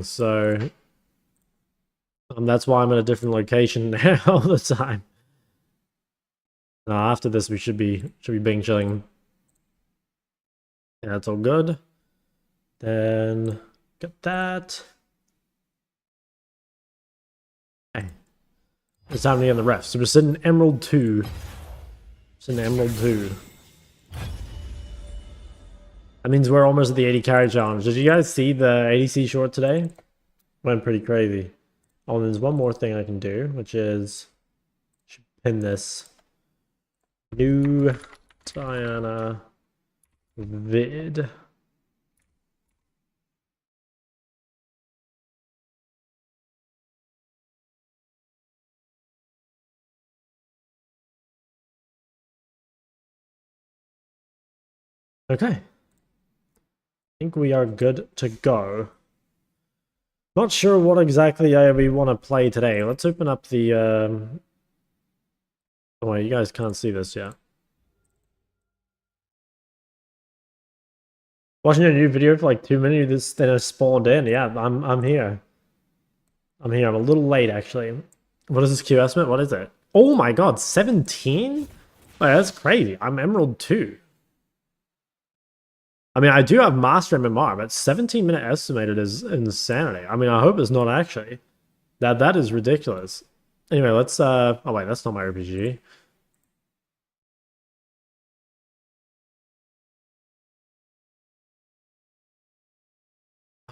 So that's why I'm in a different location now all the time. After this, we should be being chilling. Yeah, that's all good. Then get that. Okay. It's time to get in the ref. So we're sitting Emerald 2. Sitting Emerald 2. That means we're almost at the 80 carry challenge. Did you guys see the ADC short today? Went pretty crazy. Oh, there's one more thing I can do, which is pin this. New Diana vid. Okay. I think we are good to go. Not sure what exactly we want to play today. Let's open up the... Oh, you guys can't see this yet. Watching a new video for like 2 minutes, then I spawned in. Yeah, I'm here. I'm here. I'm a little late, actually. What is this Q estimate? What is it? Oh my god, 17? Oh, that's crazy. I'm Emerald 2. I mean, I do have Master MMR, but 17-minute estimated is insanity. I mean, I hope it's not actually. That is ridiculous. Anyway, let's oh wait, that's not my RPG.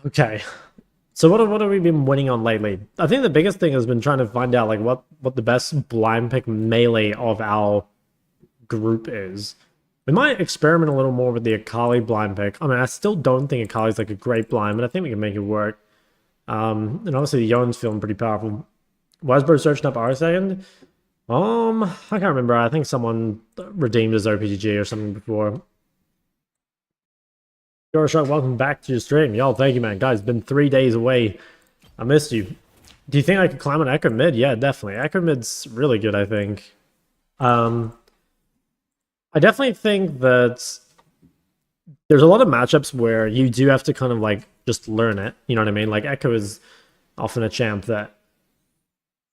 Okay. So what have we been winning on lately? I think the biggest thing has been trying to find out like what the best blind pick melee of our group is. We might experiment a little more with the Akali blind pick. I mean, I still don't think Akali's like a great blind, but I think we can make it work. And obviously the Yone's feeling pretty powerful. Why is Bro searching up our second? I can't remember. I think someone redeemed his OPGG or something before. Shark, welcome back to your stream. Yo, thank you, man. Guys, been 3 days away. I missed you. Do you think I could climb an Echo mid? Yeah, definitely. Echo mid's really good, I think. I definitely think that there's a lot of matchups where you do have to kind of like just learn it. You know what I mean? Like Echo is often a champ that,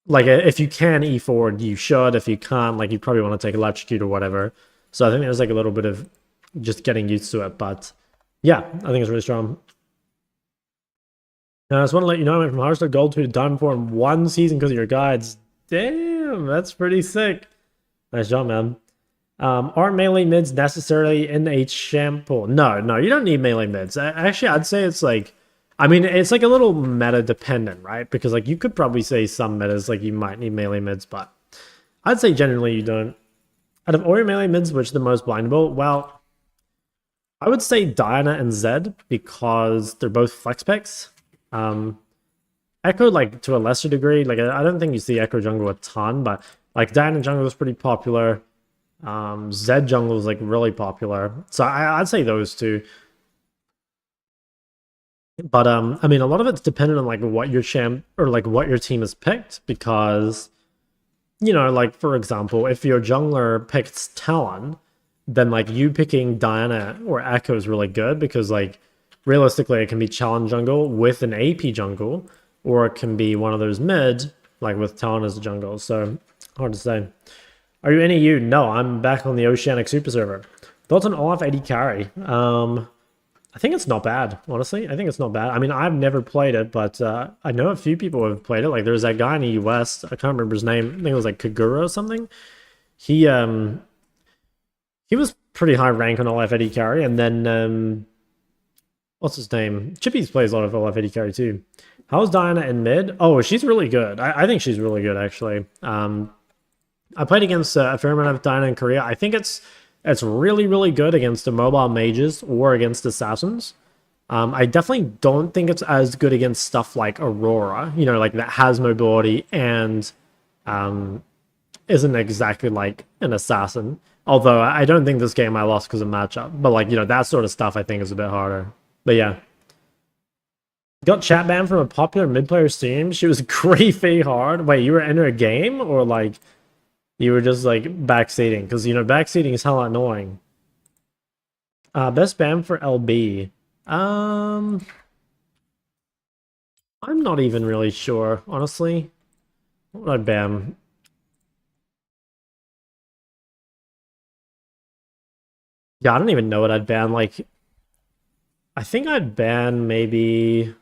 like, if you can E forward, you should. If you can't, like, you probably want to take electrocute or whatever. So I think there's like a little bit of just getting used to it, but. Yeah, I think it's really strong. I just want to let you know I went from Hearthstone Gold 2 to Diamond 4 in 1 season because of your guides. Damn, that's pretty sick. Nice job, man. Aren't melee mids necessarily in a champ pool? No, you don't need melee mids. Actually, I'd say it's like... I mean, it's like a little meta dependent, right? Because like you could probably say some metas like you might need melee mids, but I'd say generally you don't. Out of all your melee mids, which are the most blindable? Well... I would say Diana and Zed because they're both flex picks. Echo, like, to a lesser degree. Like, I don't think you see Echo jungle a ton, but, like, Diana jungle is pretty popular. Zed jungle is, like, really popular. So I'd say those two. But, I mean, a lot of it's dependent on, like, what your champ, or, like, what your team has picked, because, you know, like, for example, if your jungler picks Talon, then like you picking Diana or Echo is really good because like realistically it can be challenge jungle with an AP jungle, or it can be one of those mid like with Talon as a jungle. So hard to say. Are you any EU? No, I'm back on the Oceanic Super server. Thoughts on Olaf AD carry? I think it's not bad, honestly. I think it's not bad. I mean, I've never played it, but I know a few people have played it. Like there's that guy in the US, I can't remember his name. I think it was like Kagura or something. He was pretty high rank on Olaf AD carry, and then what's his name? Chippies plays a lot of Olaf AD carry too. How's Diana in mid? Oh, she's really good. I think she's really good actually. I played against a fair amount of Diana in Korea. I think it's really good against the mobile mages or against assassins. I definitely don't think it's as good against stuff like Aurora, you know, like that has mobility and isn't exactly like an assassin. Although I don't think this game I lost because of matchup. But like, you know, that sort of stuff I think is a bit harder. But yeah. Got chat banned from a popular mid-player stream. She was griefy hard. Wait, you were in a game? Or like, you were just like backseating? Because, you know, backseating is hella annoying. Best ban for LB. I'm not even really sure, honestly. What would I ban? Yeah, I don't even know what I'd ban. Like, I think I'd ban maybe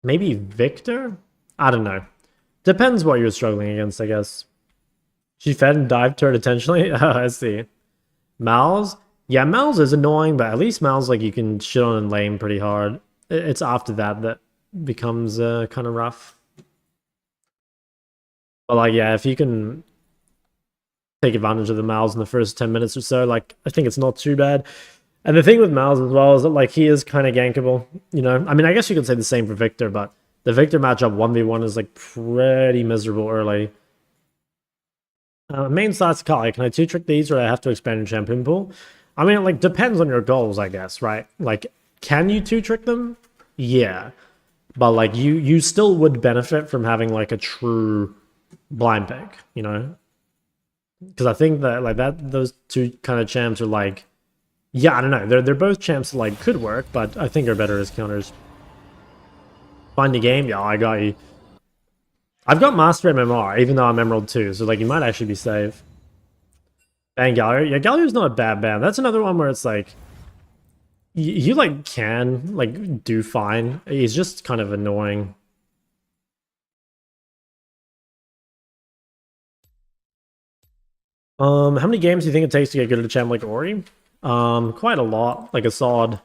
Viktor? I don't know. Depends what you're struggling against, I guess. She fed and dived turret intentionally? I see. Mal's? Yeah, Mal's is annoying, but at least Mal's like you can shit on in lane pretty hard. It's after that that becomes kind of rough. But like, yeah, if you can take advantage of the Mal's in the first 10 minutes or so, like, I think it's not too bad. And the thing with Mal's as well is that like he is kind of gankable, you know? I mean, I guess you could say the same for Viktor, but the Viktor matchup 1v1 is like pretty miserable early. Main stats Akali. Can I two-trick these or do I have to expand your champion pool? I mean, it like depends on your goals, I guess, right? Like, can you two-trick them? Yeah. But like you still would benefit from having like a true blind pick, you know? Because I think that like those two kind of champs are like, yeah, I don't know. They're both champs that like could work, but I think are better as counters. Find the game, yeah, I got you. I've got Master MMR, even though I'm Emerald 2, so like you might actually be safe. Ban Galio. Yeah, Galio's not a bad ban. That's another one where it's like you like can like do fine. He's just kind of annoying. How many games do you think it takes to get good at a champ like Ori? Quite a lot, like a solid.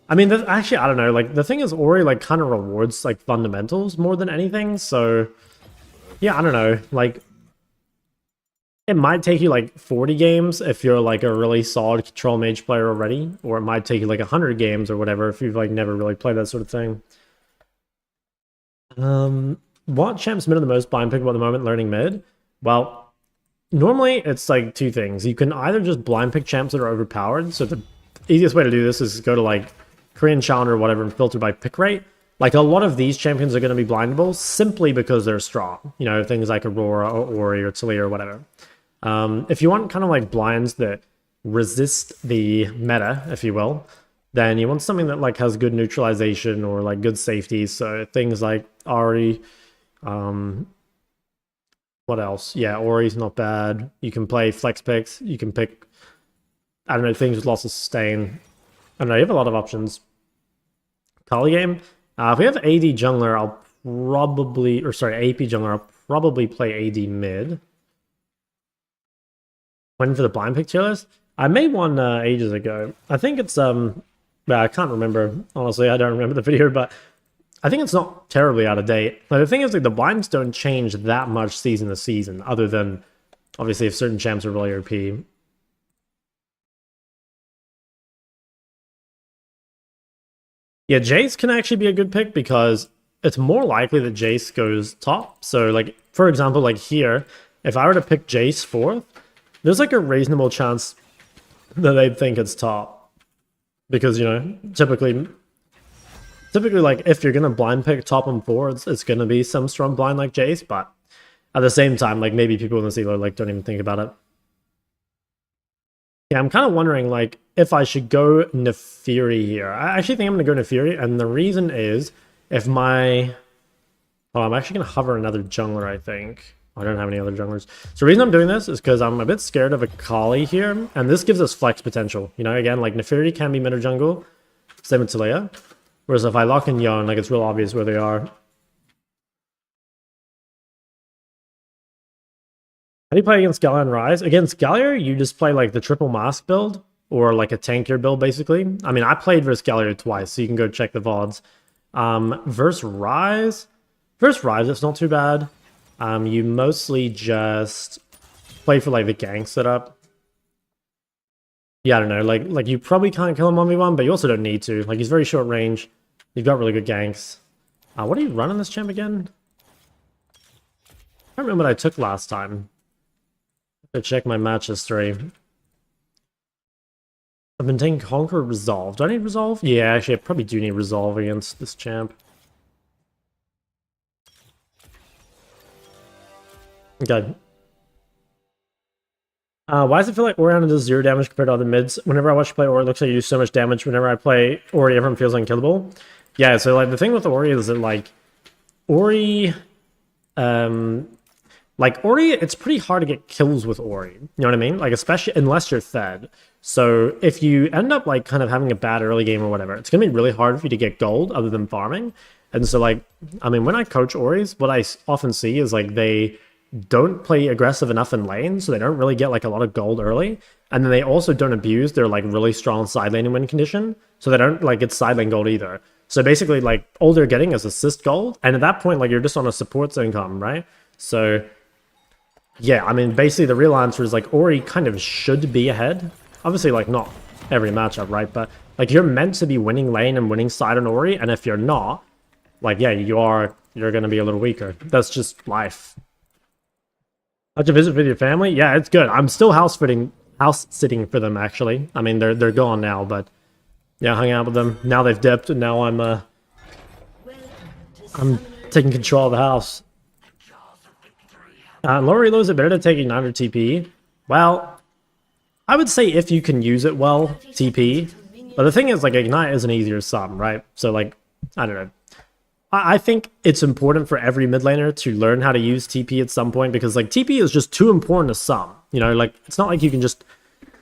I mean, actually, I don't know. Like the thing is, Ori like kind of rewards like fundamentals more than anything. So yeah, I don't know. Like it might take you like 40 games if you're like a really solid control mage player already, or it might take you like 100 games or whatever if you've like never really played that sort of thing. What champ's mid are the most blind pickable at the moment? Learning mid. Well, normally it's like two things. You can either just blind pick champs that are overpowered. So the easiest way to do this is go to like Korean Challenger or whatever and filter by pick rate. Like a lot of these champions are going to be blindable simply because they're strong. You know, things like Aurora or Ori or Talia or whatever. If you want kind of like blinds that resist the meta, if you will, then you want something that like has good neutralization or like good safety. So things like Ari, what else? Yeah, Ori's not bad. You can play flex picks. You can pick, I don't know, things with lots of sustain. I don't know, you have a lot of options. Kali game. If we have AD jungler, I'll probably, or sorry, AP jungler, I'll probably play AD mid. Waiting for the blind pick tier list? I made one ages ago. I think it's I can't remember, honestly. I don't remember the video, but I think it's not terribly out of date. But the thing is, like, the blinds don't change that much season to season, other than obviously if certain champs are really OP. Yeah, Jace can actually be a good pick because it's more likely that Jace goes top. So, like, for example, like here, if I were to pick Jace fourth, there's like a reasonable chance that they'd think it's top. Because, you know, typically like if you're gonna blind pick top and forwards, it's gonna be some strong blind like Jace, but at the same time, like maybe people in the sealer like don't even think about it. Yeah, I'm kind of wondering like if I should go Naafiri here. I actually think I'm gonna go Naafiri, and the reason is if my I'm actually gonna hover another jungler, I think. I don't have any other junglers. So the reason I'm doing this is because I'm a bit scared of Akali here, and this gives us flex potential. You know, again, like Naafiri can be mid or jungle, same with Talia. Whereas if I lock in Yone, like it's real obvious where they are. How do you play against Galio and Ryze? Against Galio, you just play like the triple mask build, or like a tankier build, basically. I mean, I played versus Galio twice, so you can go check the VODs. Versus Ryze, it's not too bad. You mostly just play for like the gang setup. Yeah, I don't know. Like you probably can't kill him 1v1, but you also don't need to. Like he's very short range. You've got really good ganks. What are you running this champ again? I don't remember what I took last time. To check my match history. I've been taking Conquer Resolve. Do I need Resolve? Yeah, actually, I probably do need Resolve against this champ. Okay. Why does it feel like Oriana does 0 damage compared to other mids? Whenever I watch you play Ori, it looks like you do so much damage. Whenever I play Ori, everyone feels unkillable. Yeah, so like the thing with Ori is that like Ori, Ori, it's pretty hard to get kills with Ori. You know what I mean? Like especially unless you're fed. So if you end up like kind of having a bad early game or whatever, it's gonna be really hard for you to get gold other than farming. And so like, I mean, when I coach Oris, what I often see is like they don't play aggressive enough in lane, so they don't really get like a lot of gold early. And then they also don't abuse their like really strong side laning win condition, so they don't like get side lane gold either. So basically like all they're getting is assist gold, and at that point like you're just on a support's income, right? So yeah, I mean basically the real answer is like Ori kind of should be ahead. Obviously like not every matchup, right? But like you're meant to be winning lane and winning side on Ori, and if you're not, like yeah, you're gonna be a little weaker. That's just life. How'd you visit with your family? Yeah, it's good. I'm still house sitting for them actually. I mean they're gone now, but yeah, hung out with them. Now they've dipped, and now I'm taking control of the house. Lower reload, is it better to take Ignite or TP? Well, I would say if you can use it well, TP. But the thing is, like, Ignite is an easier sum, right? So, like, I don't know. I think it's important for every mid laner to learn how to use TP at some point, because, like, TP is just too important to sum. You know, like, it's not like you can just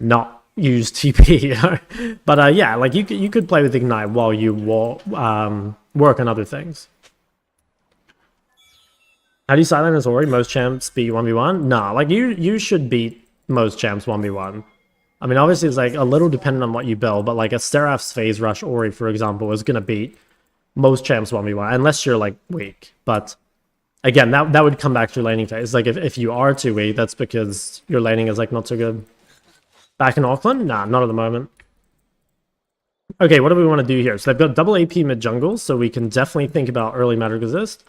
not use TP, you know? But, yeah, like, you could play with Ignite while you work on other things. How do you silent as Ori? Most champs beat 1v1? Nah, like you should beat most champs 1v1. I mean, obviously it's like a little dependent on what you build, but like a Seraph's phase rush Ori, for example, is gonna beat most champs 1v1, unless you're like weak. But again, that would come back to your laning phase. Like if you are too weak, that's because your laning is like not so good. Back in Auckland? Nah, not at the moment. Okay, what do we want to do here? So they've got double AP mid jungle, so we can definitely think about early magic resist.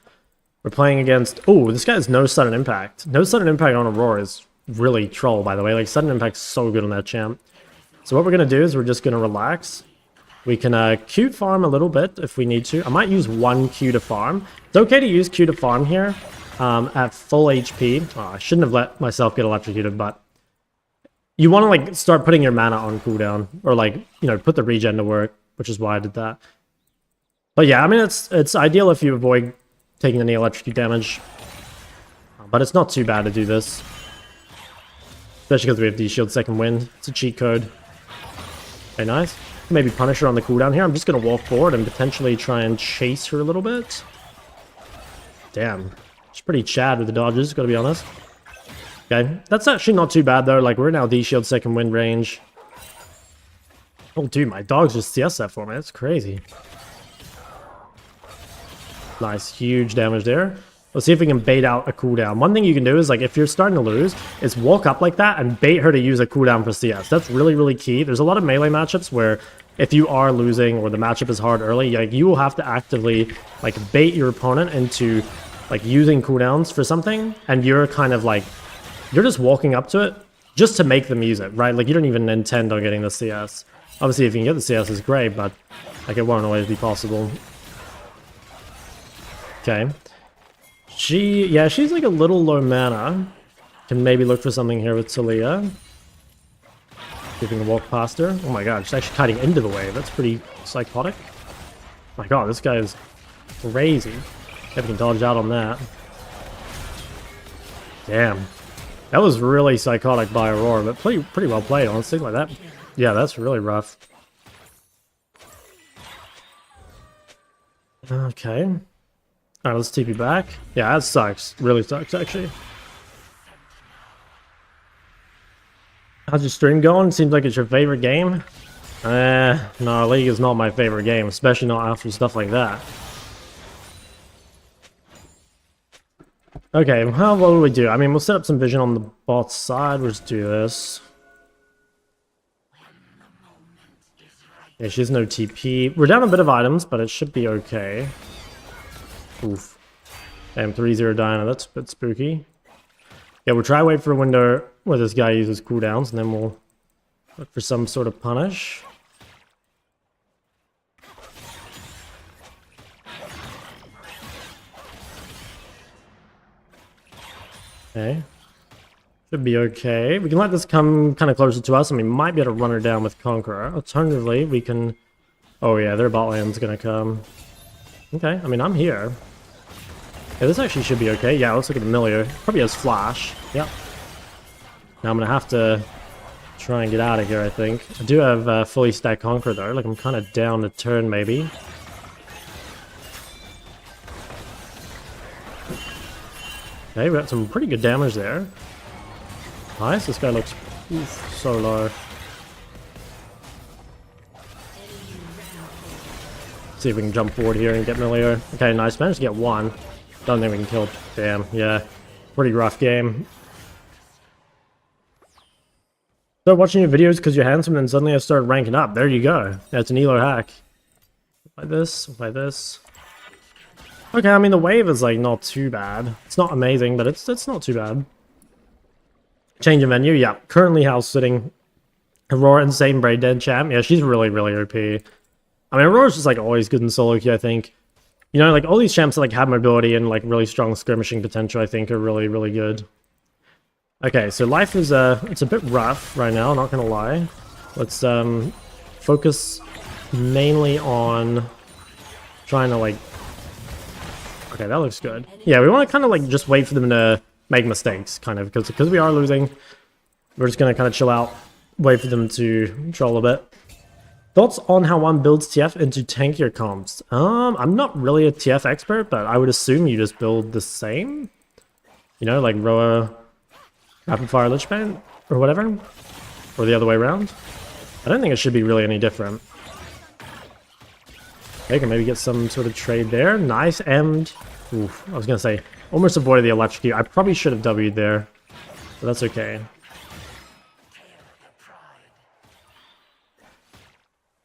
We're playing against... Oh, this guy has no sudden impact. No sudden impact on Aurora is really troll, by the way. Like, sudden impact's so good on that champ. So what we're going to do is we're just going to relax. We can Q farm a little bit if we need to. I might use one Q to farm. It's okay to use Q to farm here at full HP. Oh, I shouldn't have let myself get electrocuted, but... You want to, like, start putting your mana on cooldown. Or, like, you know, put the regen to work, which is why I did that. But yeah, I mean, it's ideal if you avoid taking any electrocute damage. But it's not too bad to do this. Especially because we have D-Shield second wind. It's a cheat code. Okay, nice. Maybe punish her on the cooldown here. I'm just going to walk forward and potentially try and chase her a little bit. Damn. She's pretty chad with the dodges, gotta be honest. Okay, that's actually not too bad though. Like, we're now D-Shield second wind range. Oh, dude, my dog's just CS that for me. That's crazy. Nice, huge damage there. Let's see if we can bait out a cooldown. One thing you can do is, like, if you're starting to lose, is walk up like that and bait her to use a cooldown for CS. That's really, really key. There's a lot of melee matchups where if you are losing or the matchup is hard early, like, you will have to actively, like, bait your opponent into, like, using cooldowns for something, and you're kind of, like, you're just walking up to it just to make them use it, right? Like, you don't even intend on getting the CS. Obviously, if you can get the CS, it's great, but, like, it won't always be possible. Okay. Yeah, she's like a little low mana. Can maybe look for something here with Talia. See if we can walk past her. Oh my god, she's actually cutting into the wave. That's pretty psychotic. Oh my god, this guy is crazy. If we can dodge out on that. Damn. That was really psychotic by Aurora, but pretty well played, honestly. Like that. Yeah, that's really rough. Okay. Alright, let's TP back. Yeah, that sucks. Really sucks, actually. How's your stream going? Seems like it's your favorite game. No, League is not my favorite game, especially not after stuff like that. Okay, well, what do we do? I mean, we'll set up some vision on the bot side. We'll just do this. Yeah, she has no TP. We're down a bit of items, but it should be okay. Oof. Damn, 3-0 Diana, that's a bit spooky. Yeah, we'll try wait for a window where this guy uses cooldowns, and then we'll look for some sort of punish. Okay. Should be okay. We can let this come kind of closer to us, and we might be able to run her down with Conqueror. Alternatively, we can... Oh yeah, their bot lane's gonna come. Okay, I mean, I'm here. Yeah, this actually should be okay. Yeah, let's look at the Milio. Probably has flash. Yep. Now I'm gonna have to try and get out of here, I think. I do have fully stacked Conqueror though. Like, I'm kind of down the turn, maybe. Okay, we got some pretty good damage there. Nice, this guy looks so low. See if we can jump forward here and get Milio. Okay, nice. Managed to get one. Don't think we can kill. Damn, yeah. Pretty rough game. So watching your videos because you're handsome, and then suddenly I started ranking up. There you go. That's an elo hack. Like this, like this. Okay, I mean the wave is like not too bad. It's not amazing, but it's not too bad. Change of menu, yeah. Currently house sitting Aurora and same braid dead champ. Yeah, she's really, really OP. I mean, Aurora's just like always good in solo queue, I think. You know, like all these champs that like have mobility and like really strong skirmishing potential, I think are really, really good. Okay, so life is it's a bit rough right now, not gonna lie. Let's focus mainly on trying to like. Okay, that looks good. Yeah, we want to kind of like just wait for them to make mistakes, kind of, because we are losing. We're just gonna kind of chill out, wait for them to troll a bit. Thoughts on how one builds TF into tankier comps? I'm not really a TF expert, but I would assume you just build the same. You know, like Roa, Rapid Fire Lich Bane, or whatever. Or the other way around. I don't think it should be really any different. Okay, can maybe get some sort of trade there. Nice, and... Oof, I was gonna say, almost avoided the electrocute. I probably should have W'd there. But that's okay.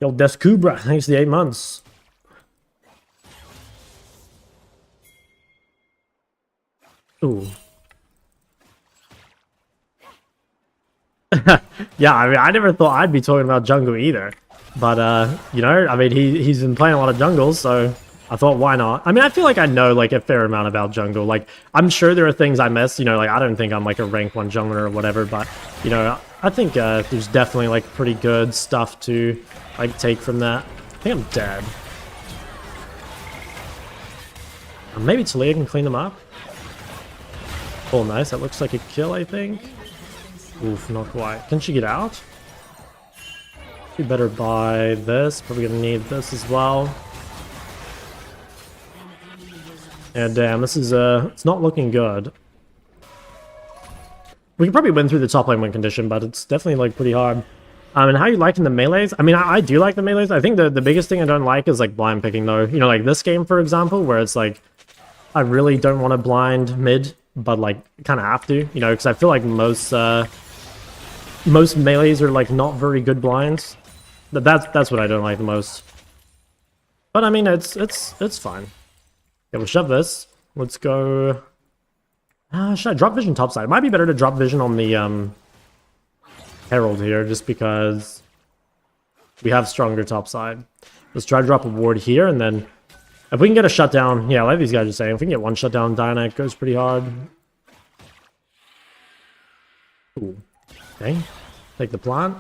Yo, Descubra, thanks to the 8 months. Ooh. Yeah, I mean, I never thought I'd be talking about jungle either. But, you know, I mean, he's been playing a lot of jungles, so I thought, why not? I mean, I feel like I know, like, a fair amount about jungle. Like, I'm sure there are things I miss, you know, like, I don't think I'm, like, a rank 1 jungler or whatever, but, you know, I think there's definitely, like, pretty good stuff to, like, take from that. I think I'm dead. Maybe Talia can clean them up. Oh, nice. That looks like a kill, I think. Oof, not quite. Can she get out? We better buy this. Probably gonna need this as well. Yeah, damn, this is it's not looking good. We can probably win through the top lane win condition, but it's definitely like pretty hard. And how you liking the melees? I mean, I do like the melees. I think the biggest thing I don't like is like blind picking though. You know, like this game, for example, where it's like I really don't want to blind mid, but like kind of have to, you know, because I feel like most melees are like not very good blinds. That's what I don't like the most. But I mean, it's fine. Yeah, we'll shove this. Let's go. Should I drop vision topside? It might be better to drop vision on the Herald here, just because we have stronger topside. Let's try to drop a ward here, and then if we can get a shutdown, yeah, like these guys are saying, if we can get one shutdown, Diana, it goes pretty hard. Ooh. Okay, take the plant.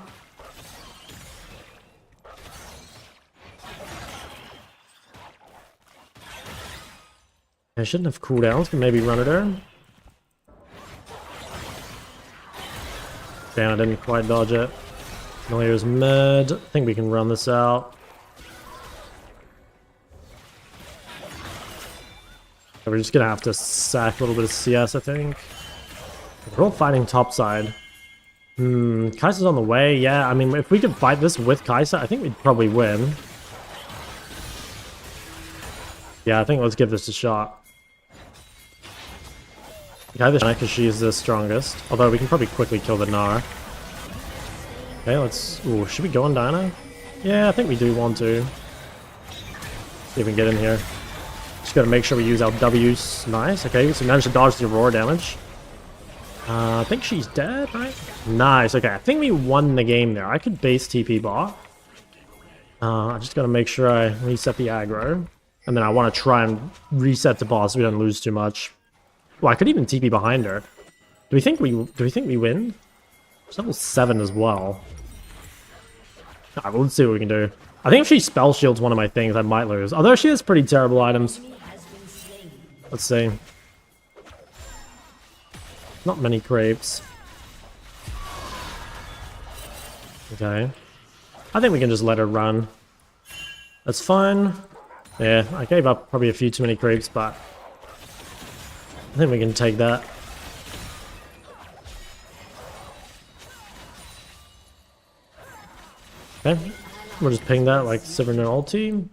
I shouldn't have cooldowns, but maybe run it in. Damn, I didn't quite dodge it. Milio's mid. I think we can run this out. We're just gonna have to sack a little bit of CS, I think. We're all fighting topside. Kai'Sa's on the way. Yeah, I mean, if we could fight this with Kai'Sa, I think we'd probably win. Yeah, I think let's give this a shot. Okay, this because she's the strongest. Although we can probably quickly kill the Gnar. Okay, let's... Ooh, should we go on Diana? Yeah, I think we do want to. See if we can get in here. Just gotta make sure we use our W's. Nice, okay, so we managed to dodge the Aurora damage. I think she's dead, right? Nice, okay, I think we won the game there. I could base TP bot. I just gotta make sure I reset the aggro. And then I want to try and reset the boss so we don't lose too much. Well, I could even TP behind her. Do we think we win? It's level 7 as well. Alright, well, let's see what we can do. I think if she spell shields one of my things, I might lose. Although she has pretty terrible items. Let's see. Not many crepes. Okay. I think we can just let her run. That's fine. Yeah, I gave up probably a few too many creeps, but I think we can take that. Okay. We'll just ping that like Sivir ulti.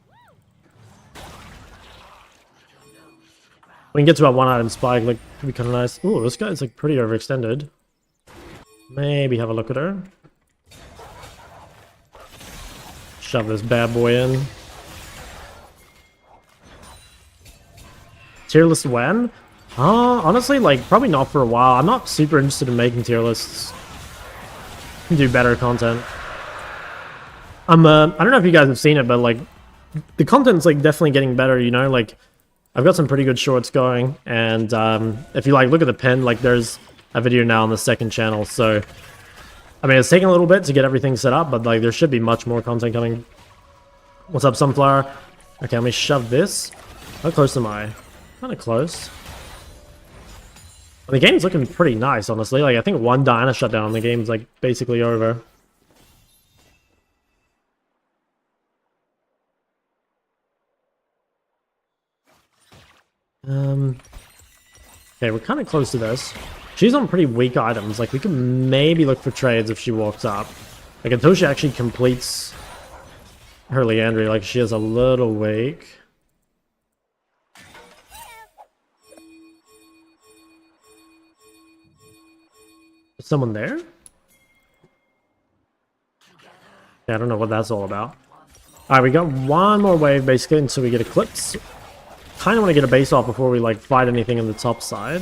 We can get to our one item spike, like, could be kind of nice. Ooh, this guy's like pretty overextended. Maybe have a look at her. Shove this bad boy in. Tier list when? Honestly, like, probably not for a while. I'm not super interested in making tier lists. Do better content. I don't know if you guys have seen it, but like, the content's like definitely getting better, you know? Like, I've got some pretty good shorts going, and if you like look at the pin, like, there's a video now on the second channel, so I mean, it's taking a little bit to get everything set up, but like, there should be much more content coming. What's up, Sunflower? Okay, let me shove this. How close am I? Kind of close. Well, the game's looking pretty nice, honestly. Like, I think one Diana shutdown and the game's like basically over. Okay, we're kind of close to this. She's on pretty weak items. Like, we could maybe look for trades if she walks up. Like, until she actually completes her Leandry, like, she is a little weak. Is someone there? Yeah, I don't know what that's all about. Alright, we got one more wave, basically, until we get Eclipse. Kind of want to get a base off before we, like, fight anything in the top side.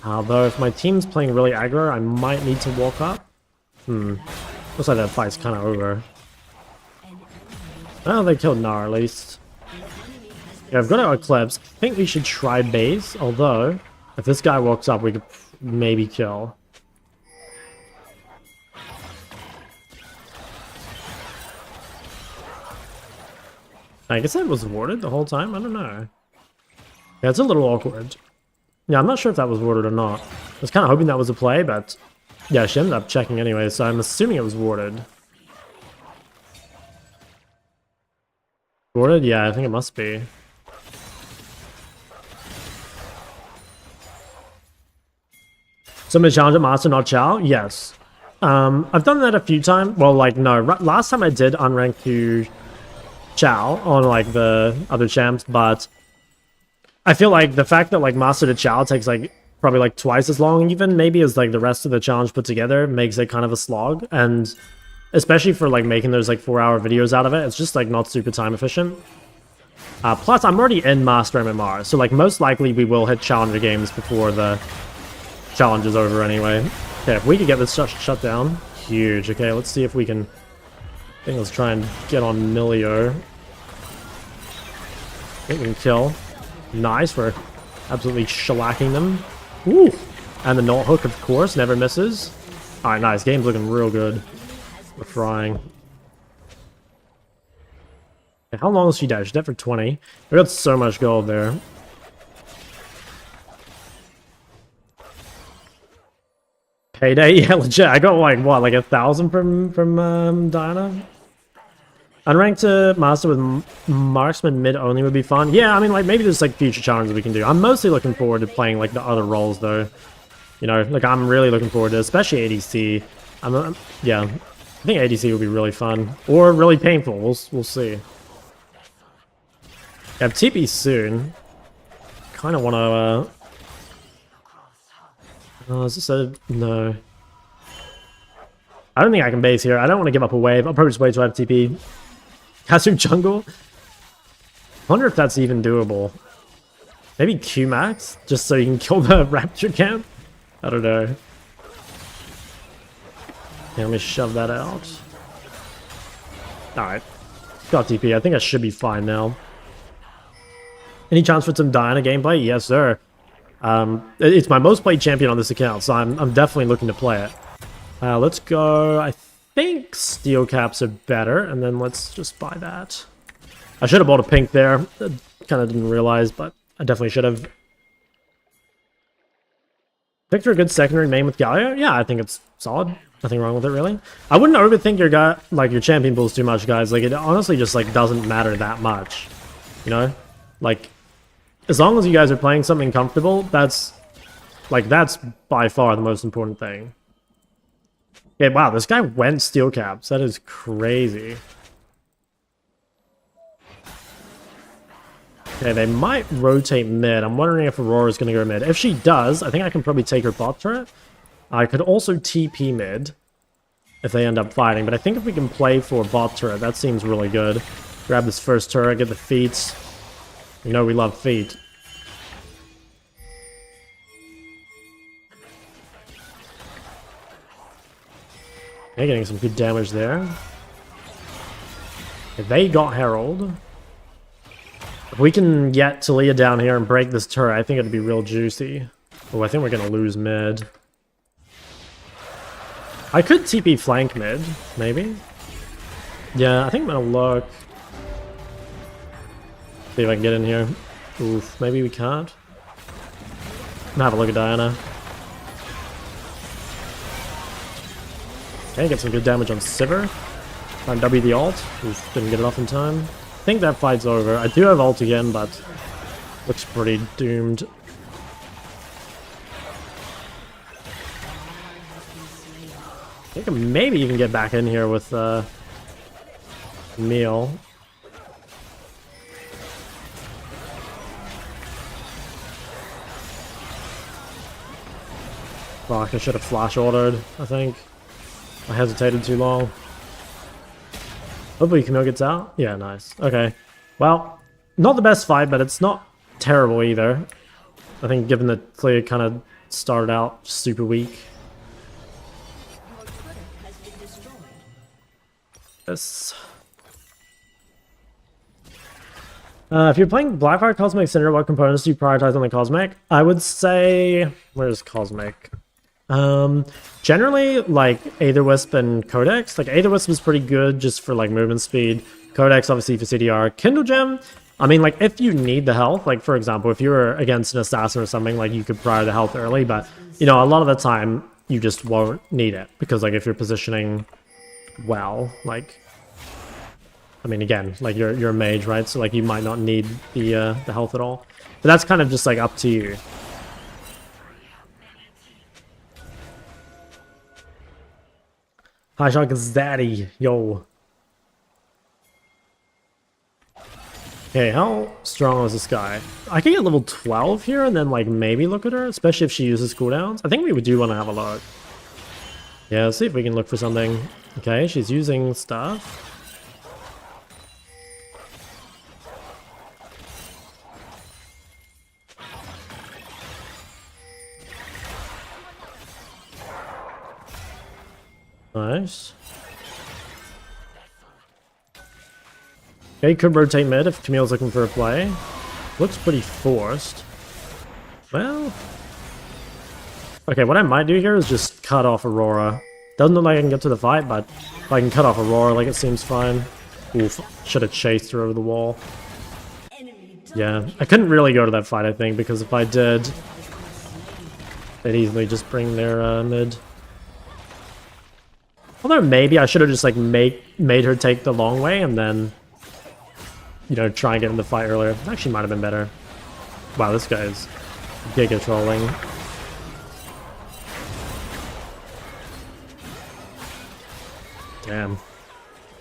Though, if my team's playing really aggro, I might need to walk up. Looks like that fight's kind of over. Oh, they killed Gnar, at least. Yeah, I've got our Eclipse. I think we should try base, although, if this guy walks up, we could maybe kill. I guess that was warded the whole time? I don't know. Yeah, it's a little awkward. Yeah, I'm not sure if that was warded or not. I was kind of hoping that was a play, but yeah, she ended up checking anyway, so I'm assuming it was warded. Warded? Yeah, I think it must be. Somebody challenge at Master, not Chow? Yes. I've done that a few times. Well, like, no. Last time I did Unranked to Chow on, like, the other champs, but I feel like the fact that, like, Master to Chow takes, like, probably, like, twice as long even, maybe, as, like, the rest of the challenge put together, makes it kind of a slog, and especially for, like, making those, like, 4-hour videos out of it, it's just, like, not super time efficient. Plus, I'm already in Master MMR, so, like, most likely we will hit Challenger games before the challenge is over anyway. Okay, if we could get this shut down, huge. Okay, let's see if we can... I think let's try and get on Milio. I think we can kill. Nice for absolutely shellacking them. Ooh! And the Naut Hook, of course, never misses. Alright, nice. Game's looking real good. We're frying. Okay, how long is she dead? She's dead for 20. We got so much gold there. Payday? Yeah, legit. I got like, what, like 1,000 from Diana? Unranked to Master with Marksman mid only would be fun. Yeah, I mean, like, maybe there's, like, future challenges we can do. I'm mostly looking forward to playing, like, the other roles, though. You know, like, I'm really looking forward to, especially ADC. Yeah, I think ADC will be really fun. Or really painful. We'll see. I have TP soon. Kind of want to, is this a... No. I don't think I can base here. I don't want to give up a wave. I'll probably just wait till I have TP. Cassiopeia jungle? Wonder if that's even doable. Maybe Q-Max? Just so you can kill the Rapture camp? I don't know. Okay, let me shove that out. Alright. Got TP. I think I should be fine now. Any chance for some Diana gameplay? Yes, sir. It's my most played champion on this account, so I'm definitely looking to play it. Let's go. I think steel caps are better, and then let's just buy that. I should have bought a pink there. Kind of didn't realize, but I definitely should have. Viktor, a good secondary main with Galio? Yeah, I think it's solid. Nothing wrong with it, really. I wouldn't overthink your guy, like your champion pools too much, guys. Like, it honestly just like doesn't matter that much, you know? Like, as long as you guys are playing something comfortable, that's by far the most important thing. Yeah, wow, this guy went steel caps. That is crazy. Okay, they might rotate mid. I'm wondering if Aurora's going to go mid. If she does, I think I can probably take her bot turret. I could also TP mid if they end up fighting, but I think if we can play for bot turret, that seems really good. Grab this first turret, get the feats. You know we love feet. Okay, getting some good damage there. If they got Herald. If we can get Talia down here and break this turret, I think it'd be real juicy. Oh, I think we're going to lose mid. I could TP flank mid, maybe. Yeah, I think I'm going to look. See if I can get in here. Oof, maybe we can't. I'm gonna have a look at Diana. Okay, get some good damage on Sivir. Try and W the ult. Oof, didn't get it off in time. I think that fight's over. I do have ult again, but looks pretty doomed. I think I can maybe even get back in here with Meal. Fuck, I should have flash ordered, I think. I hesitated too long. Hopefully Camille gets out. Yeah, nice. Okay. Well, not the best fight, but it's not terrible either. I think given that Clea kind of started out super weak. Yes. If you're playing Blackfire Cosmic Cinder, what components do you prioritize on the Cosmic? I would say... Where's Cosmic? Generally, like, Aether Wisp and Codex. Like, Aether Wisp is pretty good just for, like, movement speed. Codex, obviously, for CDR. Kindle Gem, I mean, like, if you need the health, like, for example, if you were against an assassin or something, like, you could prior the health early, but, you know, a lot of the time, you just won't need it. Because, like, if you're positioning well, like... I mean, again, like, you're a mage, right? So, like, you might not need the health at all. But that's kind of just, like, up to you. Hi, Shotgun's daddy. Yo. Okay, how strong is this guy? I can get level 12 here and then, like, maybe look at her, especially if she uses cooldowns. I think we do want to have a look. Yeah, let's see if we can look for something. Okay, she's using stuff. Nice. Okay, could rotate mid if Camille's looking for a play. Looks pretty forced. Well... Okay, what I might do here is just cut off Aurora. Doesn't look like I can get to the fight, but if I can cut off Aurora, like, it seems fine. Oof, should have chased her over the wall. Yeah, I couldn't really go to that fight, I think, because if I did, they'd easily just bring their mid. Although maybe I should have just, like, made her take the long way and then, you know, try and get in the fight earlier. Actually might have been better. Wow, this guy is giga trolling. Damn.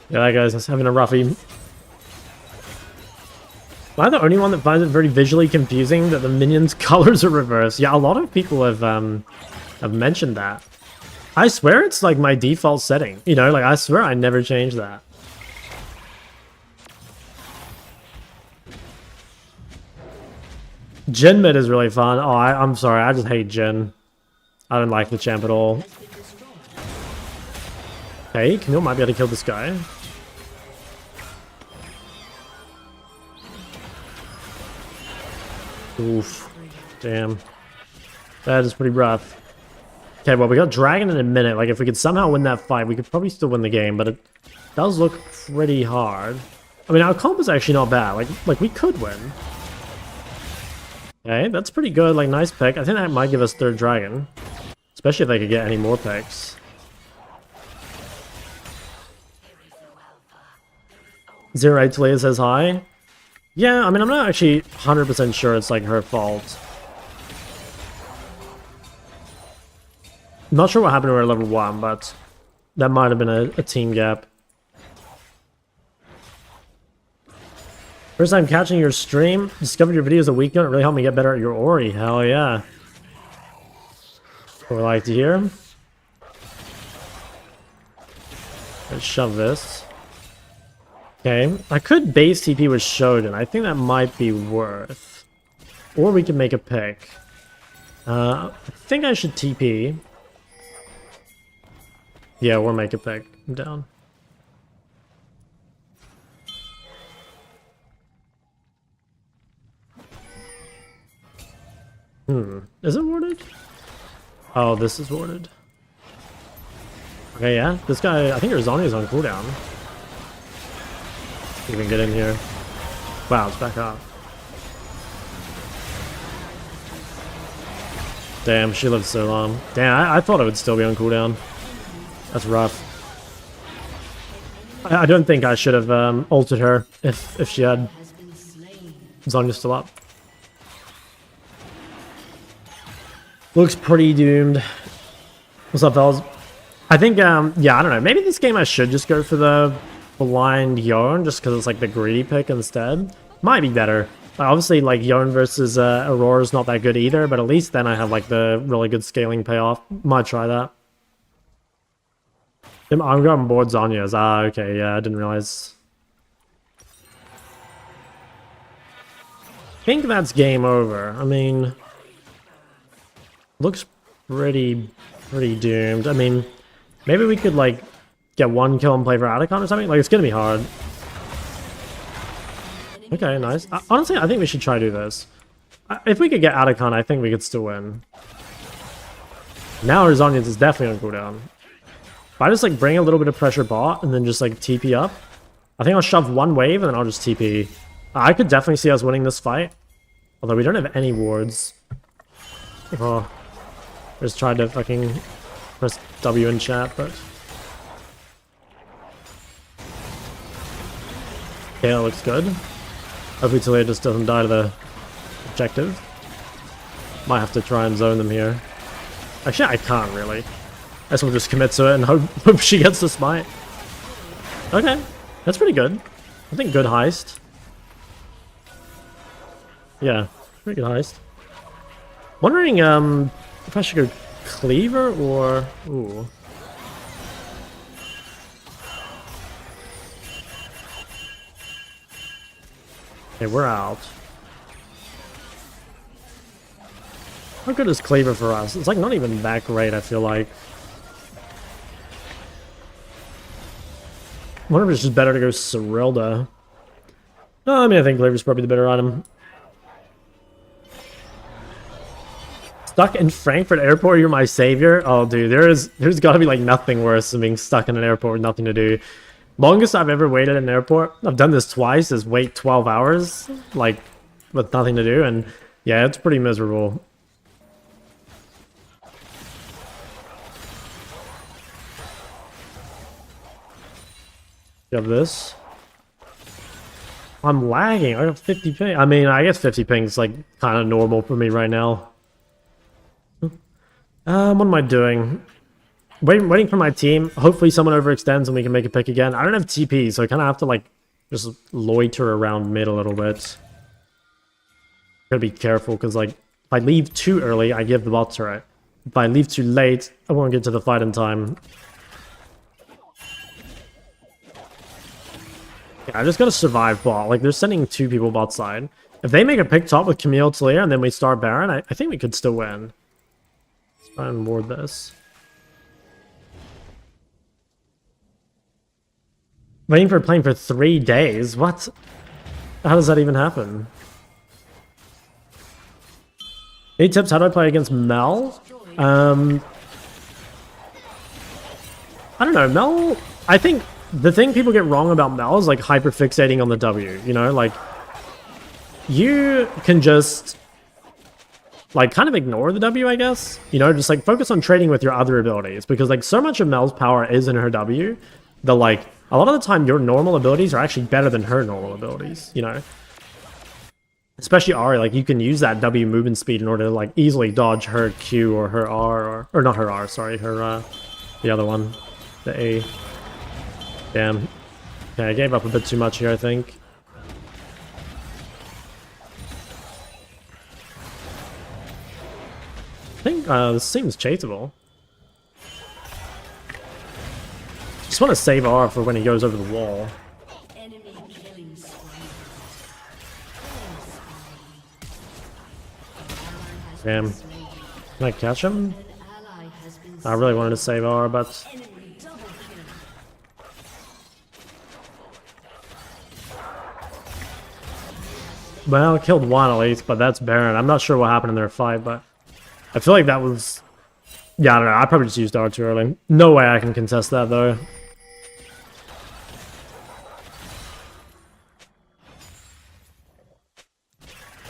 Yeah, that guy's having a roughie. Am I the only one that finds it very visually confusing that the minions' colors are reversed? Yeah, a lot of people have mentioned that. I swear it's like my default setting. You know, like I swear I never changed that. Jhin mid is really fun. Oh, I'm sorry. I just hate Jhin. I don't like the champ at all. Hey, Camille might be able to kill this guy. Oof. Damn. That is pretty rough. Okay, well, we got Dragon in a minute. Like, if we could somehow win that fight, we could probably still win the game, but it does look pretty hard. I mean, our comp is actually not bad. Like we could win. Okay, that's pretty good. Like, nice pick. I think that might give us third Dragon. Especially if they could get any more picks. 08 Talia says hi. Yeah, I mean, I'm not actually 100% sure it's, like, her fault. I'm not sure what happened to her at level 1, but that might have been a team gap. First time catching your stream. Discovered your videos a week ago. It really helped me get better at your Ori. Hell yeah. What we like to hear. Let's shove this. Okay. I could base TP with Shodan. I think that might be worth. Or we can make a pick. I think I should TP. Yeah, we'll make a pick. I'm down. Is it warded? Oh, this is warded. Okay, yeah. This guy, I think Zhonya's on cooldown. You can get in here. Wow, it's back up. Damn, she lived so long. Damn, I thought it would still be on cooldown. That's rough. I don't think I should have ulted her if she had Zhonya still up. Looks pretty doomed. What's up, fellas? I think, yeah, I don't know. Maybe this game I should just go for the blind Yone, just because it's like the greedy pick instead. Might be better. Obviously, like, Yone versus Aurora is not that good either, but at least then I have, like, the really good scaling payoff. Might try that. I'm going board Zhonya's. Ah, okay, yeah, I didn't realize. I think that's game over. I mean... Looks pretty doomed. I mean, maybe we could, like, get one kill and play for Atacon or something? Like, it's gonna be hard. Okay, nice. Honestly, I think we should try to do this. If we could get Atacon, I think we could still win. Now our Zhonya's is definitely on cooldown. If I just, like, bring a little bit of pressure bot and then just, like, TP up, I think I'll shove one wave and then I'll just TP. I could definitely see us winning this fight. Although we don't have any wards. Oh. Just tried to fucking press W in chat, but... Okay, that looks good. Hopefully Talia just doesn't die to the objective. Might have to try and zone them here. Actually, I can't really. I guess we'll just commit to it and hope she gets the smite. Okay, that's pretty good. I think good heist. Yeah, pretty good heist. Wondering, if I should go Cleaver or... Ooh. Okay, we're out. How good is Cleaver for us? It's like not even that great, I feel like. I wonder if it's just better to go Serilda. No, I mean, I think Cleaver's probably the better item. Stuck in Frankfurt Airport, you're my savior? Oh, dude, there's got to be, like, nothing worse than being stuck in an airport with nothing to do. Longest I've ever waited in an airport, I've done this twice, is wait 12 hours, like, with nothing to do, and yeah, it's pretty miserable. You have this. I'm lagging, I got 50 ping. I mean, I guess 50 ping is, like, kind of normal for me right now. What am I doing? Waiting for my team. Hopefully someone overextends and we can make a pick again. I don't have TP, so I kind of have to, like, just loiter around mid a little bit. Gotta be careful, because, like, if I leave too early, I give the bot turret. If I leave too late, I won't get to the fight in time. Yeah, I just gotta survive bot. Like, they're sending 2 people bot side. If they make a pick top with Camille Talia and then we start Baron, I think we could still win. Let's try and ward this. Waiting for playing for 3 days? What? How does that even happen? Any tips? How do I play against Mel? I don't know, Mel, I think the thing people get wrong about Mel is like hyperfixating on the W, you know, like you can just like kind of ignore the W, I guess, you know, just like focus on trading with your other abilities, because like so much of Mel's power is in her W that like a lot of the time your normal abilities are actually better than her normal abilities, you know. Especially Ari, like you can use that W movement speed in order to like easily dodge her Q or her R, or not her R, sorry, her the other one, the A. Damn. Okay, I gave up a bit too much here, I think. I think this seems chaseable. Just want to save R for when he goes over the wall. Damn. Can I catch him? I really wanted to save R, but... Well, killed one at least, but that's Baron. I'm not sure what happened in their fight, but... I feel like that was... Yeah, I don't know. I probably just used R too early. No way I can contest that, though.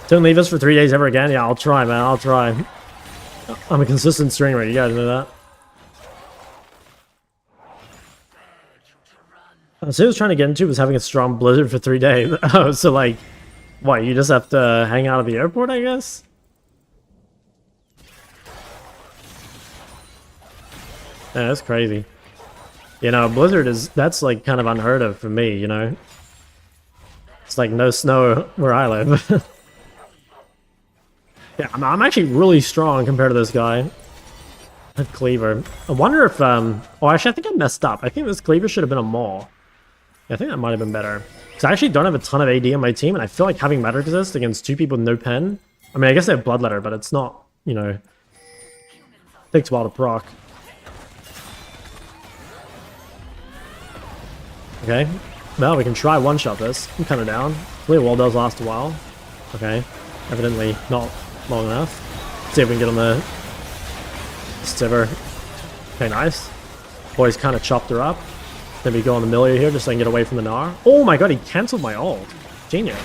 Don't leave us for 3 days ever again? Yeah, I'll try, man. I'll try. I'm a consistent streamer. You guys know that. So I was trying to get into was having a strong blizzard for 3 days. Oh, so like... What, you just have to hang out at the airport, I guess? Yeah, that's crazy. You know, blizzard is... That's like kind of unheard of for me, you know? It's like no snow where I live. Yeah, I'm actually really strong compared to this guy. I have Cleaver. I wonder if, oh, actually, I think I messed up. I think this Cleaver should have been a Maul. Yeah, I think that might have been better. Because I actually don't have a ton of AD on my team, and I feel like having Matter Resist against 2 people with no pen... I mean, I guess they have Bloodletter, but it's not, you know... Takes a while to proc. Okay. Well, we can try one-shot this. I'm kind of down. Clear Wall does last a while. Okay. Evidently not long enough. See if we can get on the Stiver. Okay, nice. Boys kind of chopped her up. Then we go on the Millia here just so I can get away from the Gnar. Oh my god, he cancelled my ult. Genius.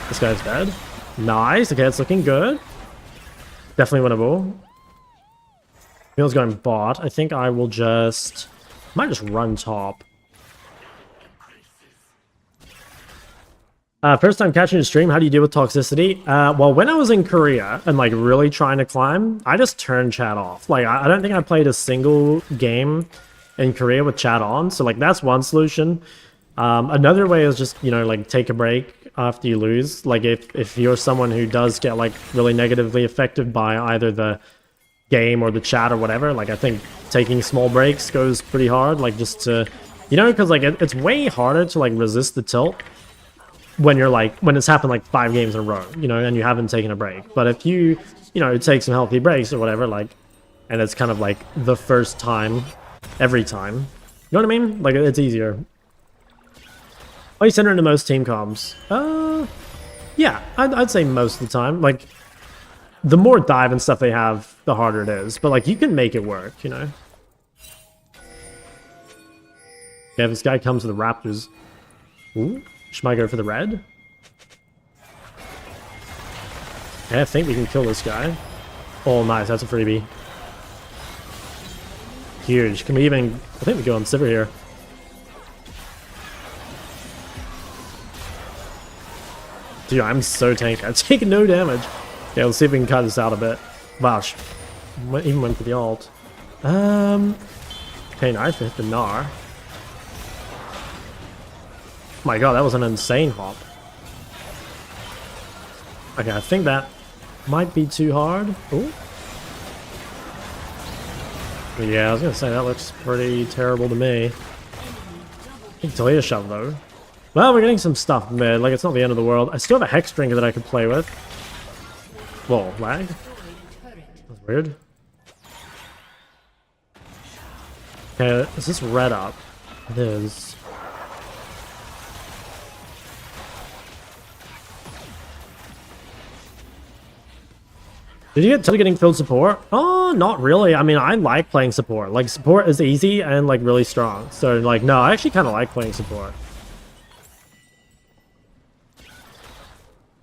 This guy's dead. Nice. Okay, it's looking good. Definitely winnable. Neil's going bot. I think I will just... Might just run top. First time catching a stream, how do you deal with toxicity? Well, when I was in Korea and like really trying to climb, I just turned chat off. Like, I don't think I played a single game in Korea with chat on. So like, that's one solution. Another way is just, you know, like take a break after you lose. Like if you're someone who does get like really negatively affected by either the game or the chat or whatever, like I think taking small breaks goes pretty hard. Like just to, you know, because like it's way harder to like resist the tilt when you're like, when it's happened like 5 games in a row, you know, and you haven't taken a break. But if you know, take some healthy breaks or whatever, like, and it's kind of like the first time, every time, you know what I mean? Like, it's easier. Oh, you send her into most team comms. Yeah, I'd say most of the time. Like, the more dive and stuff they have, the harder it is. But like, you can make it work, you know? Yeah, if this guy comes to the Raptors. Ooh. Should I go for the red? Yeah, I think we can kill this guy. Oh, nice. That's a freebie. Huge. Can we even... I think we go on Sivir here. Dude, I'm so tanked. I've taken no damage. Yeah, let's see if we can cut this out a bit. Wow. Even went for the ult. Okay, nice. We hit the Gnar. My god, that was an insane hop. Okay, I think that might be too hard. Ooh. Yeah, I was gonna say, that looks pretty terrible to me. I think Talia shove though. Well, we're getting some stuff mid, like it's not the end of the world. I still have a Hex Drinker that I could play with. Whoa, lag? That's weird. Okay, is this red up? It is. Did you get to getting field support? Oh, not really. I mean, I like playing support. Like, support is easy and, like, really strong. So, like, no, I actually kind of like playing support.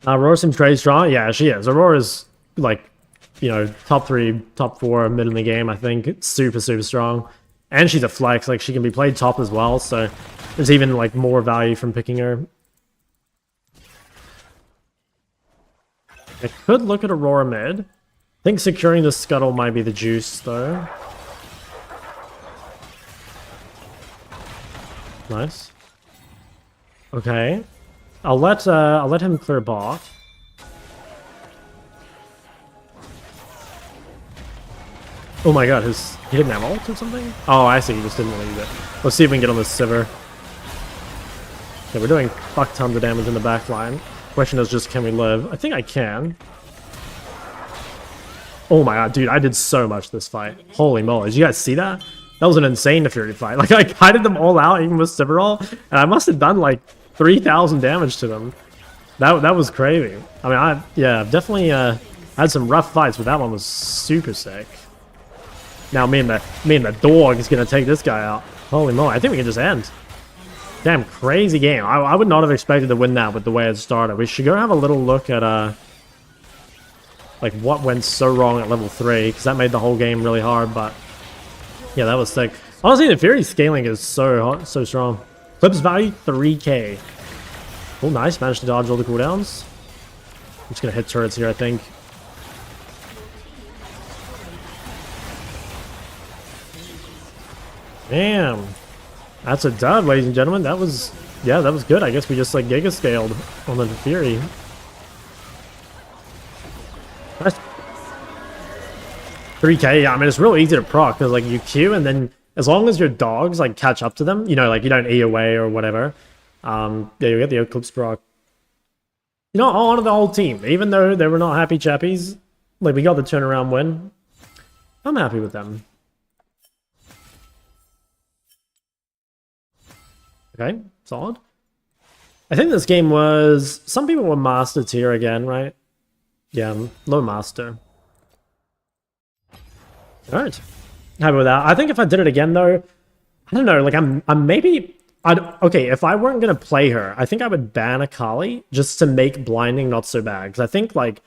Aurora seems crazy strong. Yeah, she is. Aurora's, like, you know, top 3, top 4 mid in the game, I think. It's super, super strong. And she's a flex. Like, she can be played top as well. So, there's even, like, more value from picking her. I could look at Aurora mid. I think securing the scuttle might be the juice, though. Nice. Okay. I'll let him clear bot. Oh my god, he didn't have ult or something? Oh, I see, he just didn't leave it. Let's see if we can get on this Sivir. Okay, we're doing fuck tons of damage in the back line. Question is just, can we live? I think I can. Oh my god, dude, I did so much this fight. Holy moly, did you guys see that? That was an insane Naafiri fight. Like, I kited them all out, even with Sivir, and I must have done, like, 3,000 damage to them. That was crazy. I mean, I've definitely had some rough fights, but that one was super sick. Now me and the dog is gonna take this guy out. Holy moly, I think we can just end. Damn, crazy game. I would not have expected to win that with the way it started. We should go have a little look at like what went so wrong at level 3, because that made the whole game really hard, but yeah, that was sick. Honestly, the Fury scaling is so strong. Clips value 3k. Oh, nice. Managed to dodge all the cooldowns. I'm just gonna hit turrets here, I think. Damn. That's a dub, ladies and gentlemen. That was, yeah, that was good. I guess we just like giga scaled on the Fury. Nice. 3k, yeah, I mean, it's real easy to proc because like you Q and then as long as your dogs like catch up to them, you know, like you don't E away or whatever, yeah, you get the Eclipse proc. You know, I'll honor the whole team, even though they were not happy chappies. Like, we got the turnaround win. I'm happy with them. Okay, solid. I think this game was... Some people were Master tier again, right? Yeah, low Master. Alright. Happy with that. I think if I did it again, though... I don't know, like, I'm maybe... Okay, if I weren't going to play her, I think I would ban Akali just to make blinding not so bad. Because I think, like,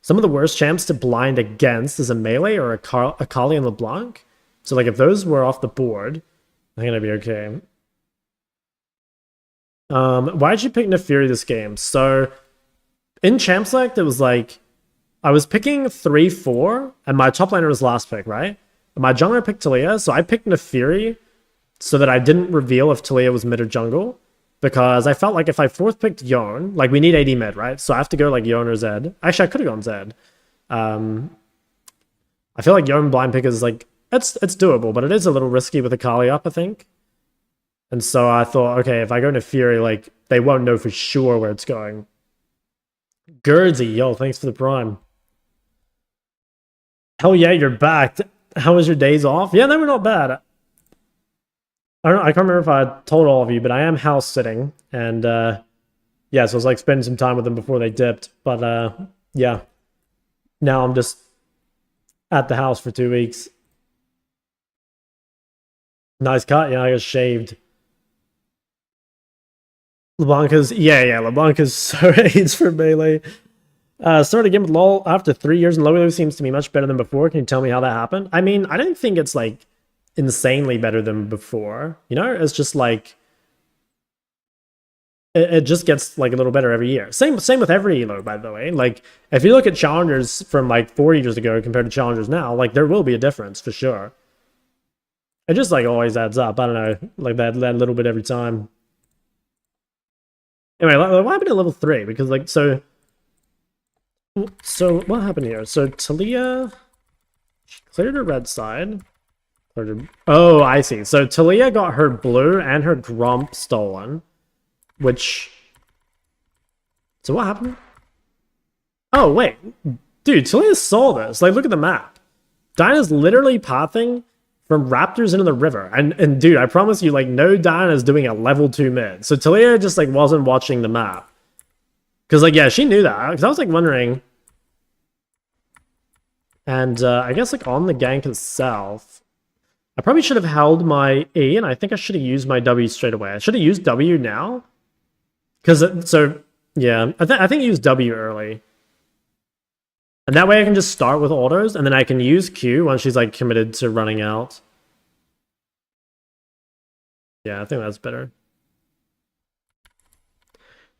some of the worst champs to blind against is a melee or a Akali and LeBlanc. So, like, if those were off the board, I think it'd be okay. Why'd you pick Naafiri this game? So, in Champ Select, it was like, I was picking 3-4, and my top laner was last pick, right? And my jungler picked Taliyah, so I picked Naafiri so that I didn't reveal if Taliyah was mid or jungle, because I felt like if I fourth picked Yone, like we need AD mid, right? So I have to go like Yone or Zed. Actually, I could have gone Zed. I feel like Yone blind pick is like, it's doable, but it is a little risky with Akali up, I think. And so I thought, okay, if I go into Fury, like, they won't know for sure where it's going. Gerdsy, yo, thanks for the prime. Hell yeah, you're back. How was your days off? Yeah, they were not bad. I can't remember if I told all of you, but I am house sitting. And, yeah, so I was, like, spending some time with them before they dipped. But, yeah. Now I'm just at the house for 2 weeks. Nice cut. Yeah, I got shaved. LeBlanca's, yeah, LeBlanca's so AIDS for melee. Started again with LoL after 3 years, and LoL seems to be much better than before. Can you tell me how that happened? I mean, I don't think it's like insanely better than before. You know, it's just like it just gets like a little better every year. Same with every elo, by the way. Like if you look at challengers from like 4 years ago compared to challengers now, like there will be a difference for sure. It just like always adds up. I don't know, like that little bit every time. Anyway, what happened at level 3? Because, like, so what happened here? So, Taliyah cleared her red side. Oh, I see. So, Taliyah got her blue and her Grump stolen. Which... So, what happened? Oh, wait. Dude, Taliyah saw this. Like, look at the map. Dinah's literally pathing from Raptors into the river. And dude, I promise you, like, no Diana is doing a level 2 mid. So Taliyah just, like, wasn't watching the map. Because, like, yeah, she knew that. Because I was, like, wondering... And I guess like on the gank itself, I probably should have held my E, and I think I should have used my W straight away. I should have used W now. Because, so, yeah, I think use W early. And that way I can just start with autos, and then I can use Q once she's, like, committed to running out. Yeah, I think that's better.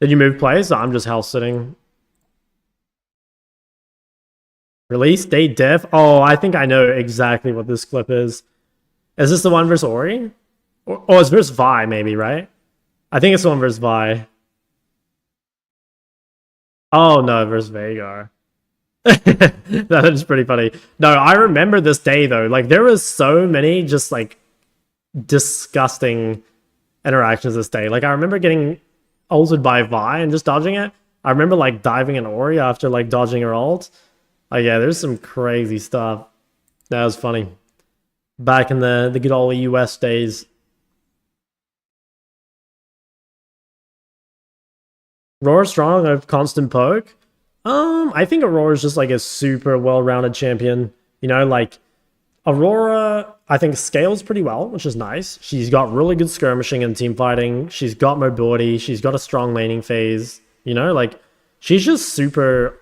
Did you move plays? I'm just house sitting. Release date diff? Oh, I think I know exactly what this clip is. Is this the one versus Ori? Or it's versus Vi, maybe, right? I think it's the one versus Vi. Oh, no, versus Veigar. That is pretty funny. No, I remember this day, though. Like, there was so many just, like, disgusting interactions this day. Like, I remember getting ulted by Vi and just dodging it. I remember, like, diving in Ori after, like, dodging her ult. Oh, yeah, there's some crazy stuff. That was funny. Back in the good old US days. Aurora strong of constant poke. I think Aurora's just like a super well-rounded champion. You know, like Aurora, I think scales pretty well, which is nice. She's got really good skirmishing and team fighting. She's got mobility. She's got a strong laning phase. You know, like she's just super.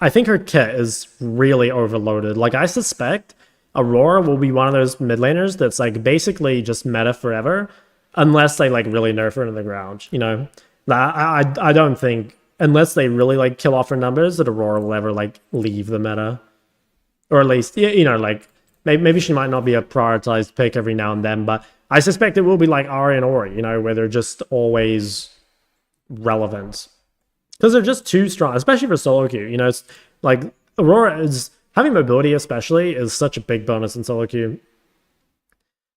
I think her kit is really overloaded. Like I suspect Aurora will be one of those mid laners that's like basically just meta forever, unless they like really nerf her into the ground. You know, I don't think unless they really like kill off her numbers that Aurora will ever like leave the meta, or at least you know like maybe she might not be a prioritized pick every now and then, but I suspect it will be like Ari and Ori, you know, where they're just always relevant because they're just too strong, especially for solo queue. You know, it's like Aurora is having mobility, especially, is such a big bonus in solo queue.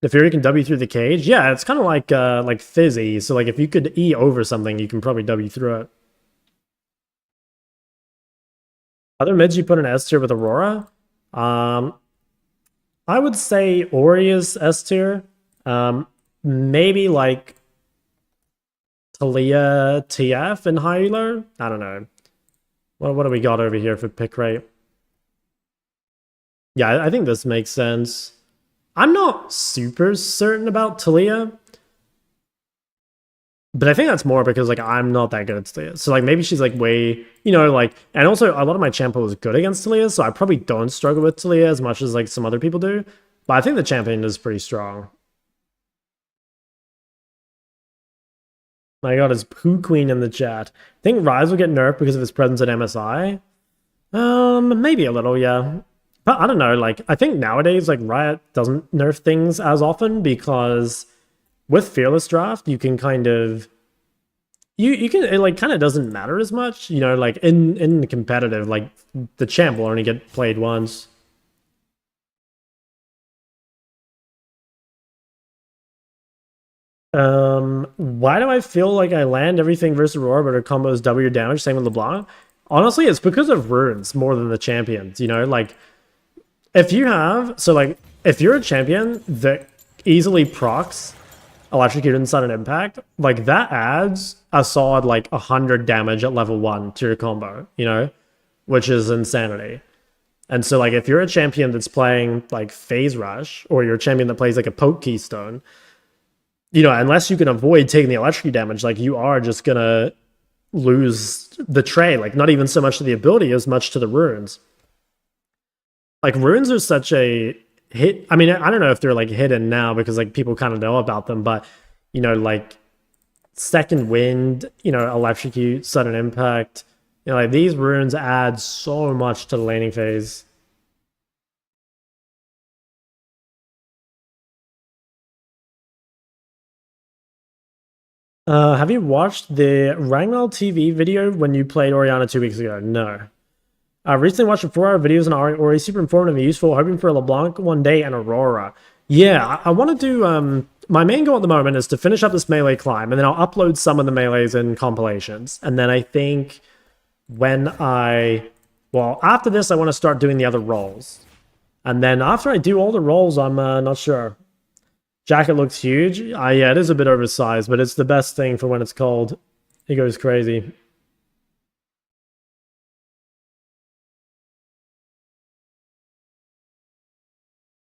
Naafiri can W through the cage. Yeah, it's kind of like Fizzy. So like if you could E over something, you can probably W through it. Other mids you put in S tier with Aurora? I would say Ori is S tier. Maybe like Talia TF and high elo? I don't know. What do we got over here for pick rate? Yeah, I think this makes sense. I'm not super certain about Talia. But I think that's more because like I'm not that good at Talia. So like maybe she's like way, you know, like, and also a lot of my champion is good against Talia, so I probably don't struggle with Talia as much as like some other people do. But I think the champion is pretty strong. My god, is Poo Queen in the chat. I think Ryze will get nerfed because of his presence at MSI. Maybe a little, yeah. But I don't know, like I think nowadays like Riot doesn't nerf things as often because with Fearless Draft, you can kind of you can it like kind of doesn't matter as much, you know, like in competitive, like the champ will only get played once. Why do I feel like I land everything versus Aurora, but her combos W damage? Same with LeBlanc. Honestly, it's because of runes more than the champions. You know, like if you have if you're a champion that easily procs electrocute and sudden impact, like that adds a solid like 100 damage at level 1 to your combo, you know, which is insanity. And so like if you're a champion that's playing like phase rush, or you're a champion that plays like a poke keystone, you know, unless you can avoid taking the electricity damage, like you are just gonna lose the tray, like not even so much to the ability as much to the runes. Like runes are such a hit. I mean, I don't know if they're like hidden now because like people kind of know about them, but you know, like second wind, you know, electrocute, sudden impact, you know, like these runes add so much to the laning phase. Have you watched the Rangmal TV video when you played Orianna 2 weeks ago? No. I recently watched 4-hour videos on Ori, super informative and useful, hoping for a LeBlanc one day and Aurora. Yeah, I want to do, my main goal at the moment is to finish up this melee climb, and then I'll upload some of the melees in compilations. And then I think after this, I want to start doing the other roles. And then after I do all the roles, I'm not sure. Jacket looks huge. Yeah, it is a bit oversized, but it's the best thing for when it's cold. It goes crazy.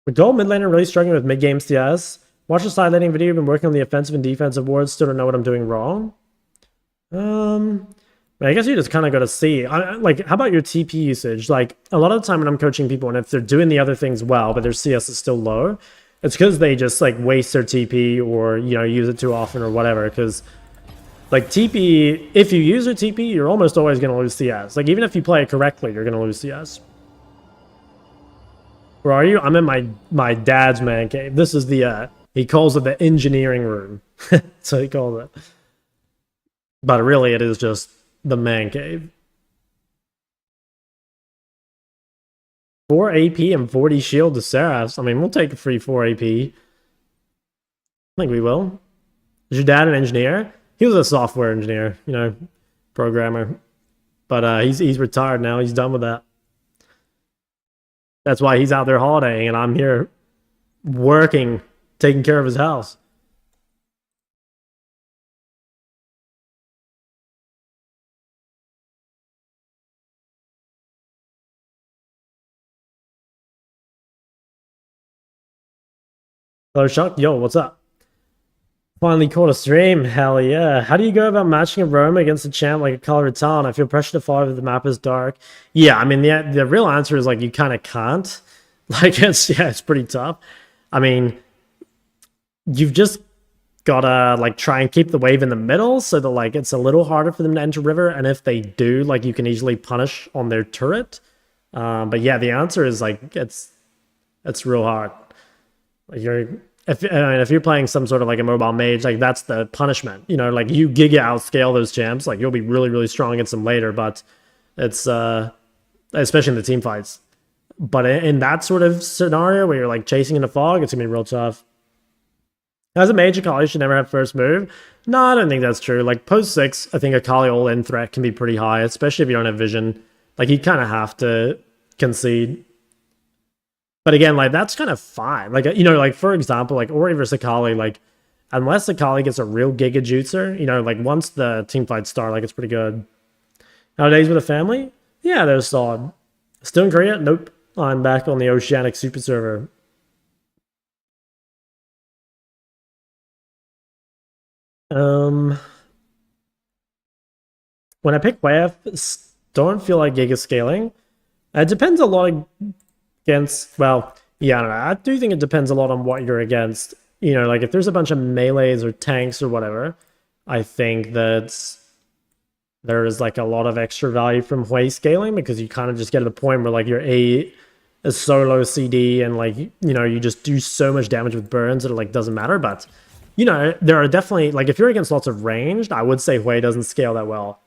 With gold mid laner really struggling with mid-game CS. Watch the side laning video. Been working on the offensive and defensive wards. Still don't know what I'm doing wrong. I guess you just kind of got to see. Like, how about your TP usage? Like, a lot of the time when I'm coaching people, and if they're doing the other things well, but their CS is still low, it's because they just, like, waste their TP or, you know, use it too often or whatever. Because, like, TP, if you use your TP, you're almost always going to lose CS. Like, even if you play it correctly, you're going to lose CS. Where are you? I'm in my dad's man cave. This is the, he calls it the engineering room. So he calls it. But really, it is just the man cave. 4 AP and 40 shield to Seraphs. I mean, we'll take a free 4 AP. I think we will. Is your dad an engineer? He was a software engineer, you know, programmer. But he's retired now. He's done with that. That's why he's out there holidaying, and I'm here working, taking care of his house. Hello, Chuck. Yo, what's up? Finally caught a stream. Hell yeah. How do you go about matching a roam against a champ like Akali Town? I feel pressure to follow if the map is dark. Yeah, I mean, the real answer is, like, you kind of can't. Like, it's pretty tough. I mean, you've just gotta, like, try and keep the wave in the middle so that, like, it's a little harder for them to enter river. And if they do, like, you can easily punish on their turret. But yeah, the answer is, like, it's real hard. Like, if you're playing some sort of like a mobile mage, like that's the punishment. You know, like you giga outscale those champs, like you'll be really, really strong against them later, but it's especially in the team fights. But in that sort of scenario where you're like chasing in the fog, it's gonna be real tough. As a mage, Akali should never have first move. No, I don't think that's true. Like post 6, I think Akali all-in threat can be pretty high, especially if you don't have vision. Like you kind of have to concede. But again, like, that's kind of fine. Like, you know, like, for example, like, Ori versus Akali, like, unless Akali gets a real Giga Jutsu, you know, like, once the team fights start, like, it's pretty good. Nowadays with a family? Yeah, they're solid. Still in Korea? Nope. I'm back on the Oceanic Super Server. When I pick WF, don't feel like Giga scaling. It depends a lot against, well, yeah, I don't know. I do think it depends a lot on what you're against. You know, like if there's a bunch of melees or tanks or whatever, I think that there is like a lot of extra value from Hui scaling because you kind of just get to the point where like your A is solo CD and like, you know, you just do so much damage with burns that it like doesn't matter. But, you know, there are definitely, like if you're against lots of ranged, I would say Hui doesn't scale that well.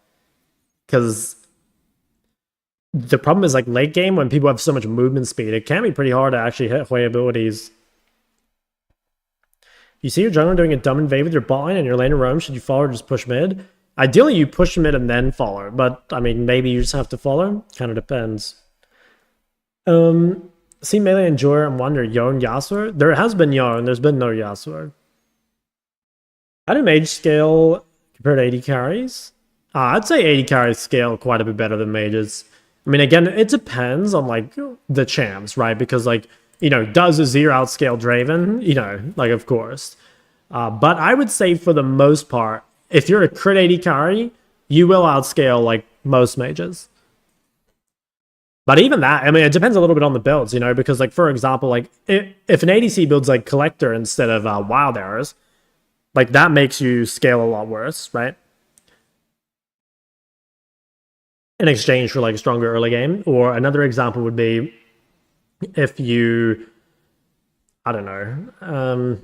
Because the problem is like late game when people have so much movement speed, it can be pretty hard to actually hit Hui abilities. You see your jungler doing a dumb invade with your bot line and your lane of roam, should you follow or just push mid? Ideally you push mid and then follow, but I mean maybe you just have to follow. Kind of depends. See melee and Jor and wonder Yone Yasuo? There has been Yone, there's been no Yasuo. How do mage scale compared to 80 carries? I'd say 80 carries scale quite a bit better than mages. I mean, again, it depends on, like, the champs, right? Because, like, you know, does Azir outscale Draven? You know, like, of course. But I would say for the most part, if you're a crit 80 carry, you will outscale, like, most mages. But even that, I mean, it depends a little bit on the builds, you know? Because, like, for example, like, if an ADC builds, like, Collector instead of Wild Arrows, like, that makes you scale a lot worse, right? In exchange for like a stronger early game. Or another example would be if you, I don't know,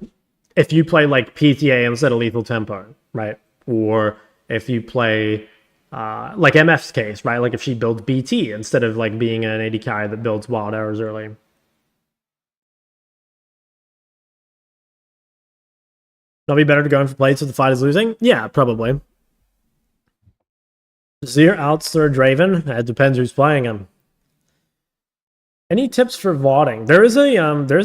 if you play like PTA instead of Lethal Tempo, right? Or if you play like MF's case, right? Like if she builds BT instead of like being an AD carry that builds Wild Arrows early. It'll be better to go in for plates if the fight is losing? Yeah, probably. Zir outs third Draven. It depends who's playing him. Any tips for VODing? There's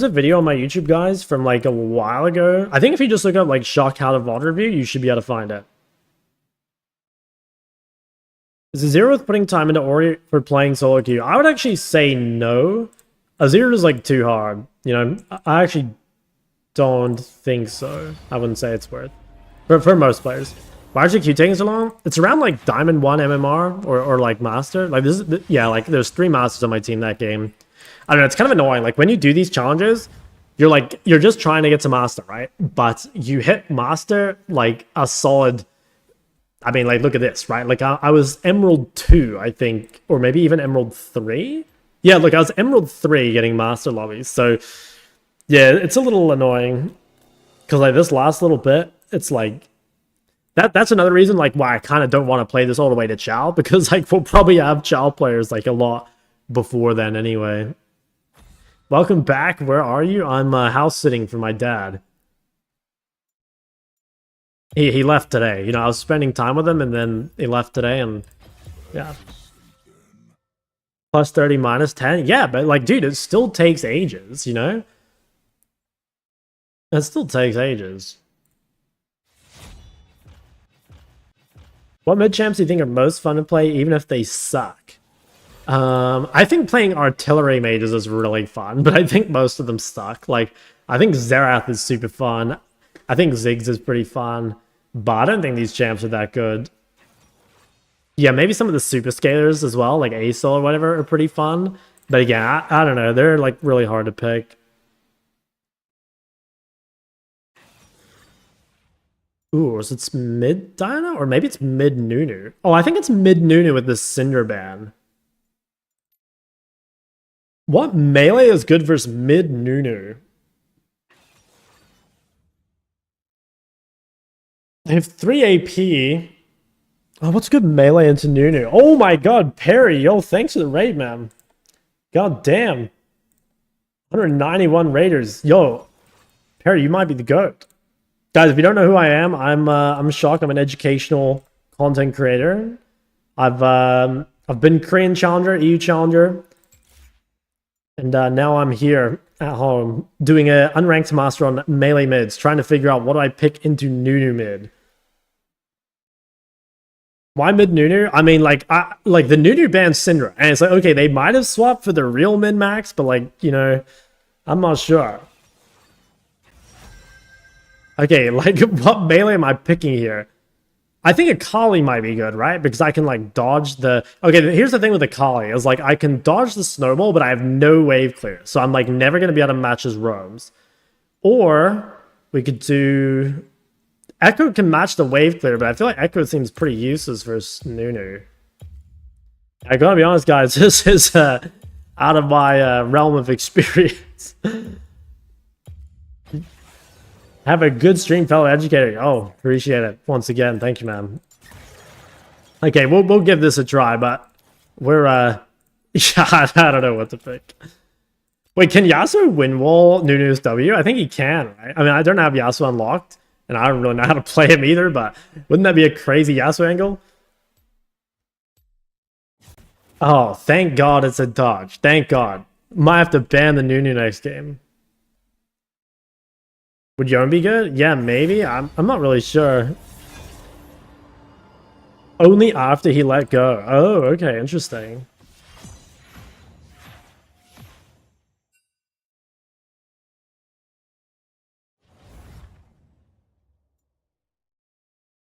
a video on my YouTube, guys, from like a while ago. I think if you just look up like Shock How to VOD Review, you should be able to find it. Is it zero with putting time into Ori for playing solo queue? I would actually say no. Azir is like too hard. You know, I actually don't think so. I wouldn't say it's worth for most players. Why is Q taking so long? It's around like Diamond 1 MMR or like Master. Like this is yeah, like there's 3 Masters on my team that game. I don't know, it's kind of annoying. Like when you do these challenges, you're just trying to get to Master, right? But you hit Master like a solid. I mean, like look at this, right? Like I was Emerald 2, I think, or maybe even Emerald 3. Yeah, look, I was Emerald 3 getting Master lobbies. So yeah, it's a little annoying because like this last little bit, it's like that's another reason like why I kind of don't want to play this all the way to Chow, because like we'll probably have Chow players like a lot before then anyway. Welcome back. Where are you? I'm house sitting for my dad. He left today. You know, I was spending time with him and then he left today and yeah. Plus 30, minus 10. Yeah, but like, dude, it still takes ages, you know? It still takes ages. What mid champs do you think are most fun to play, even if they suck? I think playing artillery mages is really fun, but I think most of them suck. Like, I think Xerath is super fun. I think Ziggs is pretty fun, but I don't think these champs are that good. Yeah, maybe some of the super scalers as well, like Aesol or whatever, are pretty fun. But again, I don't know. They're like really hard to pick. Ooh, is it mid Diana? Or maybe it's mid Nunu. Oh, I think it's mid Nunu with the Cinder Ban. What melee is good versus mid Nunu? I have 3 AP. Oh, what's good melee into Nunu? Oh my god, Perry. Yo, thanks for the raid, man. God damn. 191 raiders. Yo, Perry, you might be the GOAT. Guys, if you don't know who I am, I'm shocked. I'm an educational content creator. I've been Korean Challenger, EU Challenger, and now I'm here at home doing a unranked master on melee mids, trying to figure out what do I pick into Nunu mid. Why mid Nunu? I mean, like the Nunu banned Syndra, and it's like okay, they might have swapped for the real mid max, but like you know, I'm not sure. Okay, like, what melee am I picking here? I think Akali might be good, right? Because I can, like, dodge the... Okay, here's the thing with Akali, is, like, I can dodge the snowball, but I have no wave clear. So I'm, like, never going to be able to match his roams. Or, we could do... Echo can match the wave clear, but I feel like Echo seems pretty useless versus Nunu. I gotta be honest, guys, this is out of my realm of experience. Have a good stream, fellow educator. Oh, appreciate it. Once again, thank you, man. Okay, we'll give this a try, but we're yeah, I don't know what to pick. Wait, can Yasuo win wall Nunu's W? I think he can, right? I mean, I don't have Yasuo unlocked, and I don't really know how to play him either, but wouldn't that be a crazy Yasuo angle? Oh, thank God it's a dodge. Thank God. Might have to ban the Nunu next game. Would Yone be good? Yeah, maybe. I'm not really sure. Only after he let go. Oh, okay, interesting.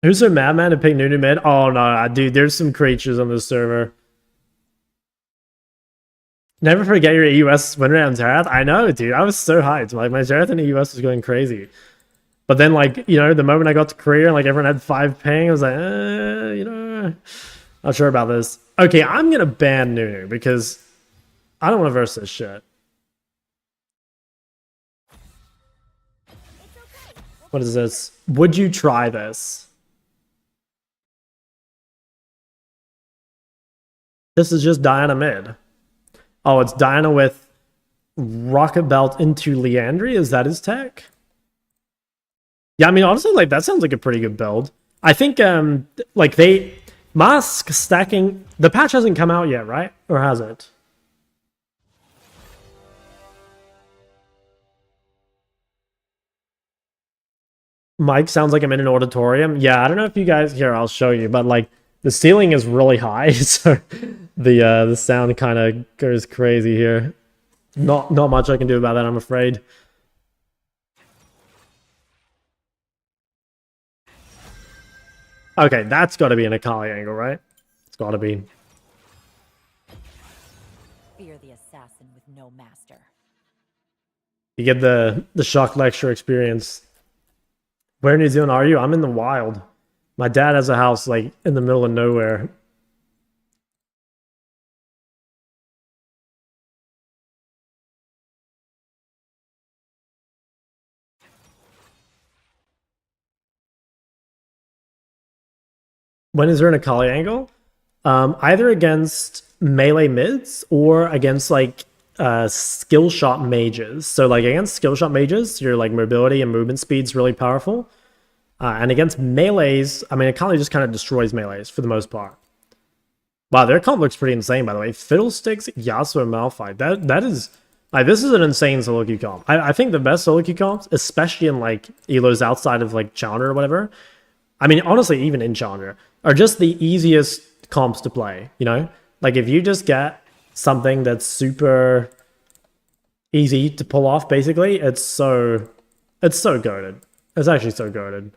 Who's a madman to pick Nunu mid? Oh no, dude, there's some creatures on this server. Never forget your US win rate on Xerath. I know, dude. I was so hyped. Like, my Xerath in the US was going crazy. But then, like, you know, the moment I got to Korea and, like, everyone had 5 ping, I was like, you know, not sure about this. Okay, I'm going to ban Nunu because I don't want to verse this shit. What is this? Would you try this? This is just Diana mid. Oh, it's Diana with Rocket Belt into Leandry? Is that his tech? Yeah, I mean, honestly, like, that sounds like a pretty good build. I think, like, Mask stacking... The patch hasn't come out yet, right? Or has it? Mike sounds like I'm in an auditorium. Yeah, I don't know if you guys... Here, I'll show you. But, like, the ceiling is really high, so the sound kind of goes crazy here. Not much I can do about that, I'm afraid. Okay, that's got to be an Akali angle, right? It's got to be. Fear the assassin with no master. You get the shock lecture experience. Where in New Zealand are you? I'm in the wild. My dad has a house like in the middle of nowhere. When is there an Akali angle? Either against melee mids or against like skill shot mages. So like against skill shot mages, your like mobility and movement speed's really powerful. And against melees, I mean, Akali just kind of destroys melees for the most part. Wow, their comp looks pretty insane, by the way. Fiddlesticks, Yasuo, Malphite. That is like, this is an insane solo queue comp. I think the best solo queue comps, especially in like elos outside of like Challenger or whatever. I mean, honestly, even in Challenger, are just the easiest comps to play, you know? Like, if you just get something that's super easy to pull off, basically, it's so goated. It's actually so goated.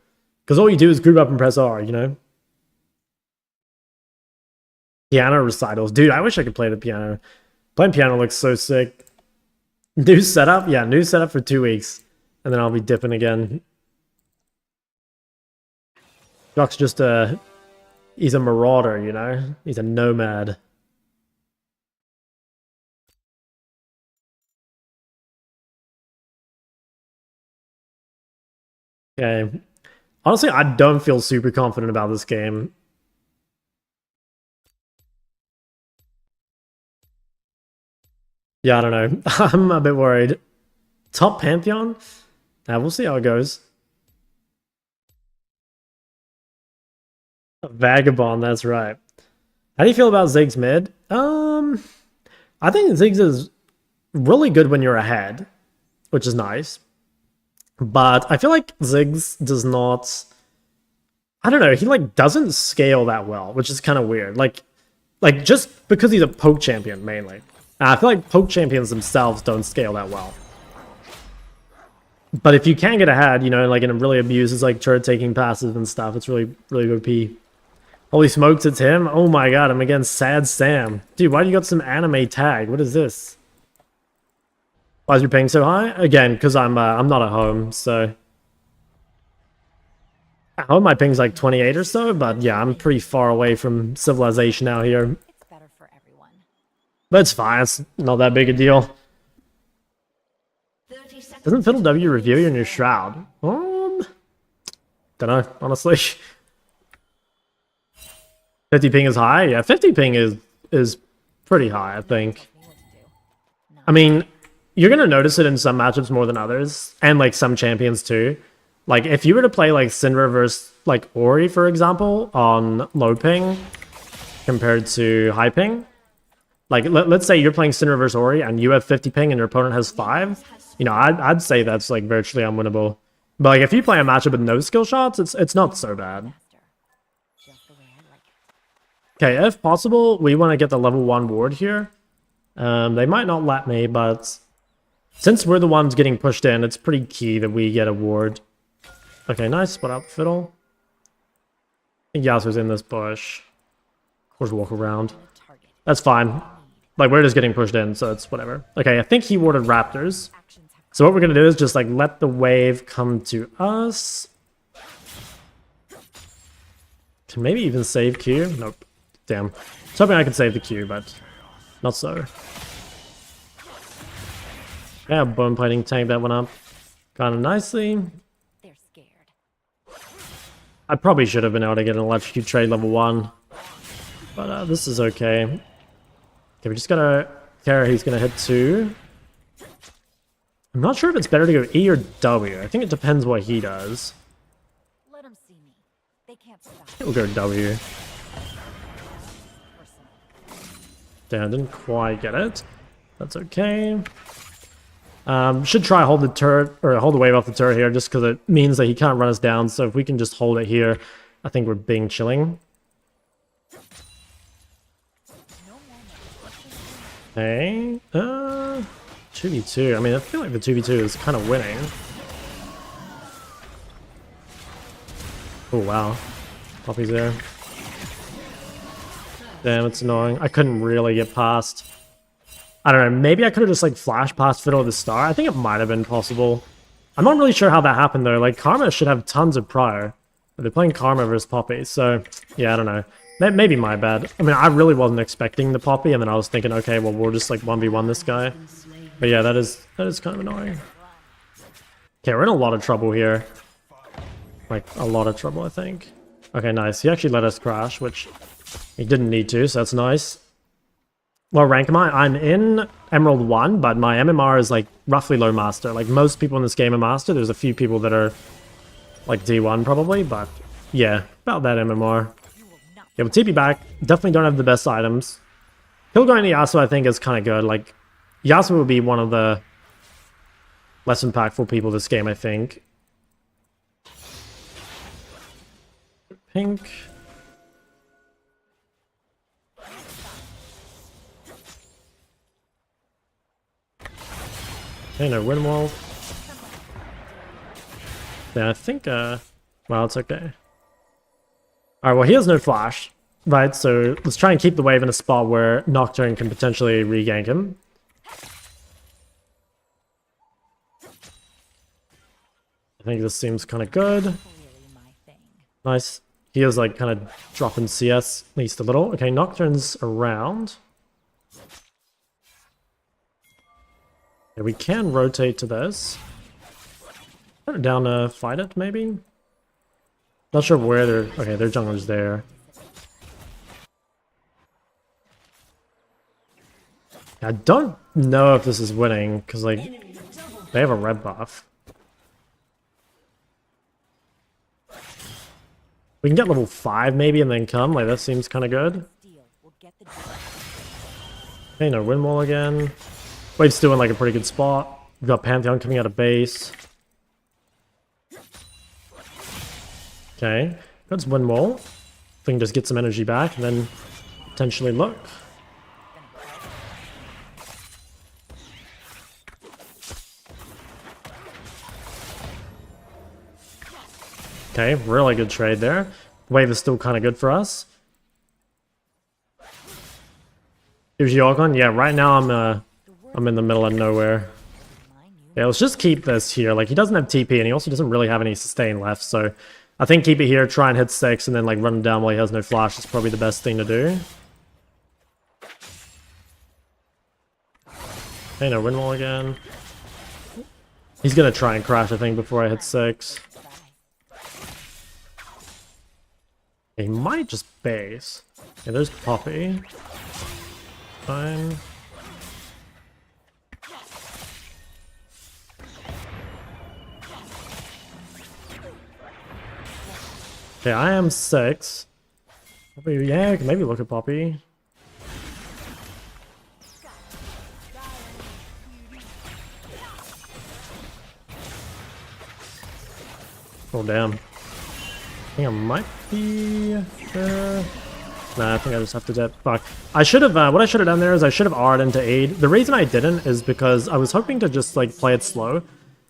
Because all you do is group up and press R, you know? Piano recitals. Dude, I wish I could play the piano. Playing piano looks so sick. New setup? Yeah, new setup for 2 weeks. And then I'll be dipping again. Jock's just he's a marauder, you know? He's a nomad. Okay. Honestly, I don't feel super confident about this game. Yeah, I don't know. I'm a bit worried. Top Pantheon? We'll see how it goes. Vagabond, that's right. How do you feel about Ziggs mid? I think Ziggs is really good when you're ahead, which is nice. But I feel like Ziggs does not... I don't know, he like doesn't scale that well, which is kind of weird. Like just because he's a poke champion, mainly. I feel like poke champions themselves don't scale that well. But if you can get ahead, you know, like and it really abuses like turret taking passive and stuff, it's really OP. Holy smokes, it's him! Oh my god, I'm against Sad Sam. Dude, why do you got some anime tag? What is this? Why is your ping so high? Again, because I'm not at home, so... At home, my ping's like 28 or so, but yeah, I'm pretty far away from civilization out here. It's better for everyone. But it's fine, it's not that big a deal. Doesn't Fiddle W review you in your shroud? Dunno, honestly. 50 ping is high? Yeah, 50 ping is pretty high, I think. I mean, you're gonna notice it in some matchups more than others, and like some champions too. Like if you were to play like Syndra versus like Ori, for example, on low ping compared to high ping, like let's say you're playing Syndra versus Ori and you have 50 ping and your opponent has 5, you know, I'd say that's like virtually unwinnable. But like if you play a matchup with no skill shots, it's not so bad. Okay, if possible, we want to get the level 1 ward here. They might not let me, but since we're the ones getting pushed in, it's pretty key that we get a ward. Okay, nice spot up, Fiddle. I think Yasuo's in this bush. We'll just walk around. That's fine. Like, we're just getting pushed in, so it's whatever. Okay, I think he warded Raptors. So what we're gonna do is just, like, let the wave come to us. Can maybe even save Q? Nope. Damn. I was hoping I could save the Q, but not so. Yeah, bone plating tank that one up kind of nicely. They're scared. I probably should have been able to get an electrocute trade level 1. But this is okay. Okay, we just gotta care he's gonna hit 2. I'm not sure if it's better to go E or W. I think it depends what he does. Let them see me. They can't stop. We'll go W. Damn, I didn't quite get it. That's okay. Should try hold the turret, or hold the wave off the turret here, just because it means that he can't run us down. So if we can just hold it here, I think we're being chilling. Okay. 2v2. I mean, I feel like the 2v2 is kind of winning. Oh, wow. Poppy's there. Damn, it's annoying. I couldn't really get past. I don't know, maybe I could have just like flashed past Fiddle at the start. I think it might have been possible. I'm not really sure how that happened though. Like, Karma should have tons of prior. But they're playing Karma versus Poppy, so yeah, I don't know. Maybe my bad. I mean, I really wasn't expecting the Poppy, and then I was thinking, okay, well, we'll just like 1v1 this guy. But yeah, that is kind of annoying. Okay, we're in a lot of trouble here. Like, a lot of trouble, I think. Okay, nice. He actually let us crash, which he didn't need to, so that's nice. What rank am I? I'm in Emerald 1, but my MMR is like roughly low master. Like most people in this game are master. There's a few people that are like D1 probably, but yeah, about that MMR. Yeah, we'll TP back. Definitely don't have the best items. Kill going to Yasuo I think is kind of good. Like Yasuo will be one of the less impactful people this game, I think. Pink. Okay, no wind wall. Yeah, I think, well, it's okay. Alright, well, he has no flash, right? So let's try and keep the wave in a spot where Nocturne can potentially regank him. I think this seems kind of good. Nice. He is, like, kind of dropping CS at least a little. Okay, Nocturne's around. Yeah, we can rotate to this. Put it down to fight it, maybe? Not sure where they're... Okay, their jungler's there. I don't know if this is winning, because, like, they have a red buff. We can get level 5, maybe, and then come. Like, that seems kind of good. Okay, no wind wall again. Wave's still in, like, a pretty good spot. We've got Pantheon coming out of base. Okay, let's wind wall. We can just get some energy back and then potentially look. Okay, really good trade there. Wave is still kind of good for us. Here's Yorkon. Yeah, right now I'm in the middle of nowhere. Yeah, let's just keep this here. Like, he doesn't have TP and he also doesn't really have any sustain left, so I think keep it here, try and hit 6, and then like run him down while he has no flash is probably the best thing to do. Okay, no wind wall again. He's gonna try and crash, I think, before I hit 6. He might just base. Okay, there's Poppy. Fine. Okay, I am 6. Poppy, yeah, I can maybe look at Poppy. Oh, damn. I think I might be there. Nah, I think I just have to jet. Fuck. I should have, what I should have done there is I should have R'd into aid. The reason I didn't is because I was hoping to just, like, play it slow.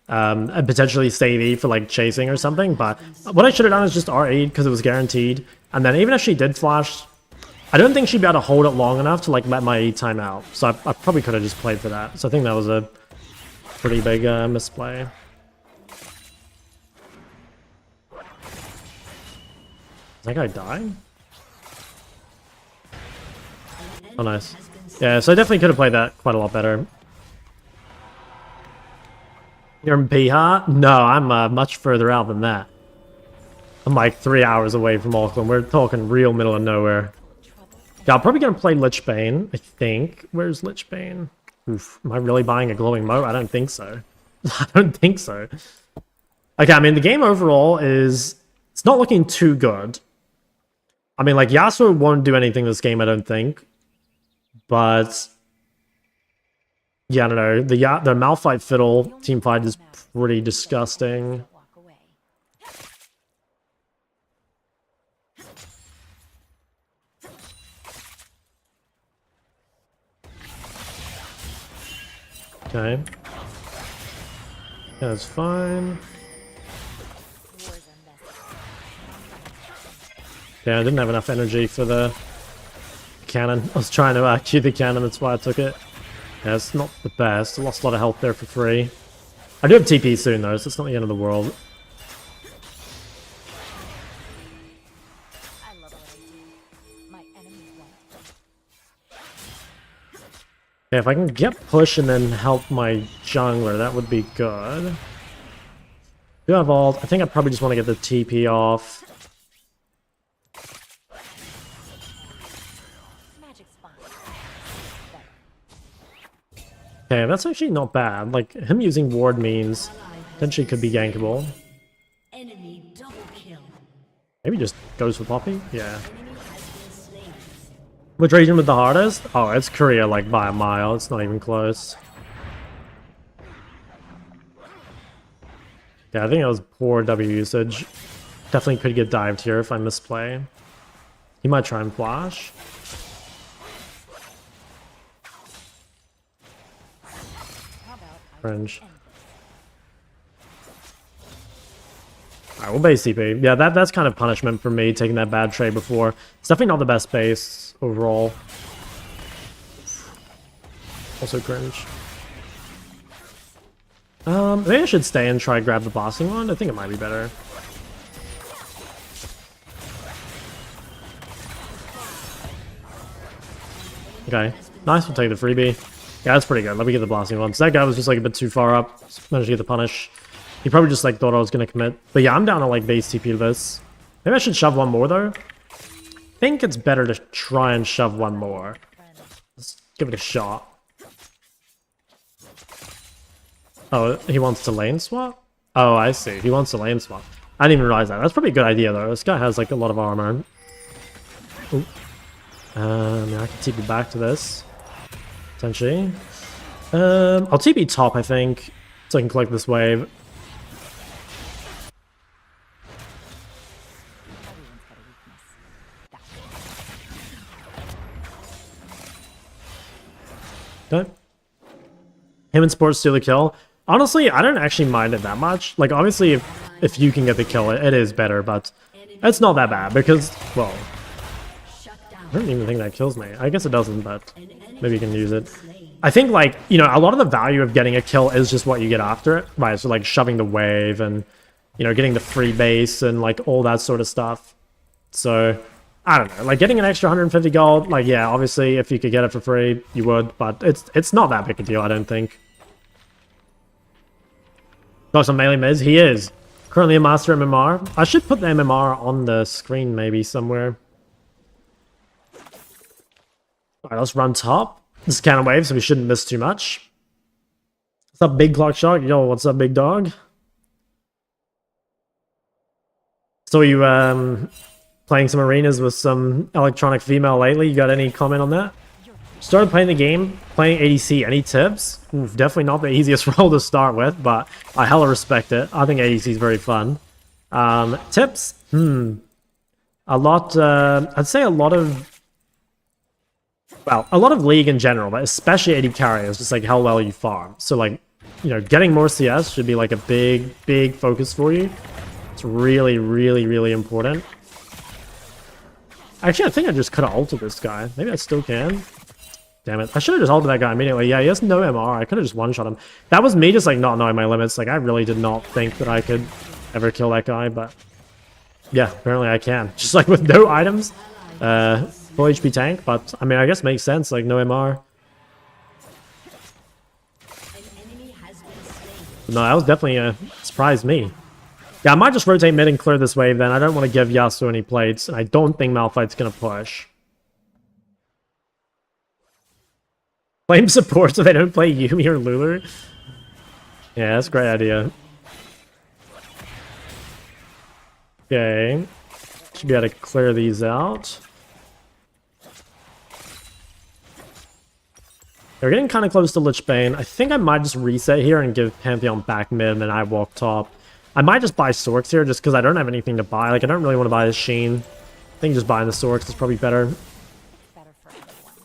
And potentially save E for, like, chasing or something. But what I should have done is just R8 because it was guaranteed. And then even if she did flash, I don't think she'd be able to hold it long enough to, like, let my E time out. So I probably could have just played for that. So I think that was a pretty big misplay. Is that guy dying? Oh, nice. Yeah, so I definitely could have played that quite a lot better. You're in Bihar? No, I'm much further out than that. I'm like 3 hours away from Auckland. We're talking real middle of nowhere. Yeah, I'm probably going to play Lichbane, I think. Where's Lichbane? Oof, am I really buying a glowing moat? I don't think so. I don't think so. Okay, I mean, the game overall is... It's not looking too good. I mean, like, Yasuo won't do anything this game, I don't think. But... Yeah, I don't know. The Malphite Fiddle team fight is pretty disgusting. Okay. That's fine. Wars are messy. Yeah, I didn't have enough energy for the cannon. I was trying to cue the cannon, that's why I took it. Yeah, it's not the best. I lost a lot of health there for free. I do have TP soon though, so it's not the end of the world. I love what I do. My enemies won't. Yeah, if I can get push and then help my jungler, that would be good. Do have ult. I think I probably just want to get the TP off. Magic spawn. Okay, that's actually not bad. Like, him using ward means potentially could be gankable. Enemy double kill. Maybe just goes for Poppy? Yeah. Enemy has been slain. Which region with the hardest? Oh, it's Korea, like, by a mile. It's not even close. Yeah, I think that was poor W usage. Definitely could get dived here if I misplay. He might try and flash. How about I Cringe. end Alright, we'll base CP. Yeah, that's kind of punishment for me, taking that bad trade before. It's definitely not the best base overall. Also cringe. Maybe I should stay and try grab the blasting wand. I think it might be better. Okay, nice. We'll take the freebie. Yeah, that's pretty good. Let me get the blasting wand. So that guy was just like a bit too far up. Managed to get the punish. He probably just like thought I was gonna commit. But yeah, I'm down to like base TP to this. Maybe I should shove one more though. I think it's better to try and shove one more. Let's give it a shot. Oh, he wants to lane swap? Oh, I see. He wants to lane swap. I didn't even realize that. That's probably a good idea, though. This guy has, like, a lot of armor. Ooh. Yeah, I can TP back to this. Potentially. I'll TP top, I think, so I can collect this wave. Okay. Him and Sports steal the kill. Honestly, I don't actually mind it that much. Like, obviously, if you can get the kill, it is better, but it's not that bad because, well, I don't even think that kills me. I guess it doesn't, but maybe you can use it. I think, like, you know, a lot of the value of getting a kill is just what you get after it, right? So, like, shoving the wave and, you know, getting the free base and, like, all that sort of stuff. So, I don't know. Like, getting an extra 150 gold, like, yeah, obviously, if you could get it for free, you would, but it's not that big a deal, I don't think. Got some melee mids? He is. Currently a master MMR. I should put the MMR on the screen maybe somewhere. Alright, let's run top. This is counter wave, so we shouldn't miss too much. What's up, Big Clock Shark? Yo, what's up, big dog? So you playing some arenas with some electronic female lately? You got any comment on that? Started playing the game, playing ADC. Any tips? Oof, definitely not the easiest role to start with, but I hella respect it. I think ADC is very fun. Tips? A lot, I'd say a lot of, well, a lot of League in general, but especially AD carry is just like how well you farm. So like, you know, getting more CS should be like a big focus for you. It's really, really important. Actually, I think I just could have ulted this guy. Maybe I still can. Damn it. I should have just ulted that guy immediately. Yeah, he has no MR. I could have just one-shot him. That was me just, like, not knowing my limits. Like, I really did not think that I could ever kill that guy, but... yeah, apparently I can. Just, like, with no items. Full HP tank, but, I mean, I guess it makes sense. Like, no MR. No, that was definitely surprised me. Yeah, I might just rotate mid and clear this wave then. I don't want to give Yasuo any plates, and I don't think Malphite's going to push. Flame support so they don't play Yuumi or Lulu? Yeah, that's a great idea. Okay. Should be able to clear these out. We're getting kind of close to Lich Bane. I think I might just reset here and give Pantheon back mid and then I walk top. I might just buy Sorks here just because I don't have anything to buy. Like, I don't really want to buy the Sheen. I think just buying the Sorks is probably better. better for everyone.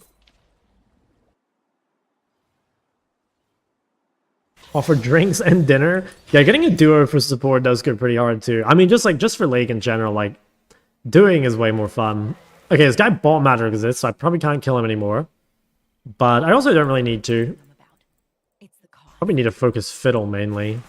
Offer drinks and dinner. Yeah, getting a duo for support does go pretty hard too. I mean, just for Lake in general, like, doing is way more fun. Okay, this guy bot matter exists, so I probably can't kill him anymore. But I also don't really need to. I'm about. It's the cost. Probably need to focus Fiddle mainly.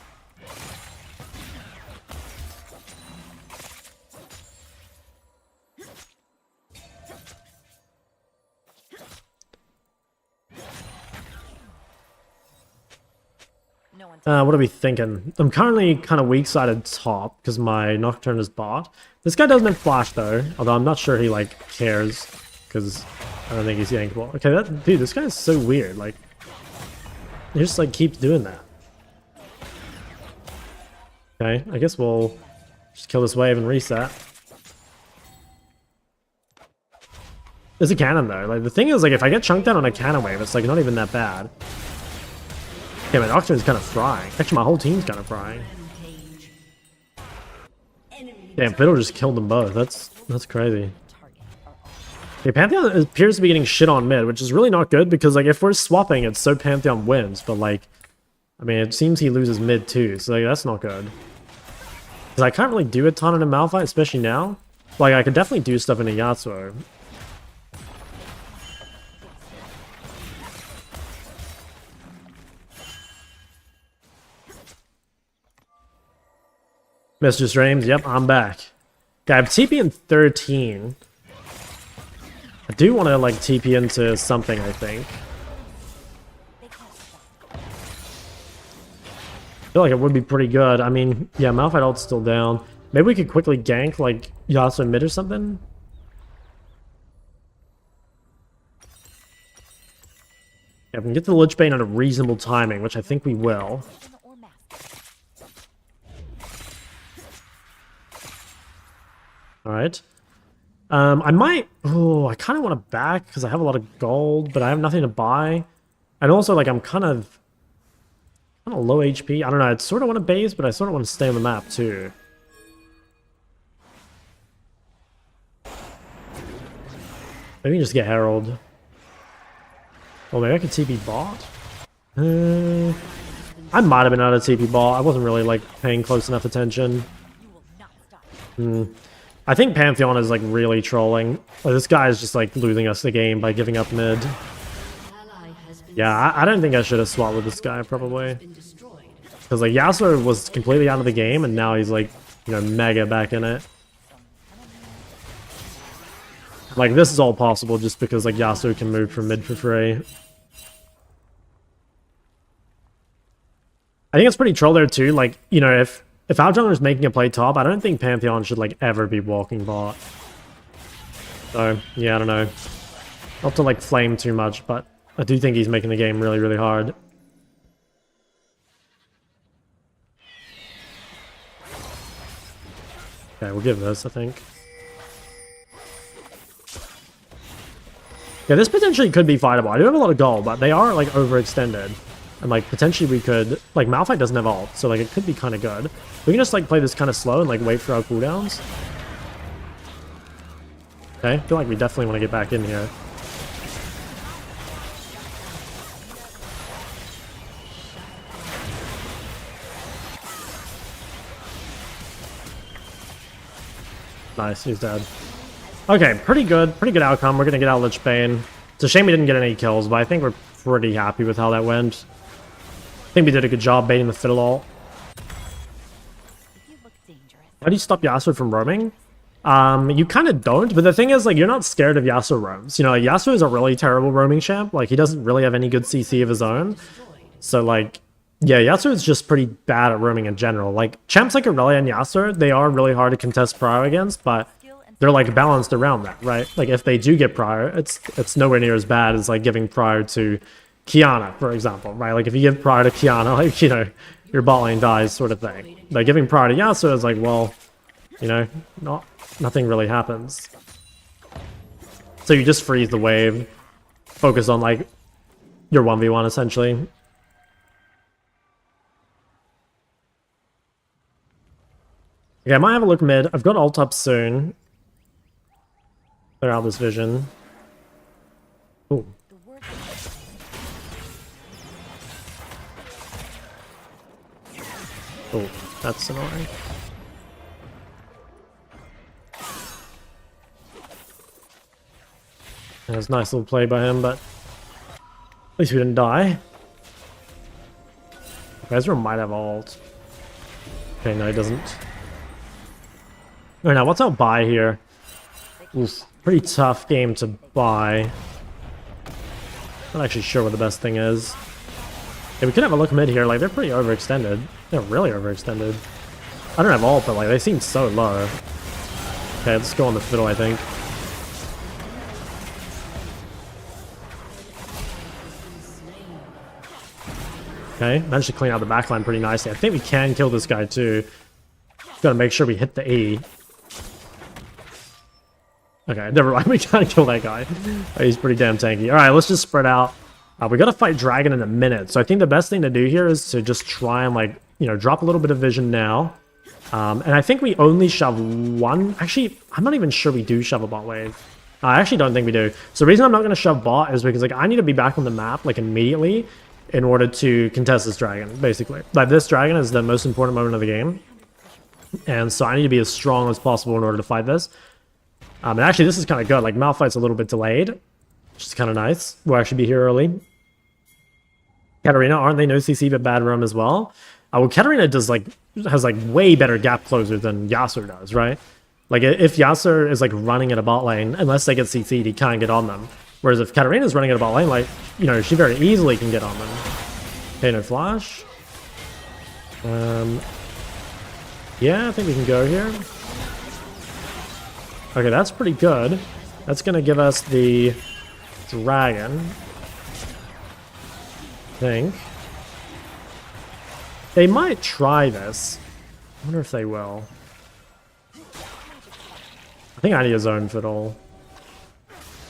No one. What are we thinking? I'm currently kind of weak-sided top because my Nocturne is bot. This guy doesn't have flash though, although I'm not sure he like cares because I don't think he's yankable. Okay, dude, this guy is so weird. Like, he just like keeps doing that. Okay, I guess we'll just kill this wave and reset. There's a cannon though. Like the thing is, like if I get chunked out on a cannon wave, it's like not even that bad. Okay, my Nocturne's kind of frying. Actually, my whole team's kind of frying. Damn, Fiddle just killed them both. That's crazy. Okay, Pantheon appears to be getting shit on mid, which is really not good because like if we're swapping, it's so Pantheon wins. But like, I mean, it seems he loses mid too, so like, that's not good. Because I can't really do a ton in a Malphite, especially now. Like, I could definitely do stuff in a Yasuo. Mr. Streams, yep, I'm back. Okay, I have TP in 13. I do want to, like, TP into something, I think. I feel like it would be pretty good. I mean, yeah, Malphite ult's still down. Maybe we could quickly gank, like, Yasuo mid or something? Yeah, if we can get the Lich Bane at a reasonable timing, which I think we will. Alright. I might... Oh, I kind of want to back because I have a lot of gold, but I have nothing to buy. And also, like, I'm kind of low HP. I don't know, I sort of want to base, but I sort of want to stay on the map, too. Maybe we can just get Herald. Well, maybe I could TP bot? I might have been out of TP bot. I wasn't really, like, paying close enough attention. I think Pantheon is like really trolling. Like, this guy is just like losing us the game by giving up mid. Yeah, I don't think I should have swapped with this guy probably. Because like Yasuo was completely out of the game and now he's like, you know, mega back in it. Like this is all possible just because like Yasuo can move from mid for free. I think it's pretty troll there too. Like, you know, if our jungler is making a play top, I don't think Pantheon should like ever be walking bot. So yeah, I don't know. Not to like flame too much, but I do think he's making the game really, really hard. Okay, we'll give this, I think. Yeah, this potentially could be fightable. I do have a lot of gold, but they are like overextended. And like potentially we could, like Malphite doesn't have ult, so like it could be kind of good. We can just like play this kind of slow and like wait for our cooldowns. Okay, I feel like we definitely want to get back in here. Nice, he's dead. Okay, pretty good outcome. We're gonna get out Lich Bane. It's a shame we didn't get any kills, but I think we're pretty happy with how that went. I think we did a good job baiting the Fiddle ult. How do you stop Yasuo from roaming? You kind of don't, but the thing is, like, you're not scared of Yasuo roams. You know, like, Yasuo is a really terrible roaming champ. Like, he doesn't really have any good CC of his own. So, like, yeah, Yasuo is just pretty bad at roaming in general. Like, champs like Aurelia and Yasuo, they are really hard to contest prior against, but they're, like, balanced around that, right? Like, if they do get prior, it's nowhere near as bad as, like, giving prior to Kiana, for example, right? Like, if you give prior to Kiana, like, you know, your bot lane dies sort of thing. But giving prior to Yasuo is like, well, you know, nothing really happens. So you just freeze the wave, focus on, like, your 1v1, essentially. Okay, I might have a look mid. I've got ult up soon. Clear out this vision. Ooh. Oh, that's annoying. That was a nice little play by him, but at least we didn't die. Ezra might have ult. Okay, no, he doesn't. Alright, now what's our buy here? Oof, pretty tough game to buy. Not actually sure what the best thing is. Yeah, we could have a look mid here. Like, they're pretty overextended. They're really overextended. I don't have ult, but like they seem so low. Okay, let's go on the fiddle, I think. Okay, managed to clean out the backline pretty nicely. I think we can kill this guy too. Gotta make sure we hit the E. Okay, never mind. We can't kill that guy. He's pretty damn tanky. Alright, let's just spread out. We gotta fight Dragon in a minute. So I think the best thing to do here is to just try and, like, you know, drop a little bit of vision now. And I think we only shove one. Actually, I'm not even sure we do shove a bot wave. I actually don't think we do. So the reason I'm not gonna shove bot is because, like, I need to be back on the map, like, immediately in order to contest this dragon, basically. Like, this dragon is the most important moment of the game. And so I need to be as strong as possible in order to fight this. And actually, this is kind of good. Like, Malphite's a little bit delayed, which is kind of nice. We'll actually be here early. Katarina, aren't they no CC but bad roam as well? Well, Katarina does, like, has, like, way better gap closer than Yasuo does, right? Like, if Yasuo is, like, running at a bot lane, unless they get CC'd, he can't get on them. Whereas if Katarina's running at a bot lane, like, you know, she very easily can get on them. Okay, no flash. Yeah, I think we can go here. Okay, that's pretty good. That's gonna give us the dragon. I think. They might try this. I wonder if they will. I think I need a zone fiddle.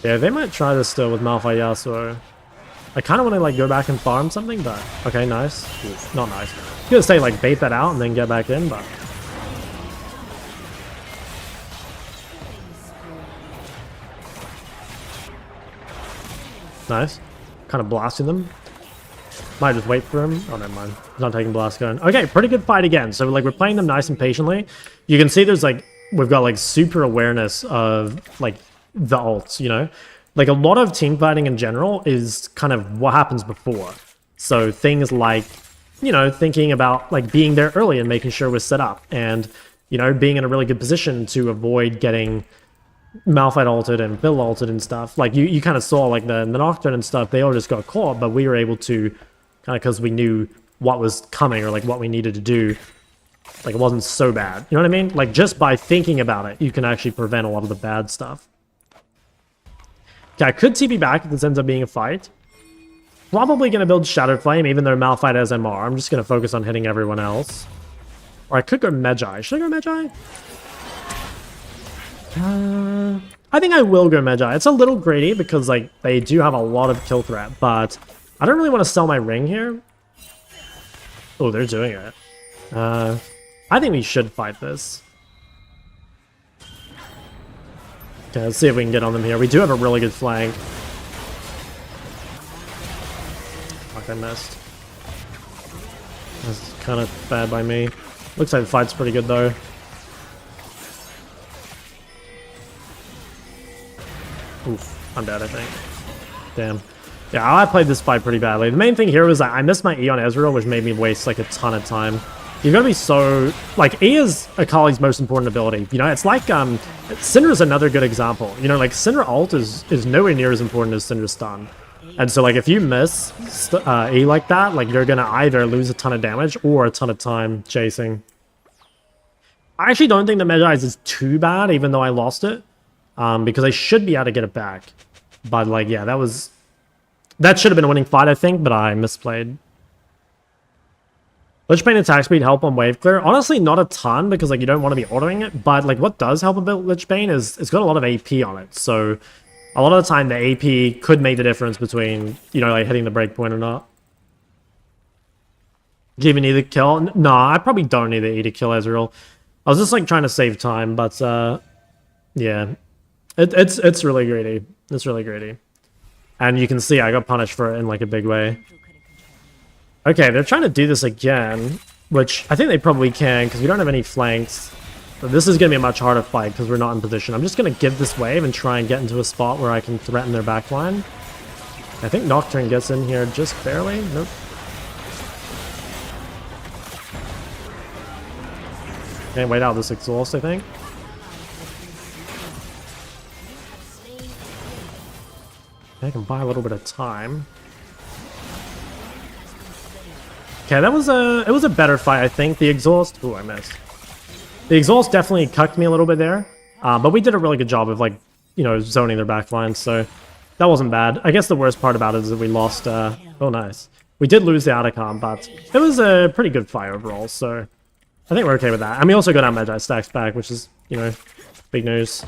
Yeah, they might try this still with Malphite Yasuo. I kind of want to, like, go back and farm something, but... Okay, nice. Oof, not nice. I was gonna say, like, bait that out and then get back in, but... Nice. Kind of blasting them. Might just wait for him. Oh, never mind. He's not taking blast gun. Okay, pretty good fight again. So, like, we're playing them nice and patiently. You can see there's, like... We've got, like, super awareness of, like... the ults, you know? Like, a lot of team fighting in general is kind of what happens before. So things like, you know, thinking about, like, being there early and making sure we're set up. And, you know, being in a really good position to avoid getting Malphite ulted and Bill ulted and stuff. Like, you kind of saw, like, the Nocturne and stuff, they all just got caught, but we were able to, kind of because we knew what was coming or, like, what we needed to do. Like, it wasn't so bad. You know what I mean? Like, just by thinking about it, you can actually prevent a lot of the bad stuff. Okay, I could TP back if this ends up being a fight. Probably going to build Shattered Flame, even though Malphite has MR. I'm just going to focus on hitting everyone else. Or I could go Magi. Should I go Magi? I think I will go Magi. It's a little greedy because, like, they do have a lot of kill threat, but I don't really want to sell my ring here. Oh, they're doing it. I think we should fight this. Okay, let's see if we can get on them here. We do have a really good flank. Fuck, I missed. That's kind of bad by me. Looks like the fight's pretty good, though. Oof, I'm dead, I think. Damn. Yeah, I played this fight pretty badly. The main thing here was that I missed my E on Ezreal, which made me waste, like, a ton of time. You've got to be so... Like, E is Akali's most important ability. You know, it's like, Syndra's another good example. You know, like, Syndra ult is nowhere near as important as Syndra stun. And so, like, if you miss E like that, like, you're going to either lose a ton of damage or a ton of time chasing. I actually don't think the Magi is too bad, even though I lost it. Because I should be able to get it back. But, like, yeah, that should have been a winning fight, I think, but I misplayed. Lich Bane attack speed help on wave clear. Honestly, not a ton, because, like, you don't want to be ordering it. But, like, what does help a bit Lich Bane is it's got a lot of AP on it. So, a lot of the time, the AP could make the difference between, you know, like, hitting the breakpoint or not. Do you even need the kill? No, I probably don't need the E to kill Ezreal. I was just, like, trying to save time, but, yeah. It's really greedy. It's really greedy. And you can see I got punished for it in, like, a big way. Okay, they're trying to do this again. which I think they probably can because we don't have any flanks. But this is going to be a much harder fight because we're not in position. I'm just going to give this wave and try and get into a spot where I can threaten their backline. I think Nocturne gets in here just barely. Nope. Can't wait out this exhaust, I think. I can buy a little bit of time. Okay, it was a better fight, I think. The exhaust... Ooh, I missed. The exhaust definitely cucked me a little bit there. But we did a really good job of, like, you know, zoning their backline, so that wasn't bad. I guess the worst part about it is that we lost... oh, nice. We did lose the Atacom, but it was a pretty good fight overall, so I think we're okay with that. And we also got our Magi stacks back, which is, you know, big news.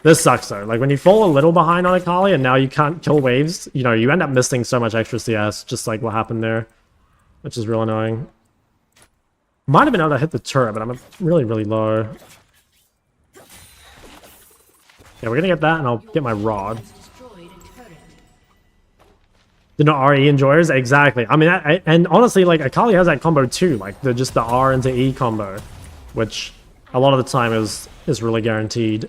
This sucks though. Like when you fall a little behind on Akali and now you can't kill waves, you know, you end up missing so much extra CS, just like what happened there, which is real annoying. Might have been able to hit the turret, but I'm really, really low. Yeah, we're gonna get that and I'll get my rod. Did not RE enjoyers? Exactly. I mean, and honestly, like Akali has that combo too, like just the R into E combo, which a lot of the time is really guaranteed.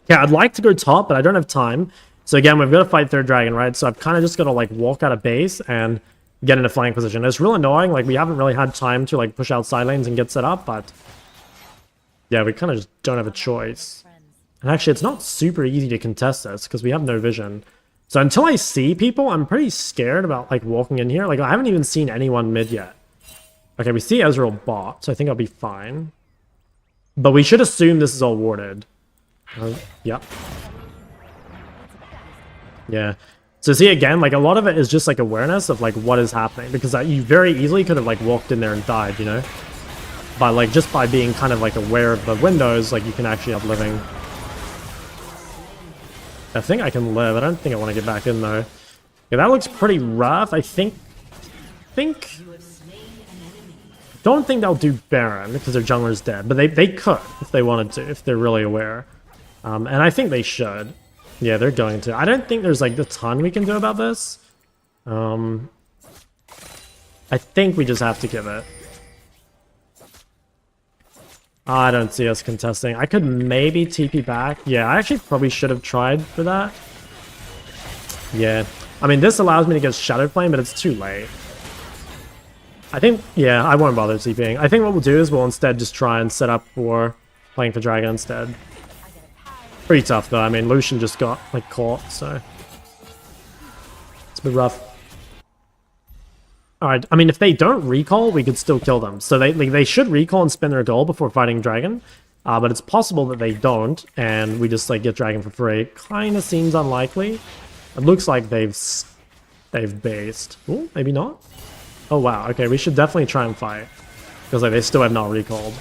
Yeah, I'd like to go top, but I don't have time. So again, we've got to fight third dragon, right? So I've kind of just got to like walk out of base and get into flank position. It's real annoying. Like we haven't really had time to like push out side lanes and get set up, but yeah, we kind of just don't have a choice. And actually, it's not super easy to contest this because we have no vision. So until I see people, I'm pretty scared about like walking in here. Like I haven't even seen anyone mid yet. Okay, we see Ezreal bot, so I think I'll be fine. But we should assume this is all warded. Yep. Yeah. So see again, like a lot of it is just like awareness of like what is happening because you very easily could have like walked in there and died, you know. But like just by being kind of like aware of the windows, like you can actually have living. I think I can live. I don't think I want to get back in though. Yeah, that looks pretty rough. I think. Don't think they'll do Baron because their jungler's dead, but they could if they wanted to, if they're really aware. And I think they should. Yeah, they're going to. I don't think there's like a ton we can do about this. I think we just have to give it. I don't see us contesting. I could maybe TP back. Yeah, I actually probably should have tried for that. Yeah. I mean, this allows me to get Shadow Flame, but it's too late. I think, yeah, I won't bother TPing. I think what we'll do is we'll instead just try and set up for playing for Dragon instead. Pretty tough though. I mean, Lucian just got like caught, so it's a bit rough. All right. I mean, if they don't recall, we could still kill them. So they should recall and spend their gold before fighting Dragon. But it's possible that they don't, and we just like get Dragon for free. Kind of seems unlikely. It looks like they've based. Ooh, maybe not. Oh wow. Okay, we should definitely try and fight because like they still have not recalled.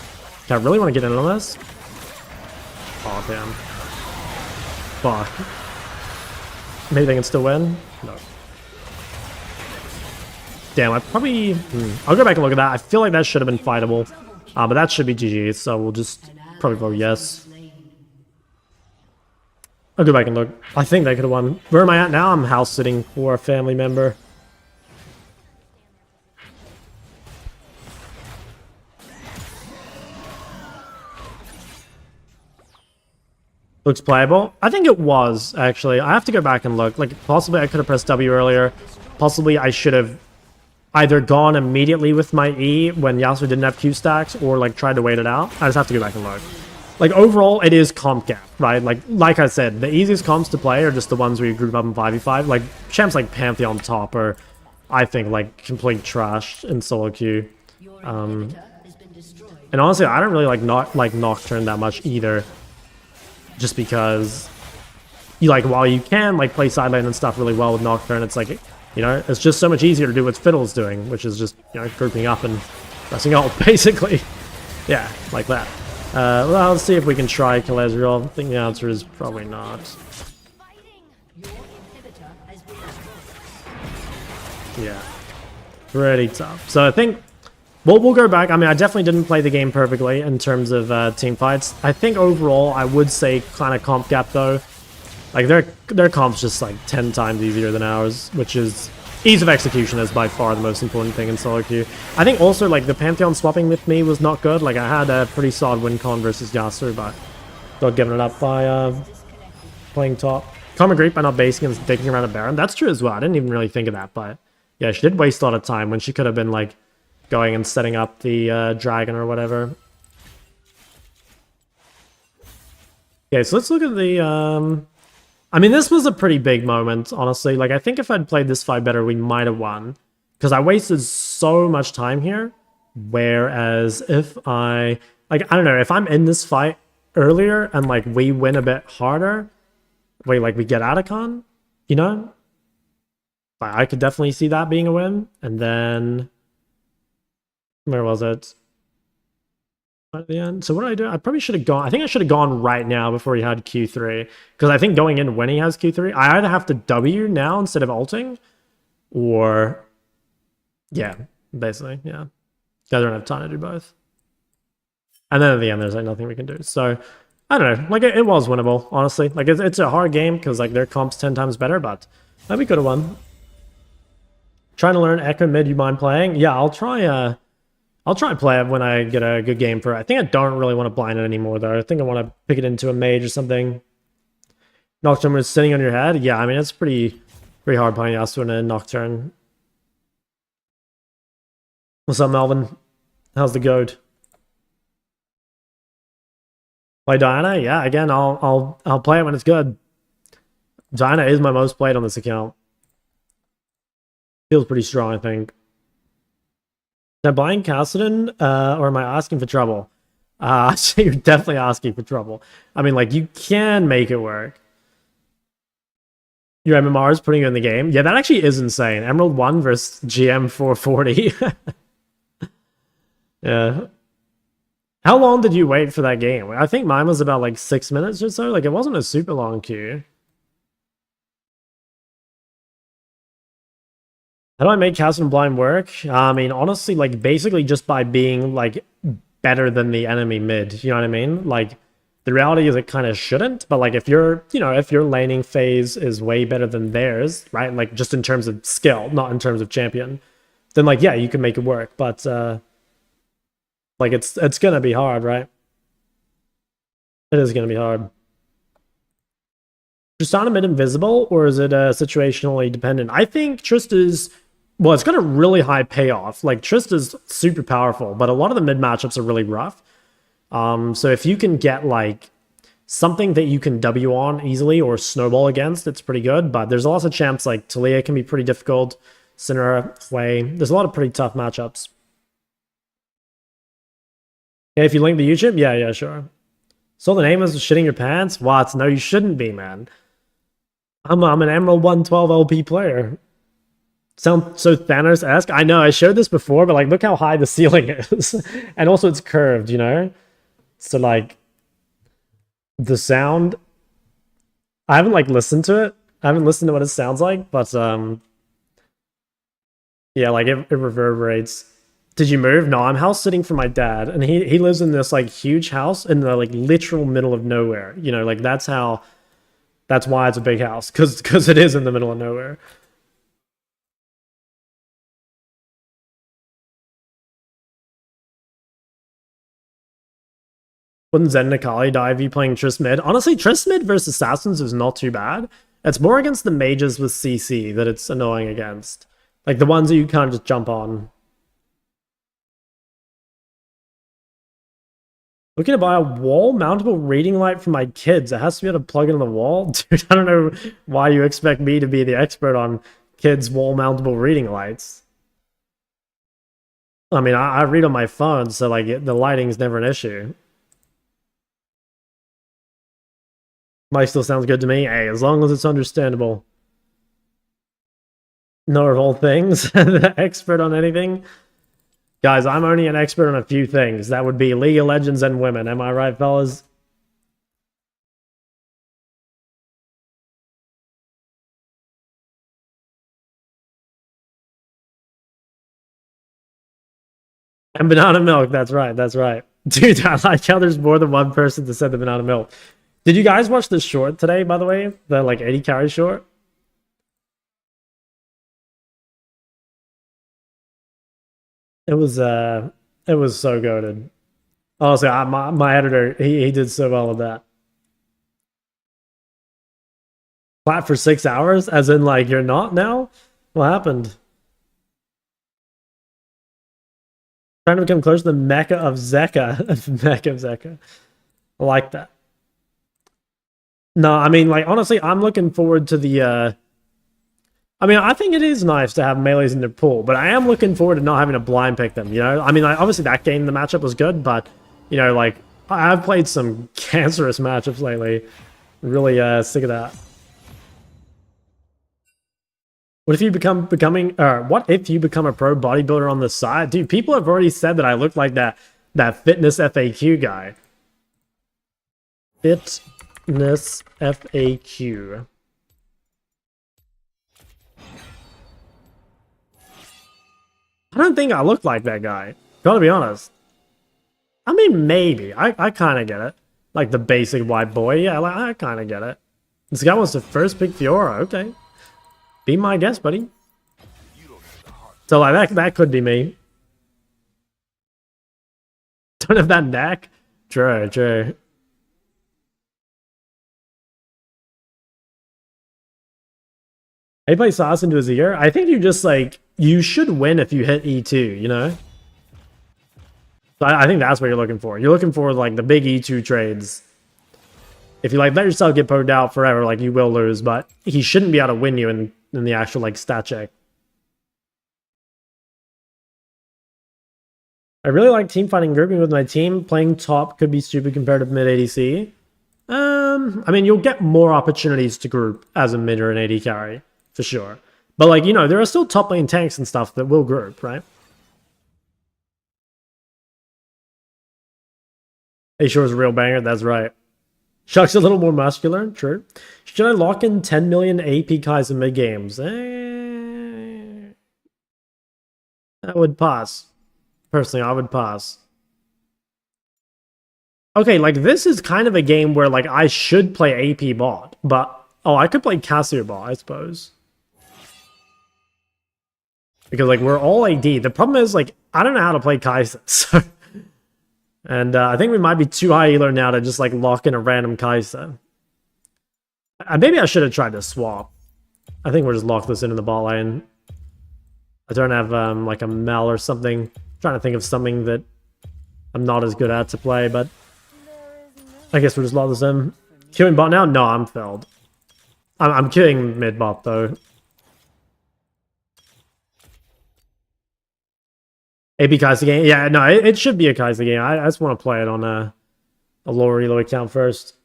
Okay, I really want to get in on this. Oh damn. Fuck. Maybe they can still win? No. Damn, I probably... I'll go back and look at that. I feel like that should have been fightable. But that should be GG, so we'll just probably vote yes. I'll go back and look. I think they could have won. Where am I at now? I'm house sitting for a family member. Looks playable. I think it was, actually. I have to go back and look. Like, possibly I could have pressed W earlier. Possibly I should have either gone immediately with my E when Yasuo didn't have Q stacks or, like, tried to wait it out. I just have to go back and look. Like, overall, it is comp gap, right? Like I said, the easiest comps to play are just the ones where you group up in 5v5. Like, champs like Pantheon top are, I think, like, complete trash in solo queue. And honestly, I don't really like Nocturne that much either. Just because you like while you can like play side lane and stuff really well with Nocturne, it's like, you know, it's just so much easier to do what Fiddle's doing, which is just, you know, grouping up and pressing ult, basically. Yeah, like that. Well, let's see if we can try kill Ezreal. I think the answer is probably not. Yeah, pretty tough. So I think we'll go back. I mean, I definitely didn't play the game perfectly in terms of team fights. I think overall, I would say kind of comp gap though. Like their comp's just like 10 times easier than ours, which is Ease of execution is by far the most important thing in solo queue. I think also, like, the Pantheon swapping with me was not good. Like, I had a pretty solid win con versus Yasuo, but got given it up by playing top. Karma Greek by not basing and sticking around a Baron. That's true as well. I didn't even really think of that, but yeah, she did waste a lot of time when she could have been, like, going and setting up the dragon or whatever. Okay, so let's look at the... I mean, this was a pretty big moment, honestly. Like, I think if I'd played this fight better, we might have won. Because I wasted so much time here. Whereas if I... Like, I don't know, if I'm in this fight earlier and, like, we win a bit harder, like, we get Atacon, you know? I could definitely see that being a win. And then... Where was it? At the end. So what did I do? I probably should have gone. I think I should have gone right now before he had Q3. Because I think going in when he has Q3, I either have to W now instead of ulting, or yeah, basically, yeah. I don't have time to do both. And then at the end, there's like nothing we can do. So I don't know. Like it was winnable, honestly. Like it's a hard game because like their comp's 10 times better, but we could have won. Trying to learn Echo mid. You mind playing? Yeah, I'll try. I'll try and play it when I get a good game for it. I think I don't really want to blind it anymore, though. I think I want to pick it into a mage or something. Nocturne is sitting on your head? Yeah, I mean, it's pretty hard playing Yasuo in a Nocturne. What's up, Melvin? How's the goat? Play Diana? Yeah, again, I'll play it when it's good. Diana is my most played on this account. Feels pretty strong, I think. Am I buying Cassidon, or am I asking for trouble? So you're definitely asking for trouble. I mean, like, you can make it work. Your MMR is putting you in the game. Yeah, that actually is insane. Emerald 1 versus GM 440. Yeah. How long did you wait for that game? I think mine was about, like, 6 minutes or so. Like, it wasn't a super long queue. How do I make Cassidon blind work? I mean, honestly, like, basically just by being, like, better than the enemy mid. You know what I mean? Like, the reality is it kind of shouldn't, but, like, if you're, you know, if your laning phase is way better than theirs, right? Like, just in terms of skill, not in terms of champion, then, like, yeah, you can make it work. But, like, it's gonna be hard, right? It is gonna be hard. Tristana mid invisible, or is it situationally dependent? I think Trist is... Well, it's got a really high payoff. Like, Trist is super powerful, but a lot of the mid matchups are really rough. So if you can get, like, something that you can W on easily or snowball against, it's pretty good. But there's lots of champs, like Talia can be pretty difficult. Sinner, Way. There's a lot of pretty tough matchups. Yeah, if you link the YouTube? Yeah, sure. So the name is shitting your pants? What? No, you shouldn't be, man. I'm an Emerald 112 LP player. Sound so Thanos-esque? I know, I showed this before, but like, look how high the ceiling is. And also it's curved, you know? So like, the sound... I haven't like listened to it. I haven't listened to what it sounds like, but yeah, like it reverberates. Did you move? No, I'm house sitting for my dad, and he lives in this like huge house in the like literal middle of nowhere. You know, like that's why it's a big house, because it is in the middle of nowhere. Wouldn't Zen and Akali die if you playing Triss mid? Honestly, Triss mid versus Assassins is not too bad. It's more against the mages with CC that it's annoying against. Like the ones that you can't just jump on. Looking to buy a wall mountable reading light for my kids. It has to be able to plug into the wall. Dude, I don't know why you expect me to be the expert on kids' wall mountable reading lights. I mean, I read on my phone, so like the lighting's never an issue. Mic still sounds good to me. Hey, as long as it's understandable. Know of all things. The expert on anything. Guys, I'm only an expert on a few things. That would be League of Legends and women. Am I right, fellas? And banana milk. That's right. That's right. Dude, I like how there's more than one person that said the banana milk. Did you guys watch the short today, by the way? The like 80 carry short? It was so goated. Honestly, my editor, he did so well with that. Flat for 6 hours? As in, like, you're not now? What happened? Trying to become close to the Mecca of Zeka. Mecca of Zeka. I like that. No, I mean, like, honestly, I'm looking forward to the, I mean, I think it is nice to have melees in their pool, but I am looking forward to not having to blind pick them, you know? I mean, like, obviously that game, the matchup was good, but, you know, like, I've played some cancerous matchups lately. Really sick of that. What if you become a pro bodybuilder on the side? Dude, people have already said that I look like that fitness FAQ guy. Fitness FAQ. I don't think I look like that guy. Gotta be honest. I mean, maybe. I kind of get it. Like the basic white boy. Yeah, like, I kind of get it. This guy wants to first pick Fiora. Okay. Be my guest, buddy. So like that could be me. Don't have that neck. True. He plays Sauce into his ear. I think you just like you should win if you hit E2, you know? So I think that's what you're looking for. You're looking for like the big E2 trades. If you like let yourself get poked out forever, like you will lose, but he shouldn't be able to win you in the actual like stat check. I really like team fighting grouping with my team. Playing top could be stupid compared to mid ADC. I mean, you'll get more opportunities to group as a mid or an AD carry, for sure. But like, you know, there are still top lane tanks and stuff that will group, right? A sure is a real banger, that's right. Shuck's a little more muscular, true. Should I lock in 10 million AP Kais in mid games? I would pass. Personally, I would pass. Okay, like this is kind of a game where like I should play AP bot, but I could play Cassiopeia bot, I suppose. Because like we're all AD. The problem is like I don't know how to play Kai'Sa, so and I think we might be too high elo now to just like lock in a random Kai'Sa. Maybe I should have tried to swap. I think we'll just lock this into the bot lane. I don't have like a Mel or something. I'm trying to think of something that I'm not as good at to play, but I guess we'll just lock this in. Queuing bot now? No, I'm felled. I'm queuing mid bot though. AP Kai'Sa game? Yeah, no, it should be a Kai'Sa game. I just want to play it on a lower elo account first.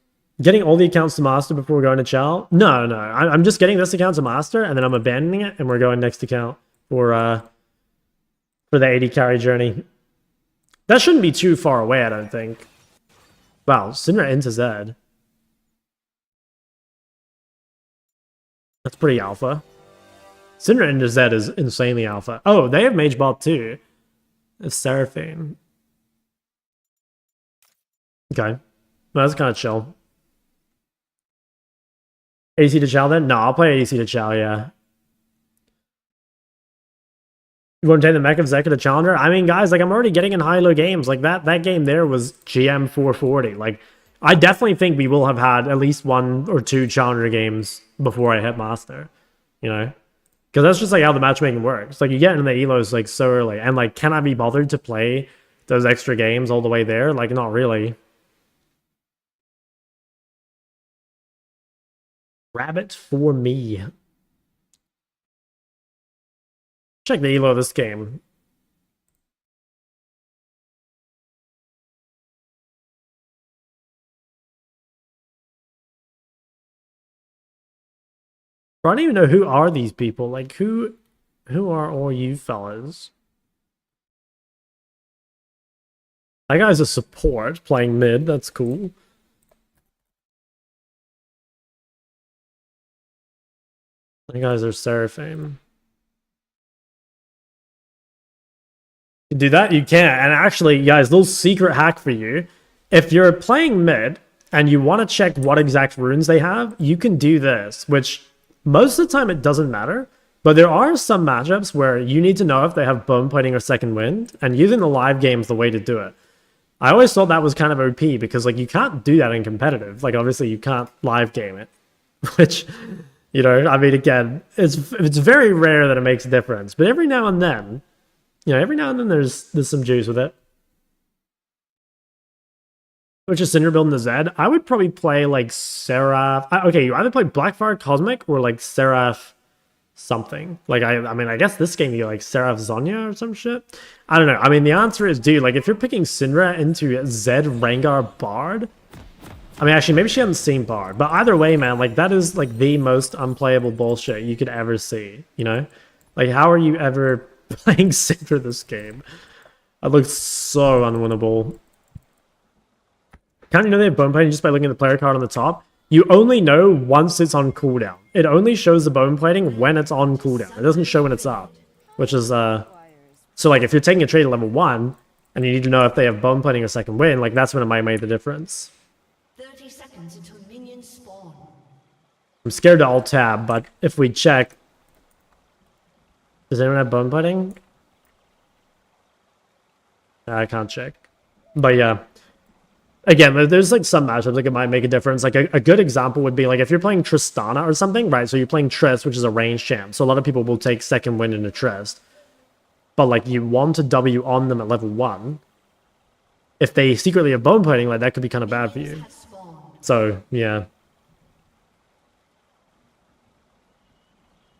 Getting all the accounts to master before going to Chow? No. I'm just getting this account to master, and then I'm abandoning it, and we're going next account for the AD carry journey. That shouldn't be too far away, I don't think. Wow, Syndra into Zed. That's pretty alpha. Syndra into Zed is insanely alpha. Oh, they have Mage Bot too. It's Seraphine. Okay. Well, that's kind of chill. ADC to Chow then? No, I'll play ADC to Chow, yeah. You want to take the mech of Zeka to Challenger? I mean, guys, like, I'm already getting in high-low games. Like, that game there was GM 440. Like, I definitely think we will have had at least 1 or 2 Challenger games before I hit Master. You know? Because that's just, like, how the matchmaking works. Like, you get into the elos, like, so early. And, like, can I be bothered to play those extra games all the way there? Like, not really. Rabbit for me. Check the elo of this game. I don't even know who are these people. Like, who are all you fellas? That guy's a support playing mid. That's cool. You guys are Seraphine. You do that? You can. And actually, guys, little secret hack for you. If you're playing mid and you want to check what exact runes they have, you can do this, which most of the time it doesn't matter. But there are some matchups where you need to know if they have bone plating or second wind, and using the live game is the way to do it. I always thought that was kind of OP because like you can't do that in competitive. Like obviously you can't live game it, which, you know, I mean, again, it's very rare that it makes a difference. But every now and then, you know, every now and then there's some juice with it. Which is Syndra building the Zed. I would probably play like Seraph. Okay, you either play Blackfire Cosmic or like Seraph something. Like I mean, I guess this game you like Seraph Zonya or some shit. I don't know. I mean, the answer is, dude, like if you're picking Syndra into Zed Rengar Bard. I mean, actually, maybe she hasn't seen Bard, but either way, man, like that is like the most unplayable bullshit you could ever see. You know, like how are you ever playing Syndra this game? That looks so unwinnable. Can't you know they have bone plating just by looking at the player card on the top? You only know once it's on cooldown. It only shows the bone plating when it's on cooldown. It doesn't show when it's up. Which is, so like if you're taking a trade at level 1, and you need to know if they have bone plating or second wind, like that's when it might make the difference. 30 seconds until minions spawn. I'm scared to alt tab, but if we check... Does anyone have bone plating? I can't check. But yeah. Again, there's like some matchups like it might make a difference. Like a good example would be like if you're playing Tristana or something, right? So you're playing Trist, which is a range champ. So a lot of people will take second wind into Trist. But like you want to W on them at level 1. If they secretly have bone plating, like that could be kind of bad for you. So yeah.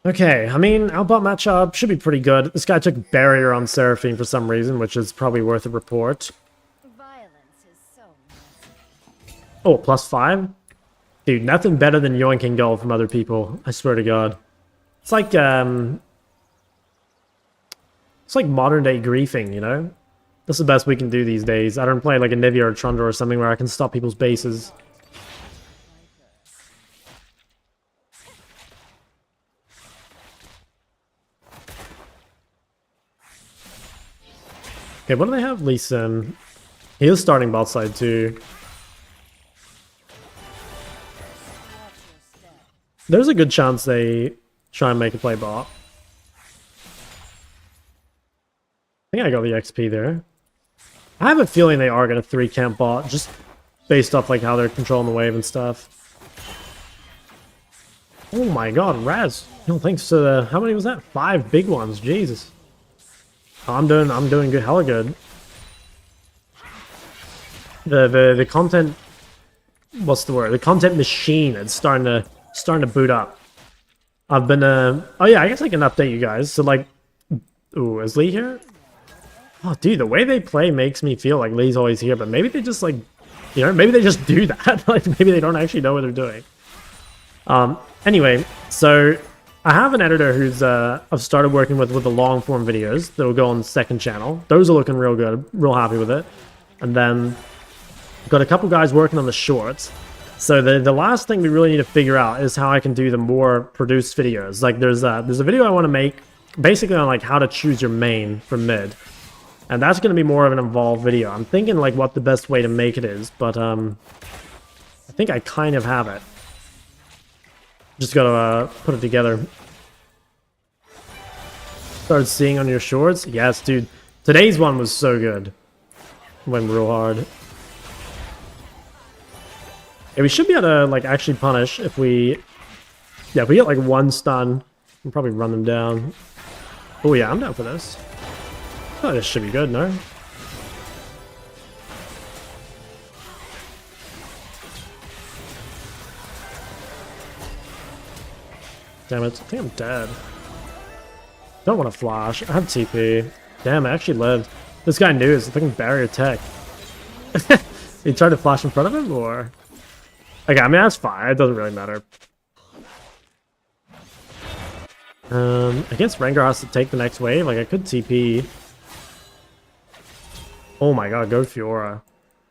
Okay, I mean, our bot matchup should be pretty good. This guy took barrier on Seraphine for some reason, which is probably worth a report. Oh, +5? Dude, nothing better than yoinking gold from other people. I swear to God. It's like modern day griefing, you know? That's the best we can do these days. I don't play like Anivia or Trundle or something where I can stop people's bases. Okay, what do they have? Lee Sin. He is starting bot side too. There's a good chance they try and make a play bot. I think I got the XP there. I have a feeling they are going to 3-camp bot, just based off like how they're controlling the wave and stuff. Oh my god, Raz. No thanks to the... How many was that? 5 big ones, Jesus. I'm doing good, hella good. The content... What's the word? The content machine is starting to boot up. I've been oh yeah, I guess I can update you guys. So like, ooh, is Lee here? Oh dude, the way they play makes me feel like Lee's always here, but maybe they just like, you know, maybe they just do that. Like maybe they don't actually know what they're doing. Anyway, so I have an editor who's I've started working with the long form videos that will go on the second channel. Those are looking real good, real happy with it. And then got a couple guys working on the shorts. So the last thing we really need to figure out is how I can do the more produced videos. Like there's a video I want to make basically on like how to choose your main for mid. And that's going to be more of an involved video. I'm thinking like what the best way to make it is, but I think I kind of have it. Just gotta put it together. Started seeing on your shorts? Yes, dude. Today's one was so good. Went real hard. Yeah, we should be able to like actually punish if we... Yeah, if we get like 1 stun, we'll probably run them down. Oh yeah, I'm down for this. Oh, this should be good, no? Damn it, I think I'm dead. Don't want to flash. I have TP. Damn, I actually lived. This guy knew his fucking barrier tech. He tried to flash in front of him, or... Okay, I mean, that's fine. It doesn't really matter. I guess Rengar has to take the next wave. Like, I could TP. Oh my god, go Fiora.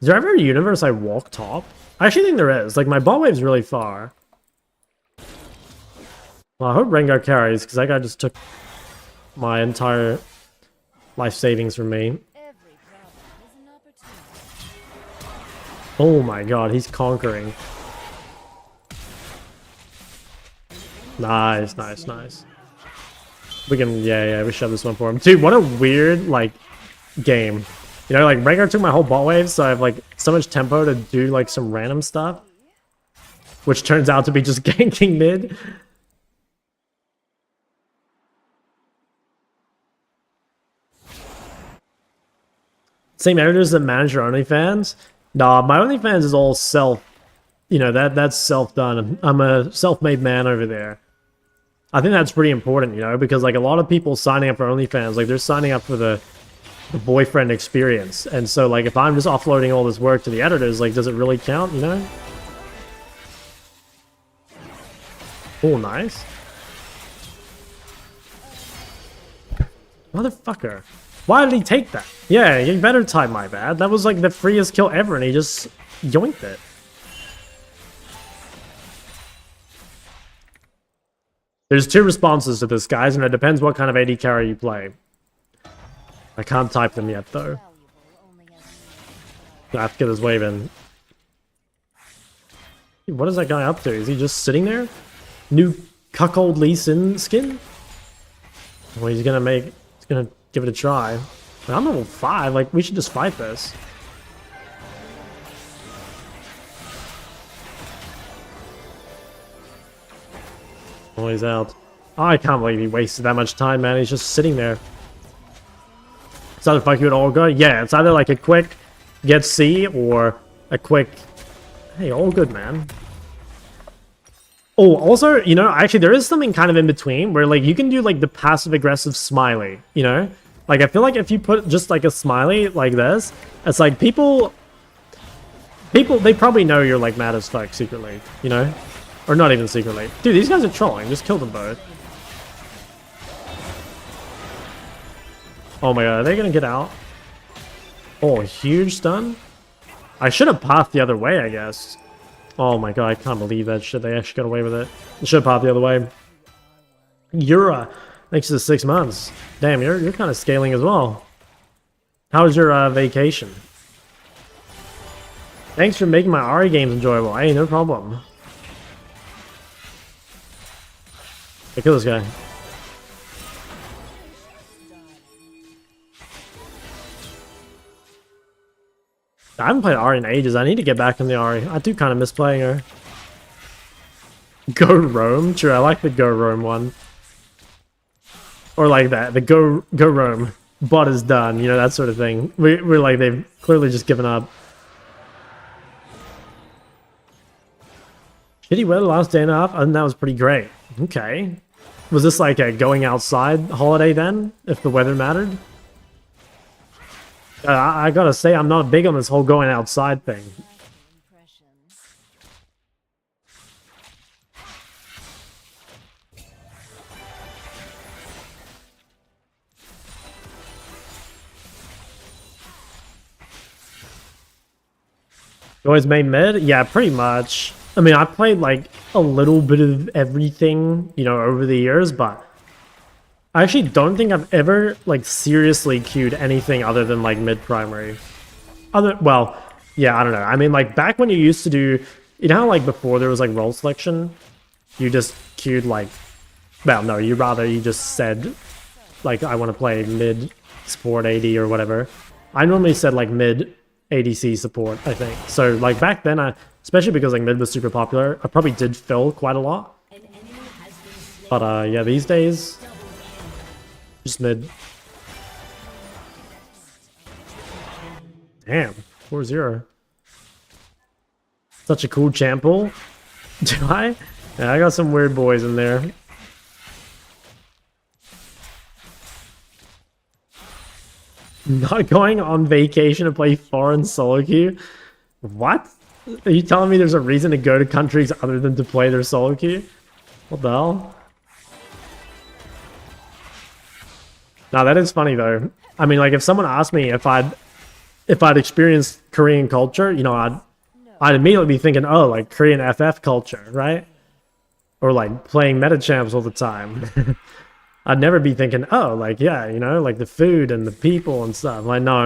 Is there ever a universe I walk top? I actually think there is. Like, my ball wave's really far. Well, I hope Rengar carries, because that guy just took my entire life savings from me. Oh my god, he's conquering. Nice, nice, nice. We can, yeah, we shove this one for him. Dude, what a weird, like, game. You know, like, Rengar took my whole bot wave, so I have, like, so much tempo to do, like, some random stuff. Which turns out to be just ganking mid. Same editors that manage your OnlyFans? Nah, my OnlyFans is all self. You know, that's self-done. I'm a self-made man over there. I think that's pretty important, you know, because, like, a lot of people signing up for OnlyFans, like, they're signing up for the boyfriend experience. And so, like, if I'm just offloading all this work to the editors, like, does it really count, you know? Oh, nice. Motherfucker. Why did he take that? Yeah, you better type my bad. That was like the freest kill ever and he just yoinked it. There's two responses to this, guys, and it depends what kind of AD carry you play. I can't type them yet, though. I have to get this wave in. What is that guy up to? Is he just sitting there? New cuckold Lee Sin skin? Well, he's gonna give it a try. I'm level 5, like, we should just fight this. Oh, he's out. Oh, I can't believe he wasted that much time, man. He's just sitting there. It's either fuck you at Olga. Yeah, it's either like a quick get C or a quick... Hey, all good, man. Oh, also, you know, actually there is something kind of in between where, like, you can do, like, the passive-aggressive smiley, you know? Like, I feel like if you put just, like, a smiley like this, it's like people, they probably know you're, like, mad as fuck secretly, you know? Or not even secretly. Dude, these guys are trolling. Just kill them both. Oh my god, are they gonna get out? Oh, huge stun? I should have pathed the other way, I guess. Oh my god, I can't believe that shit. They actually got away with it. I should have pathed the other way. Yura, thanks to the 6 months. Damn, you're kind of scaling as well. How was your vacation? Thanks for making my Ari games enjoyable. Hey, no problem. Hey, kill this guy. I haven't played Ari in ages. I need to get back in the Ari. I do kind of miss playing her. Go roam? True, I like the go roam one. Or like that, the go roam. Bot is done, you know, that sort of thing. We're like, they've clearly just given up. Shitty weather last day and a half, and that was pretty great. Okay. Was this like a going outside holiday then, if the weather mattered? I gotta say, I'm not big on this whole going outside thing. You always made mid? Yeah, pretty much. I mean, I played like a little bit of everything, you know, over the years, but I actually don't think I've ever like seriously queued anything other than like mid primary. Well, yeah, I don't know. I mean, like back when you used to do, you know how like before there was like role selection, you just queued like, well, no, you just said like I want to play mid support AD or whatever. I normally said like mid ADC support, I think. So like back then, especially because like mid was super popular, I probably did fill quite a lot. But yeah, these days, just mid. Damn, 4-0. Such a cool champ pool. Do I? Yeah, I got some weird boys in there. Not going on vacation to play foreign solo queue? What? Are you telling me there's a reason to go to countries other than to play their solo queue? What the hell? Now that is funny though. I mean, like if someone asked me if I'd experienced Korean culture, you know, I'd immediately be thinking, oh, like Korean FF culture, right? Or like playing meta champs all the time. I'd never be thinking, oh, like, yeah, you know, like the food and the people and stuff. Like, no.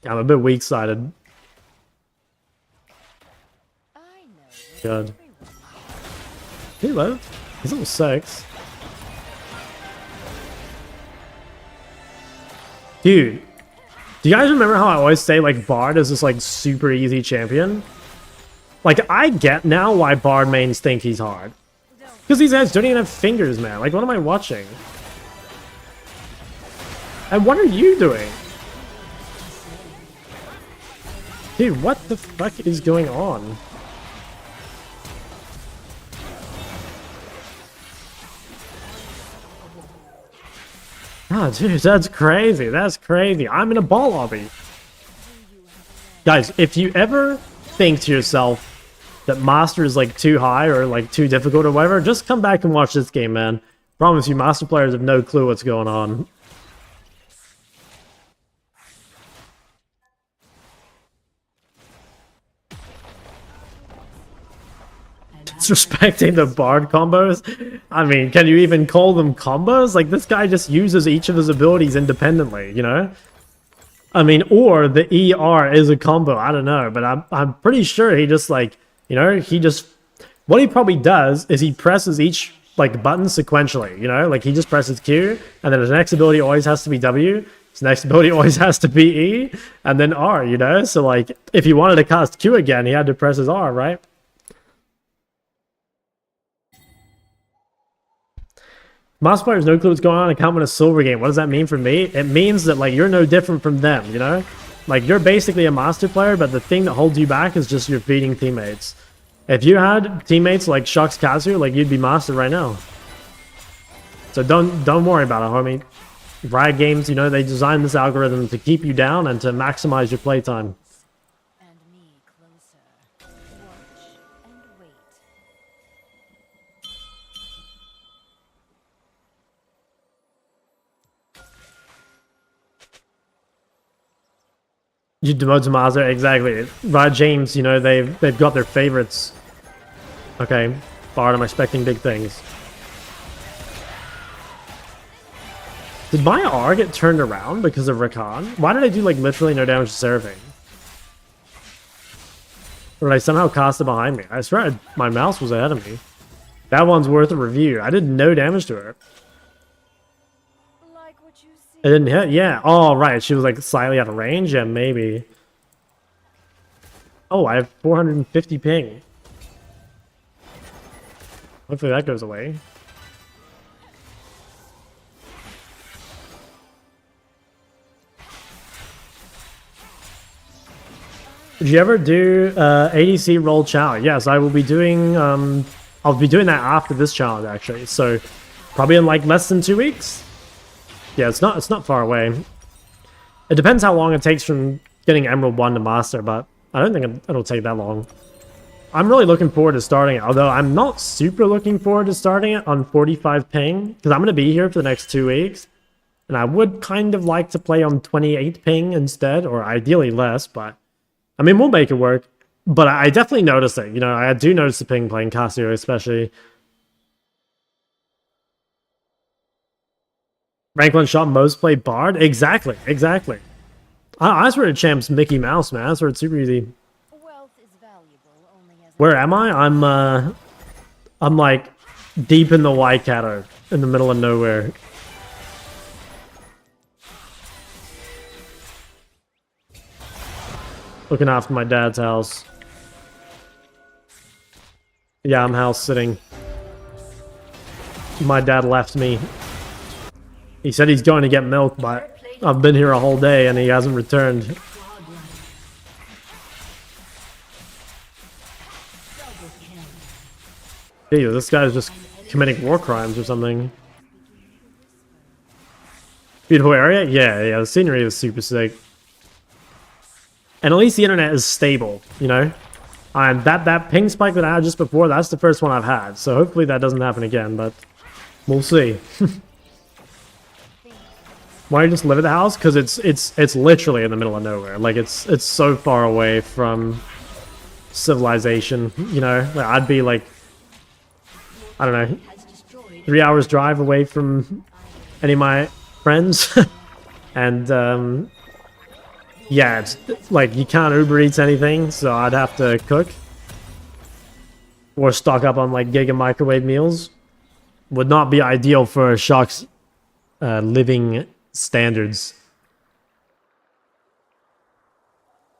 I'm a bit weak-sided. Good. He left. He's level 6. Dude, do you guys remember how I always say, like, Bard is this, like, super easy champion? Like, I get now why Bard mains think he's hard. Because these guys don't even have fingers, man. Like, what am I watching? And what are you doing? Dude, what the fuck is going on? Ah, dude, that's crazy. That's crazy. I'm in a ball lobby. Guys, if you ever think to yourself that Master is like too high or like too difficult or whatever, just come back and watch this game, man. Promise you, Master players have no clue what's going on. Disrespecting the Bard combos? I mean, can you even call them combos? Like, this guy just uses each of his abilities independently, you know? I mean, or the ER is a combo, I don't know, but I'm pretty sure he just, like, you know, he just... What he probably does is he presses each, like, button sequentially, you know? Like, he just presses Q, and then his next ability always has to be W, his next ability always has to be E, and then R, you know? So, like, if he wanted to cast Q again, he had to press his R, right? Master players no clue what's going on and can't win a silver game. What does that mean for me? It means that, like, you're no different from them, you know? Like, you're basically a master player, but the thing that holds you back is just your beating teammates. If you had teammates like Shucks Kazu, like, you'd be master right now. So don't worry about it, homie. Riot Games, you know, they designed this algorithm to keep you down and to maximize your playtime. And me closer. Watch and wait. You demote to master, exactly. Riot James, you know, they've got their favorites. Okay, Bard, I'm expecting big things. Did my R get turned around because of Rakan? Why did I do, like, literally no damage to Seraphine? Or did I somehow cast it behind me? I swear my mouse was ahead of me. That one's worth a review. I did no damage to her. Like what you see. It didn't hit? Yeah. Oh, right. She was, like, slightly out of range? Yeah, maybe. Oh, I have 450 ping. Hopefully that goes away. Did you ever do ADC roll challenge? Yes, I will be doing I'll be doing that after this challenge actually. So probably in like less than 2 weeks. Yeah, it's not far away. It depends how long it takes from getting Emerald 1 to Master, but I don't think it'll take that long. I'm really looking forward to starting it, although I'm not super looking forward to starting it on 45 ping, because I'm going to be here for the next 2 weeks, and I would kind of like to play on 28 ping instead, or ideally less, but I mean, we'll make it work. But I definitely notice it, you know, I do notice the ping playing Cassio especially. Rank 1 shot, most play Bard? Exactly. I swear to champs Mickey Mouse, man. I swear it's super easy. Wealth is valuable only as Where am I? I'm like deep in the Waikato, in the middle of nowhere. Looking after my dad's house. Yeah, I'm house sitting. My dad left me. He said he's going to get milk, but I've been here a whole day and he hasn't returned. Dude, this guy's just committing war crimes or something. Beautiful area? Yeah, the scenery is super sick. And at least the internet is stable, you know? And that ping spike that I had just before, that's the first one I've had. So hopefully that doesn't happen again, but we'll see. Why do you just live at the house? Because it's literally in the middle of nowhere. Like it's so far away from civilization, you know? Like, I'd be like, I don't know, 3 hours drive away from any of my friends. And yeah, it's like you can't Uber Eats anything, so I'd have to cook or stock up on like giga microwave meals. would not be ideal for Shark's living standards.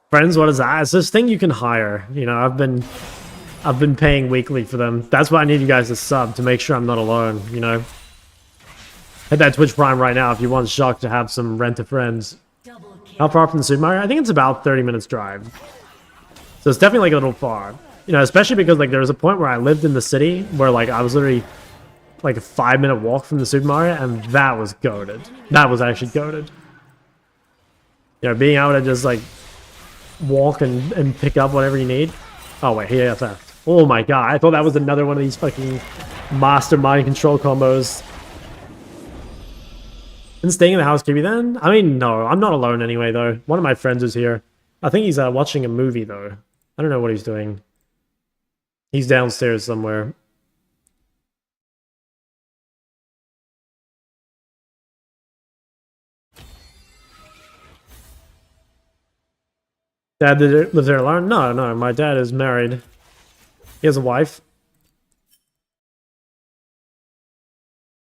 Friends, what is that? It's this thing you can hire. You know, I've been paying weekly for them. That's why I need you guys to sub to make sure I'm not alone, you know? Hit that Twitch Prime right now if you want Shark to have some rent-a-friends. How far from the supermarket? I think it's about 30 minutes drive. So it's definitely like a little far. You know, especially because like there was a point where I lived in the city where like I was literally like a 5-minute walk from the supermarket, and that was goated. That was actually goated. You know, being able to just like walk and pick up whatever you need. Oh wait, here theft. Oh my god, I thought that was another one of these fucking master mind control combos. And staying in the house, Kiwi then? I mean, no, I'm not alone anyway though. One of my friends is here. I think he's watching a movie though. I don't know what he's doing. He's downstairs somewhere. Dad lives there alone? No, no, my dad is married. He has a wife.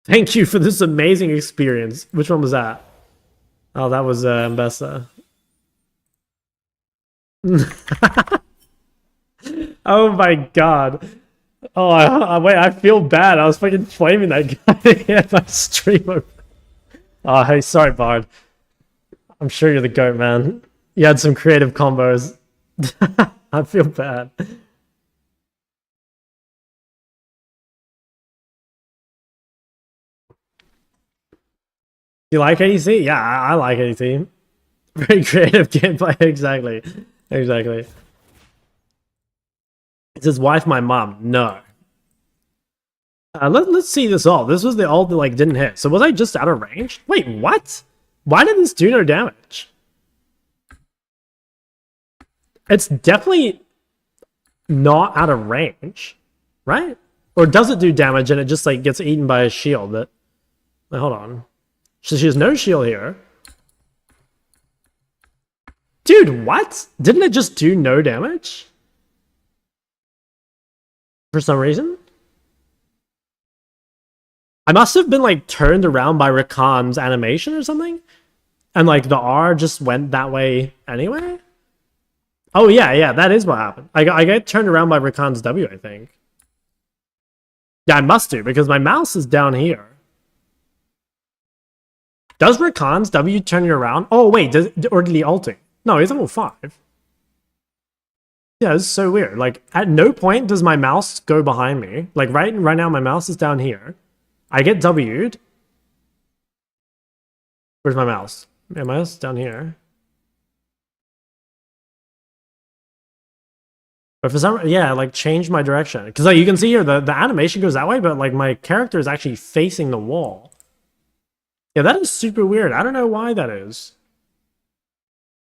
Thank you for this amazing experience. Which one was that? Oh, that was Mbessa. Oh my god. Oh, wait, I feel bad. I was fucking flaming that guy at my stream. Oh, hey, sorry, Bard. I'm sure you're the GOAT, man. You had some creative combos. I feel bad. You like ADC? Yeah, I like ADC. Very creative gameplay. Exactly. Exactly. It's his wife, my mom. No. Let's see this ult. This was the ult that like didn't hit. So was I just out of range? Wait, what? Why did this do no damage? It's definitely not out of range, right? Or does it do damage and it just like gets eaten by a shield? That, wait, hold on. So she has no shield here. Dude, what? Didn't it just do no damage? For some reason? I must have been like turned around by Rakan's animation or something. And like the R just went that way anyway? Oh yeah, that is what happened. I got turned around by Rakan's W, I think. Yeah, I must do, because my mouse is down here. Does Rakan's W turn you around? Oh wait, or did he ulting? No, he's level 5. Yeah, it's so weird. Like, at no point does my mouse go behind me. Like, right now, my mouse is down here. I get W'd. Where's my mouse? Yeah, my mouse is down here. But for some, yeah, like change my direction. Because like you can see here, the animation goes that way, but like my character is actually facing the wall. Yeah, that is super weird. I don't know why that is.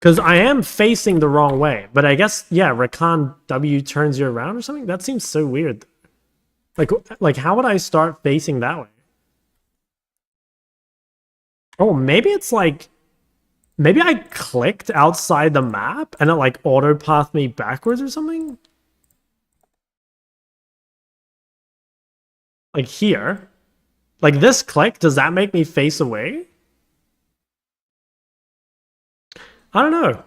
Because I am facing the wrong way. But I guess, yeah, Rakan W turns you around or something? That seems so weird. Like how would I start facing that way? Oh, maybe it's like... Maybe I clicked outside the map and it like auto-pathed me backwards or something? Like here? Like this click, does that make me face away? I don't know.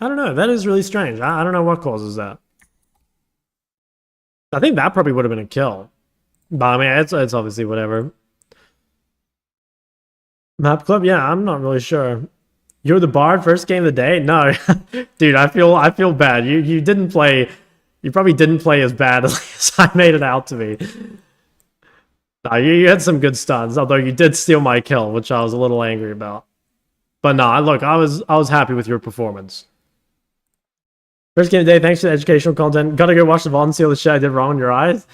I don't know. That is really strange. I don't know what causes that. I think that probably would have been a kill. But I mean, it's obviously whatever. Map club? Yeah, I'm not really sure. You're the Bard first game of the day? No. Dude, I feel bad. You didn't play... You probably didn't play as bad as I made it out to be. No, you had some good stuns, although you did steal my kill, which I was a little angry about. But no, look, I was happy with your performance. First game of the day, thanks for the educational content. Gotta go watch the VOD and see all the shit I did wrong in your eyes.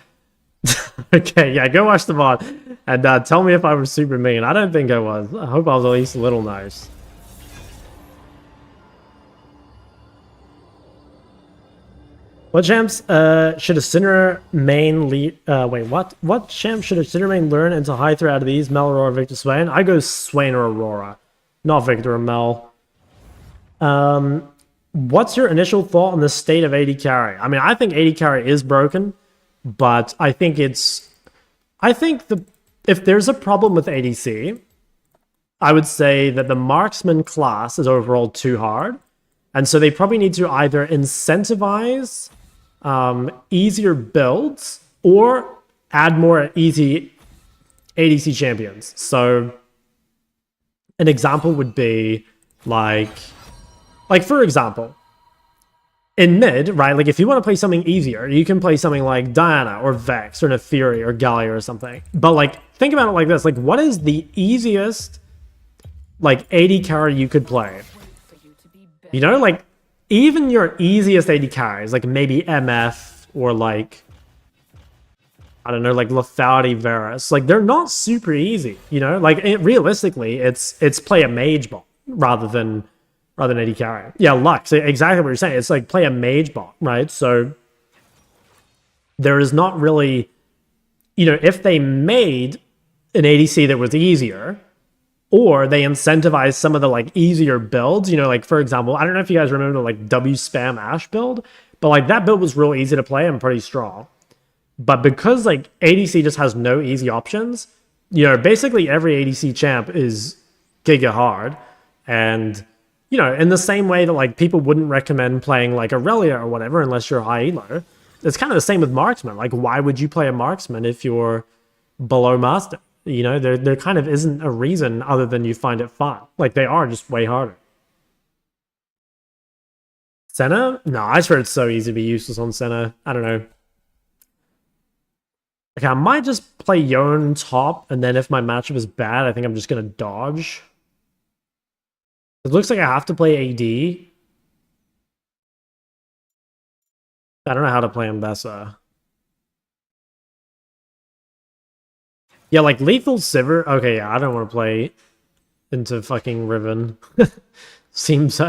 Okay, yeah, go watch the VOD. And tell me if I was super mean. I don't think I was. I hope I was at least a little nice. What champs should a Sinner main lead... wait, what? What champ should a Sinner main learn into high threat out of these? Mel, Aurora, Viktor, Swain? I go Swain or Aurora. Not Viktor or Mel. What's your initial thought on the state of AD carry? I mean, I think AD carry is broken, but I think it's... I think if there's a problem with ADC, I would say that the marksman class is overall too hard. And so they probably need to either incentivize easier builds or add more easy ADC champions. So an example would be like for example, in mid, right? Like if you want to play something easier, you can play something like Diana or Vex or Naafiri or Galio or something. But like think about it like this: like what is the easiest like AD carry you could play? You know, like even your easiest AD carries, like maybe MF or like I don't know, like Lethality Varus, like they're not super easy. You know, like realistically, it's play a mage bot rather than AD carry. Yeah, Lux, exactly what you're saying. It's like play a mage bot, right? So there is not really, you know, if they made an ADC that was easier, or they incentivize some of the like easier builds, you know, like for example, I don't know if you guys remember the like W spam Ashe build, but like that build was real easy to play and pretty strong. But because like ADC just has no easy options, you know, basically every ADC champ is giga hard. And, you know, in the same way that like people wouldn't recommend playing like Aurelia or whatever unless you're high elo, it's kind of the same with marksman. Like why would you play a marksman if you're below master? You know, there kind of isn't a reason other than you find it fun. Like, they are just way harder. Senna? No, I swear it's so easy to be useless on Senna. I don't know. Okay, I might just play Yone top, and then if my matchup is bad, I think I'm just going to dodge. It looks like I have to play AD. I don't know how to play Mbessa. Yeah, like Lethal Sivir. Okay, yeah, I don't want to play into fucking Riven. Seems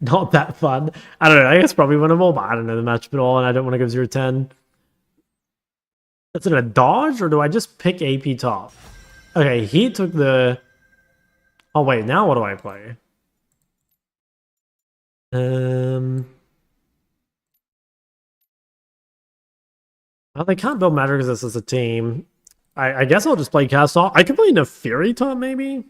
not that fun. I don't know. I guess probably winnable, but I don't know the matchup at all, and I don't want to go 0-10. Is it a dodge, or do I just pick AP top? Okay, he took the... Oh, wait, now what do I play? Well, they can't build Matter because this is a team. I guess I'll just play cast off. I could play Naafiri top, maybe?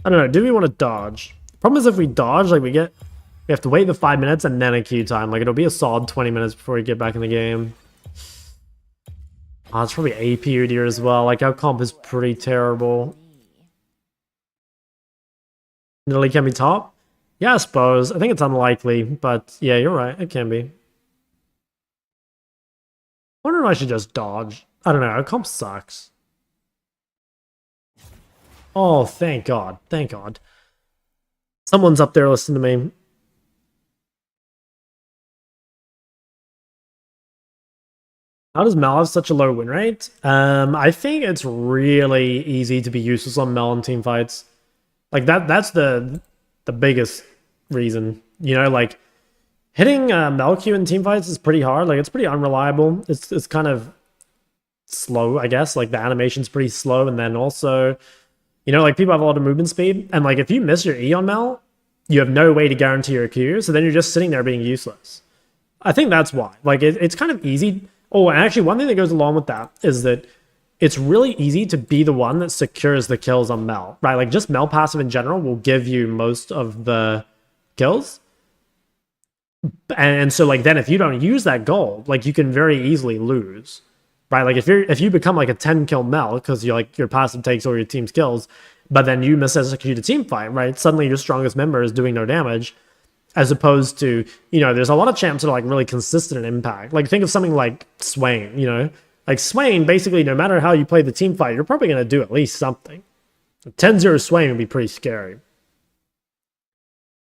I don't know. Do we want to dodge? Problem is if we dodge, like we have to wait the 5 minutes and then a queue time. Like it'll be a solid 20 minutes before we get back in the game. Oh, it's probably AP UDR as well. Like our comp is pretty terrible. Nilly can be top? Yeah, I suppose. I think it's unlikely, but yeah, you're right. It can be. I wonder if I should just dodge. I don't know. Our comp sucks. Oh, thank God. Thank God. Someone's up there listening to me. How does Mel have such a low win rate? I think it's really easy to be useless on Mel in team fights. Like that's the biggest reason. You know, like hitting Mel Q in team fights is pretty hard. Like it's pretty unreliable. It's kind of slow, I guess. Like the animation's pretty slow, and then also, you know, like people have a lot of movement speed, and like if you miss your E on Mel, you have no way to guarantee your Q, so then you're just sitting there being useless. I think that's why. Like it's kind of easy. Oh, and actually one thing that goes along with that is that it's really easy to be the one that secures the kills on Mel, right? Like just Mel passive in general will give you most of the kills. And so like then if you don't use that gold, like you can very easily lose. Right, like if you become like a 10 kill Mel because you're like your passive takes all your team's kills, but then you misexecute a team fight, right? Suddenly your strongest member is doing no damage, as opposed to, you know, there's a lot of champs that are like really consistent in impact. Like think of something like Swain, you know, like Swain basically no matter how you play the team fight, you're probably gonna do at least something. 10-0 Swain would be pretty scary.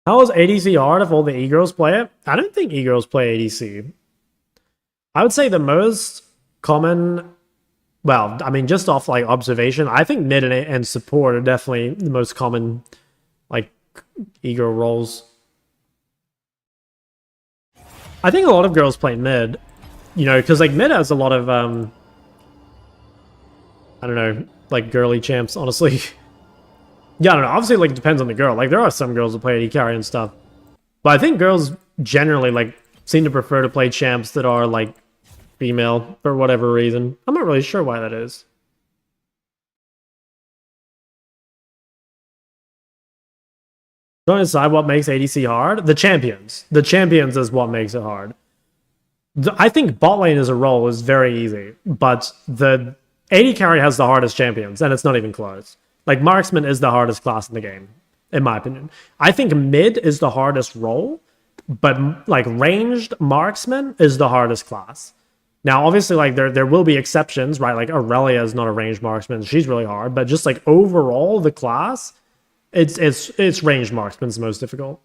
How is ADC hard if all the e-girls play it? I don't think e-girls play ADC. I would say the most common, well, I mean, just off like observation, I think mid and support are definitely the most common like e-girl roles. I think a lot of girls play mid, you know, because like mid has a lot of I don't know, like girly champs, honestly. Yeah, I don't know. Obviously, like, it depends on the girl. Like, there are some girls that play AD carry and stuff. But I think girls generally, like, seem to prefer to play champs that are, like, female for whatever reason. I'm not really sure why that is. Don't decide what makes ADC hard. The champions. The champions is what makes it hard. I think bot lane as a role is very easy, but the AD carry has the hardest champions, and it's not even close. Like, marksman is the hardest class in the game, in my opinion. I think mid is the hardest role, but like ranged marksman is the hardest class. Now, obviously, like there will be exceptions, right? Like Aurelia is not a ranged marksman; she's really hard. But just like overall, the class, it's ranged marksman's most difficult.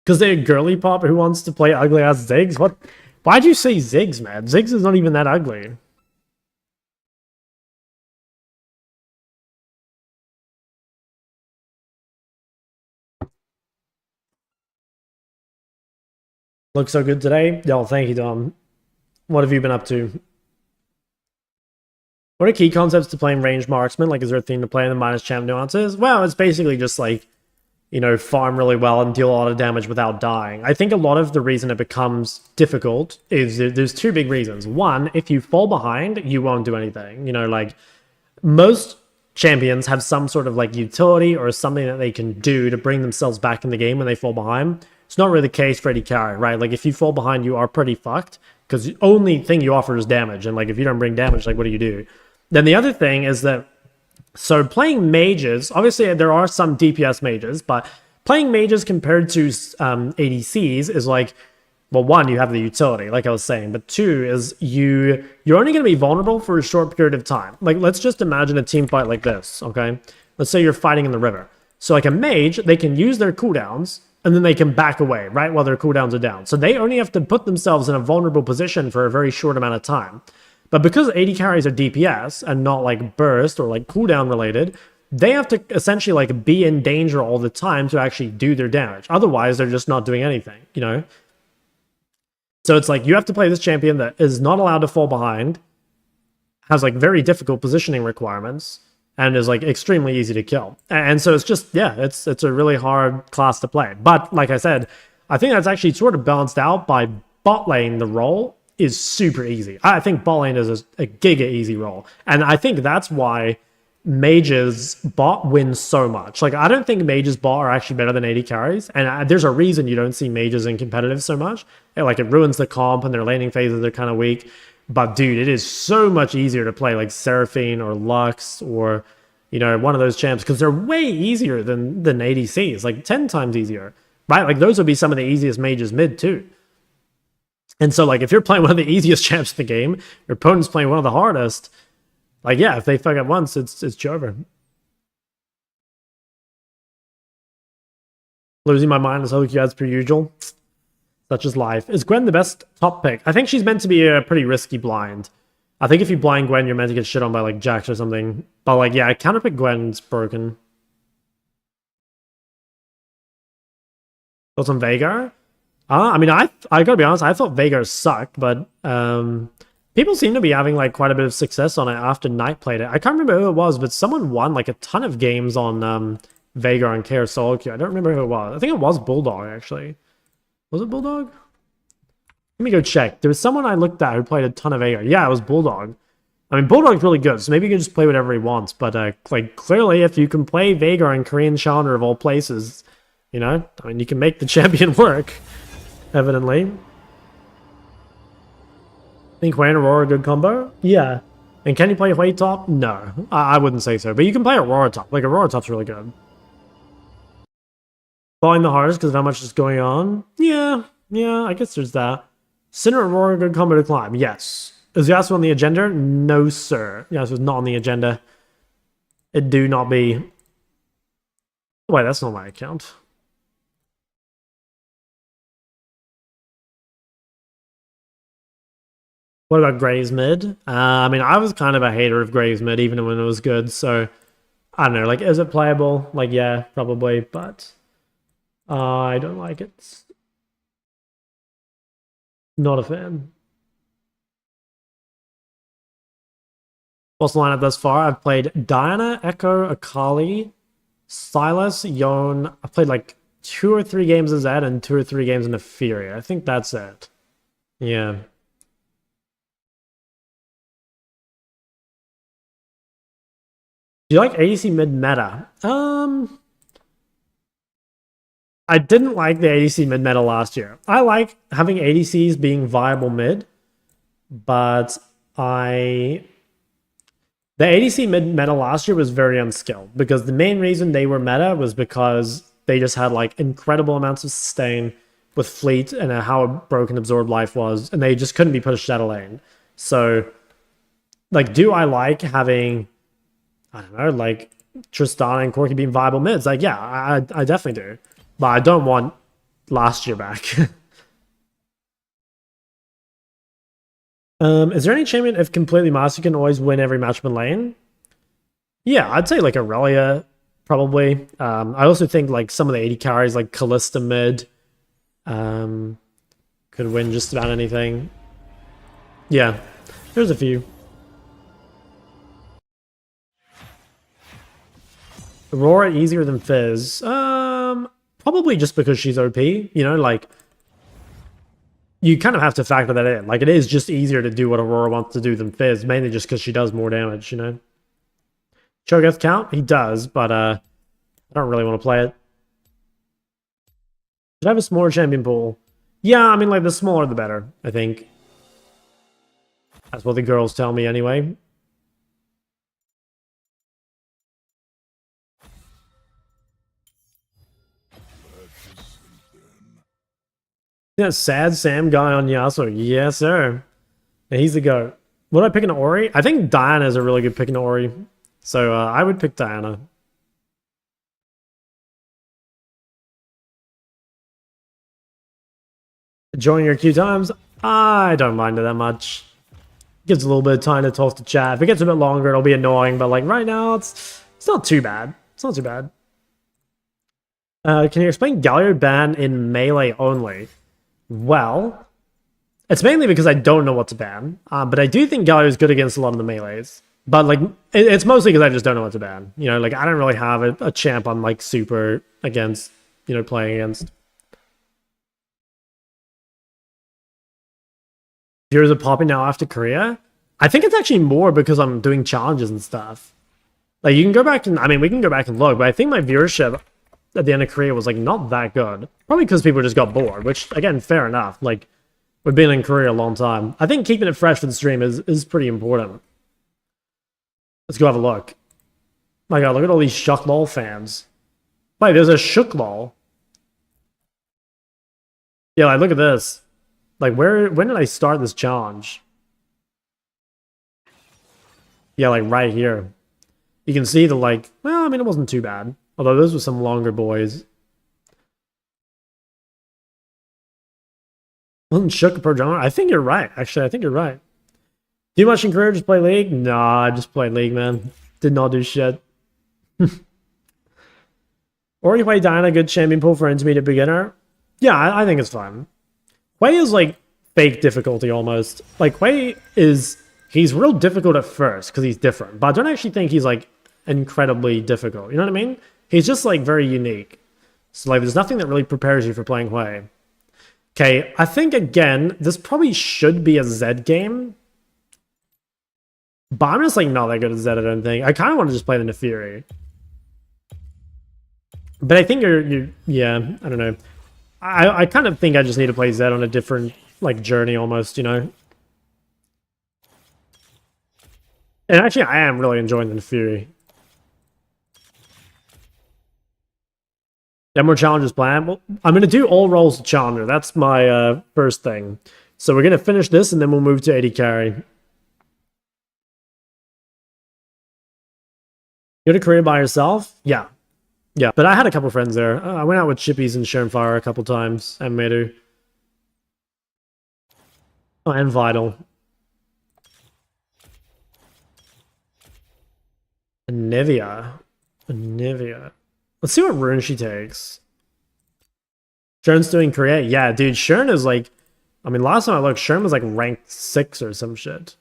Because they're girly pop who wants to play ugly ass Ziggs. What? Why'd you say Ziggs, man? Ziggs is not even that ugly. Looks so good today. Yo, thank you, Dom. What have you been up to? What are key concepts to playing ranged marksman? Like, is there a theme to play in the minus champ nuances? Well, it's basically just like, you know, farm really well and deal a lot of damage without dying. I think a lot of the reason it becomes difficult is there's two big reasons. One, if you fall behind, you won't do anything. You know, like, most champions have some sort of like utility or something that they can do to bring themselves back in the game when they fall behind. It's not really the case for AD carry, right? Like, if you fall behind, you are pretty fucked because the only thing you offer is damage. And like, if you don't bring damage, like, what do you do? Then the other thing is that, so playing mages, obviously there are some DPS mages, but playing mages compared to ADCs is like, well, one, you have the utility, like I was saying, but two is you're only going to be vulnerable for a short period of time. Like, let's just imagine a team fight like this, okay? Let's say you're fighting in the river. So like a mage, they can use their cooldowns, and then they can back away, right, while their cooldowns are down. So they only have to put themselves in a vulnerable position for a very short amount of time. But because AD carries are DPS and not like burst or like cooldown related, they have to essentially like be in danger all the time to actually do their damage. Otherwise, they're just not doing anything, you know? So it's like you have to play this champion that is not allowed to fall behind, has like very difficult positioning requirements, and is like extremely easy to kill. And so it's just, yeah, it's a really hard class to play. But like I said, I think that's actually sort of balanced out by bot lane. The role is super easy. I think bot lane is a giga easy role. And I think that's why mages bot wins so much. Like, I don't think mages bot are actually better than AD carries. And there's a reason you don't see mages in competitive so much. Like, it ruins the comp and their laning phases are kind of weak. But dude, it is so much easier to play like Seraphine or Lux or, you know, one of those champs because they're way easier than ADCs, like 10 times easier, right? Like, those would be some of the easiest mages mid too. And so like, if you're playing one of the easiest champs in the game, your opponent's playing one of the hardest, like, yeah, if they fuck up once, it's over. Losing my mind as Hoki as per usual. Such is life. Is Gwen the best top pick? I think she's meant to be a pretty risky blind. I think if you blind Gwen, you're meant to get shit on by like Jax or something. But like, yeah, counterpick Gwen's broken. Thoughts on Veigar? I mean, I gotta be honest, I thought Veigar sucked, but people seem to be having like quite a bit of success on it after Knight played it. I can't remember who it was, but someone won like a ton of games on Veigar and KR solo queue. I don't remember who it was. I think it was Bulldog, actually. Was it Bulldog? Let me go check. There was someone I looked at who played a ton of Veigar. Yeah, it was Bulldog. I mean, Bulldog's really good, so maybe you can just play whatever he wants. But like, clearly, if you can play Veigar in Korean Challenger of all places, you know, I mean, you can make the champion work, evidently. Think Hwei and Aurora a good combo? Yeah. And can you play Hwei top? No, I wouldn't say so. But you can play Aurora top. Like, Aurora top's really good. Falling the hardest because of how much is going on? Yeah, I guess there's that. Sinner Aurora, good combo to climb. Yes. Is Yasuo on the agenda? No, sir. Yasuo's not on the agenda. It do not be. Wait, that's not my account. What about Graves mid? I mean, I was kind of a hater of Graves mid even when it was good, so I don't know. Like, is it playable? Like, yeah, probably, but I don't like it. Not a fan. What's the lineup thus far? I've played Diana, Echo, Akali, Silas, Yone. I've played like 2 or 3 games of Zed and 2 or 3 games in Naafiri. I think that's it. Yeah. Do you like ADC mid meta? I didn't like the ADC mid meta last year. I like having ADCs being viable mid, but the ADC mid meta last year was very unskilled because the main reason they were meta was because they just had like incredible amounts of sustain with fleet and how broken absorbed life was, and they just couldn't be pushed out of lane. So, like, do I like having, I don't know, like Tristana and Corki being viable mids? Like, yeah, I definitely do, but I don't want last year back. Is there any champion if completely master can always win every matchup in lane? Yeah, I'd say like Aurelia, probably. I also think like some of the 80 carries like Callista mid could win just about anything. Yeah, there's a few. Aurora easier than Fizz. Probably just because she's OP, you know, like you kind of have to factor that in. Like, it is just easier to do what Aurora wants to do than Fizz, mainly just because she does more damage, you know? Cho'Gath count? He does, but I don't really want to play it. Should I have a smaller champion pool? Yeah, I mean, like, the smaller the better, I think. That's what the girls tell me anyway. Yeah, sad Sam guy on Yasuo. Yes, sir. Yeah, he's the GOAT. Would I pick an Ori? I think Diana is a really good pick in Ori. So I would pick Diana. Join your queue times? I don't mind it that much. Gives a little bit of time to talk to chat. If it gets a bit longer, it'll be annoying. But like right now, it's not too bad. It's not too bad. Can you explain Galio ban in melee only? Well, it's mainly because I don't know what to ban. But I do think Galio is good against a lot of the melees. But like, it's mostly because I just don't know what to ban. You know, like I don't really have a champ I'm like super against, you know, playing against. Viewers are popping now after Korea. I think it's actually more because I'm doing challenges and stuff. Like you can go back and, I mean, we can go back and look, but I think my viewership at the end of Korea was like not that good. Probably because people just got bored, which again, fair enough. Like we've been in Korea a long time. I think keeping it fresh for the stream is pretty important. Let's go have a look. My god, look at all these Shuck Lol fans. Wait, there's a Shook Lol. Yeah, like look at this. Like when did I start this challenge? Yeah, like right here. You can see the like, well, I mean, it wasn't too bad. Although those were some longer boys. Wasn't Shook per genre? I think you're right. Actually, I think you're right. Do much in career, just play League? Nah, I just played League, man. Did not do shit. Or you play Diana, good champion pool for intermediate beginner? Yeah, I think it's fun. Hui is like fake difficulty almost. Like Hui is, he's real difficult at first because he's different. But I don't actually think he's like incredibly difficult. You know what I mean? He's just like very unique. So like there's nothing that really prepares you for playing Hui. Okay, I think again, this probably should be a Zed game. But I'm just like not that good at Zed, I don't think. I kind of want to just play the Naafiri. But I think you're yeah, I don't know. I kind of think I just need to play Zed on a different like journey almost, you know. And actually I am really enjoying the Naafiri. Then more challenges planned. Well, I'm going to do all roles of challenger. That's my first thing. So we're going to finish this and then we'll move to 80 carry. You go to Korea by yourself? Yeah. Yeah, but I had a couple friends there. I went out with Chippies and Sharonfire a couple times, and Medu. Oh, and Vital. Anivia. Anivia. Let's see what rune she takes. Sharon's doing Korea? Yeah, dude, Sharon is like... I mean, last time I looked, Sharon was like ranked 6 or some shit.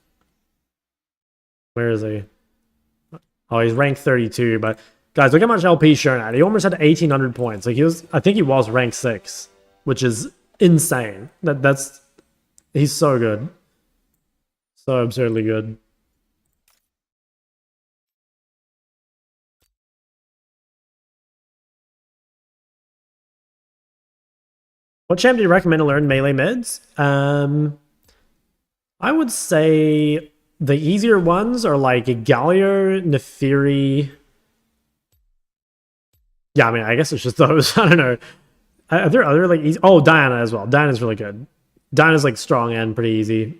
Where is he? Oh, he's ranked 32, but... Guys, look how much LP Sharon had. He almost had 1,800 points. Like, he was... I think he was ranked 6, which is insane. That's... He's so good. So absurdly good. What champ do you recommend to learn melee mids? I would say the easier ones are like Galio, Naafiri. Yeah, I mean, I guess it's just those. I don't know. Are there other like easy? Oh, Diana as well. Diana's really good. Diana's like strong and pretty easy.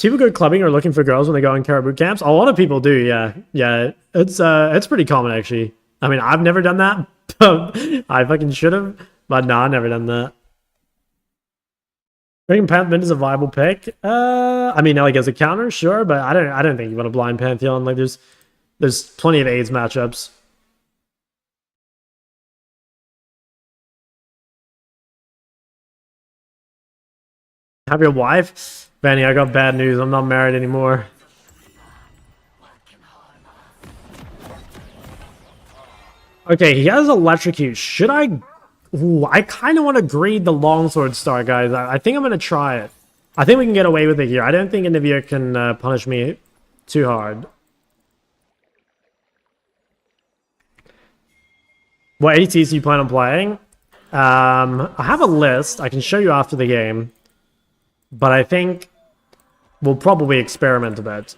People go clubbing or looking for girls when they go in caribou camps. A lot of people do. Yeah, yeah. It's pretty common actually. I mean, I've never done that, but I fucking should have. But no, I've never done that. I think Pantheon is a viable pick. I mean, like as a counter, sure, but I don't think you want to blind Pantheon. Like there's plenty of AIDS matchups. Have your wife? Benny, I got bad news. I'm not married anymore. Okay, he has electrocute. Should I? Ooh, I kind of want to greed the longsword star, guys. I think I'm going to try it. I think we can get away with it here. I don't think Anivia can punish me too hard. What ATs do you plan on playing? I have a list. I can show you after the game. But I think we'll probably experiment a bit.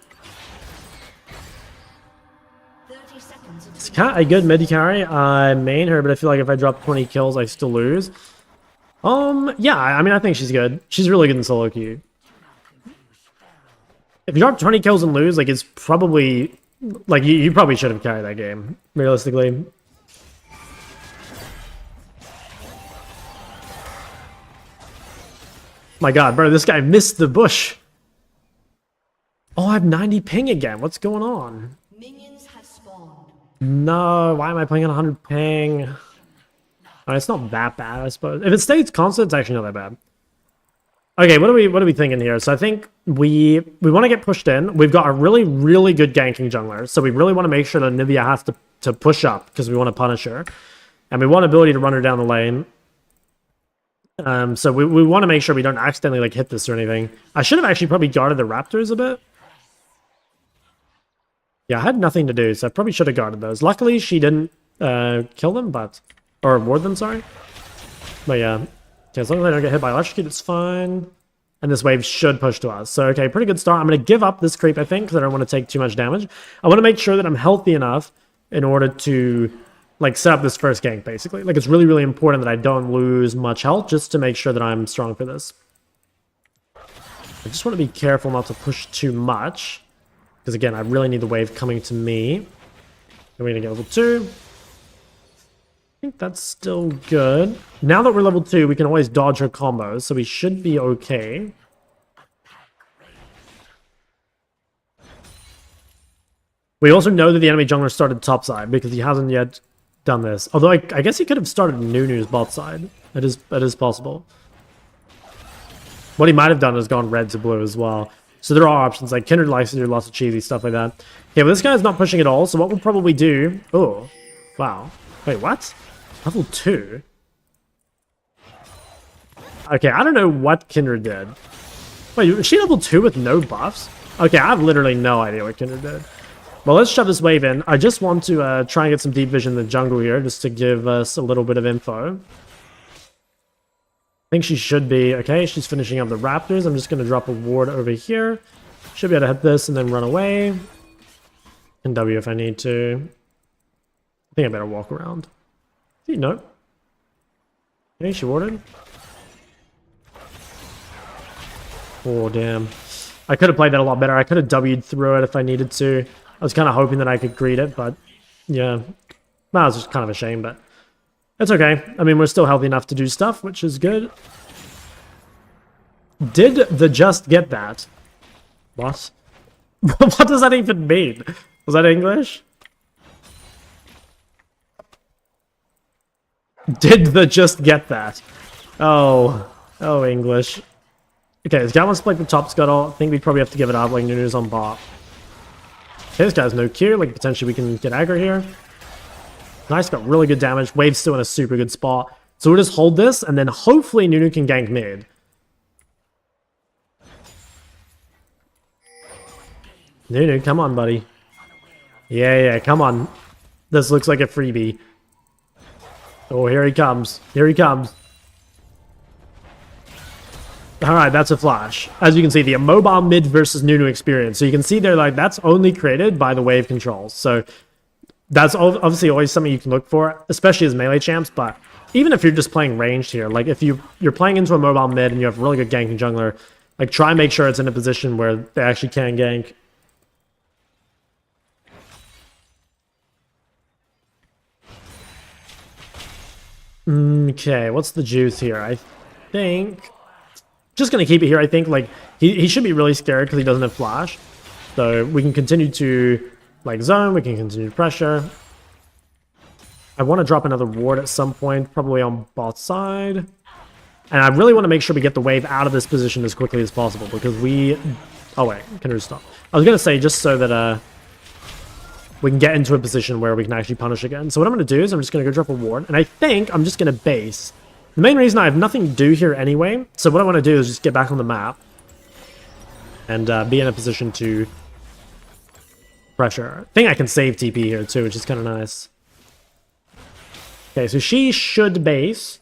It's kind of a good mid carry. I main her, but I feel like if I drop 20 kills, I still lose. Yeah, I mean, I think she's good. She's really good in solo queue. If you drop 20 kills and lose, like, it's probably... Like, you probably should have carried that game, realistically. My god, bro, this guy missed the bush. Oh, I have 90 ping again. What's going on? Minions have spawned. No, why am I playing on 100 ping? Oh, it's not that bad, I suppose. If it stays constant, it's actually not that bad. Okay, what are we thinking here? So I think we want to get pushed in. We've got a really, really good ganking jungler. So we really want to make sure that Anivia has to push up because we want to punish her. And we want ability to run her down the lane. So we want to make sure we don't accidentally like hit this or anything. I should have actually probably guarded the raptors a bit. Yeah, I had nothing to do, so I probably should have guarded those. Luckily, she didn't kill them, or ward them, sorry. But yeah, okay, as long as I don't get hit by electrocute, it's fine. And this wave should push to us. So okay, pretty good start. I'm going to give up this creep, I think, because I don't want to take too much damage. I want to make sure that I'm healthy enough in order to like set up this first gank, basically. Like, it's really, really important that I don't lose much health just to make sure that I'm strong for this. I just want to be careful not to push too much. Because, again, I really need the wave coming to me. And we're going to get level 2. I think that's still good. Now that we're level 2, we can always dodge her combos, so we should be okay. We also know that the enemy jungler started top side because he hasn't yet done this. Although I guess he could have started Nunu's bot side. It is possible. What he might have done is gone red to blue as well. So there are options like Kindred likes to do lots of cheesy stuff like that. Okay, well this guy's not pushing at all. So what we'll probably do... Oh, wow. Wait, what? Level 2? Okay, I don't know what Kindred did. Wait, is she level 2 with no buffs? Okay, I have literally no idea what Kindred did. Well, let's shove this wave in. I just want to try and get some deep vision in the jungle here, just to give us a little bit of info. I think she should be... Okay, she's finishing up the raptors. I'm just going to drop a ward over here. Should be able to hit this and then run away. And W if I need to. I think I better walk around. No. Okay, she warded. Oh, damn. I could have played that a lot better. I could have W'd through it if I needed to. I was kind of hoping that I could greet it, but yeah. Well, it's just kind of a shame, but it's okay. I mean, we're still healthy enough to do stuff, which is good. Did the just get that? What? What does that even mean? Was that English? Did the just get that? Oh, English. Okay, this guy wants to play the top scuttle. I think we probably have to give it up, like Nunu's on bot. Okay, this guy's no Q, like potentially we can get aggro here. Nice, got really good damage. Wave's still in a super good spot. So we'll just hold this, and then hopefully Nunu can gank mid. Nunu, come on, buddy. Yeah, come on. This looks like a freebie. Oh, here he comes. Here he comes. Alright, that's a flash. As you can see, the immobile mid versus Nunu experience. So you can see there, like, that's only created by the wave controls. So that's obviously always something you can look for, especially as melee champs. But even if you're just playing ranged here, like if you're playing into a mobile mid and you have really good ganking jungler, like try and make sure it's in a position where they actually can gank. Okay, what's the juice here? I think just gonna keep it here. I think like he should be really scared because he doesn't have flash, so we can continue to like zone. We can continue to pressure. I want to drop another ward at some point, probably on bot side, and I really want to make sure we get the wave out of this position as quickly as possible because we. Oh wait, can we stop? I was gonna say just so that we can get into a position where we can actually punish again. So what I'm gonna do is I'm just gonna go drop a ward, and I think I'm just gonna base. The main reason I have nothing to do here anyway, so what I want to do is just get back on the map and be in a position to pressure. I think I can save TP here too, which is kind of nice. Okay, so she should base.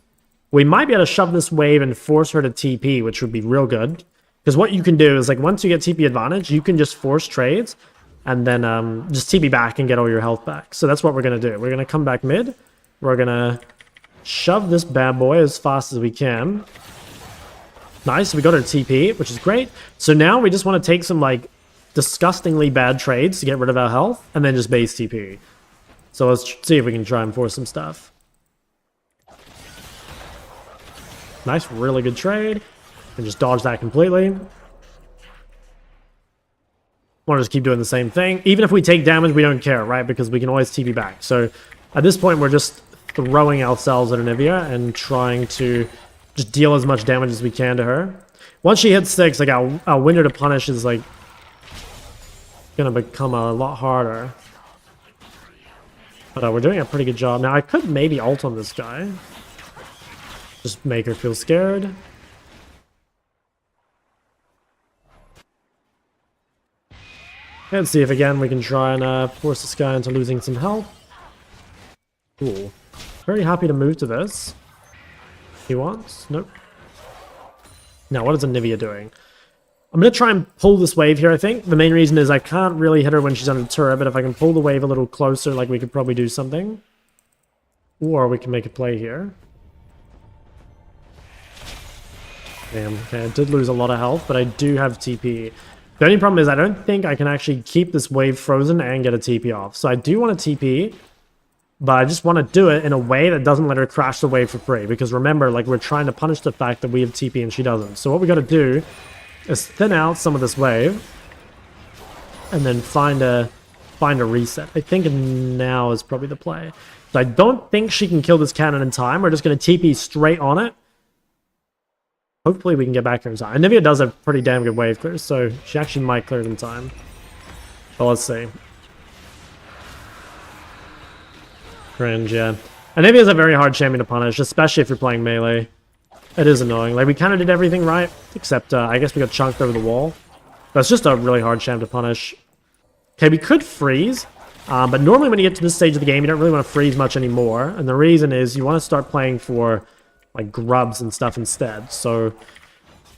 We might be able to shove this wave and force her to TP, which would be real good. Because what you can do is, like, once you get TP advantage, you can just force trades and then just TP back and get all your health back. So that's what we're going to do. We're going to come back mid. We're going to shove this bad boy as fast as we can. Nice, we got our TP, which is great. So now we just want to take some, like, disgustingly bad trades to get rid of our health and then just base TP. So let's see if we can try and force some stuff. Nice, really good trade. And just dodge that completely. Want to just keep doing the same thing. Even if we take damage, we don't care, right? Because we can always TP back. So at this point, we're just throwing ourselves at Anivia and trying to just deal as much damage as we can to her. Once she hits 6, like our window to punish is like gonna become a lot harder. But we're doing a pretty good job. Now I could maybe ult on this guy. Just make her feel scared. Let's see if again we can try and force this guy into losing some health. Cool. Very happy to move to this. He wants? Nope. Now, what is Anivia doing? I'm going to try and pull this wave here, I think. The main reason is I can't really hit her when she's under turret, but if I can pull the wave a little closer, like we could probably do something. Or we can make a play here. Damn, okay, I did lose a lot of health, but I do have TP. The only problem is I don't think I can actually keep this wave frozen and get a TP off. So I do want a TP. But I just want to do it in a way that doesn't let her crash the wave for free. Because remember, like, we're trying to punish the fact that we have TP and she doesn't. So what we got to do is thin out some of this wave. And then find a reset. I think now is probably the play. So I don't think she can kill this cannon in time. We're just going to TP straight on it. Hopefully we can get back here in time. Anivia does have pretty damn good wave clears. So she actually might clear it in time. But let's see. Cringe, yeah. Anivia is a very hard champion to punish, especially if you're playing melee. It is annoying. Like, we kind of did everything right, except I guess we got chunked over the wall. That's just a really hard champ to punish. Okay, we could freeze, but normally when you get to this stage of the game, you don't really want to freeze much anymore. And the reason is you want to start playing for, like, grubs and stuff instead. So,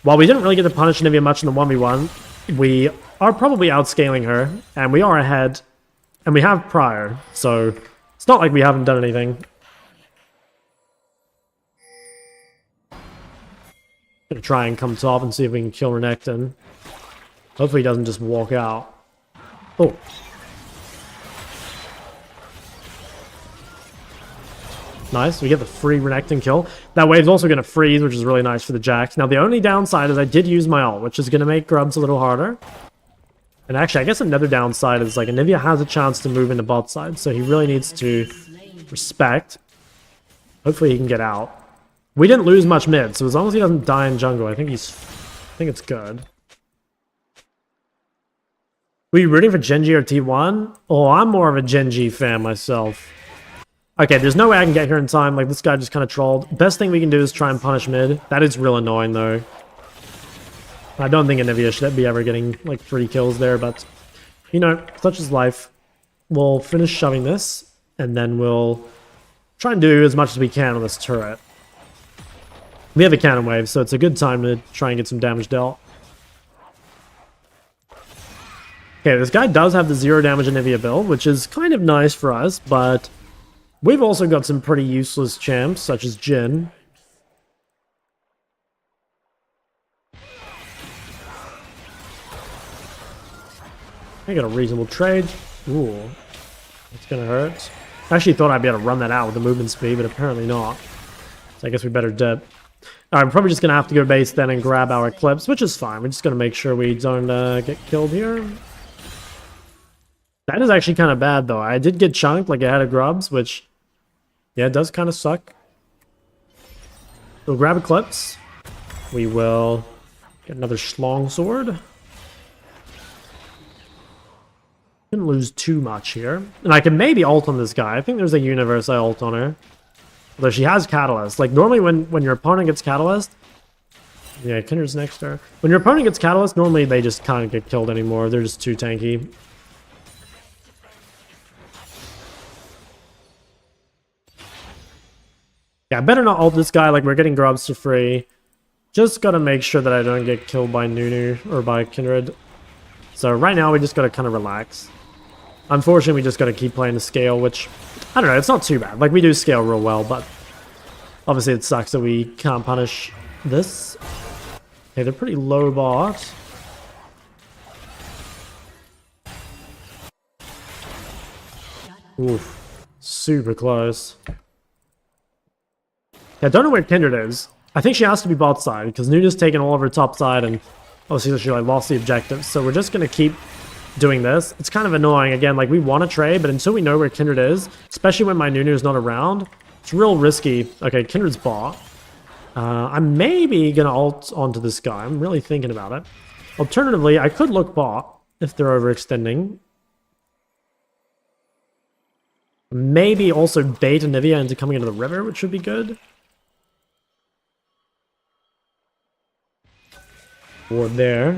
while we didn't really get to punish Anivia much in the 1v1, we are probably outscaling her, and we are ahead, and we have prior, so it's not like we haven't done anything. Gonna try and come top and see if we can kill Renekton. Hopefully he doesn't just walk out. Oh. Nice, we get the free Renekton kill. That wave's also going to freeze, which is really nice for the Jax. Now the only downside is I did use my ult, which is going to make grubs a little harder. And actually, I guess another downside is, like, Anivia has a chance to move into bot side, so he really needs to respect. Hopefully he can get out. We didn't lose much mid, so as long as he doesn't die in jungle, I think it's good. Were you rooting for Genji or T1? Oh, I'm more of a Genji fan myself. Okay, there's no way I can get here in time. Like, this guy just kind of trolled. Best thing we can do is try and punish mid. That is real annoying, though. I don't think Anivia should be ever getting, like, 3 kills there, but, you know, such is life. We'll finish shoving this, and then we'll try and do as much as we can on this turret. We have a cannon wave, so it's a good time to try and get some damage dealt. Okay, this guy does have the 0 damage Anivia build, which is kind of nice for us, but we've also got some pretty useless champs, such as Jhin. I got a reasonable trade. Ooh, that's gonna hurt. I actually thought I'd be able to run that out with the movement speed, but apparently not. So I guess we better dip. Alright, we're probably just gonna have to go base then and grab our Eclipse, which is fine. We're just gonna make sure we don't get killed here. That is actually kind of bad, though. I did get chunked, like I had a Grubs, which, yeah, it does kind of suck. We'll grab Eclipse. We will get another Schlong Sword. Didn't lose too much here. And I can maybe ult on this guy. I think there's a universe I ult on her. Although she has Catalyst. Like, normally when your opponent gets Catalyst... Yeah, Kindred's next to her. When your opponent gets Catalyst, normally they just can't get killed anymore. They're just too tanky. Yeah, I better not ult this guy, like we're getting Grubs for free. Just gotta make sure that I don't get killed by Nunu or by Kindred. So right now we just gotta kind of relax. Unfortunately, we just gotta keep playing the scale, which, I don't know, it's not too bad. Like, we do scale real well, but obviously it sucks that we can't punish this. Okay, they're pretty low bot. Oof, super close. Yeah, I don't know where Kindred is. I think she has to be bot side, because Nuna's taken all of her top side, and obviously she like lost the objective. So we're just going to keep doing this. It's kind of annoying. Again, like, we want to trade, but until we know where Kindred is, especially when my Nunu is not around, it's real risky. Okay, Kindred's bot. I'm maybe going to ult onto this guy. I'm really thinking about it. Alternatively, I could look bot if they're overextending. Maybe also bait Anivia into coming into the river, which would be good. Or there.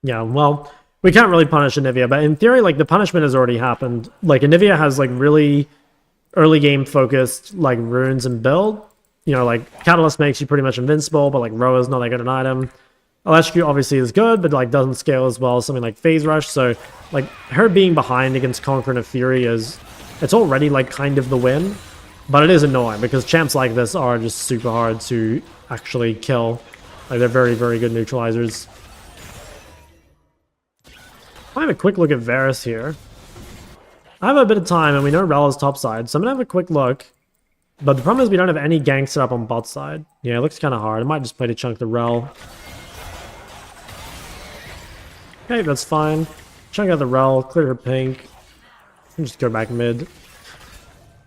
Yeah, well, we can't really punish Anivia, but in theory, like, the punishment has already happened. Like, Anivia has, like, really early game focused, like, runes and build. You know, like, Catalyst makes you pretty much invincible, but, like, Roa's not that good an item. Electrocute obviously is good, but, like, doesn't scale as well as something like Phase Rush. So, like, her being behind against Conqueror and Naafiri is... It's already, like, kind of the win. But it is annoying, because champs like this are just super hard to actually kill. Like, they're very, very good neutralizers. I have a quick look at Varus here. I have a bit of time, and we know Rella's top side, so I'm going to have a quick look. But the problem is we don't have any ganks set up on bot side. Yeah, it looks kind of hard. I might just play to chunk the Rel. Okay, that's fine. Chunk out the Rel, clear her pink. And just go back mid.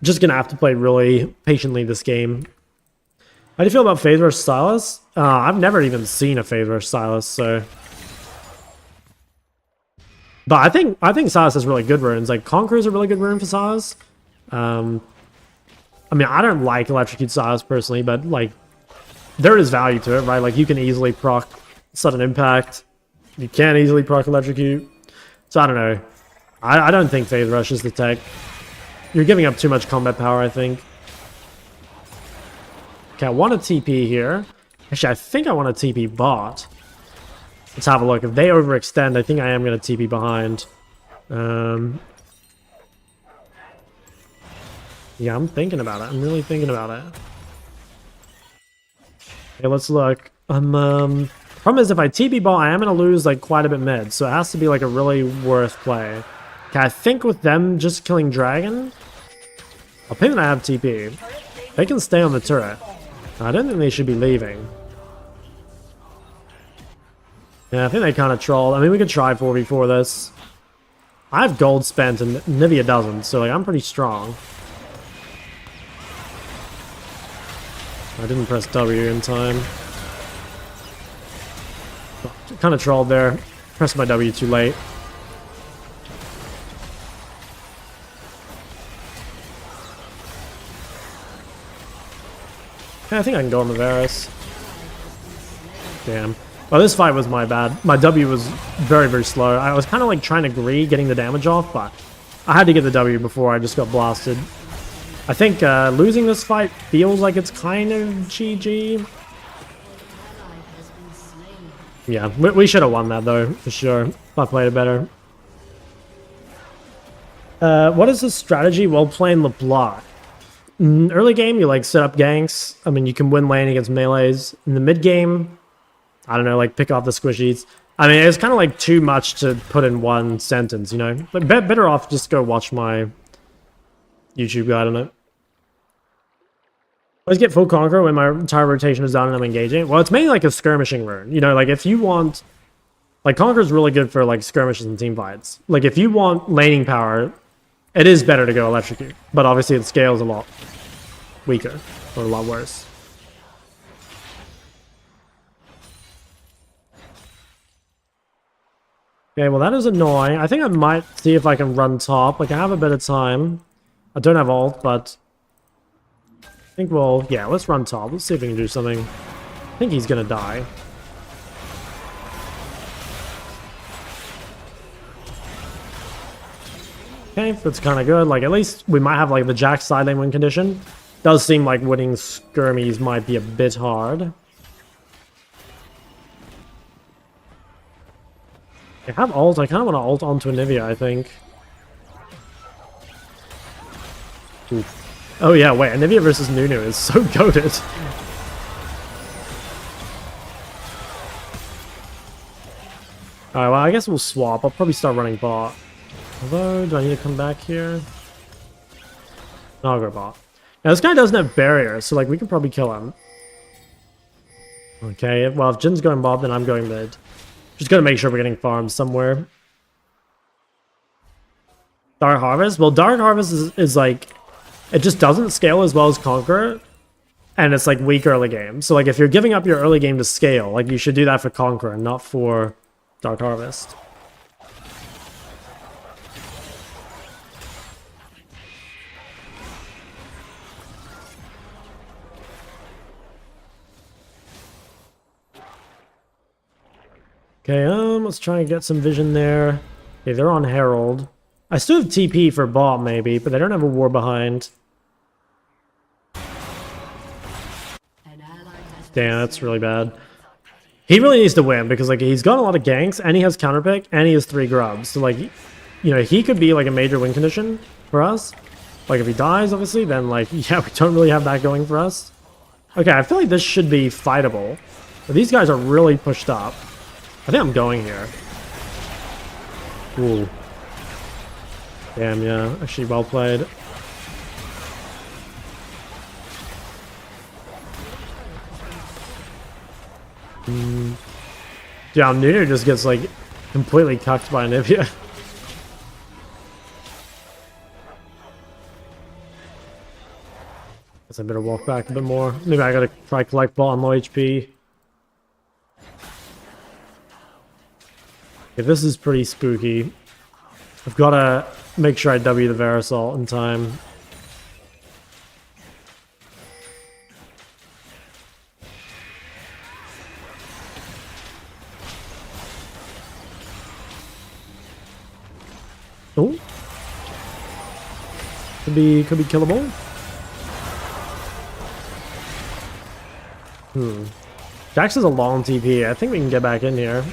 Just gonna have to play really patiently this game. How do you feel about Phase Rush Sylas? I've never even seen a Phase Rush Sylas, so... But I think Sylas has really good runes. Like, Conqueror is a really good rune for Sylas. I mean, I don't like Electrocute Sylas personally, but, like, there is value to it, right? Like, you can easily proc Sudden Impact. You can easily proc Electrocute. So, I don't know. I don't think Phase Rush is the tech. You're giving up too much combat power, I think. Okay, I want a TP here. Actually, I think I want a TP bot. Let's have a look. If they overextend, I think I am going to TP behind. Yeah, I'm thinking about it. I'm really thinking about it. Okay, let's look. Problem is, if I TP ball, I am going to lose, like, quite a bit mid. So it has to be, like, a really worth play. Okay, I think with them just killing Dragon, I'll ping that I have TP. They can stay on the turret. I don't think they should be leaving. Yeah, I think they kind of trolled. I mean, we could try 4v4 this. I have gold spent and Anivia doesn't, so, like, I'm pretty strong. I didn't press W in time. Kind of trolled there. Pressed my W too late. Yeah, I think I can go on the Varus. Damn. Well, this fight was my bad. My W was very, very slow. I was kind of like trying to agree getting the damage off, but I had to get the W before I just got blasted. I think losing this fight feels like it's kind of GG. Yeah, we should have won that though, for sure. If I played it better. What is the strategy while playing LeBlanc? Early game, you like set up ganks. I mean, you can win lane against melees. In the mid game, I don't know, like pick off the squishies. I mean, it's kind of like too much to put in one sentence, you know? But better off just go watch my YouTube guide on it. Always get full Conqueror when my entire rotation is done and I'm engaging. Well, it's mainly like a skirmishing rune. You know, like if you want... Like, Conqueror's really good for like skirmishes and team fights. Like, if you want laning power, it is better to go Electrocute. But obviously it scales a lot weaker, or a lot worse. Okay, well that is annoying. I think I might see if I can run top. Like, I have a bit of time. I don't have ult, but... I think we'll... Yeah, let's run top. Let's see if we can do something. I think he's gonna die. Okay, that's kind of good. Like, at least we might have, like, the Jack side lane win condition. Does seem like winning skirmies might be a bit hard. I have ult. I kind of want to ult onto Anivia, I think. Oof. Oh yeah, wait, Anivia versus Nunu is so goated. Alright, well, I guess we'll swap. I'll probably start running bot. Although, do I need to come back here? No, I'll go bot. Now, this guy doesn't have barriers, so, like, we can probably kill him. Okay, well, if Jin's going bot, then I'm going mid. Just gotta make sure we're getting farms somewhere. Dark Harvest? Well, Dark Harvest is like... It just doesn't scale as well as Conqueror, and it's like weak early game. So like if you're giving up your early game to scale, like you should do that for Conqueror, not for Dark Harvest. Okay, let's try and get some vision there. Okay, they're on Herald. I still have TP for bot maybe, but they don't have a war behind. Damn, that's really bad. He really needs to win because like he's got a lot of ganks and he has counterpick and he has 3 grubs. So like, you know, he could be like a major win condition for us. Like if he dies, obviously, then like, yeah, we don't really have that going for us. Okay, I feel like this should be fightable. But these guys are really pushed up. I think I'm going here. Ooh. Damn, yeah, actually well played. Yeah, Nunu just gets like completely cucked by Anivia. Guess I better walk back a bit more. Maybe I gotta try collect ball on low HP. Okay, this is pretty spooky. I've gotta make sure I W the Verisol in time. Oh, could be killable. Jax is a long TP. I think we can get back in here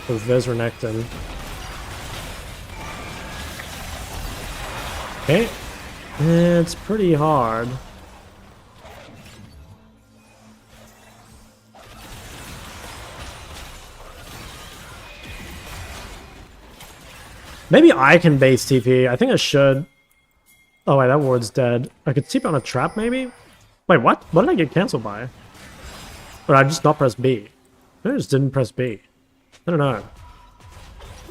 with Viz or Nectin. Okay, it's pretty hard. Maybe I can base TP. I think I should. Oh wait, that ward's dead. I could TP on a trap maybe? Wait, what? What did I get cancelled by? Or I just not press B? I just didn't press B. I don't know.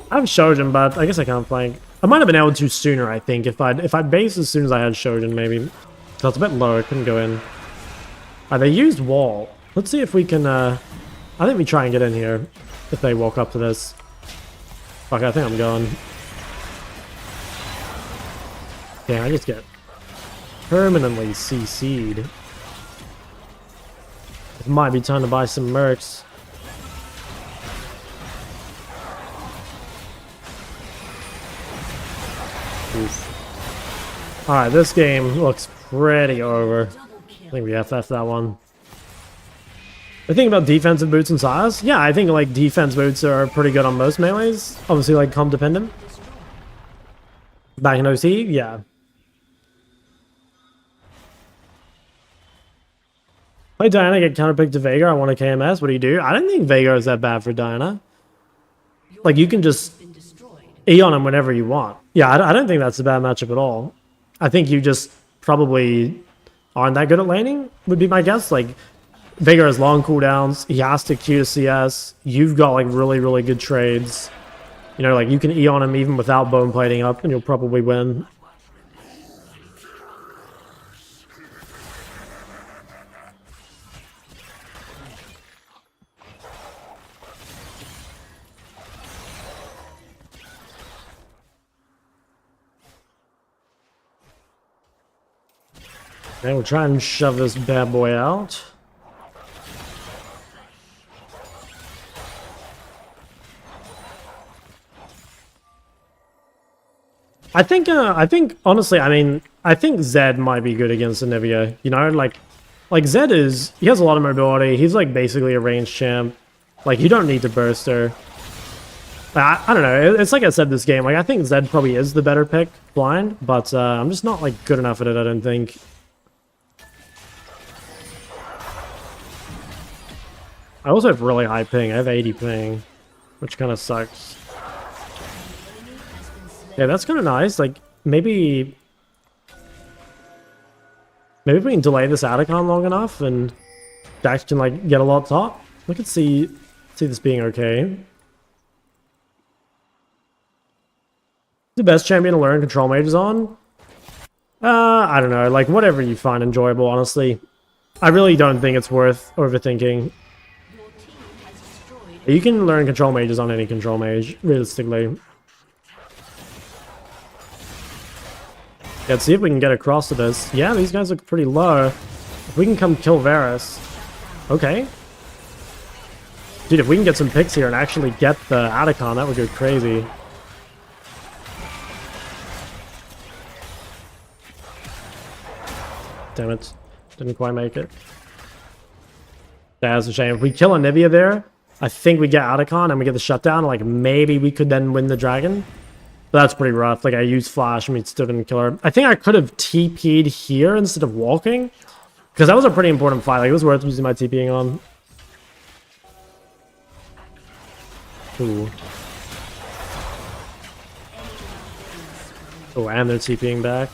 I have Shojin, but I guess I can't flank. I might have been able to sooner, I think, if I'd based as soon as I had Shojin, maybe. So it's a bit low, I couldn't go in. They used wall. Let's see if we can, I think we try and get in here, if they walk up to this. Fuck, I think I'm going. Yeah, I just get permanently CC'd. It might be time to buy some mercs. Alright, this game looks pretty over. I think we FF that one. The thing about defensive boots and size, yeah, I think like defense boots are pretty good on most melees. Obviously, like comp dependent. Back in OC, yeah. Play Diana, get counterpicked to Veigar. I want a KMS. What do you do? I don't think Veigar is that bad for Diana. Like, you can just Eon him whenever you want. Yeah, I don't think that's a bad matchup at all. I think you just probably aren't that good at laning, would be my guess. Like, Veigar has long cooldowns. He has to Q to CS. You've got, like, really, really good trades. You know, like, you can Eon him even without bone plating up, and you'll probably win. Okay, we'll try and shove this bad boy out. I think honestly, I mean, I think Zed might be good against Anivia. You know, like Zed he has a lot of mobility. He's like basically a ranged champ. Like, you don't need to burst her. I don't know. It's like I said this game. Like, I think Zed probably is the better pick blind, but I'm just not like good enough at it, I don't think. I also have really high ping. I have 80 ping, which kind of sucks. Yeah, that's kind of nice. Like, maybe we can delay this Atacon long enough and Dax can, like, get a lot top. I could see this being okay. The best champion to learn control mages on? I don't know. Like, whatever you find enjoyable, honestly. I really don't think it's worth overthinking. You can learn control mages on any control mage, realistically. Let's see if we can get across to this. Yeah, these guys look pretty low. If we can come kill Varus. Okay. Dude, if we can get some picks here and actually get the Atacon, that would go crazy. Damn it. Didn't quite make it. That's a shame. If we kill Anivia there, I think we get Atacon and we get the shutdown. Like, maybe we could then win the dragon. But that's pretty rough. Like, I used flash and we still didn't kill her. I think I could have TP'd here instead of walking. Because that was a pretty important fight. Like, it was worth using my TPing on. Ooh. Oh, and they're TPing back.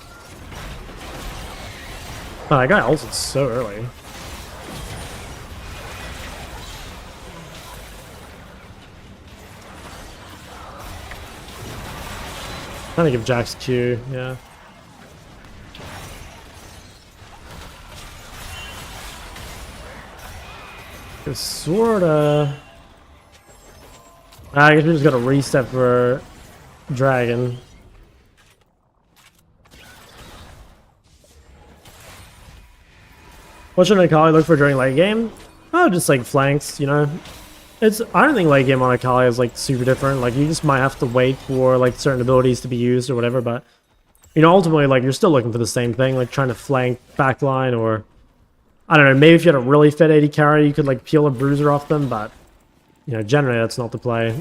Oh, that guy ulted so early. Trying to give Jax Q, yeah. It's sorta. I guess we just got to reset for Dragon. What should Akali look for during late game? Oh, just like flanks, you know. I don't think late game on Akali is like super different. Like, you just might have to wait for like certain abilities to be used or whatever, but you know, ultimately, like, you're still looking for the same thing, like trying to flank backline, or I don't know, maybe if you had a really fit AD carry, you could like peel a bruiser off them, but you know, generally that's not the play.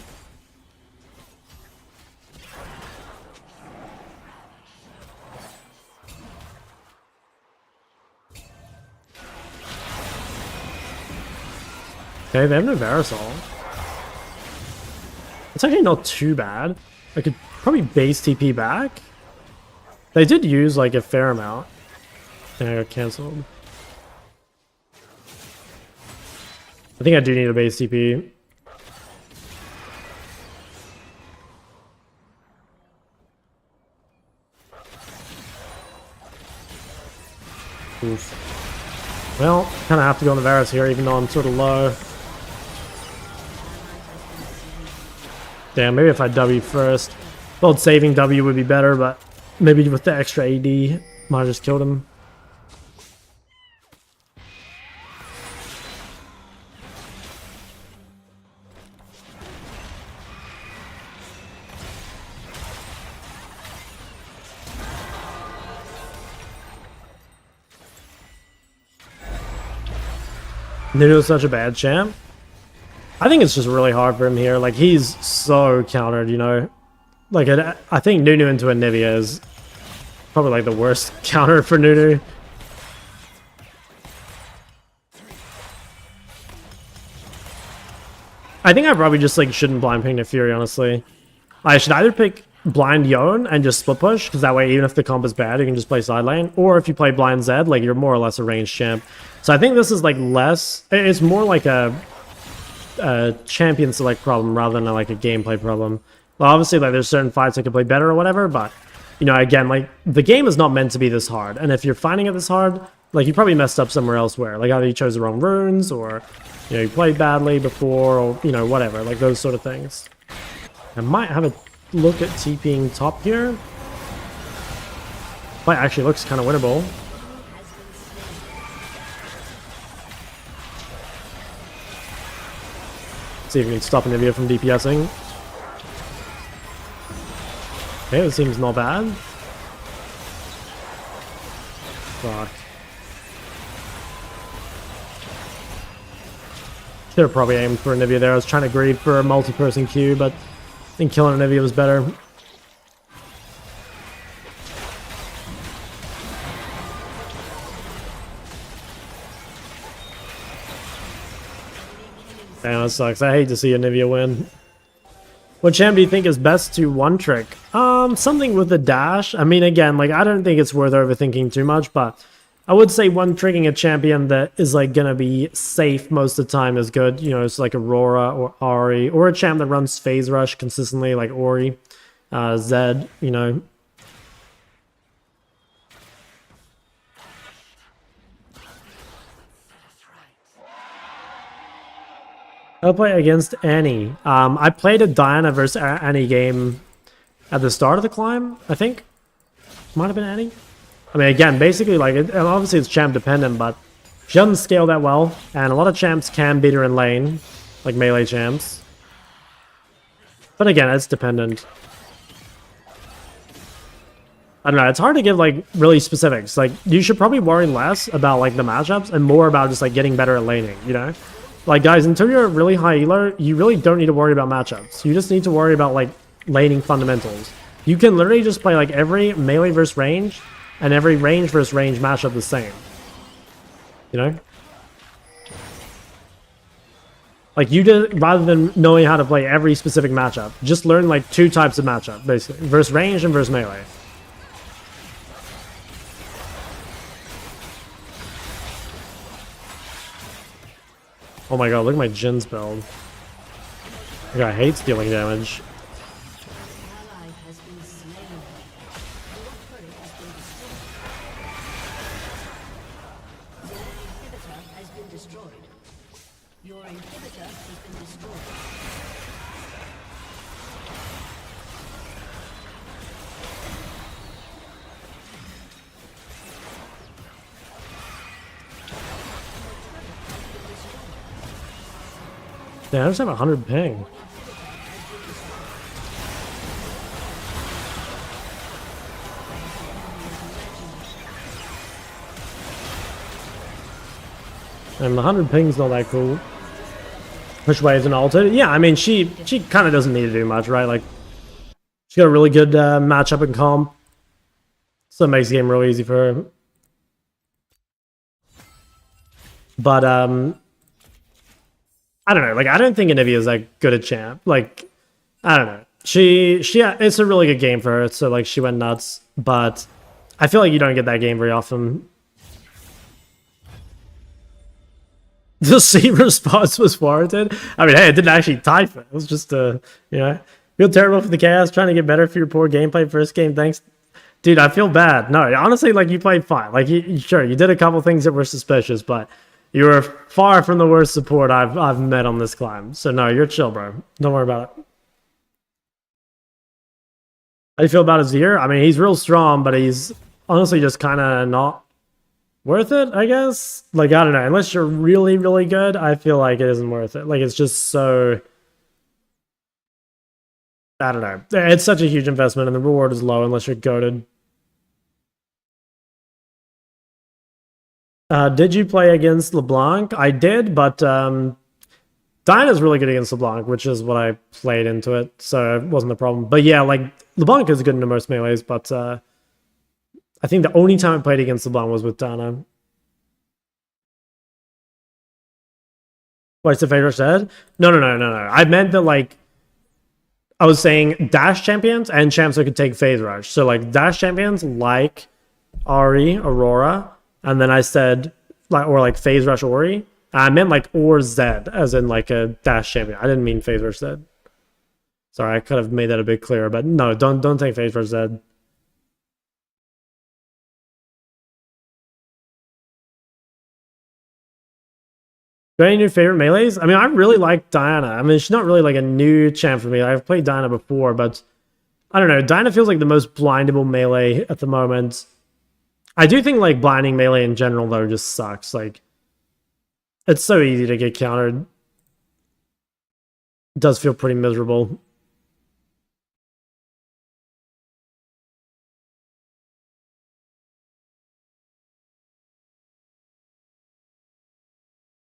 Okay, they have no Varusol. It's actually not too bad. I could probably base TP back. They did use like a fair amount. And I got cancelled. I think I do need a base TP. Oof. Well, kind of have to go on the Varus here, even though I'm sort of low. Damn, maybe if I W first. Well, saving W would be better, but maybe with the extra AD, might have just killed him. Nunu's such a bad champ. I think it's just really hard for him here. Like, he's so countered, you know? Like, I think Nunu into Anivia is probably, like, the worst counter for Nunu. I think I probably just, like, shouldn't blind ping Naafiri, honestly. I should either pick blind Yone and just split push, because that way, even if the comp is bad, you can just play side lane. Or if you play blind Zed, like, you're more or less a ranged champ. So I think this is, like, less... It's more like a champion select problem rather than like a gameplay problem. Well, obviously, like, there's certain fights that can play better or whatever, but, you know, again, like, the game is not meant to be this hard. And if you're finding it this hard, like, you probably messed up somewhere elsewhere. Like, either you chose the wrong runes, or, you know, you played badly before, or, you know, whatever. Like, those sort of things. I might have a look at TPing top here. Fight actually looks kind of winnable. See if we can stop Anivia from DPSing. Okay, this seems not bad. Fuck. Should have probably aimed for Anivia there. I was trying to greed for a multi-person queue, but I think killing Anivia was better. Damn, that sucks. I hate to see Anivia win. What champ do you think is best to one trick? Something with a dash. I mean, again, like, I don't think it's worth overthinking too much, but I would say one tricking a champion that is, like, gonna be safe most of the time is good. You know, it's like Aurora or Ari, or a champ that runs phase rush consistently, like Ori, Zed, you know. I'll play against Annie. I played a Diana versus Annie game at the start of the climb, I think. Might have been Annie. I mean, again, basically, like, obviously it's champ dependent, but she doesn't scale that well, and a lot of champs can beat her in lane, like melee champs. But again, it's dependent. I don't know, it's hard to give, like, really specifics. Like, you should probably worry less about, like, the matchups and more about just, like, getting better at laning, you know? Like, guys, until you're a really high healer, you really don't need to worry about matchups. You just need to worry about, like, laning fundamentals. You can literally just play, like, every melee versus range and every range versus range matchup the same. You know? Like, you just, rather than knowing how to play every specific matchup, just learn, like, 2 types of matchup, basically. Versus range and versus melee. Oh my god, look at my Jin's build. Like, I hate stealing damage. Yeah, I just have 100 ping. And the 100 ping's not that cool. Push waves and ulted. Yeah, I mean, she kind of doesn't need to do much, right? Like, she's got a really good matchup in comp. So it makes the game real easy for her. But, I don't know, like, I don't think Anivia is that good a champ. Like, I don't know. Yeah, it's a really good game for her, so, like, she went nuts. But I feel like you don't get that game very often. The C response was warranted. I mean, hey, it didn't actually type it. It was just, you know, feel terrible for the chaos, trying to get better for your poor gameplay first game. Thanks. Dude, I feel bad. No, honestly, like, you played fine. Like, sure, you did a couple things that were suspicious, but you were far from the worst support I've met on this climb. So no, you're chill, bro. Don't worry about it. How do you feel about his year? I mean, he's real strong, but he's honestly just kind of not worth it, I guess. Like, I don't know. Unless you're really, really good, I feel like it isn't worth it. Like, it's just so... I don't know. It's such a huge investment, and the reward is low unless you're goated. Did you play against LeBlanc? I did, but Diana's really good against LeBlanc, which is what I played into it, so it wasn't a problem. But yeah, like, LeBlanc is good into most melees, but I think the only time I played against LeBlanc was with Diana. What's the favorite said? No. I meant that, like, I was saying dash champions and champs that could take phase rush. So, like, dash champions like Ari, Aurora, and then I said, like, or like phase rush Ori. I meant like or Zed, as in like a dash champion. I didn't mean phase rush Zed. Sorry, I could have made that a bit clearer, but no, don't take phase rush Zed. Any new favorite melees? I mean, I really like Diana. I mean, she's not really like a new champ for me. I've played Diana before, but I don't know. Diana feels like the most blindable melee at the moment. I do think like blinding melee in general though just sucks. Like, it's so easy to get countered. It does feel pretty miserable.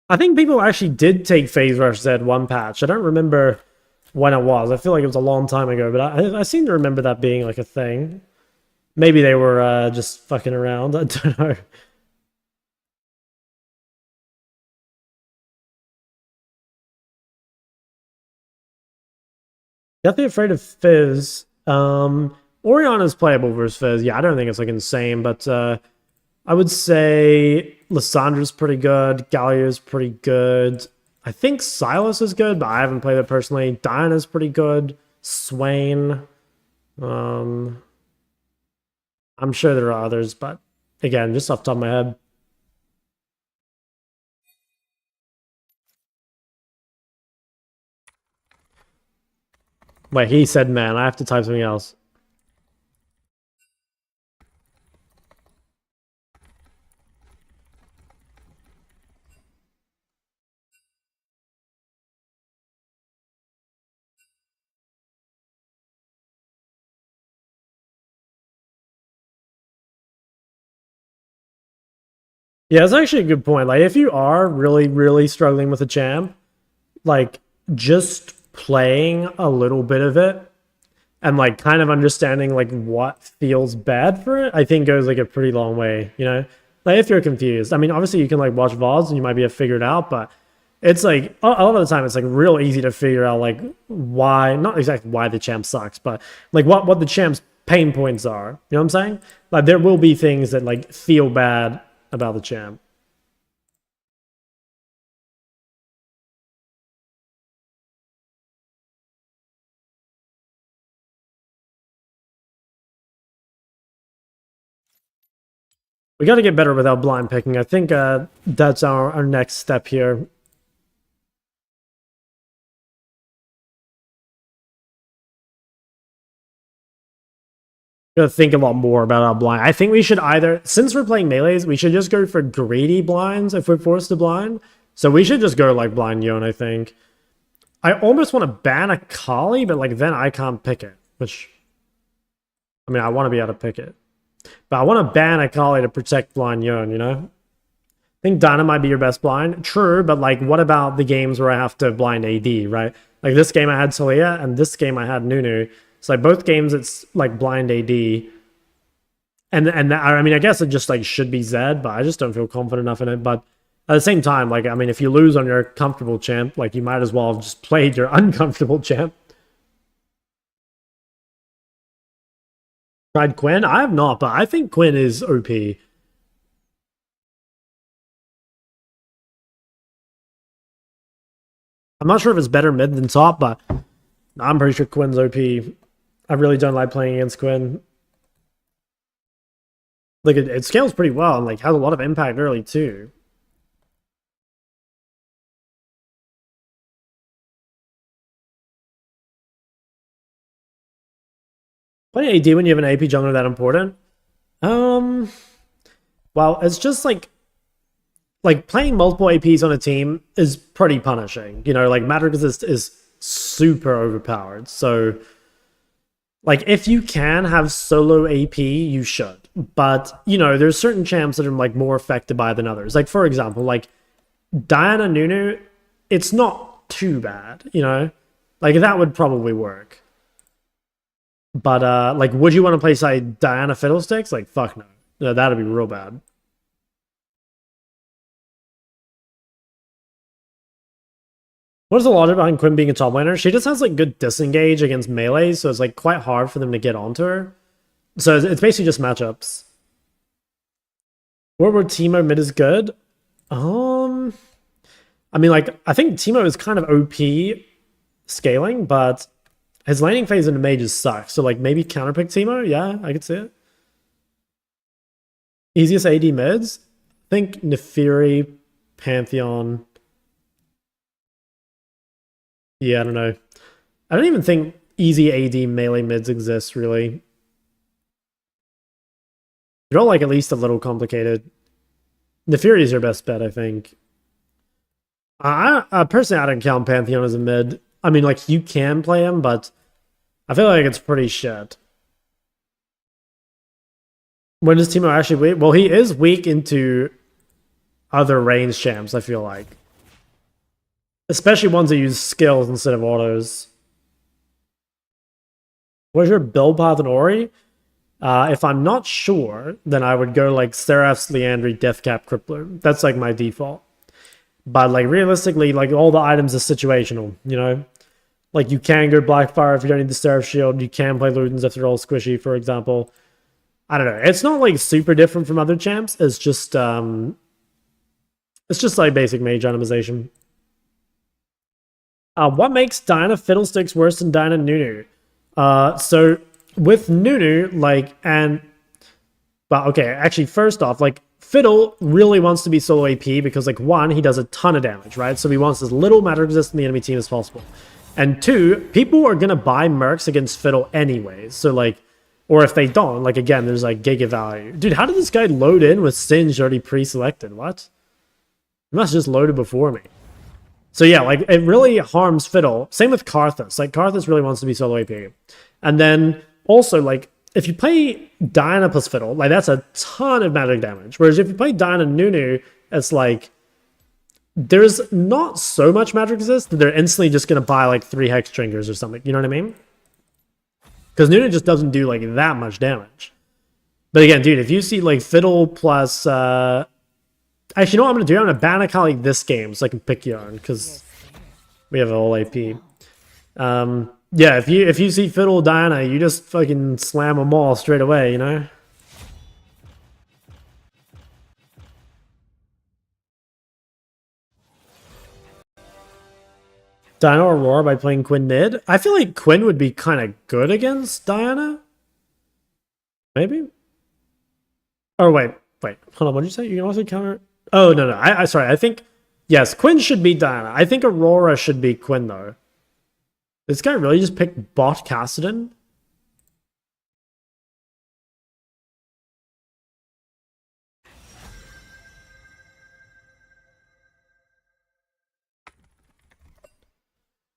I think people actually did take phase rush Z one patch. I don't remember when it was. I feel like it was a long time ago, but I seem to remember that being like a thing. Maybe they were just fucking around. I don't know. Definitely afraid of Fizz. Orion is playable versus Fizz. Yeah, I don't think it's like insane, but I would say Lyssandra's pretty good. Galio's pretty good. I think Silas is good, but I haven't played it personally. Diana's pretty good. Swain. I'm sure there are others, but again, just off the top of my head. Wait, he said man. I have to type something else. Yeah, that's actually a good point. Like, if you are really, really struggling with a champ, like, just playing a little bit of it and, like, kind of understanding, like, what feels bad for it, I think goes, like, a pretty long way, you know? Like, if you're confused. I mean, obviously, you can, like, watch VODs and you might be able to figure it out, but it's, like, a lot of the time, it's, like, real easy to figure out, like, why, not exactly why the champ sucks, but, like, what the champ's pain points are. You know what I'm saying? Like, there will be things that, like, feel bad about the champ. We got to get better without blind picking. I think that's our next step here. Gotta think a lot more about our blind. I think we should either, since we're playing melees, we should just go for greedy blinds if we're forced to blind. So we should just go like blind Yone, I think. I almost want to ban Akali, but like then I can't pick it, which, I mean, I want to be able to pick it. But I want to ban Akali to protect blind Yone, you know? I think Dana might be your best blind. True, but like what about the games where I have to blind AD, right? Like this game I had Talia, and this game I had Nunu. It's like both games it's like blind AD. And I mean, I guess it just like should be Zed, but I just don't feel confident enough in it. But at the same time, like, I mean, if you lose on your comfortable champ, like you might as well have just played your uncomfortable champ. Tried Quinn? I have not, but I think Quinn is OP. I'm not sure if it's better mid than top, but I'm pretty sure Quinn's OP. I really don't like playing against Quinn. Like, it scales pretty well and, like, has a lot of impact early, too. Playing AD when you have an AP jungler that important? Well, it's just, like playing multiple APs on a team is pretty punishing. You know, like, Matrix is super overpowered. So, like, if you can have solo AP, you should. but you know, there's certain champs that are like more affected by it than others. Like for example, like Diana Nunu, it's not too bad, you know? Like that would probably work. But like would you want to play say Diana Fiddlesticks? Like fuck no. No, that'd be real bad. What is the logic behind Quinn being a top laner? She just has like good disengage against melee, so it's like quite hard for them to get onto her. So it's basically just matchups. Where Teemo mid is good? I mean, like, I think Teemo is kind of OP scaling, but his laning phase in the mages sucks. So, like, maybe counterpick Teemo? Yeah, I could see it. Easiest AD mids? I think Naafiri, Pantheon. Yeah, I don't know. I don't even think easy AD melee mids exist, really. They're all, like, at least a little complicated. Naafiri is your best bet, I think. Personally, I don't count Pantheon as a mid. I mean, like, you can play him, but I feel like it's pretty shit. When is Teemo actually weak? Well, he is weak into other range champs, I feel like. Especially ones that use skills instead of autos. What's your build path in Ori? If I'm not sure, then I would go like Seraph's, Liandry, Deathcap, Crippler. That's like my default. But like realistically, like all the items are situational, you know? Like you can go Blackfire if you don't need the Seraph Shield. You can play Ludens if they're all squishy, for example. I don't know. It's not like super different from other champs. It's just like basic mage itemization. What makes Diana Fiddlesticks worse than Diana Nunu? So with Nunu, like, but okay, actually, first off, like, Fiddle really wants to be solo AP because, like, one, he does a ton of damage, right? So he wants as little magic resist in the enemy team as possible. And two, people are gonna buy mercs against Fiddle anyways. So, like, or if they don't, like, again, there's, like, giga value. Dude, how did this guy load in with Singe already pre-selected? What? He must have just loaded before me. So yeah, like, it really harms Fiddle. Same with Karthus. Like, Karthus really wants to be solo AP. And then, also, like, if you play Diana plus Fiddle, like, that's a ton of magic damage. Whereas if you play Diana Nunu, it's like, there's not so much magic resist that they're instantly just going to buy, like, 3 Hex Triggers or something. You know what I mean? Because Nunu just doesn't do, like, that much damage. But again, dude, if you see, like, Fiddle plus... Actually, you know what I'm going to do? I'm going to ban Akali this game so I can pick Yone, because we have a whole AP. Yeah, if you see Fiddle Diana, you just fucking slam them all straight away, you know? Diana Aurora by playing Quinn mid? I feel like Quinn would be kind of good against Diana. Maybe? Oh, wait. Hold on, what did you say? You can also counter... Oh, no. Sorry, I think... Yes, Quinn should beat Diana. I think Aurora should beat Quinn, though. This guy really just picked bot Kassadin?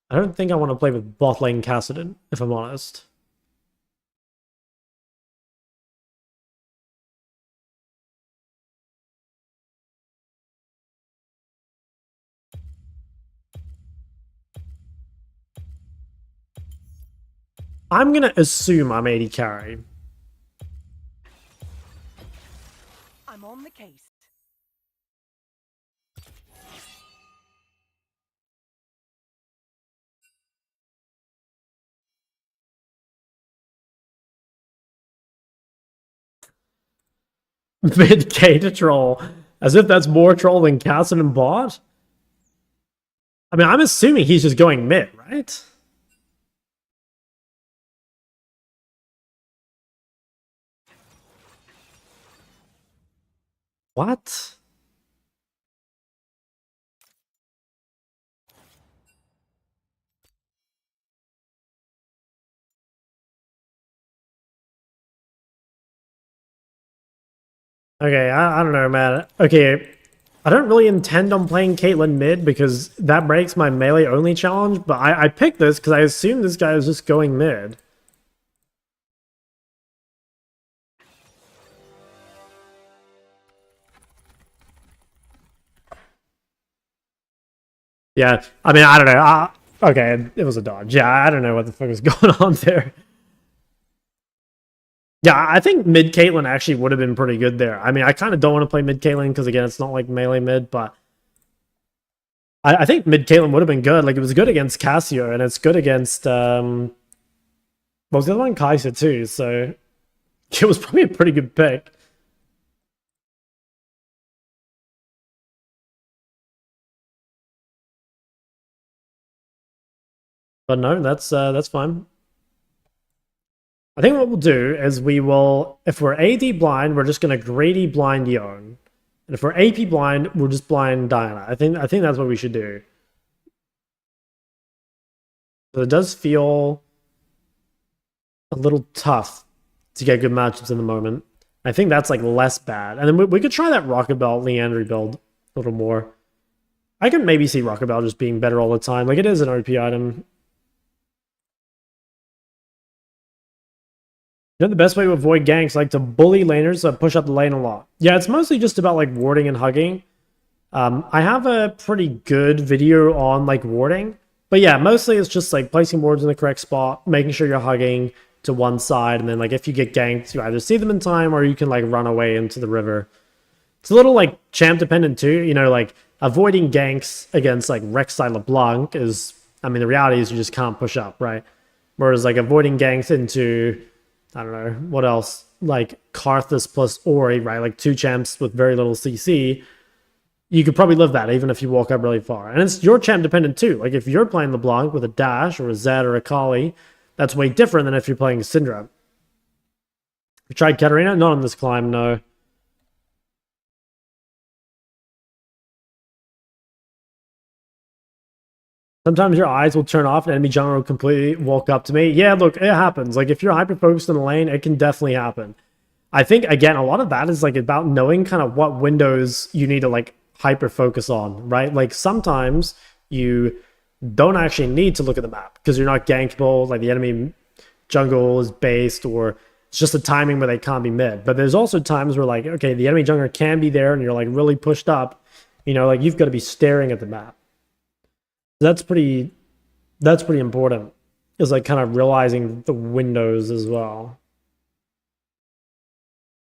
I don't think I want to play with bot lane Kassadin, if I'm honest. I'm gonna assume I'm 80 carry. I'm on the case. Mid-K to troll. As if that's more troll than Kassadin bot? I mean, I'm assuming he's just going mid, right? What? Okay, I don't know, man. Okay, I don't really intend on playing Caitlyn mid because that breaks my melee only challenge, but I picked this because I assumed this guy was just going mid. Yeah, I mean, I don't know. Okay, it was a dodge. Yeah, I don't know what the fuck was going on there. Yeah, I think mid Caitlyn actually would have been pretty good there. I mean, I kind of don't want to play mid Caitlyn because, again, it's not like melee mid, but I think mid Caitlyn would have been good. Like, it was good against Cassio, and it's good against, what was the other one? Kai'Sa, too, so it was probably a pretty good pick. But no, that's fine. I think what we'll do is we will, if we're AD blind, we're just gonna greedy blind Yone. And if we're AP blind, we'll just blind Diana. I think that's what we should do. So it does feel a little tough to get good matchups in the moment. I think that's like less bad. And then we could try that Rocket Belt Leandry build a little more. I can maybe see Rocket Belt just being better all the time. Like, it is an OP item. You know, the best way to avoid ganks, like to bully laners that push up the lane a lot. Yeah, it's mostly just about like warding and hugging. I have a pretty good video on like warding, but yeah, mostly it's just like placing wards in the correct spot, making sure you're hugging to one side, and then like if you get ganked, you either see them in time or you can like run away into the river. It's a little like champ dependent too, you know, like avoiding ganks against like Rek'Sai LeBlanc is, I mean, the reality is you just can't push up, right? Whereas like avoiding ganks into, I don't know, what else? Like Karthus plus Ori, right? Like two champs with very little CC. You could probably live that even if you walk up really far. And it's your champ dependent too. Like if you're playing LeBlanc with a dash or a Zed or a Akali, that's way different than if you're playing Syndra. You tried Katarina? Not on this climb, no. Sometimes your eyes will turn off and enemy jungler will completely walk up to me. Yeah, look, it happens. Like, if you're hyper-focused in the lane, it can definitely happen. I think, again, a lot of that is, like, about knowing kind of what windows you need to, like, hyper-focus on, right? Like, sometimes you don't actually need to look at the map because you're not gankable, like, the enemy jungle is based, or it's just the timing where they can't be mid. But there's also times where, like, okay, the enemy jungler can be there and you're, like, really pushed up. You know, like, you've got to be staring at the map. That's pretty important. Is like kind of realizing the windows as well.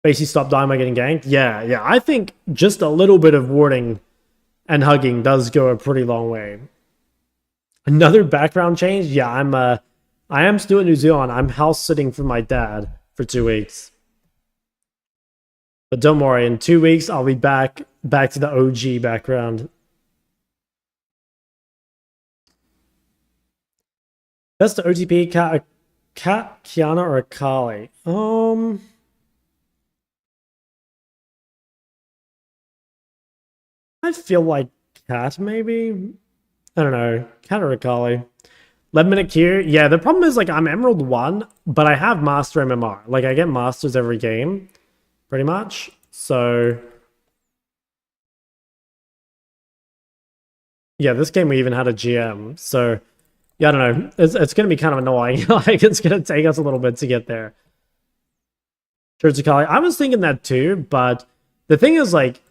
Basically stop dying by getting ganked. Yeah. I think just a little bit of warding and hugging does go a pretty long way. Another background change. Yeah, I am still in New Zealand. I'm house sitting for my dad for 2 weeks. But don't worry, in 2 weeks I'll be back to the OG background. That's the OTP, Cat, Kiana, or Akali. I feel like Cat, maybe? I don't know. Cat or Akali. 11-minute queue. Yeah, the problem is, like, I'm Emerald 1, but I have Master MMR. Like, I get Masters every game, pretty much. So, yeah, this game we even had a GM. So, yeah, I don't know. It's going to be kind of annoying. Like, it's going to take us a little bit to get there. Sure, it's Akali. I was thinking that too, but the thing is, like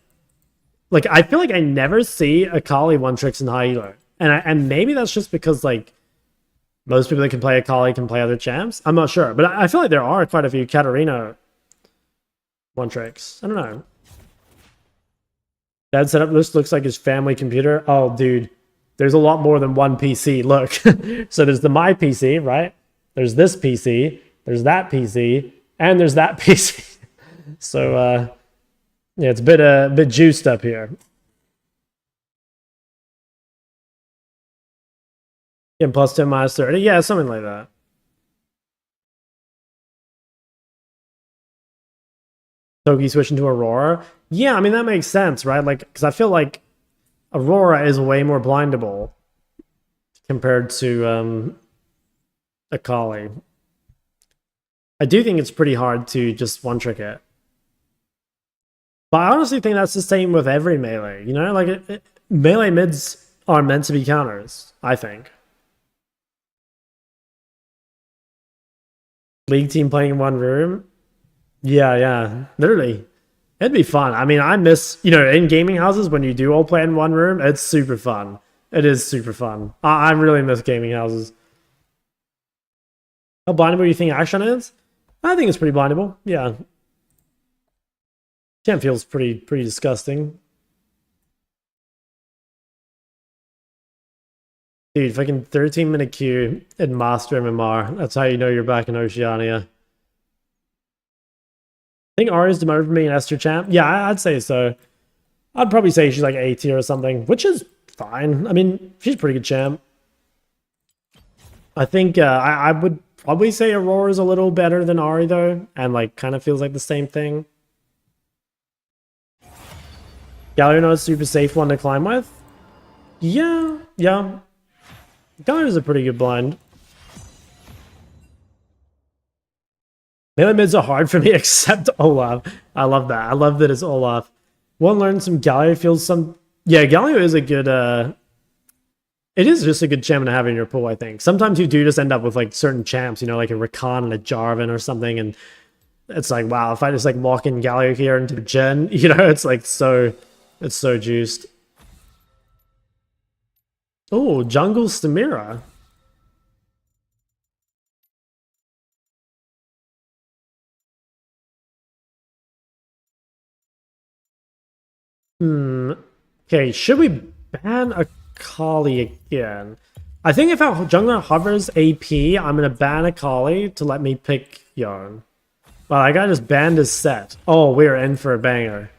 I feel like I never see Akali one-tricks in high elo. And maybe that's just because, like, most people that can play Akali can play other champs. I'm not sure. But I feel like there are quite a few Katarina one-tricks. I don't know. Dad setup list looks like his family computer. Oh, dude. There's a lot more than one PC. Look. So there's the my PC, right? There's this PC. There's that PC. And there's that PC. So, yeah, it's a bit juiced up here. Yeah, plus 10, minus 30. Yeah, something like that. Toki switching to Aurora. Yeah, I mean, that makes sense, right? Like, because I feel like Aurora is way more blindable compared to Akali. I do think it's pretty hard to just one-trick it. But I honestly think that's the same with every melee, you know? Like, melee mids are meant to be counters, I think. League team playing in one room? Yeah, literally. It'd be fun. I mean, I miss, you know, in gaming houses, when you do all play in one room, it's super fun. It is super fun. I really miss gaming houses. How blindable do you think Action is? I think it's pretty blindable. Yeah. Champ feels pretty disgusting. Dude, fucking 13-minute queue in Master MMR. That's how you know you're back in Oceania. I think Ari's demoted from being an Esther champ. Yeah, I'd say so. I'd probably say she's like A tier or something, which is fine. I mean, she's a pretty good champ. I think I would probably say Aurora's a little better than Ari though, and like kind of feels like the same thing. Galio not a super safe one to climb with. Yeah. Galio's a pretty good blind. Melee mids are hard for me except Olaf. I love that. I love that it's Olaf. One learns some Galio feels some... Yeah, Galio is a good... It is just a good champion to have in your pool, I think. Sometimes you do just end up with like certain champs, you know, like a Rakan and a Jarvan or something, and it's like, wow, if I just like lock in Galio here into Gen, you know, it's like so... It's so juiced. Oh, Jungle Stamira. Okay, should we ban Akali again? I think if our jungler hovers AP, I'm gonna ban Akali to let me pick Yone. Well, I gotta just ban his set. Oh, we're in for a banger.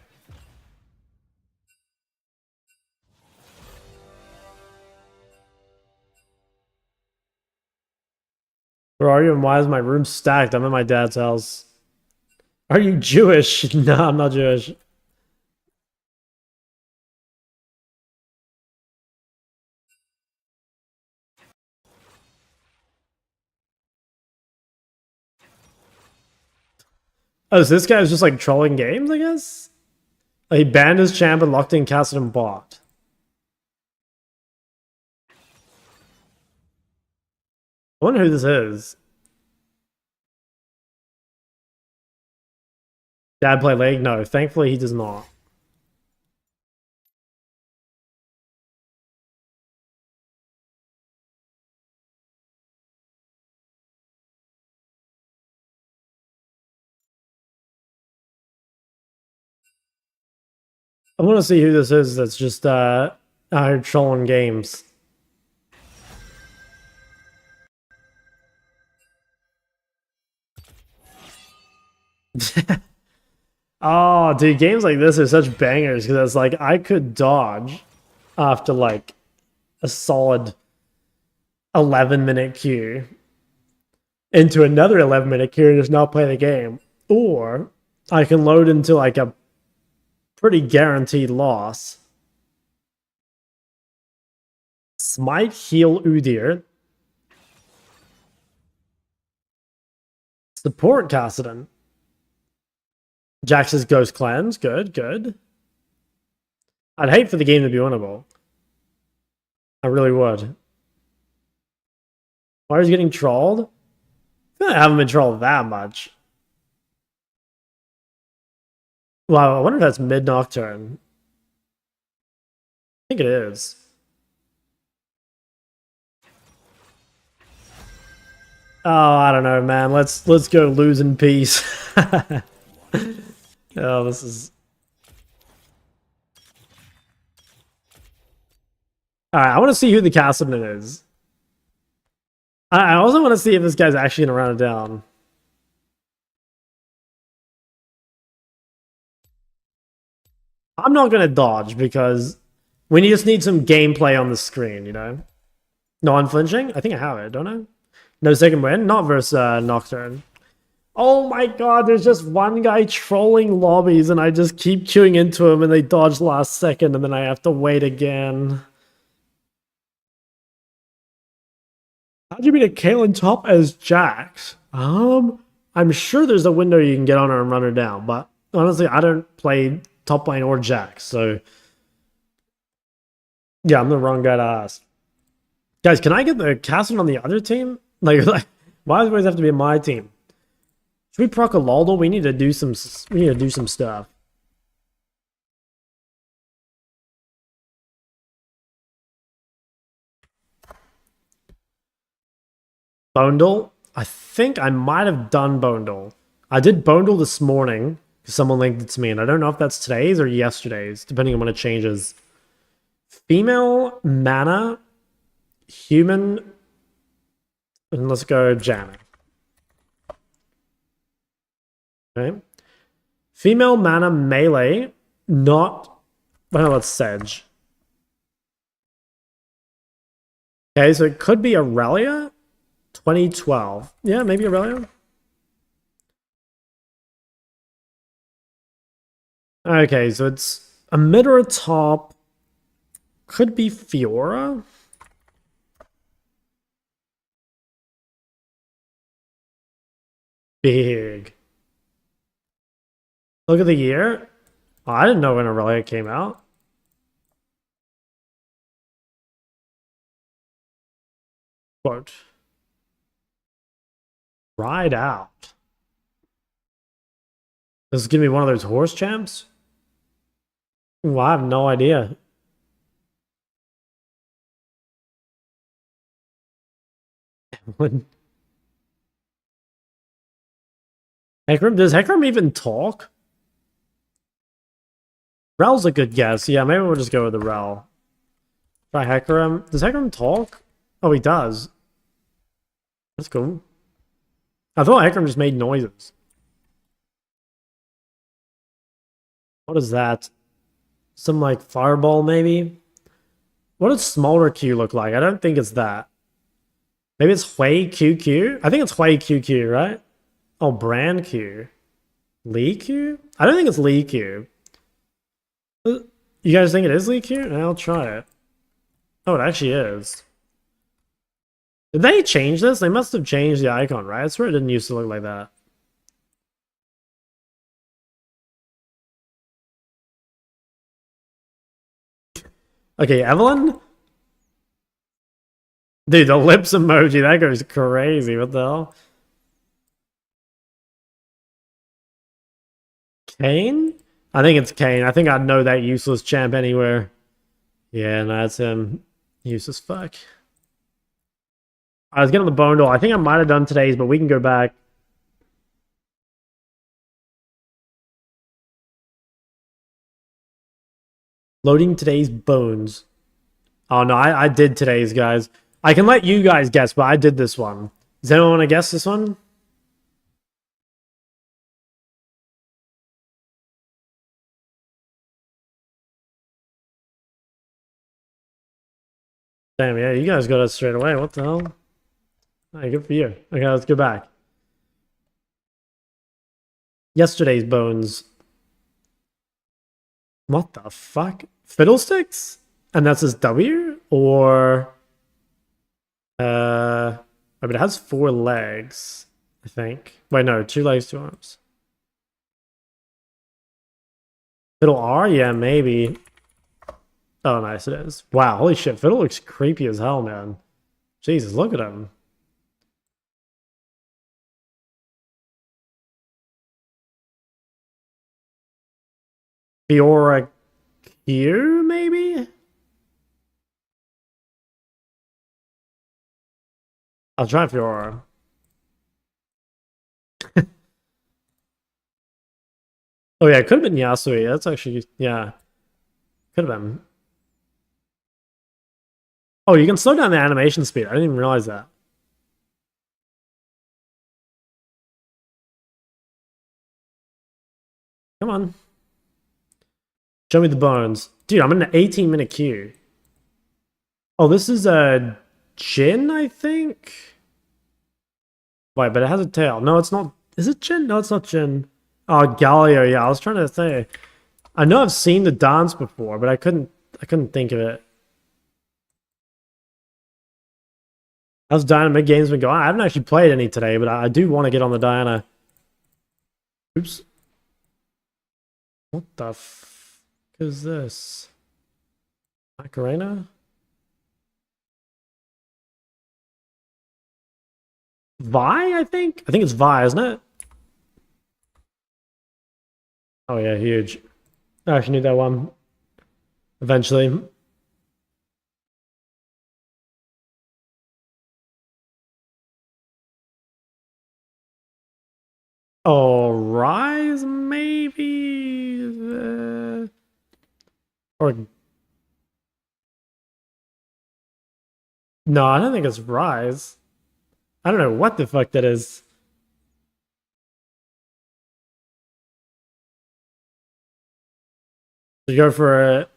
Where are you and why is my room stacked? I'm at my dad's house. Are you Jewish? No, I'm not Jewish. Oh, so this guy's just like trolling games, I guess? He banned his champ and locked in Castle and bot. I wonder who this is. Dad play League? No, thankfully he does not. I want to see who this is that's just out here trolling games. Oh, dude, games like this are such bangers because it's like I could dodge after like a solid 11-minute queue into another 11-minute queue and just not play the game. Or I can load into like a pretty guaranteed loss. Smite, heal, Udyr. Support Kassadin. Jax's Ghost Cleanse. Good. I'd hate for the game to be winnable. I really would. Why is he getting trolled? I haven't been trolled that much. Wow, I wonder if that's mid-nocturne. I think it is. Oh, I don't know, man. Let's go lose in peace. Oh, this is... Alright, I want to see who the Castleman is. I also want to see if this guy's actually going to run it down. I'm not going to dodge because we just need some gameplay on the screen, you know? Non-flinching? I think I have it, don't I? No second win? Not versus Nocturne. Oh my god, there's just one guy trolling lobbies and I just keep queuing into him and they dodge last second and then I have to wait again. How'd you beat a Kaelin top as Jax? I'm sure there's a window you can get on her and run her down, but honestly, I don't play top lane or Jax, so yeah, I'm the wrong guy to ask. Guys, can I get the castle on the other team? Like why does it always have to be my team? Should we proc a Laldl? We need to do some stuff. Bondle. I think I might have done Bondle. I did Bondle this morning because someone linked it to me, and I don't know if that's today's or yesterday's, depending on when it changes. Female mana, human, and let's go Jamming. Okay. Female mana melee, not. Well, let's Sedge. Okay, so it could be Aurelia. 2012. Yeah, maybe Aurelia. Okay, so it's a mid or a top. Could be Fiora. Big. Look at the year. Oh, I didn't know when Aurelia came out. Quote. Ride out. This is gonna be one of those horse champs? Ooh, I have no idea. Hecarim? Does Hecarim even talk? Rel's a good guess. Yeah, maybe we'll just go with the Rel. Try Hecarim. Does Hecarim talk? Oh, he does. That's cool. I thought Hecarim just made noises. What is that? Some like fireball, maybe? What does smaller Q look like? I don't think it's that. Maybe it's Hui QQ? I think it's Hui QQ, right? Oh, Brand Q. Lee Q? I don't think it's Lee Q. You guys think it is Lee Q? I'll try it. Oh, it actually is. Did they change this? They must have changed the icon, right? I swear it didn't used to look like that. Okay, Evelyn? Dude, the lips emoji, that goes crazy. What the hell? Kane? I think it's Kane. I think I'd know that useless champ anywhere. Yeah, no, that's him. Useless fuck. I was getting the bone doll. I think I might have done today's, but we can go back. Loading today's bones. Oh no, I did today's, guys. I can let you guys guess, but I did this one. Does anyone want to guess this one? Damn, yeah, you guys got it straight away. What the hell? Alright, good for you. Okay, let's go back. Yesterday's bones. What the fuck? Fiddlesticks? And that's his W? Or... I mean, it has 4 legs, I think. Wait, no, 2 legs, 2 arms. Fiddle R? Yeah, maybe. Oh, nice, it is. Wow, holy shit, Fiddle looks creepy as hell, man. Jesus, look at him. Fiora Q, maybe? I'll try Fiora. Oh yeah, it could have been Yasuo. That's actually, yeah. Could have been. Oh, you can slow down the animation speed. I didn't even realize that. Come on. Show me the bones. Dude, I'm in an 18-minute queue. Oh, this is a Jhin, I think? Wait, but it has a tail. No, it's not. Is it Jhin? No, it's not Jhin. Oh, Galio. Yeah, I was trying to say. I know I've seen the dance before, but I couldn't think of it. How's Diana mid games been going? I haven't actually played any today, but I do want to get on the Diana. Oops. What the f is this? Macarena? Vi, I think? I think it's Vi, isn't it? Oh yeah, huge. I actually need that one. Eventually. Oh, Ryze maybe? Or no, I don't think it's Ryze. I don't know what the fuck that is. You go for a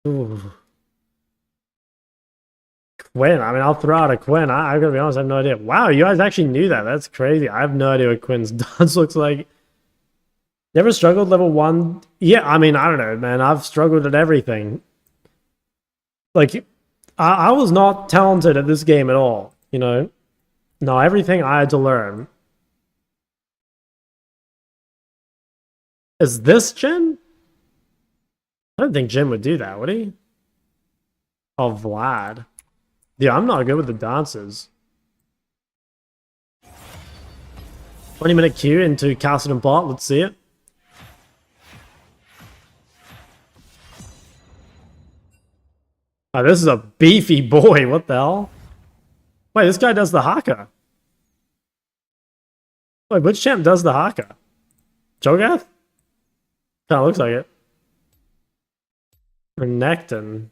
ooh. Quinn. I mean, I'll throw out a Quinn. I gotta be honest, I have no idea. Wow, you guys actually knew that. That's crazy. I have no idea what Quinn's dance looks like. Never struggled level 1? Yeah, I mean, I don't know, man. I've struggled at everything. Like, I was not talented at this game at all, you know? No, everything I had to learn. Is this Jin? I don't think Jin would do that, would he? Oh, Vlad. Yeah, I'm not good with the dances. 20-minute queue into Castle and Bot. Let's see it. Oh, this is a beefy boy. What the hell? Wait, this guy does the Haka. Wait, which champ does the Haka? Cho'Gath? Kinda looks like it. Or Necton.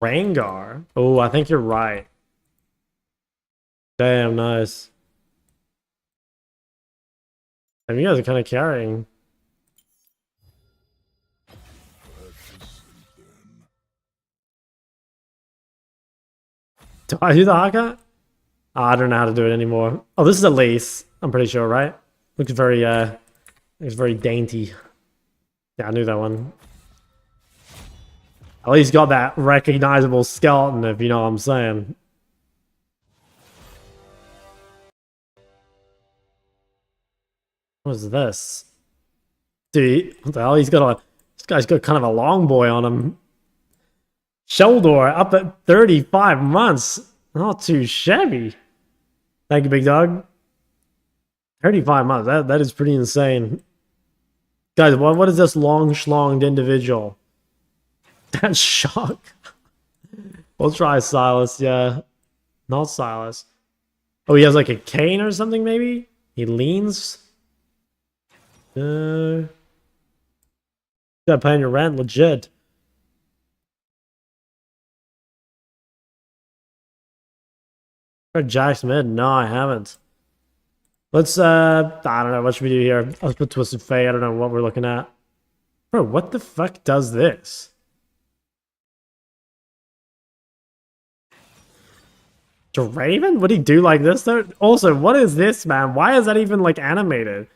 Rangar. Oh, I think you're right. Damn, nice. And you guys are kind of carrying. Do I do the Haka? Oh, I don't know how to do it anymore. Oh, this is Elise. I'm pretty sure, right? Looks very dainty. Yeah, I knew that one. At least got that recognizable skeleton, if you know what I'm saying. What is this? Dude, what the hell? This guy's got kind of a long boy on him. Shoulder up at 35 months. Not too shabby. Thank you, big dog. 35 months. That is pretty insane. Guys, what is this long schlonged individual? That's shock. We'll try Silas, yeah. Not Silas. Oh, he has like a cane or something, maybe? He leans. Gotta pay your rent, legit. Or Jack's mid? No, I haven't. Let's I don't know, what should we do here? Let's put Twisted Fate. I don't know what we're looking at. Bro, what the fuck does this? Draven? Would he do like this though? Also, what is this, man? Why is that even like animated?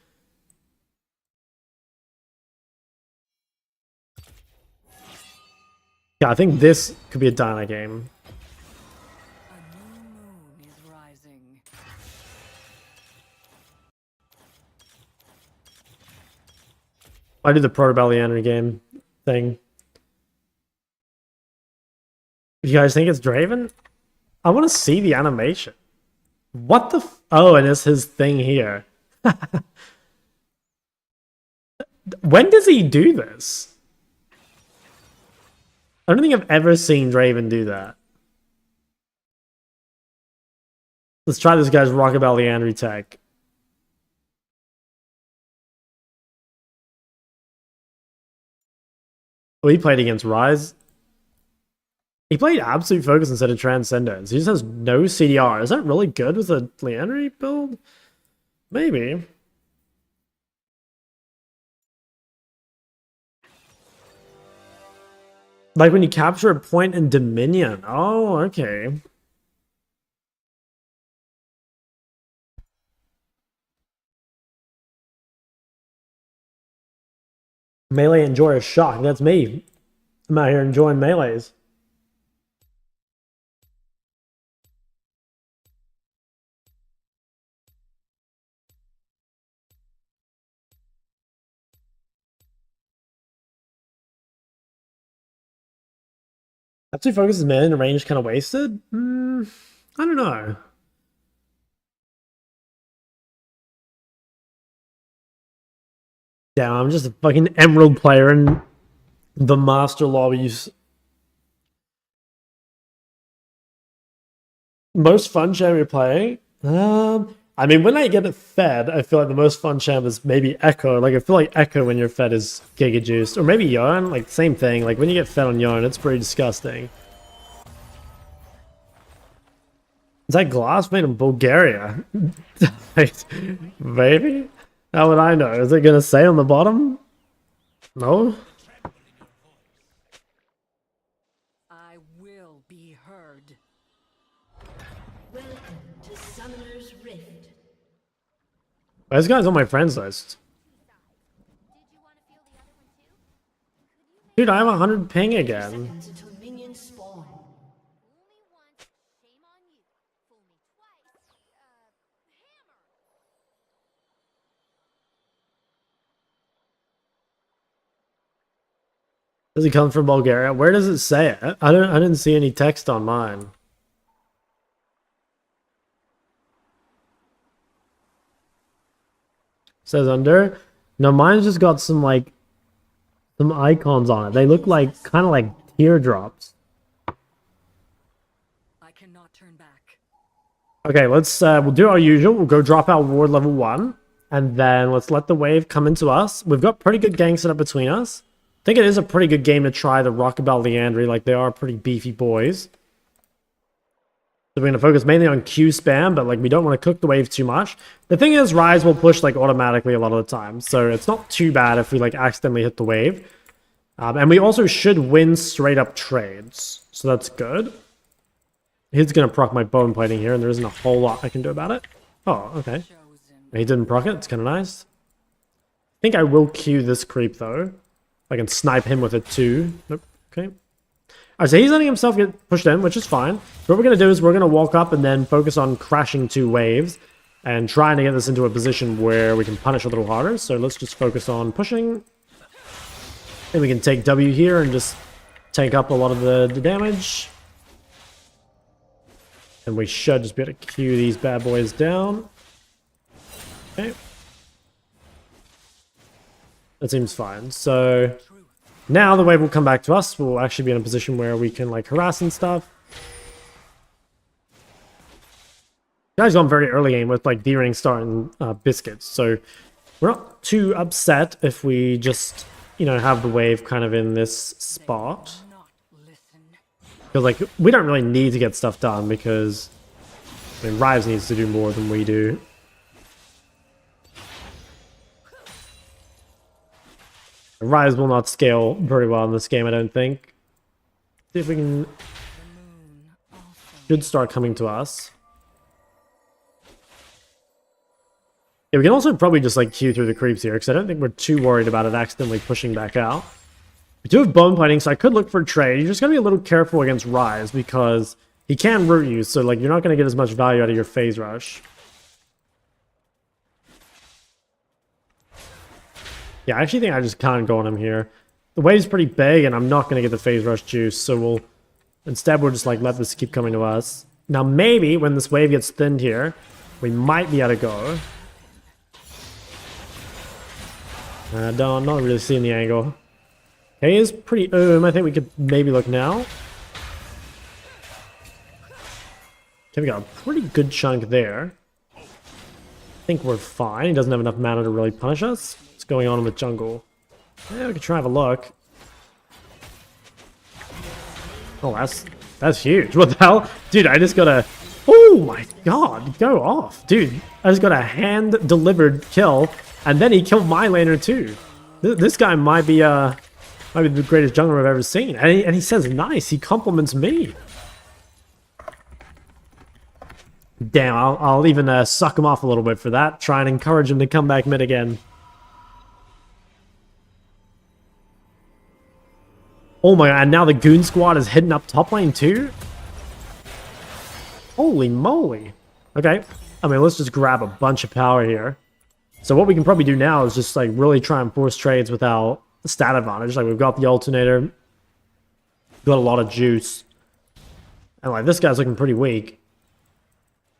Yeah, I think this could be a Dyna game. A new moon is rising. I do the Protobellianer game thing. You guys think it's Draven? I want to see the animation. What the oh, and it's his thing here. When does he do this? I don't think I've ever seen Draven do that. Let's try this guy's Rockabilly Andrew tech. Oh, he played against Ryze. He played Absolute Focus instead of Transcendence. He just has no CDR. Is that really good with a Leandry build? Maybe. Like when you capture a point in Dominion. Oh, okay. Melee enjoyer shock. That's me. I'm out here enjoying melees. Absolute Focus is man and range kind of wasted? I don't know. Yeah, I'm just a fucking Emerald player and The master lobbies. Most fun champ you're playing? I mean, when I get it fed, I feel like the most fun champ is maybe Echo. Like, I feel like Echo when you're fed is giga juiced. Or maybe Yone, like, same thing. Like, when you get fed on Yone, it's pretty disgusting. Is that glass made in Bulgaria? Wait, maybe? How would I know? Is it gonna say on the bottom? No? I will be heard. Welcome to Summoner's Rift. This guy's on my friends list. Dude, I have 100 ping again. Seconds until minions spawn. Does he come from Bulgaria? Where does it say it? I didn't see any text on mine. Says under. No, mine's just got some like some icons on it. They look like kind of like teardrops. I cannot turn back. Okay, let's we'll do our usual. We'll go drop our ward level 1, and then let's let the wave come into us. We've got pretty good gang set up between us. I think it is a pretty good game to try the Rockabelle Leandry. Like, they are pretty beefy boys. So we're going to focus mainly on Q spam, but like we don't want to cook the wave too much. The thing is, Ryze will push like automatically a lot of the time, so it's not too bad if we like accidentally hit the wave. And we also should win straight up trades, so that's good. He's going to proc my bone plating here, and there isn't a whole lot I can do about it. Oh, okay. He didn't proc it. It's kind of nice. I think I will Q this creep though. I can snipe him with it too. Nope. Okay. Alright, so he's letting himself get pushed in, which is fine. So what we're going to do is we're going to walk up and then focus on crashing 2 waves and trying to get this into a position where we can punish a little harder. So let's just focus on pushing. And we can take W here and just tank up a lot of the damage. And we should just be able to Q these bad boys down. Okay. That seems fine. So now the wave will come back to us. We'll actually be in a position where we can like harass and stuff. You guys gone very early game with like D-Ring starting biscuits. So we're not too upset if we just, you know, have the wave kind of in this spot. Because like we don't really need to get stuff done because I mean Ryze needs to do more than we do. Ryze will not scale very well in this game, I don't think. See if we can... Should start coming to us. Yeah, we can also probably just like queue through the creeps here, because I don't think we're too worried about it accidentally pushing back out. We do have bone plating, so I could look for a trade. You just gotta be a little careful against Ryze, because he can root you, so like you're not gonna get as much value out of your phase rush. Yeah, I actually think I just can't go on him here. The wave's pretty big, and I'm not going to get the phase rush juice, so we'll... Instead, we'll just, like, let this keep coming to us. Now, maybe, when this wave gets thinned here, we might be able to go. Not really seeing the angle. Okay, is pretty I think we could maybe look now. Okay, we got a pretty good chunk there. I think we're fine. He doesn't have enough mana to really punish us. What's going on in the jungle? Yeah, we could try and have a look. Oh, that's huge. What the hell? Dude, I just got a... Oh my god, go off. Dude, I just got a hand-delivered kill, and then he killed my laner too. This guy might be the greatest jungler I've ever seen. And he says nice, he compliments me. Damn, I'll even suck him off a little bit for that. Try and encourage him to come back mid again. Oh my god, and now the Goon Squad is hitting up top lane too? Holy moly. Okay, I mean, let's just grab a bunch of power here. So what we can probably do now is just like really try and force trades without stat advantage. Like we've got the alternator. Got a lot of juice. And like this guy's looking pretty weak.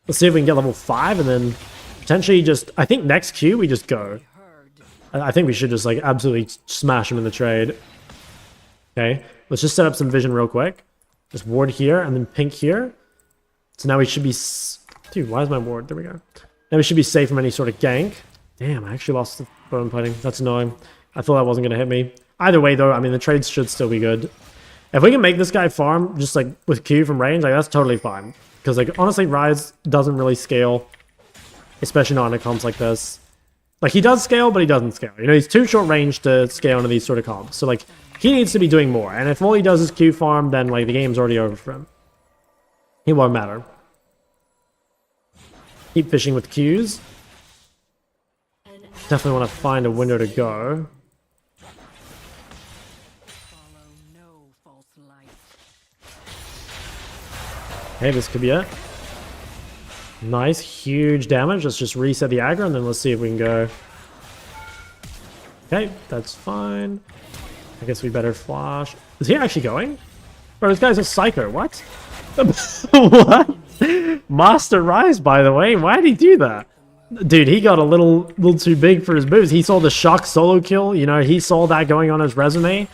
Let's see if we can get level 5 and then potentially just... I think next Q we just go. I think we should just like absolutely smash him in the trade. Okay, let's just set up some vision real quick. Just ward here and then pink here. So now we should be... Dude, why is my ward? There we go. Now we should be safe from any sort of gank. Damn, I actually lost the bone plating. That's annoying. I thought that wasn't going to hit me. Either way, though, I mean, the trades should still be good. If we can make this guy farm just, like, with Q from range, like, that's totally fine. Because, like, honestly, Ryze doesn't really scale. Especially not in a comps like this. Like, he does scale, but he doesn't scale. You know, he's too short range to scale into these sort of comps. So, like, he needs to be doing more. And if all he does is Q farm, then, like, the game's already over for him. He won't matter. Keep fishing with Qs. Definitely want to find a window to go. Follow no false light. Hey, this could be it. Nice, huge damage. Let's just reset the aggro and then let's see if we can go. Okay, that's fine. I guess we better flash. Is he actually going? Bro, this guy's a psycho. What? What? Master Ryze, by the way. Why did he do that? Dude, he got a little too big for his boots. He saw the shock solo kill. You know, he saw that going on his resume.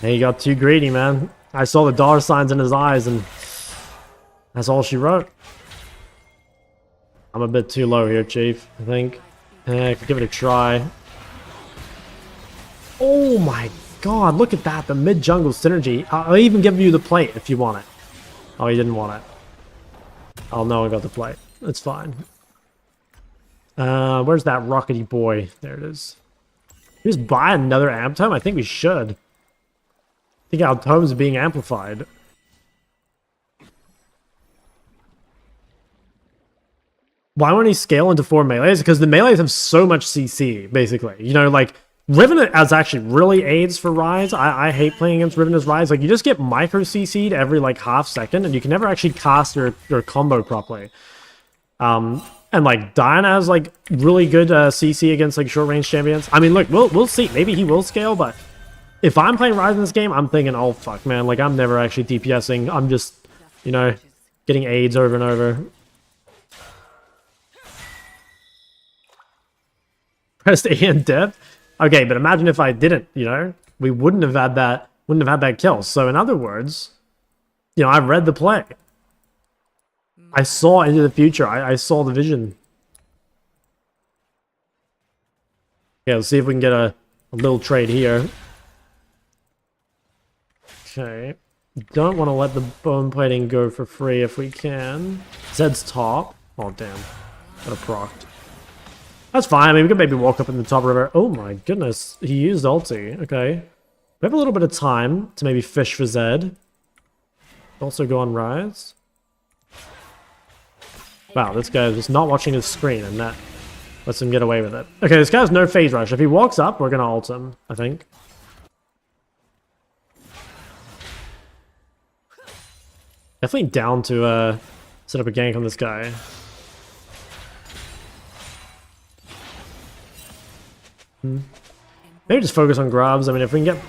And he got too greedy, man. I saw the dollar signs in his eyes, and that's all she wrote. I'm a bit too low here, Chief, I think. I could give it a try. Oh my god, look at that. The mid-jungle synergy. I'll even give you the plate if you want it. Oh, he didn't want it. Oh, no, I got the plate. It's fine. Where's that rockety boy? There it is. Should we just buy another amp tome? I think we should. I think our tomes are being amplified. Why won't he scale into 4 melees? Because the melees have so much CC, basically. You know, like, Riven as actually really aids for Ryze. I hate playing against Riven as Ryze. Like, you just get micro CC'd every, like, half second, and you can never actually cast your combo properly. And, like, Diana has, like, really good CC against, like, short-range champions. I mean, look, we'll see. Maybe he will scale, but if I'm playing Ryze in this game, I'm thinking, oh, fuck, man. Like, I'm never actually DPSing. I'm just, you know, getting aids over and over. Pressed A in depth. Okay, but imagine if I didn't, you know? We wouldn't have had that kill. So, in other words, you know, I read the play. I saw into the future. I saw the vision. Yeah, let's see if we can get a little trade here. Okay. Don't want to let the bone plating go for free if we can. Zed's top. Oh, damn. Got a proct. That's fine. I mean, we could maybe walk up in the top river. Oh my goodness. He used ulti. Okay. We have a little bit of time to maybe fish for Zed. Also go on Ryze. Wow, this guy is just not watching his screen, and that lets him get away with it. Okay, this guy has no phase rush. If he walks up, we're going to ult him, I think. Definitely down to set up a gank on this guy. Maybe just focus on grubs. I mean, if we can get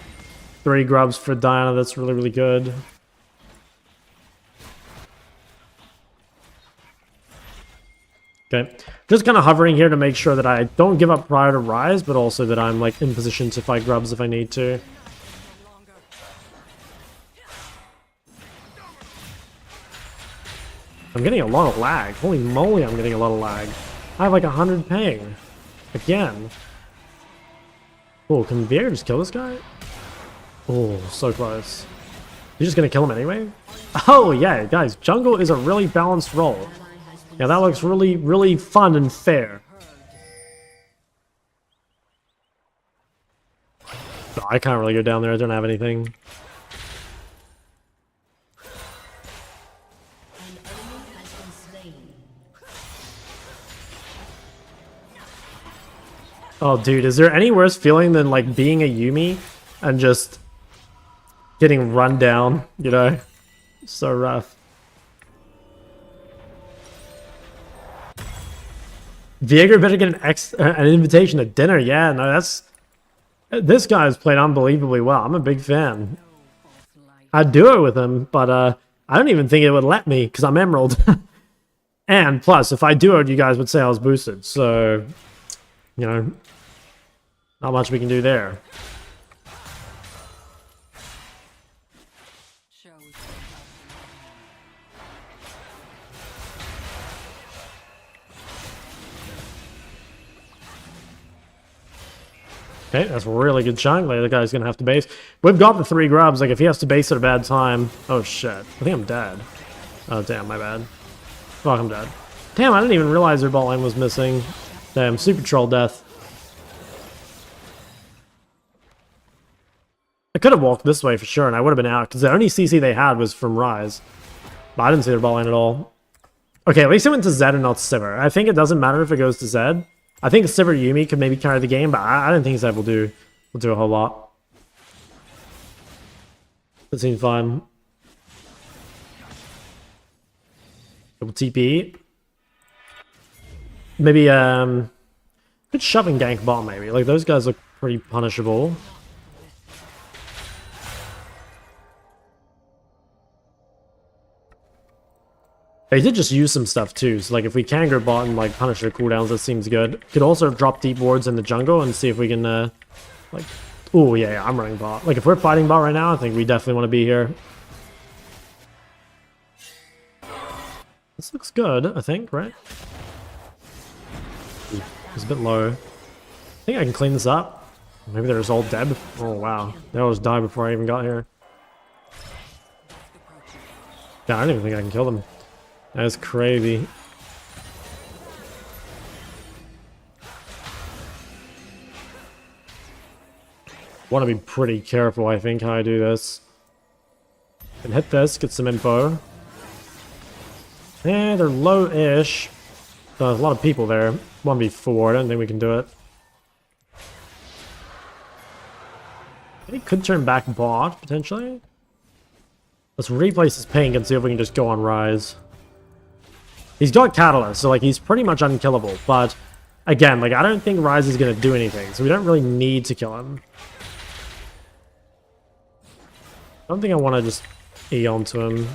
3 grubs for Diana, that's really, really good. Okay, just kind of hovering here to make sure that I don't give up prior to Ryze, but also that I'm like in position to fight grubs if I need to. I'm getting a lot of lag. Holy moly, I'm getting a lot of lag. I have like 100 ping. Again. Oh, can Vier just kill this guy? Oh, so close. You're just gonna kill him anyway? Oh yeah, guys, jungle is a really balanced role. Yeah, that looks really, really fun and fair. Oh, I can't really go down there. I don't have anything. Oh, dude, is there any worse feeling than, like, being a Yuumi and just getting run down, you know? So rough. Viego better get an invitation to dinner. Yeah, no, that's... This guy's played unbelievably well. I'm a big fan. I'd do it with him, but I don't even think it would let me, because I'm Emerald. And plus, if I do it, you guys would say I was boosted, so... You know, not much we can do there. Okay, that's a really good chunk. Like, the guy's gonna have to base. We've got the 3 grubs. Like, if he has to base at a bad time... Oh, shit. I think I'm dead. Oh, damn, my bad. Fuck, I'm dead. Damn, I didn't even realize their bot lane was missing. Damn, super troll death. I could have walked this way for sure, and I would have been out, because the only CC they had was from Ryze. But I didn't see their bot lane at all. Okay, at least it went to Zed and not Sivir. I think it doesn't matter if it goes to Zed. I think Sivir Yumi could maybe carry the game, but I don't think Zed will do a whole lot. It seems fine. Double TP. Maybe could shove and gank bot maybe. Like, those guys look pretty punishable. They did just use some stuff too, so like if we can go bot and like punish their cooldowns, that seems good. Could also drop deep wards in the jungle and see if we can like... Oh yeah, I'm running bot. Like if we're fighting bot right now, I think we definitely want to be here. This looks good, I think, right? It's a bit low. I think I can clean this up. Maybe they're just all dead. Oh wow, they all just died before I even got here. Yeah, I don't even think I can kill them. That's crazy. Want to be pretty careful, I think, how I do this. Can hit this, get some info. Yeah, they're low-ish. There's a lot of people there. 1v4, I don't think we can do it. He could turn back bot, potentially. Let's replace his pink and see if we can just go on Ryze. He's got Catalyst, so like he's pretty much unkillable, but again, like I don't think Ryze is going to do anything, so we don't really need to kill him. I don't think I want to just E onto him.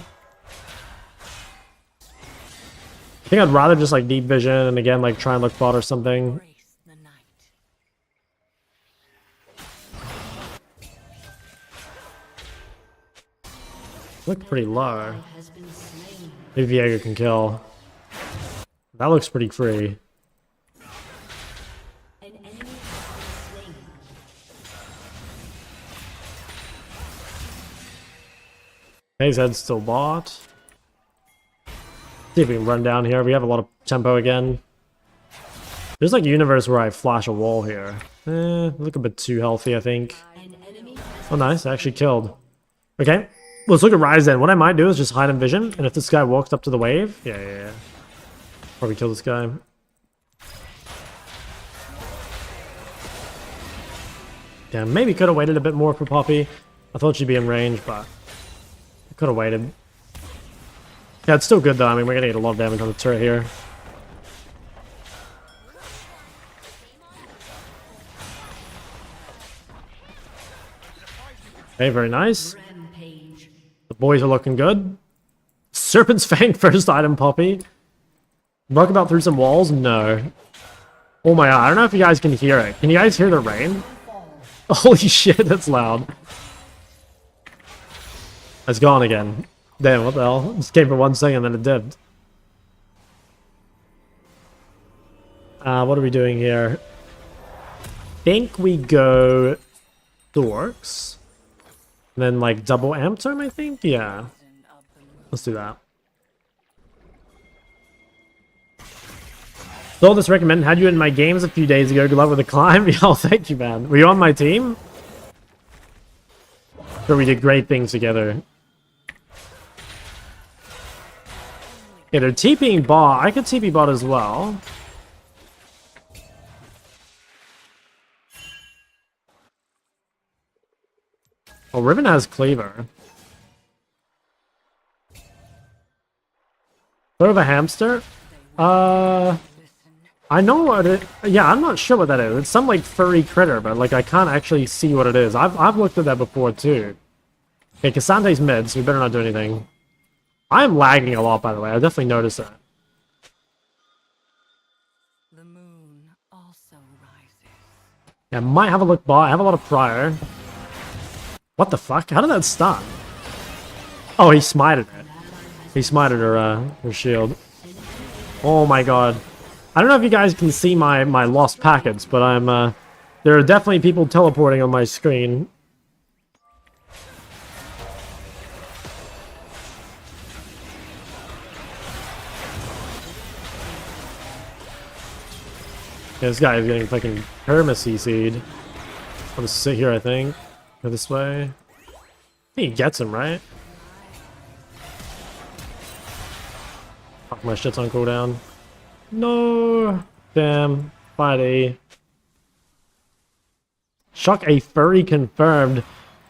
I think I'd rather just like deep vision and again like try and look bot or something. Look pretty low. Maybe Viego can kill. That looks pretty free. His head's still bot. See if we can run down here. We have a lot of tempo again. There's like a universe where I flash a wall here. Look a bit too healthy, I think. Oh nice, I actually killed. Okay, let's look at Ryze then. What I might do is just hide in vision, and if this guy walks up to the wave, yeah. Probably kill this guy. Yeah, maybe could have waited a bit more for Poppy. I thought she'd be in range, but could have waited. Yeah, it's still good though. I mean, we're gonna get a lot of damage on the turret here. Okay, very nice. The boys are looking good. Serpent's Fang first item, Poppy. Knockabout through some walls? No. Oh my god, I don't know if you guys can hear it. Can you guys hear the rain? Holy shit, that's loud. It's gone again. Damn, what the hell? It just came for 1 second, then it dipped. What are we doing here? Think we go Dorks. And then like double amp time, I think? Yeah. Let's do that. Saw this recommend. Had you in my games a few days ago. Good luck with the climb. Yo, thank you, man. Were you on my team? Sure, we did great things together. Yeah, they're TPing bot. I could TP bot as well. Oh, Riven has Cleaver. Sort of a hamster? I know what it... Yeah, I'm not sure what that is. It's some, like, furry critter, but, like, I can't actually see what it is. I've looked at that before, too. Okay, Cassante's mid, so we better not do anything. I am lagging a lot, by the way. I definitely noticed that. The moon also rises. Yeah, might have a look bot. I have a lot of prior. What the fuck? How did that stun? Oh, he smited it. He smited her shield. Oh my god. I don't know if you guys can see my lost packets, but I'm There are definitely people teleporting on my screen. Yeah, this guy is getting fucking Hermes CC'd. I'll just sit here, I think. Go this way. I think he gets him, right? Fuck, my shit's on cooldown. No! Damn. Fighty. Shock a furry confirmed.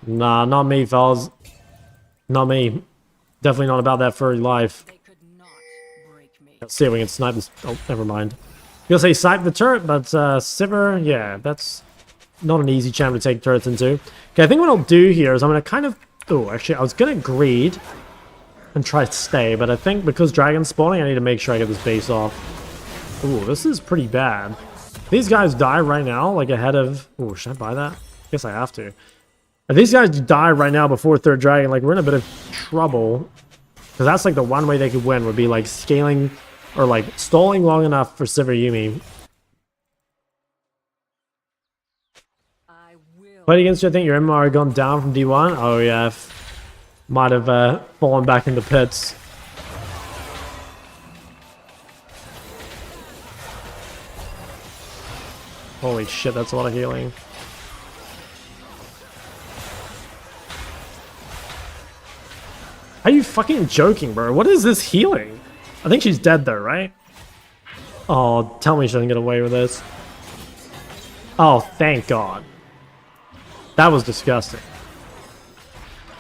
Nah, not me, fellas. Not me. Definitely not about that furry life. They could not break me. Let's see if we can snipe this. Oh, never mind. You'll say snipe the turret, but Sivir, yeah, that's not an easy champ to take turrets into. Okay, I think what I'll do here is I'm going to kind of... Oh, actually, I was going to greed and try to stay, but I think because Dragon's spawning, I need to make sure I get this base off. Ooh, this is pretty bad. These guys die right now, like ahead of... Ooh, should I buy that? Guess I have to. If these guys die right now before 3rd Dragon, like, we're in a bit of trouble. Because that's, like, the one way they could win, would be, like, scaling... Or, like, stalling long enough for Sivir Yumi. I will. Played against you, I think your MMR gone down from D1. Oh, yeah. Might have fallen back in the pits. Holy shit, that's a lot of healing. Are you fucking joking, bro? What is this healing? I think she's dead though, right? Oh, tell me she doesn't get away with this. Oh, thank God. That was disgusting.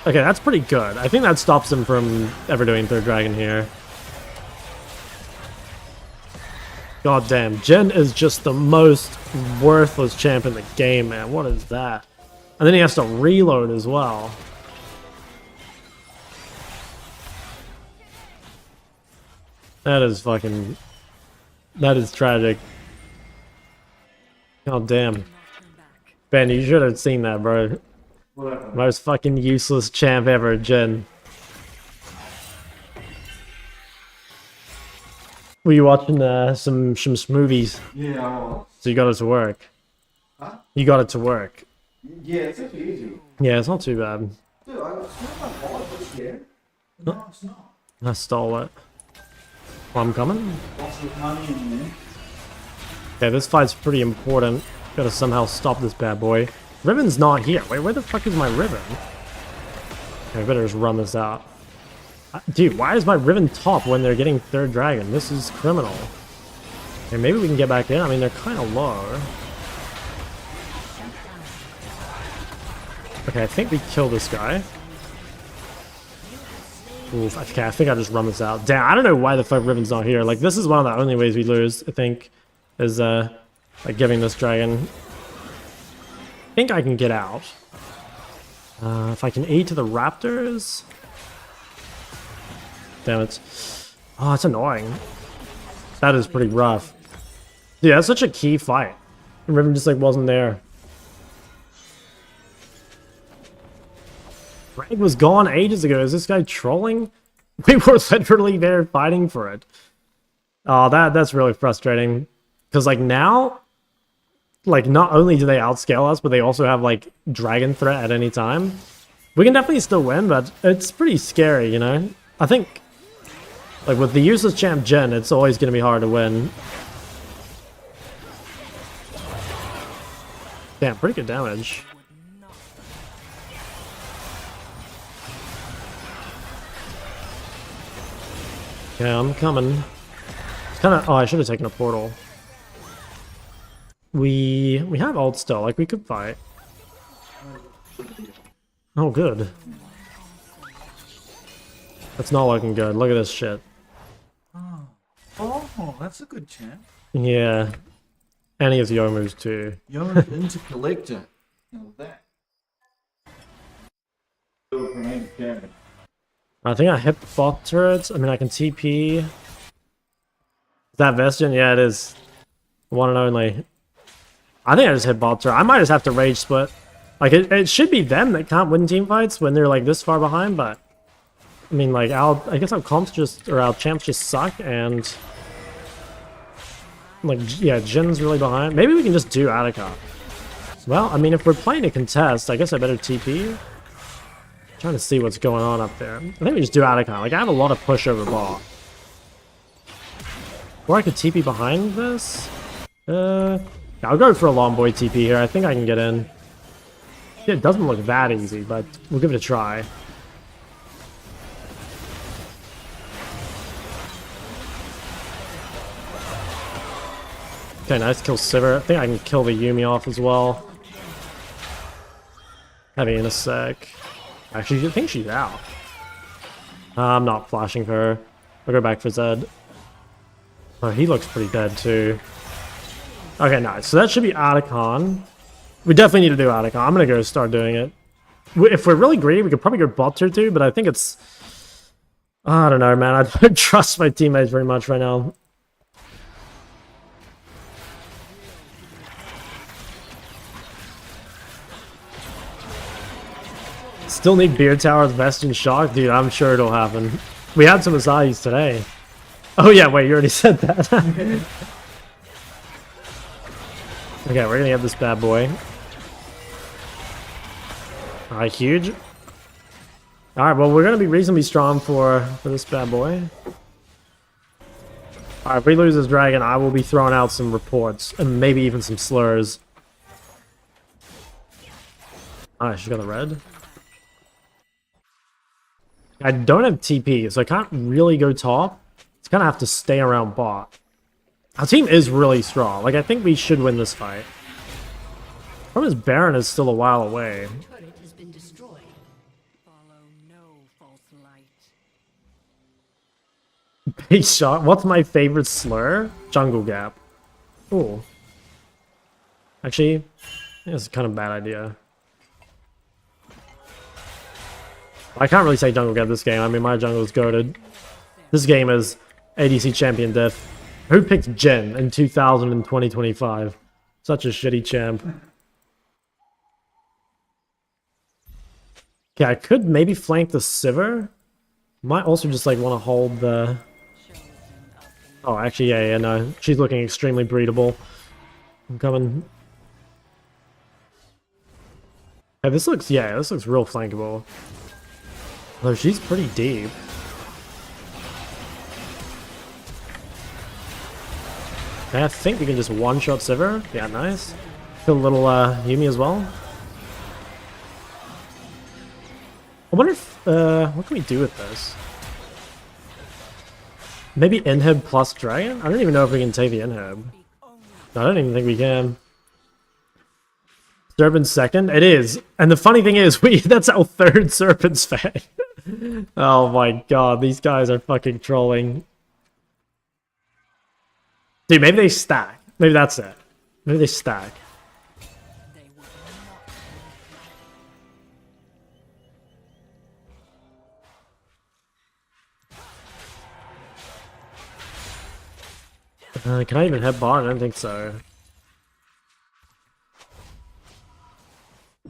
Okay, that's pretty good. I think that stops him from ever doing 3rd Dragon here. God damn, Jhin is just the most worthless champ in the game, man. What is that? And then he has to reload as well. That is fucking... That is tragic. God damn. Ben, you should have seen that, bro. Most fucking useless champ ever, Jhin. Were you watching some movies? Yeah, I was. So you got it to work? Huh? You got it to work? Yeah, it's actually easy. Yeah, it's not too bad. Dude, I was not my wallet this year. No, it's not. I stole it. Well, I'm coming. Lots of money in there. Okay, this fight's pretty important. Gotta somehow stop this bad boy. Riven's not here. Wait, where the fuck is my Riven? Okay, I better just run this out. Dude, why is my Riven top when they're getting 3rd Dragon? This is criminal. Okay, maybe we can get back in. I mean, they're kind of low. Okay, I think we kill this guy. Oof, okay, I think I just run this out. Damn, I don't know why the fuck Riven's not here. Like, this is one of the only ways we lose, I think, is, like, giving this dragon. I think I can get out. If I can aid to the raptors... Damn it. Oh, it's annoying. That is pretty rough. Dude, that's such a key fight. And Riven just, like, wasn't there. Rank was gone ages ago. Is this guy trolling? We were literally there fighting for it. Oh, that's really frustrating. Because, like, now... Like, not only do they outscale us, but they also have, like, dragon threat at any time. We can definitely still win, but it's pretty scary, you know? I think... Like, with the useless champ Jhin, it's always going to be hard to win. Damn, pretty good damage. Okay, I'm coming. It's kind of... Oh, I should have taken a portal. We have ult still, like we could fight. Oh, good. That's not looking good. Look at this shit. Oh, that's a good champ. Yeah. And he has Yo moves too. You're an intercollector. Know that. I think I hit bot turrets. I mean, I can TP. Is that Vestian? Yeah, it is. One and only. I think I just hit bot turret. I might just have to rage split. Like, it should be them that can't win team fights when they're, like, this far behind, but... I mean, like, I guess our comps just... Or our champs just suck, and... Like, yeah, Jin's really behind. Maybe we can just do Attica. Well, I mean, if we're playing a contest, I guess I better TP. Trying to see what's going on up there. I think we just do Atacon. Like, I have a lot of push over ball. Or I could TP behind this. I'll go for a long boy TP here. I think I can get in. Yeah, it doesn't look that easy, but we'll give it a try. Okay, nice kill Sivir. I think I can kill the Yuumi off as well. Heavy in a sec. Actually, I think she's out. I'm not flashing for her. I'll go back for Zed. Oh, he looks pretty dead too. Okay, nice. So that should be Atacon. We definitely need to do Atacon. I'm gonna go start doing it. If we're really greedy, we could probably go bot tier 2, but I think it's... I don't know, man. I don't trust my teammates very much right now. Still need Beard Tower with Vest and Shock? Dude, I'm sure it'll happen. We had some Asai's today. Oh yeah, wait, you already said that. Okay, we're gonna get this bad boy. Alright, huge. Alright, well, we're gonna be reasonably strong for this bad boy. Alright, if we lose this dragon, I will be throwing out some reports, and maybe even some slurs. Alright, she's got the red. I don't have TP, so I can't really go top. It's gonna have to stay around bot. Our team is really strong. Like, I think we should win this fight. Problem is, Baron is still a while away. Turret has been destroyed. Follow no false light. Base shot. What's my favorite slur? Jungle Gap. Ooh. Actually, I think that's kind of a bad idea. I can't really say jungle gap this game. I mean, my jungle is goated. This game is ADC champion diff. Who picked Jhin in 2025? Such a shitty champ. Okay, I could maybe flank the Sivir. Might also just like want to hold the... Oh, actually, yeah, no. She's looking extremely breedable. I'm coming. Hey, this looks real flankable. Although she's pretty deep. Okay, I think we can just one-shot Sivir. Yeah, nice. Kill a little Yuumi as well. I wonder if... what can we do with this? Maybe inhib plus dragon? I don't even know if we can take the inhib. No, I don't even think we can. Serpent's second? It is. And the funny thing is, that's our third Serpent's fang. Oh my god, these guys are fucking trolling. Dude, maybe they stack. Maybe that's it. Maybe they stack. Can I even hit bar? I don't think so.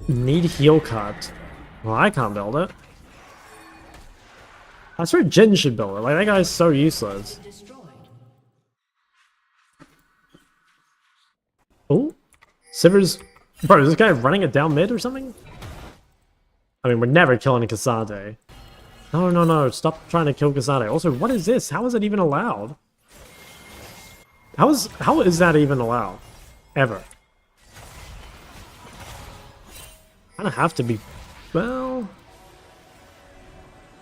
Need heal cut. Well, I can't build it. I swear Jhin should build it. Like, that guy's so useless. Oh? Sivir's... Bro, is this guy running it down mid or something? I mean, we're never killing a Cassandre. No, no, no. Stop trying to kill Cassandre. Also, what is this? How is it even allowed? How is that even allowed? Ever. I don't have to be... Well...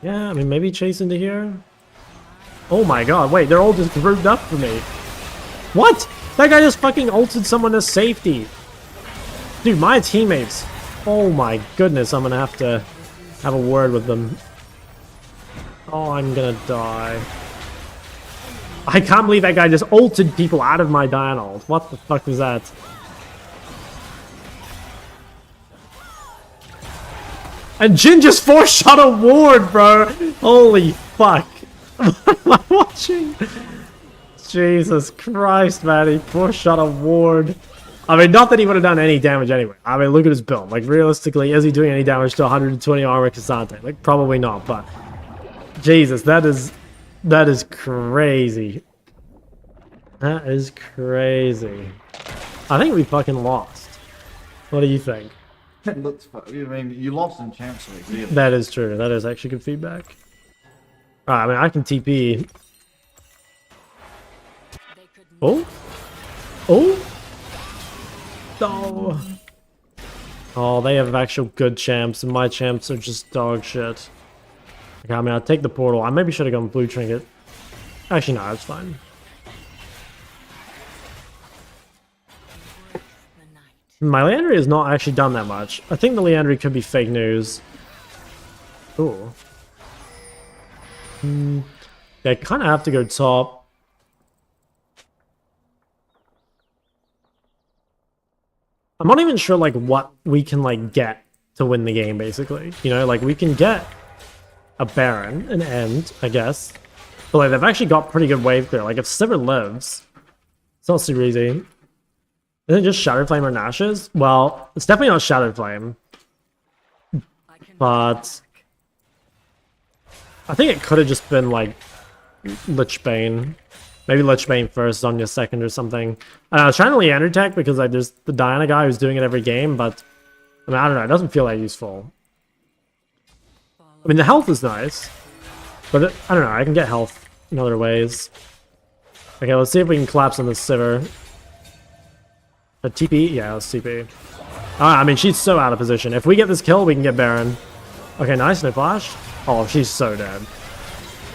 Yeah, I mean, maybe chase into here? Oh my god, wait, they're all just grouped up for me. What? That guy just fucking ulted someone to safety. Dude, my teammates. Oh my goodness, I'm gonna have to have a word with them. Oh, I'm gonna die. I can't believe that guy just ulted people out of my Dian ult. What the fuck was that? And Jhin just 4-shot a ward, bro! Holy fuck. What am I watching? Jesus Christ, man. He 4-shot a ward. I mean, not that he would have done any damage anyway. I mean, look at his build. Like, realistically, is he doing any damage to 120 armor Cassandre? Like, probably not, but... Jesus, that is crazy. That is crazy. I think we fucking lost. What do you think? It looks fun. I mean, you lost in Champs League, really. That is true. That is actually good feedback. Alright, I mean, I can TP. Oh? Oh? No. Oh, they have actual good champs, and my champs are just dog shit. Okay, I mean, I'll take the portal. I maybe should have gone blue trinket. Actually, no, it's fine. My Leandry has not actually done that much. I think the Leandry could be fake news. Ooh. Yeah, I kind of have to go top. I'm not even sure, like, what we can, like, get to win the game, basically. You know, like, we can get a Baron, an end, I guess. But, like, they've actually got pretty good wave clear. Like, if Sivir lives, it's not super easy. Isn't it just Shadow Flame or Nashes? Well, it's definitely not Shadow Flame. But I think it could have just been, like, Lich Bane. Maybe Lich Bane first, Zonya second or something. I was trying to Leander tech because, like, there's the Diana guy who's doing it every game, but I mean, I don't know, it doesn't feel that useful. I mean, the health is nice, but I don't know, I can get health in other ways. Okay, let's see if we can collapse on this Sivir. A TP? Yeah, let's TP. I mean, she's so out of position. If we get this kill, we can get Baron. Okay, nice, no flash. Oh, she's so dead.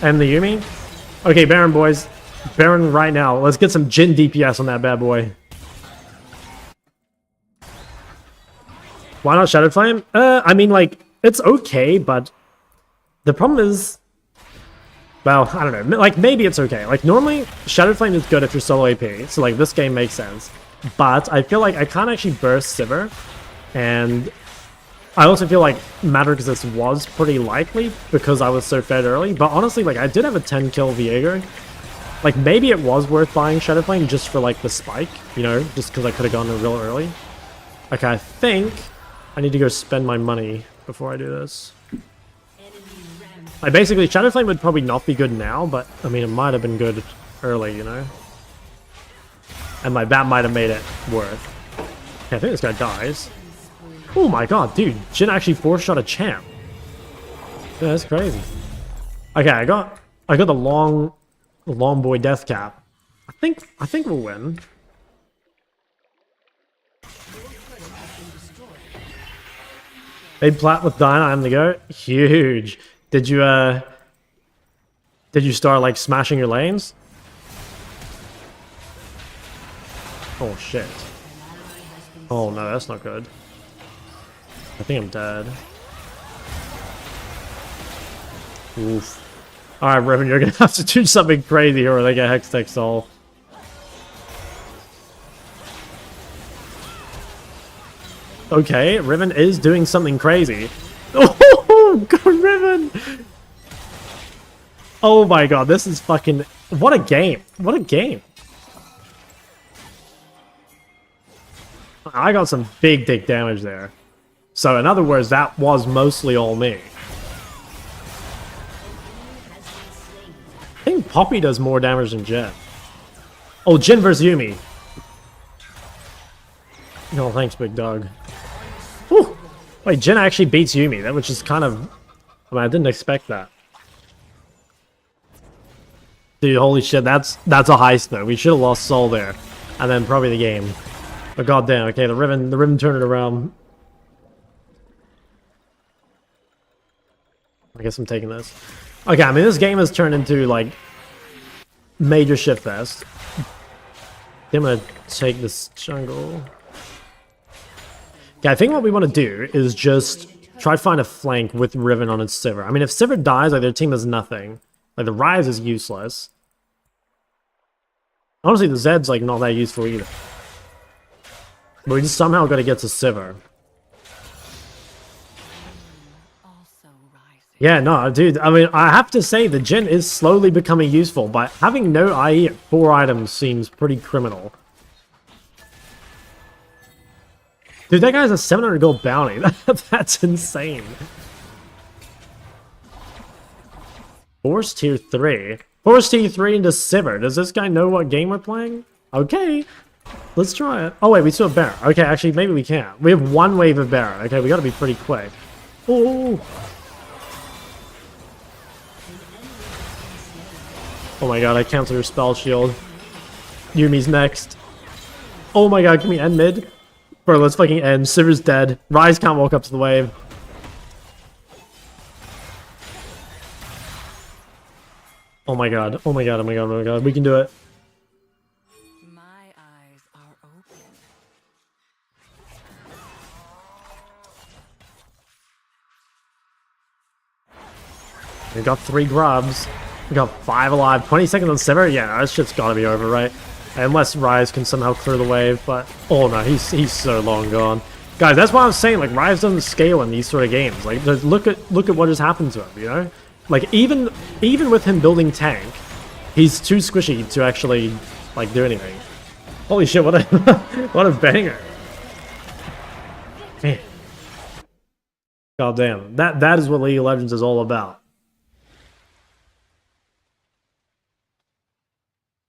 And the Yuumi? Okay, Baron, boys. Baron right now. Let's get some Jhin DPS on that bad boy. Why not Shadow Flame? I mean, like, it's okay, but the problem is, well, I don't know. Like, maybe it's okay. Like, normally, Shadow Flame is good if you're solo AP, so, like, this game makes sense. But I feel like I can't actually burst Sivir, and I also feel like Matrix's was pretty likely because I was so fed early. But honestly, like, I did have a 10 kill Viego. Like, maybe it was worth buying Shadow Flame just for, like, the spike, you know, just because I could have gone real early. Okay, I think I need to go spend my money before I do this. Like, basically, Shadow Flame would probably not be good now, but, I mean, it might have been good early, you know? And, like, that might have made it worth. Okay, I think this guy dies. Oh my god, dude, Jhin actually 4-shot a champ. Yeah, that's crazy. Okay, I got the long boy death cap. I think we'll win. Made plat with Diana, I'm the go. Huge. Did you start like smashing your lanes? Oh shit. Oh no, that's not good. I think I'm dead. Oof. Alright, Riven, you're gonna have to do something crazy or they get Hextech Soul. Okay, Riven is doing something crazy. Oh, go Riven! Oh my god, this is fucking... What a game. What a game. I got some big dick damage there. So in other words, that was mostly all me. I think Poppy does more damage than Jhin. Oh, Jhin versus Yuumi. No, thanks, big dog. Whew. Wait, Jhin actually beats Yuumi, which is kind of... I mean, I didn't expect that. Dude, holy shit, that's a heist though. We should have lost Soul there. And then probably the game. But goddamn, okay, the Riven turned it around. I guess I'm taking this. Okay, I mean, this game has turned into, like, major shitfest. I'm gonna take this jungle. Okay, I think what we want to do is just try to find a flank with Riven on its Sivir. I mean, if Sivir dies, like, their team has nothing. Like, the Ryze is useless. Honestly, the Zed's, like, not that useful either. But we just somehow got to get to Sivir. Yeah, no, dude, I mean, I have to say the Jhin is slowly becoming useful, but having no IE at 4 items seems pretty criminal. Dude, that guy's a 700 gold bounty. That's insane. Force tier 3. Force tier 3 into Sivir. Does this guy know what game we're playing? Okay. Let's try it. Oh wait, we still have Baron. Okay, actually, maybe we can't. We have one wave of Baron. Okay, we gotta be pretty quick. Oh. Oh my god, I canceled her spell shield. Yumi's next. Oh my god, can we end mid? Bro, let's fucking end. Sivir's dead. Ryze can't walk up to the wave. Oh my god. Oh my god, oh my god, oh my god. We can do it. My eyes are open. We got 3 grubs. We got 5 alive. 20 seconds on Sivir? Yeah, that shit's gotta be over, right? Unless Ryze can somehow clear the wave, but... Oh no, he's so long gone. Guys, that's why I'm saying, like, Ryze doesn't scale in these sort of games. Like, look at what just happened to him, you know? Like, even with him building tank, he's too squishy to actually, like, do anything. Holy shit, what a, what a banger. Man. God damn. That is what League of Legends is all about.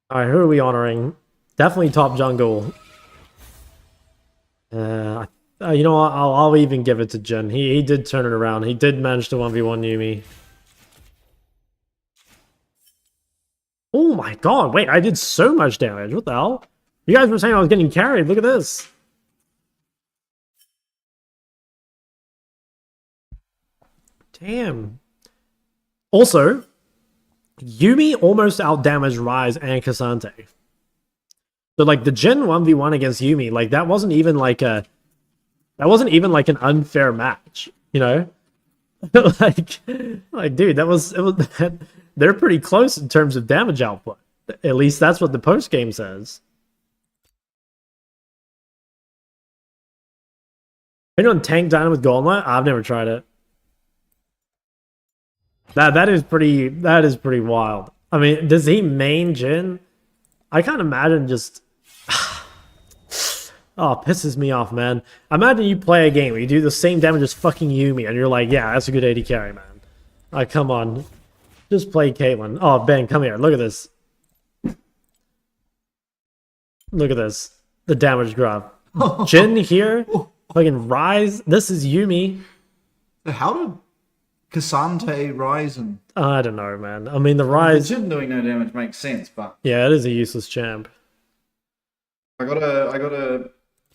Alright, who are we honoring? Definitely top jungle. You know what? I'll even give it to Jin. He did turn it around. He did manage to 1v1 Yumi. Oh my god, wait, I did so much damage. What the hell? You guys were saying I was getting carried. Look at this. Damn. Also, Yumi almost outdamaged Ryze and Cassante. So like the Jin 1v1 against Yumi, like that wasn't even like an unfair match, you know? like dude, it was they're pretty close in terms of damage output. At least that's what the post game says. Anyone tank Dino with Gauntlet? I've never tried it. That is pretty wild. I mean, does he main Jin? I can't imagine just oh, pisses me off, man. Imagine you play a game where you do the same damage as fucking Yumi, and you're like, yeah, that's a good AD carry, man. Like, come on. Just play Caitlyn. Oh, Ben, come here. Look at this. Look at this. The damage graph. Jin here. Fucking Ryze. This is Yumi. How did Cassante, Ryze, and... I don't know, man. I mean, the Ryze... Jin doing no damage makes sense, but... Yeah, it is a useless champ. I got a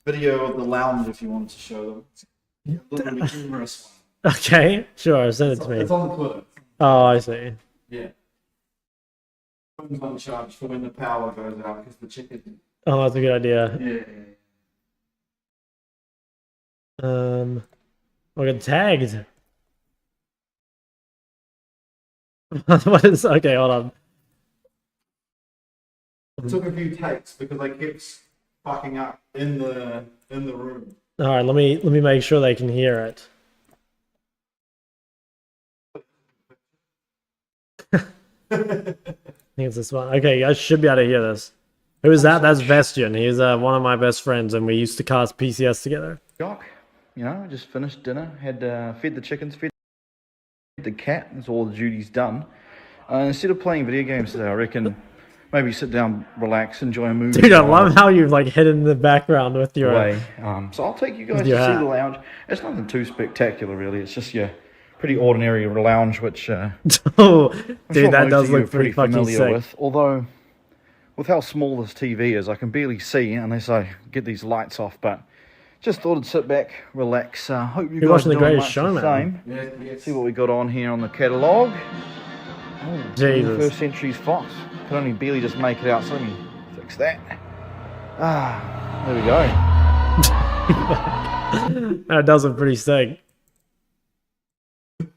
video of the lounge if you wanted to show them. A little humorous one. Okay, sure, send it to me. It's on Twitter. Oh, I see. Yeah. Phone's on charge for when the power goes out because the chicken... Oh, that's a good idea. Yeah. I got tagged. What is... Okay, hold on. It took a few takes because I kept fucking up in the room. All right, let me make sure they can hear it. I think it's this one. Okay, you guys should be able to hear this. Who is that? That's Vestian. He's one of my best friends, and we used to cast PCS together. Jock, you know, just finished dinner, had fed the chickens, fed the cat. That's all the duties done. Instead of playing video games today, I reckon maybe sit down, relax, enjoy a movie. Dude, I love how you've like hidden in the background with your way. So I'll take you guys to see the lounge. It's nothing too spectacular, really. It's just your pretty ordinary lounge, which oh, dude, that does look pretty fucking familiar sick. with. Although, with how small this TV is, I can barely see unless I get these lights off. But just thought I'd sit back, relax. Hope you guys watching The doing Greatest much Showman. the same. Yeah. See what we got on here on the catalogue. Oh, Jesus. 21st Century's Fox. Can only barely just make it out, so let me fix that. Ah, there we go. That does look pretty sick.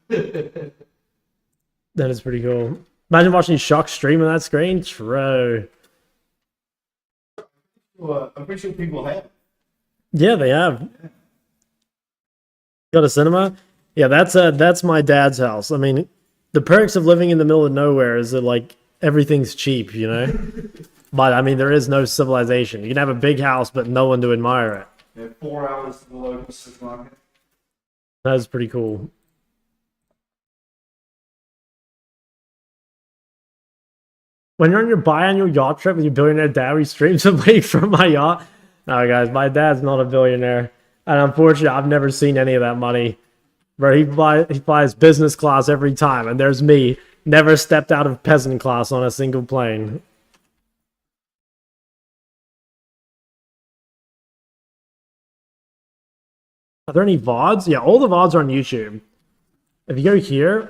That is pretty cool. Imagine watching Shock stream on that screen. True. Well, I'm pretty sure people have. Yeah, they have. Got a cinema? Yeah, that's my dad's house. I mean, the perks of living in the middle of nowhere is that like everything's cheap, you know? But I mean, there is no civilization. You can have a big house, but no one to admire it. Yeah, 4 hours to the local supermarket. That is pretty cool. When you're on your biannual yacht trip with your billionaire dad, we stream somebody from my yacht. No, guys, my dad's not a billionaire. And unfortunately, I've never seen any of that money. Bro, he flies business class every time, and there's me. Never stepped out of peasant class on a single plane. Are there any VODs? Yeah, all the VODs are on YouTube. If you go here,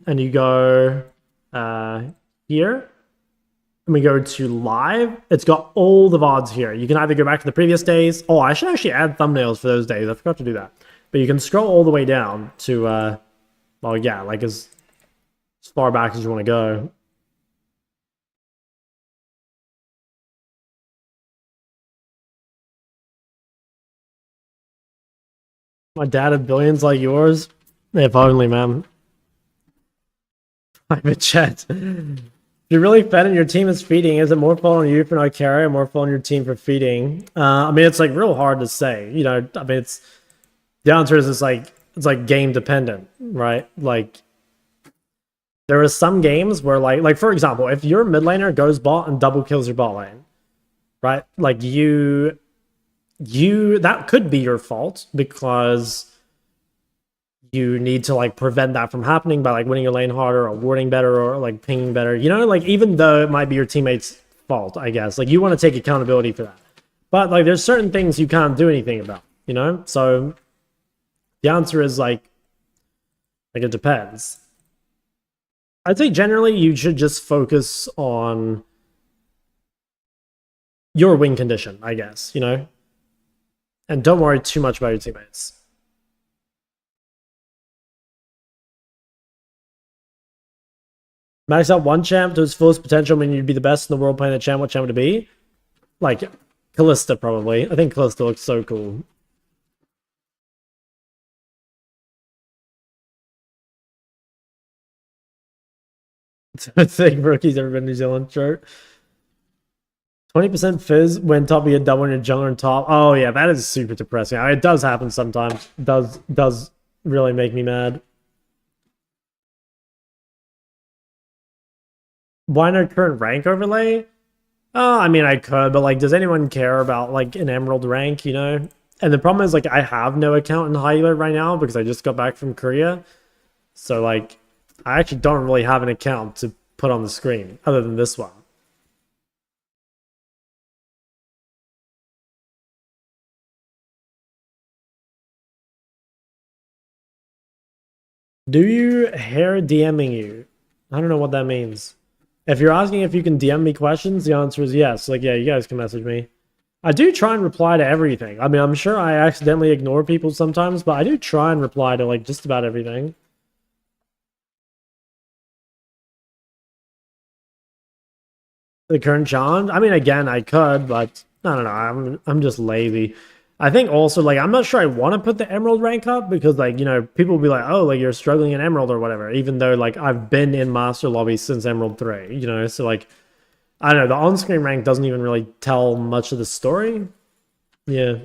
and you go here, and we go to live, it's got all the VODs here. You can either go back to the previous days. Oh, I should actually add thumbnails for those days. I forgot to do that. But you can scroll all the way down to, well, yeah, like as far back as you want to go. My dad had billions like yours. If only, man. Private chat. If you're really fed and your team is feeding, is it more fault on you for not carry or more fault on your team for feeding? I mean, it's like real hard to say. You know, I mean, it's the answer is it's like game dependent, right? Like there are some games where like for example, if your mid laner goes bot and double kills your bot lane, right? Like you that could be your fault because you need to like prevent that from happening by like winning your lane harder or warding better or like pinging better. You know, like even though it might be your teammate's fault, I guess, like you want to take accountability for that. But like there's certain things you can't do anything about, you know? So the answer is like it depends. I'd say generally you should just focus on your win condition, I guess, you know? And don't worry too much about your teammates. Max out one champ to his fullest potential mean you'd be the best in the world playing the champ. What champ would it be? Like, Kalista, probably. I think Kalista looks so cool. I think rookie's ever been New Zealand shirt. 20% fizz when top of your double and your jungler and top. Oh yeah, that is super depressing. It does happen sometimes. It does really make me mad. Why not current rank overlay? Oh, I mean, I could, but like, does anyone care about like an emerald rank, you know? And the problem is like, I have no account in high alert right now because I just got back from Korea. So like, I actually don't really have an account to put on the screen other than this one. Do you hair DMing you? I don't know what that means. If you're asking if you can DM me questions, the answer is yes. Like, yeah, you guys can message me. I do try and reply to everything. I mean, I'm sure I accidentally ignore people sometimes, but I do try and reply to, like, just about everything. The current challenge? I mean, again, I could, but I don't know. I'm just lazy. I think also, like, I'm not sure I want to put the Emerald rank up because, like, you know, people will be like, oh, like, you're struggling in Emerald or whatever, even though, like, I've been in Master Lobby since Emerald 3, you know? So, like, I don't know. The on-screen rank doesn't even really tell much of the story. Yeah.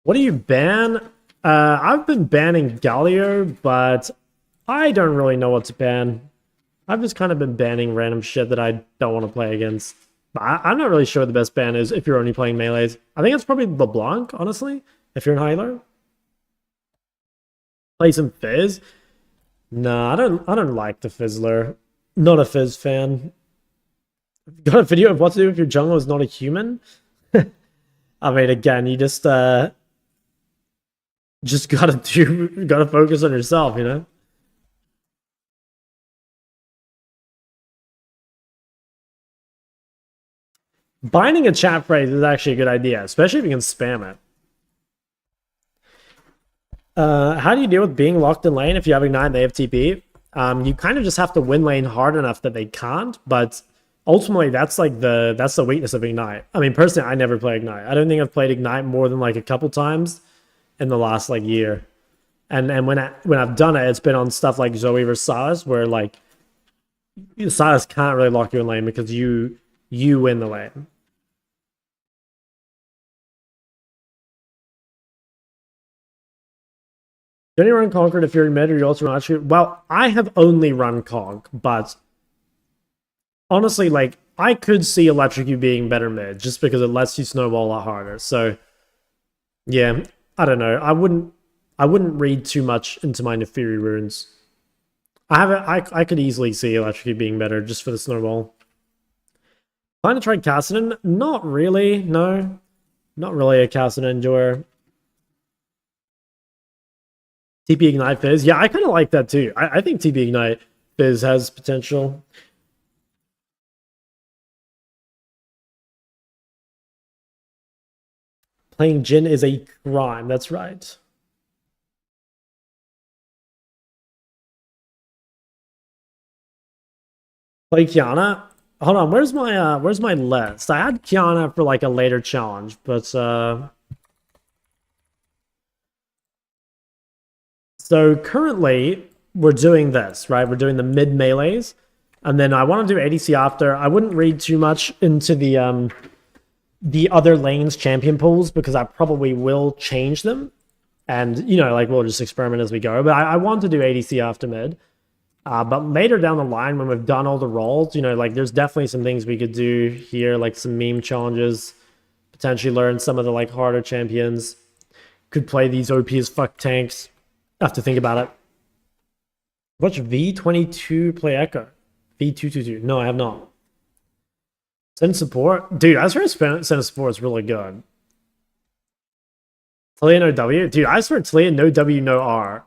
What do you ban? I've been banning Galio, but I don't really know what to ban. I've just kind of been banning random shit that I don't want to play against. I'm not really sure what the best ban is if you're only playing melees. I think it's probably LeBlanc, honestly, if you're in Hyler. Play some Fizz? Nah, I don't like the Fizzler. Not a Fizz fan. Got a video of what to do if your jungle is not a human? I mean, again, you just gotta focus on yourself, you know? Binding a chat phrase is actually a good idea, especially if you can spam it. How do you deal with being locked in lane if you have Ignite and they have TP? You kind of just have to win lane hard enough that they can't, but ultimately that's the weakness of Ignite. I mean, personally, I never play Ignite. I don't think I've played Ignite more than like a couple times in the last like year. And when I've done it, it's been on stuff like Zoe versus Silas, where like Silas can't really lock you in lane because you win the lane. Do you run Conquered if you're in mid or you also run Attribute? Well, I have only run Conk, but honestly, like, I could see Electrocute being better mid, just because it lets you snowball a lot harder. So, yeah, I don't know. I wouldn't read too much into my Naafiri runes. I could easily see Electrocute being better just for the snowball. Trying to try Cassidon? Not really, no. Not really a Cassidon enjoyer. TP Ignite Fizz? Yeah, I kind of like that too. I think TP Ignite Fizz has potential. Playing Jhin is a crime, that's right. Play Kiana? Hold on, where's my list? I had Kiana for like a later challenge, but so currently we're doing this, right? We're doing the mid melees, and then I want to do ADC after. I wouldn't read too much into the other lanes champion pools because I probably will change them, and you know, like we'll just experiment as we go. But I want to do ADC after mid. But later down the line, when we've done all the roles, you know, like there's definitely some things we could do here, like some meme challenges, potentially learn some of the like harder champions. Could play these OP as fuck tanks. Have to think about it. Watch V22 play Echo. V222. No, I have not. Send support? Dude, I swear send support is really good. Talia no W? Dude, I swear Talia no W, no R.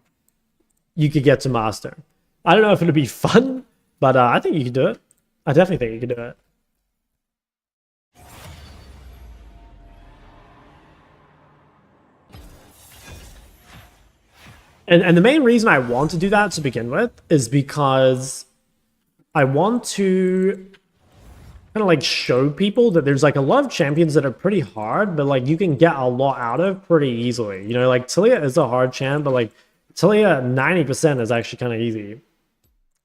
You could get to master. I don't know if it'll be fun, but I think you could do it. I definitely think you could do it. And the main reason I want to do that to begin with is because I want to kind of like show people that there's like a lot of champions that are pretty hard, but like you can get a lot out of pretty easily. You know, like Talia is a hard champ, but like Talia 90% is actually kind of easy.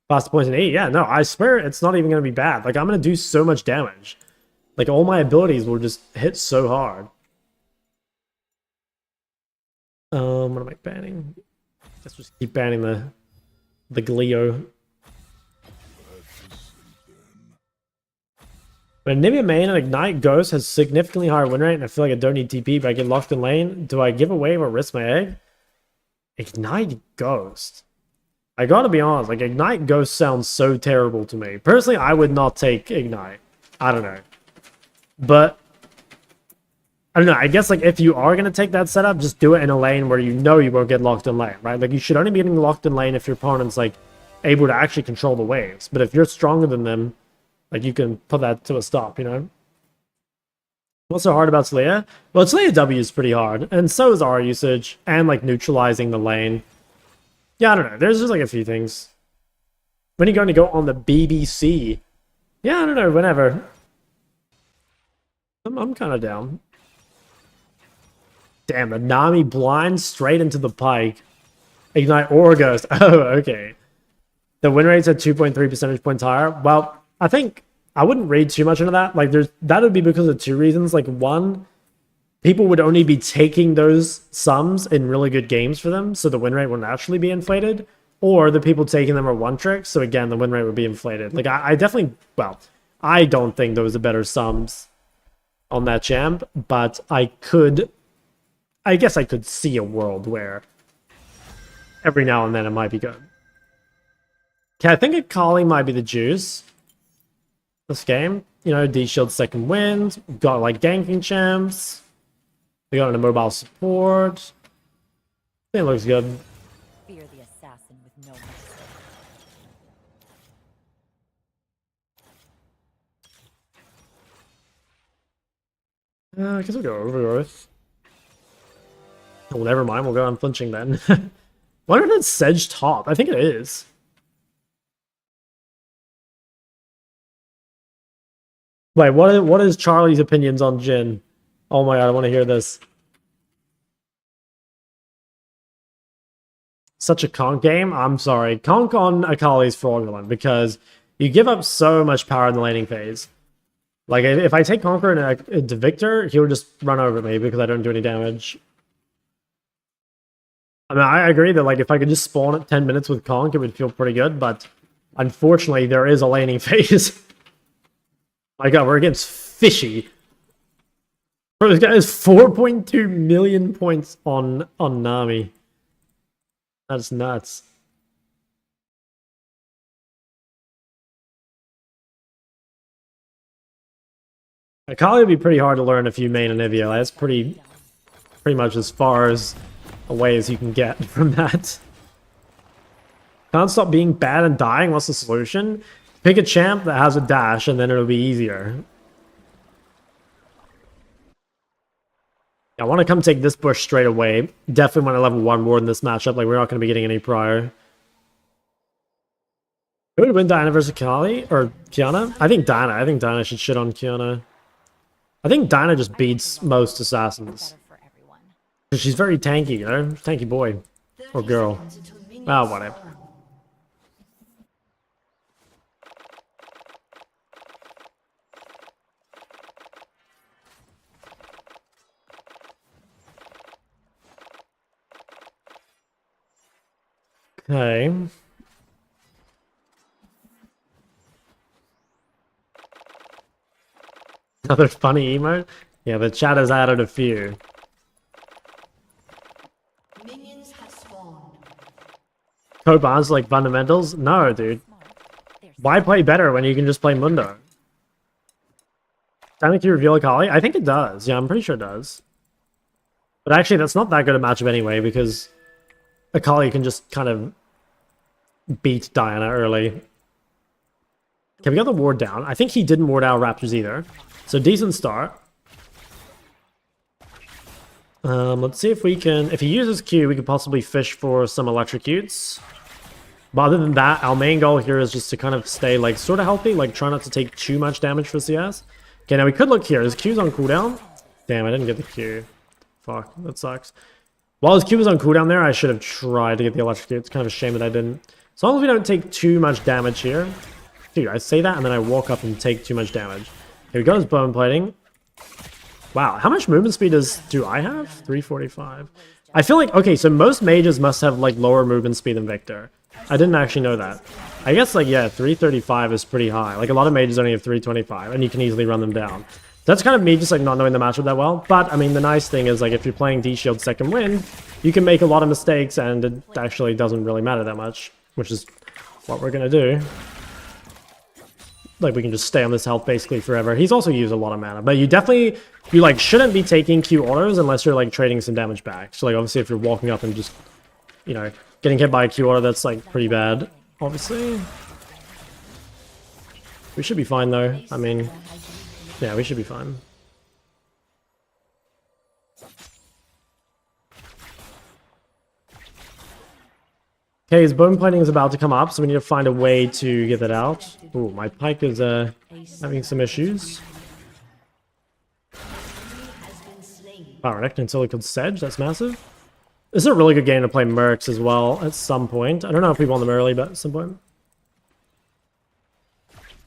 Faster points in 8, yeah, no, I swear it's not even going to be bad. Like, I'm going to do so much damage. Like, all my abilities will just hit so hard. What am I banning? Let's just keep banning the Galio. When Anivia main and Ignite Ghost has significantly higher win rate, and I feel like I don't need TP, but I get locked in lane, do I give away or risk my egg? Ignite Ghost. I gotta be honest, like, Ignite Ghost sounds so terrible to me. Personally, I would not take Ignite. I don't know. But, I don't know, I guess, like, if you are gonna take that setup, just do it in a lane where you know you won't get locked in lane, right? Like, you should only be getting locked in lane if your opponent's, like, able to actually control the waves. But if you're stronger than them, like, you can put that to a stop, you know? What's so hard about Talia? Well, Talia W is pretty hard, and so is R usage, and, like, neutralizing the lane. Yeah, I don't know. There's just like a few things. When are you going to go on the BBC? Yeah, I don't know. Whenever. I'm kind of down. Damn, the Nami blind straight into the pike. Ignite Aura Ghost. Oh, okay. The win rate's at 2.3 percentage points higher. Well, I think I wouldn't read too much into that. Like, that would be because of two reasons. Like, one, people would only be taking those sums in really good games for them, so the win rate will naturally be inflated. Or the people taking them are one trick, so again, the win rate would be inflated. Like, I definitely, well, I don't think those are better sums on that champ, but I guess I could see a world where every now and then it might be good. Okay, I think Akali might be the juice this game. You know, D-Shield second wind, got like ganking champs. We got an immobile support. I think it looks good. Fear the assassin with no mercy. I guess we'll go Overgrowth. Oh, never mind, we'll go unflinching then. Wonder if that's Sedge top. I think it is. Wait, what is Charlie's opinions on Jhin? Oh my god, I want to hear this. Such a conk game? I'm sorry. Conk on Akali is fraudulent because you give up so much power in the laning phase. Like, if I take Conqueror into Viktor, he'll just run over me because I don't do any damage. I mean, I agree that, like, if I could just spawn at 10 minutes with Conk, it would feel pretty good, but unfortunately, there is a laning phase. My god, we're against Fishy. Bro, this guy has 4.2 million points on Nami. That's nuts. Akali would be pretty hard to learn if you main Anivia. That's pretty much as far away as you can get from that. Can't stop being bad and dying. What's the solution? Pick a champ that has a dash and then it'll be easier. I want to come take this bush straight away. Definitely want to level 1 more in this matchup. Like, we're not going to be getting any prior. Who would win, Diana versus Akali? Or Kiana? I think Diana. I think Diana should shit on Kiana. I think Diana just beats most assassins. Better for everyone. She's very tanky, you know? Tanky boy. Or girl. Ah, whatever. Okay. Another funny emote? Yeah, the chat has added a few. Minions have spawned. Coban's like fundamentals? No, dude. Why play better when you can just play Mundo? Time to reveal Akali? I think it does. Yeah, I'm pretty sure it does. But actually, that's not that good a matchup anyway, because Akali can just kind of beat Diana early. Okay, we got the ward down. I think he didn't ward out Raptors either. So decent start. Let's see if we can... If he uses Q, we could possibly fish for some electrocutes. But other than that, our main goal here is just to kind of stay, like, sort of healthy. Like, try not to take too much damage for CS. Okay, now we could look here. His Q's on cooldown. Damn, I didn't get the Q. Fuck, that sucks. While his Q was on cooldown there, I should have tried to get the electrocute. It's kind of a shame that I didn't. As long as we don't take too much damage here. Dude, I say that and then I walk up and take too much damage. Okay, we got his bone plating. Wow, how much movement speed do I have? 345. I feel like, okay, so most mages must have like lower movement speed than Viktor. I didn't actually know that. I guess like, yeah, 335 is pretty high. Like a lot of mages only have 325 and you can easily run them down. That's kind of me just like not knowing the matchup that well. But I mean, the nice thing is like if you're playing D-Shield second wind, you can make a lot of mistakes and it actually doesn't really matter that much, which is what we're gonna do. Like we can just stay on this health basically forever. He's also used a lot of mana, but you like shouldn't be taking Q autos unless you're like trading some damage back. So like obviously if you're walking up and just, you know, getting hit by a Q auto, that's like pretty bad, obviously. We should be fine though. I mean, yeah, we should be fine. Okay, his bone plating is about to come up, so we need to find a way to get that out. Ooh, my pike is having some issues. Alright, until it could Sedge, that's massive. This is a really good game to play Mercs as well at some point. I don't know if we want them early, but at some point.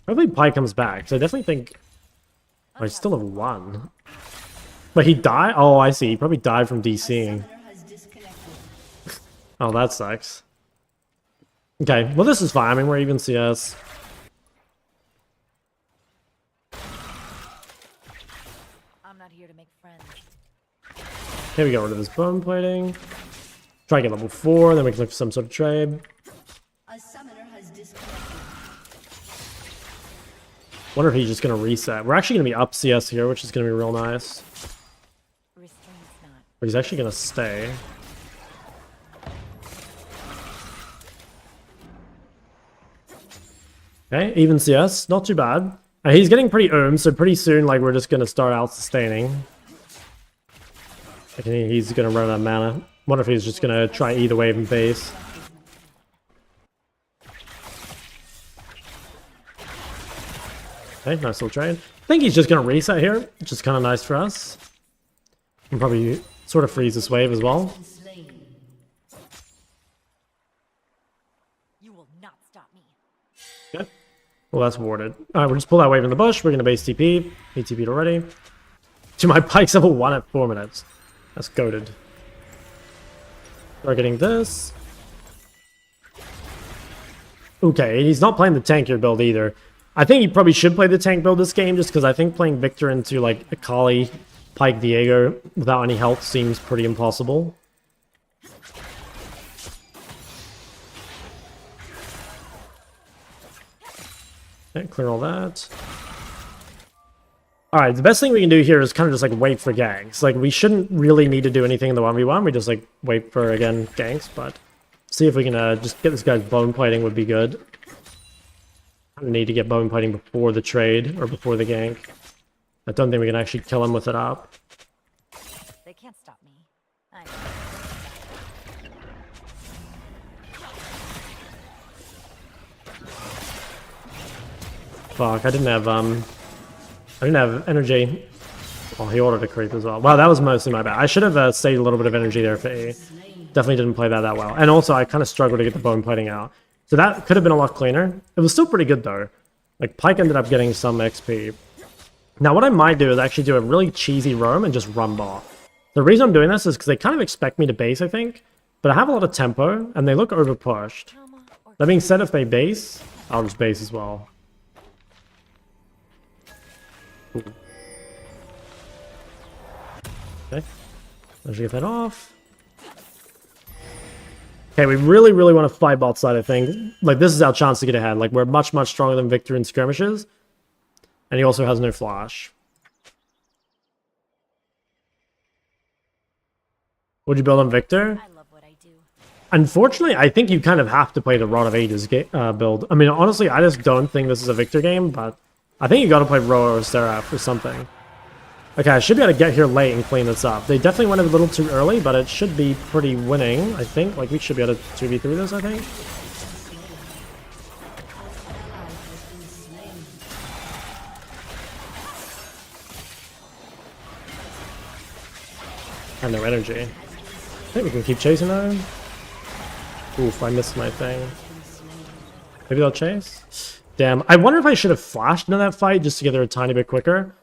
Hopefully Pike comes back, so I definitely think... Oh, I still have one. But he died? Oh, I see. He probably died from DCing. Oh, that sucks. Okay, well this is fine. I mean, we're even CS. I'm not here to make friends. Okay, we got rid of this bone plating. Try to get level 4, then we can look for some sort of trade. A summoner has disconnected. Wonder if he's just gonna reset. We're actually gonna be up CS here, which is gonna be real nice. Restraints not. But he's actually gonna stay. Okay, even CS, not too bad. He's getting pretty so pretty soon, like, we're just gonna start out sustaining. Like, he's gonna run out of mana. Wonder if he's just gonna try either wave and base. Okay, nice little trade. I think he's just gonna reset here, which is kind of nice for us. And probably sort of freeze this wave as well. You will not stop me. Okay. Well, that's warded. Alright, we'll just pull that wave in the bush. We're gonna base TP. He TP'd already. To my Pike's level 1 at 4 minutes. That's goated. We're getting this. Okay, he's not playing the tankier build either. I think you probably should play the tank build this game, just because I think playing Viktor into like Akali, Pyke, Diego without any health seems pretty impossible. Okay, clear all that. Alright, the best thing we can do here is kind of just like wait for ganks. Like, we shouldn't really need to do anything in the 1v1, we just like wait for, again, ganks, but see if we can just get this guy's bone plating would be good. I need to get bone plating before the trade, or before the gank. I don't think we can actually kill him with it up. They can't stop me. I Fuck, I didn't have energy. Oh, he ordered a creep as well. Wow, that was mostly my bad. I should have saved a little bit of energy there for E. Definitely didn't play that well. And also, I kind of struggled to get the bone plating out. So that could have been a lot cleaner. It was still pretty good, though. Like, Pyke ended up getting some XP. Now, what I might do is actually do a really cheesy roam and just run bot. The reason I'm doing this is because they kind of expect me to base, I think. But I have a lot of tempo, and they look overpushed. That being said, if they base, I'll just base as well. Ooh. Okay. Let's get that off. Okay, we really, really want to fight bot side, I think. Like, this is our chance to get ahead. Like, we're much, much stronger than Viktor in skirmishes. And he also has no flash. Would you build on Viktor? love what I do. Unfortunately, I think you kind of have to play the Rod of Ages build. I mean, honestly, I just don't think this is a Viktor game, but I think you got to play Roa or Seraph or something. Okay, I should be able to get here late and clean this up. They definitely went a little too early, but it should be pretty winning, I think. Like, we should be able to 2v3 this, I think. I have no energy. I think we can keep chasing though. Oof, I missed my thing. Maybe they'll chase? Damn, I wonder if I should have flashed into that fight just to get there a tiny bit quicker.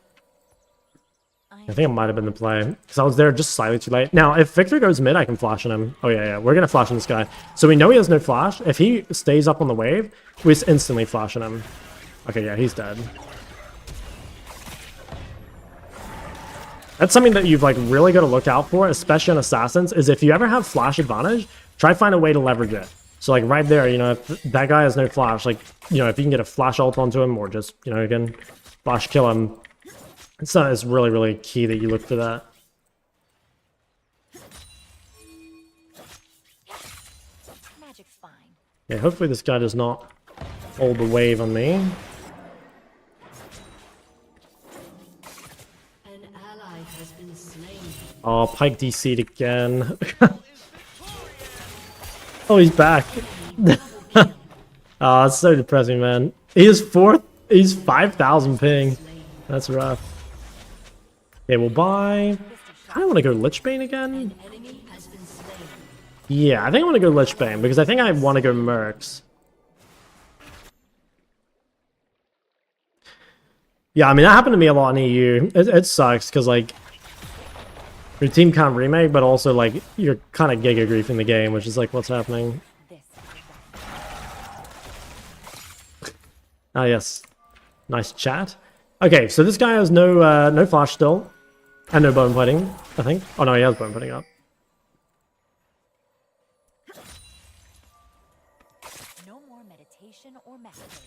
I think it might have been the play, because I was there just slightly too late. Now, if Viktor goes mid, I can flash on him. Oh yeah, we're gonna flash on this guy. So we know he has no flash. If he stays up on the wave, we just instantly flash on him. Okay, yeah, he's dead. That's something that you've like really got to look out for, especially on assassins, is if you ever have flash advantage, try find a way to leverage it. So like right there, you know, if that guy has no flash, like, you know, if you can get a flash ult onto him or just, you know, again, flash kill him, it's really, really key that you look for that. Magic's fine. Yeah, hopefully this guy does not hold the wave on me. An ally has been slain. Oh, Pyke DC'd again. Oh, he's back. Oh, it's so depressing, man. He is fourth. He's 5,000 ping. That's rough. Okay, we'll buy. I kind of want to go Lichbane again. Enemy has been slain. Yeah, I think I want to go Lichbane because I think I want to go Mercs. Yeah, I mean, that happened to me a lot in EU. It sucks because, like, your team can't remake, but also, like, you're kind of giga griefing the game, which is, like, what's happening. Ah, yes. Nice chat. Okay, so this guy has no no flash still. And no bone plating, I think. Oh, no, he has bone plating up. No more meditation or messages.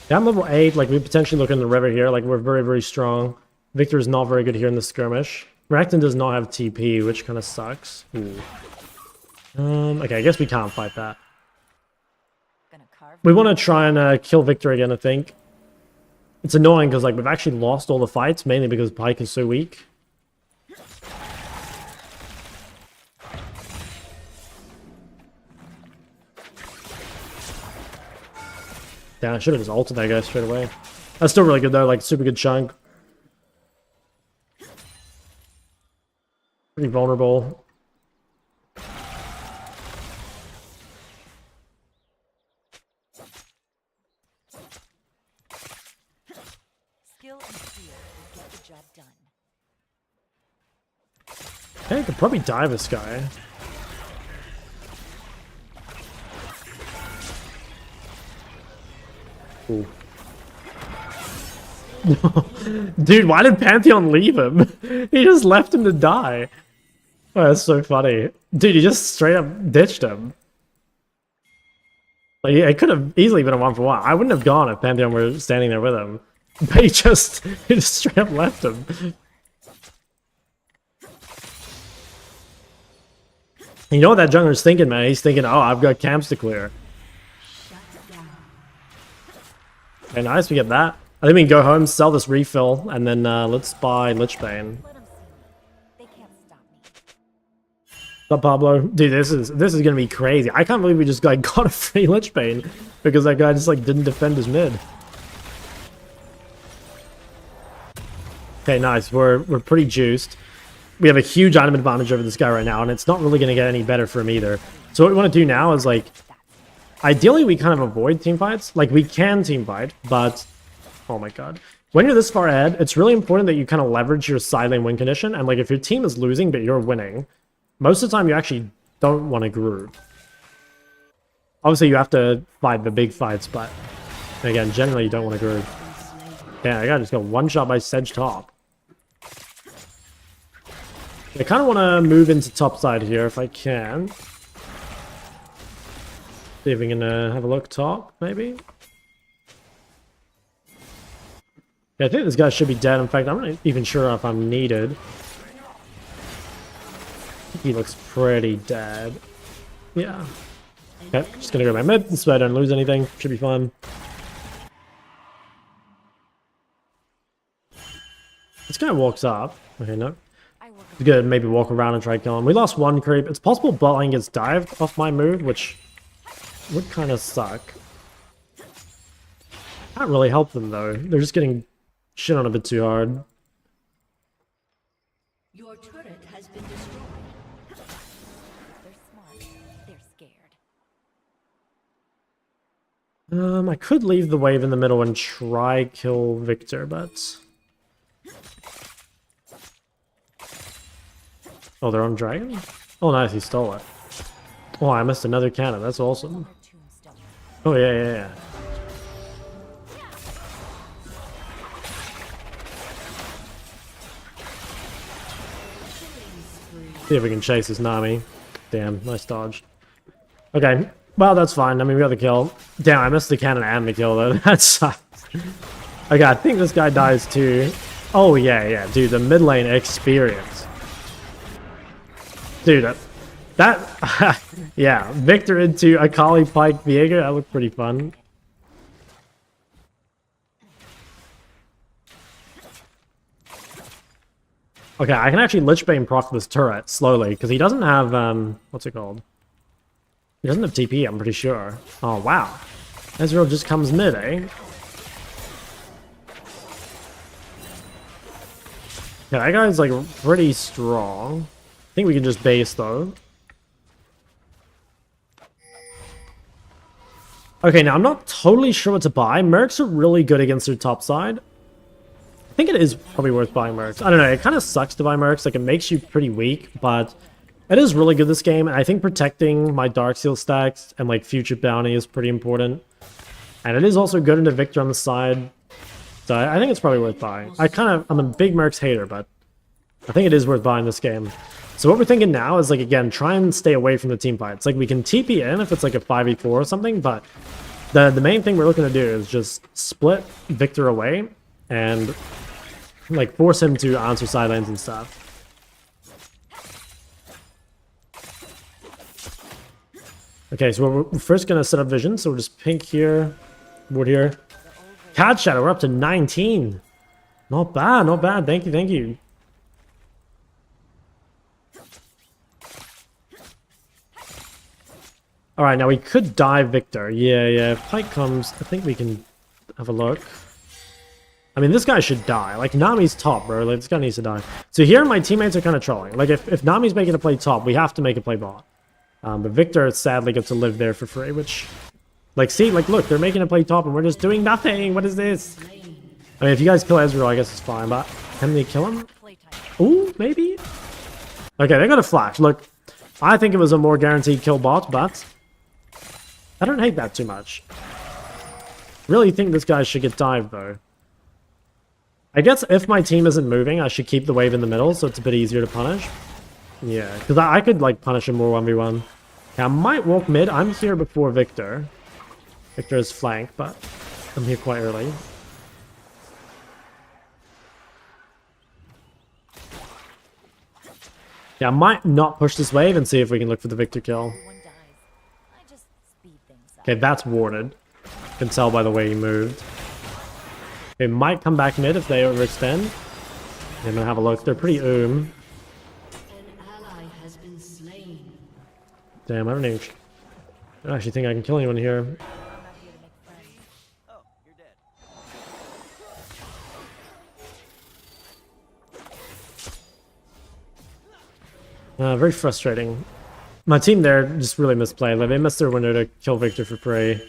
Yeah, I'm level 8. Like, we potentially look in the river here. Like, we're very, very strong. Viktor is not very good here in the skirmish. Rakton does not have TP, which kind of sucks. Ooh. Okay, I guess we can't fight that. Gonna carve. We want to try and kill Viktor again, I think. It's annoying because, like, we've actually lost all the fights, mainly because Pyke is so weak. Damn, I should have just ulted that guy straight away. That's still really good, though. Like, super good chunk. Pretty vulnerable. Skill and fear will get the job done. Okay, I could probably dive this guy. Ooh. Dude, why did Pantheon leave him? He just left him to die. Oh, that's so funny. Dude, he just straight up ditched him. Like, it could have easily been a 1-for-1. I wouldn't have gone if Pantheon were standing there with him. But he just straight up left him. You know what that jungler's thinking, man? He's thinking, oh, I've got camps to clear. Okay, nice, we get that. I think we can go home, sell this refill, and then let's buy Lichbane. Let 'em see. They can't stop me. What's up, Pablo? Dude, this is gonna be crazy. I can't believe we just got a free Lichbane because that guy just like didn't defend his mid. Okay, nice. We're pretty juiced. We have a huge item advantage over this guy right now, and it's not really gonna get any better for him either. So what we want to do now is like, ideally we kind of avoid team fights. Like we can team fight, but oh my god. When you're this far ahead, it's really important that you kind of leverage your side lane win condition. And like if your team is losing but you're winning, most of the time you actually don't want to group. Obviously you have to fight the big fights, but again, generally you don't want to group. Yeah, I gotta just go one shot by Sedge top. I kind of want to move into top side here if I can. See if we can have a look top, maybe. Yeah, I think this guy should be dead. In fact, I'm not even sure if I'm needed. He looks pretty dead. Yeah. Okay, just gonna go my mid, so I don't lose anything. Should be fun. This guy walks up. Okay, no. It's good, maybe walk around and try to kill him. We lost one creep. It's possible bot lane gets dived off my move, which would kind of suck. Can't really help them though. They're just getting shit on a bit too hard. Your turret has been destroyed. They're smart. They're scared. I could leave the wave in the middle and try kill Viktor, but... Oh, they're on dragon? Oh, nice, he stole it. Oh, I missed another cannon. That's awesome. Oh, yeah. See if we can chase this Nami. Damn, nice dodge. Okay, well, that's fine. I mean, we got the kill. Damn, I missed the cannon and the kill, though. That sucks. Okay, I think this guy dies too. Oh, yeah, dude, the mid lane experience. Dude, that yeah, Viktor into Akali Pike Viega, that looked pretty fun. Okay, I can actually Lichbane proc this turret slowly, because he doesn't have, what's it called? He doesn't have TP, I'm pretty sure. Oh, wow. Ezreal just comes mid, eh? Yeah, that guy's, like, pretty strong. I think we can just base, though. Okay, now I'm not totally sure what to buy. Mercs are really good against their top side. I think it is probably worth buying Mercs. I don't know, it kind of sucks to buy Mercs. Like, it makes you pretty weak, but it is really good this game. And I think protecting my Darksteel stacks and, like, future bounty is pretty important. And it is also good into Viktor on the side. So I think it's probably worth buying. I'm a big Mercs hater, but I think it is worth buying this game. So what we're thinking now is, like, again, try and stay away from the team fights. Like, we can TP in if it's, like, a 5v4 or something, but the main thing we're looking to do is just split Viktor away and, like, force him to answer side lanes and stuff. Okay, so we're first going to set up vision, so we'll just pink here, wood here. Cat Shadow, we're up to 19. Not bad, not bad. Thank you. Alright, now we could dive Viktor. Yeah, if Pike comes, I think we can have a look. I mean, this guy should die. Like, Nami's top, bro. Like, this guy needs to die. So here, my teammates are kind of trolling. Like, if Nami's making a play top, we have to make a play bot. But Viktor sadly gets to live there for free, which... Like, see? Like, look, they're making a play top and we're just doing nothing. What is this? I mean, if you guys kill Ezreal, I guess it's fine, but... Can they kill him? Ooh, maybe? Okay, they got a flash. Look, I think it was a more guaranteed kill bot, but... I don't hate that too much. Really think this guy should get dived, though. I guess if my team isn't moving, I should keep the wave in the middle, so it's a bit easier to punish. Yeah, because I could, like, punish him more 1v1. Okay, I might walk mid. I'm here before Viktor. Viktor is flank, but I'm here quite early. Yeah, I might not push this wave and see if we can look for the Viktor kill. Everyone dies. I just speed things up. Okay, that's warded. You can tell by the way he moved. They might come back mid if they overextend. I'm gonna have a look. They're pretty An ally has been slain. Damn, I don't actually think I can kill anyone here. I'm not here to make friends. Oh, you're dead. Very frustrating. My team there just really misplayed. Like, they missed their window to kill Viktor for free.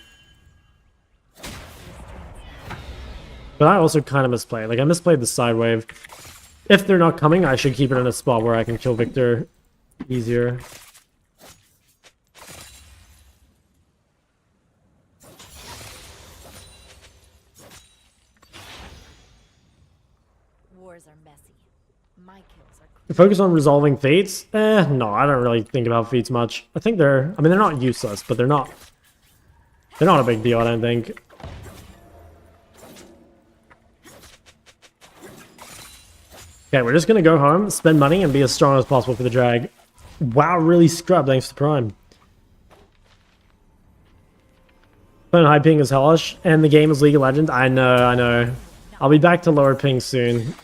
But I also kind of misplayed. Like, I misplayed the side wave. If they're not coming, I should keep it in a spot where I can kill Viktor easier. Wars are messy. My kills are Focus on resolving fates? No, I don't really think about fates much. I think they're not useless, but they're not a big deal, I don't think. Okay, we're just gonna go home, spend money, and be as strong as possible for the drag. Wow, really scrubbed thanks to Prime. Playing high ping is hellish, and the game is League of Legends. I know. I'll be back to lower ping soon.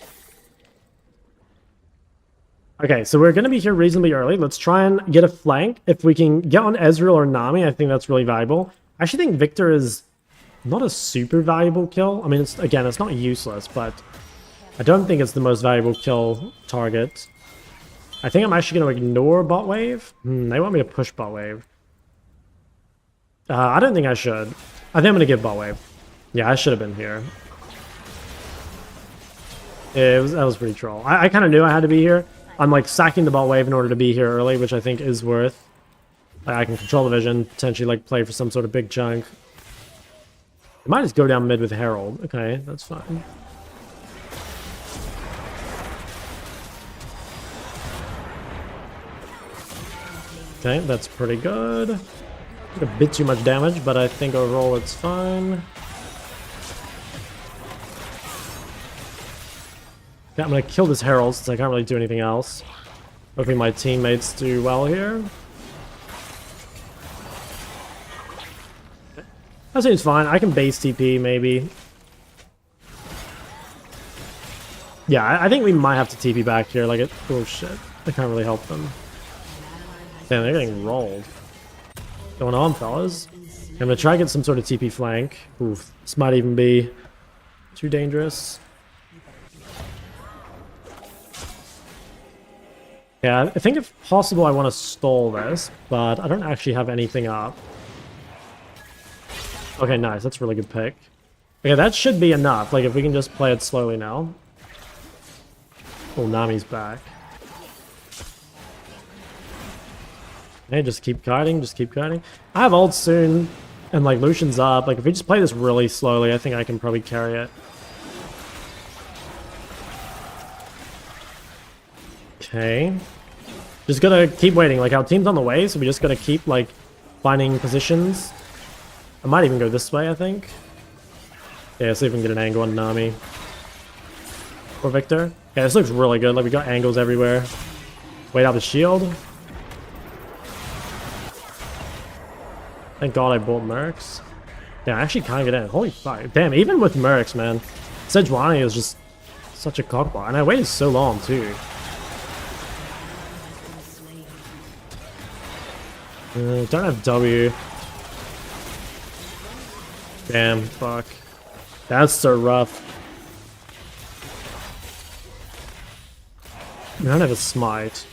Okay, so we're gonna be here reasonably early. Let's try and get a flank. If we can get on Ezreal or Nami, I think that's really valuable. I actually think Viktor is not a super valuable kill. I mean, it's not useless, but I don't think it's the most valuable kill target. I think I'm actually going to ignore bot wave. They want me to push bot wave. I don't think I should. I think I'm going to give bot wave. Yeah, I should have been here. That was pretty troll. I kind of knew I had to be here. I'm like sacking the bot wave in order to be here early, which I think is worth. Like, I can control the vision, potentially like play for some sort of big chunk. I might just go down mid with Herald. Okay, that's fine. Okay, that's pretty good. Took a bit too much damage, but I think overall it's fine. Okay, I'm gonna kill this Herald since I can't really do anything else. Hoping my teammates do well here. That seems fine. I can base TP maybe. Yeah, I think we might have to TP back here. Like, oh shit, I can't really help them. Damn, they're getting rolled. What's going on, fellas? I'm gonna try and get some sort of TP flank. Oof, this might even be too dangerous. Yeah, I think if possible I want to stall this, but I don't actually have anything up. Okay, nice. That's a really good pick. Okay, that should be enough. Like, if we can just play it slowly now. Oh, Nami's back. Hey, just keep kiting, just keep kiting. I have ult soon, and like Lucian's up. Like, if we just play this really slowly, I think I can probably carry it. Okay. Just gotta keep waiting. Like, our team's on the way, so we just gotta keep like finding positions. I might even go this way, I think. Yeah, see if we can get an angle on Nami. Or Viktor. Yeah, this looks really good. Like, we got angles everywhere. Wait out the shield. Thank God I bought Mercs. Yeah, I actually can't get in. Holy fuck. Damn, even with Mercs, man. Sejuani is just such a cockball. And I waited so long, too. Don't have W. Damn, fuck. That's so rough. I don't have a smite.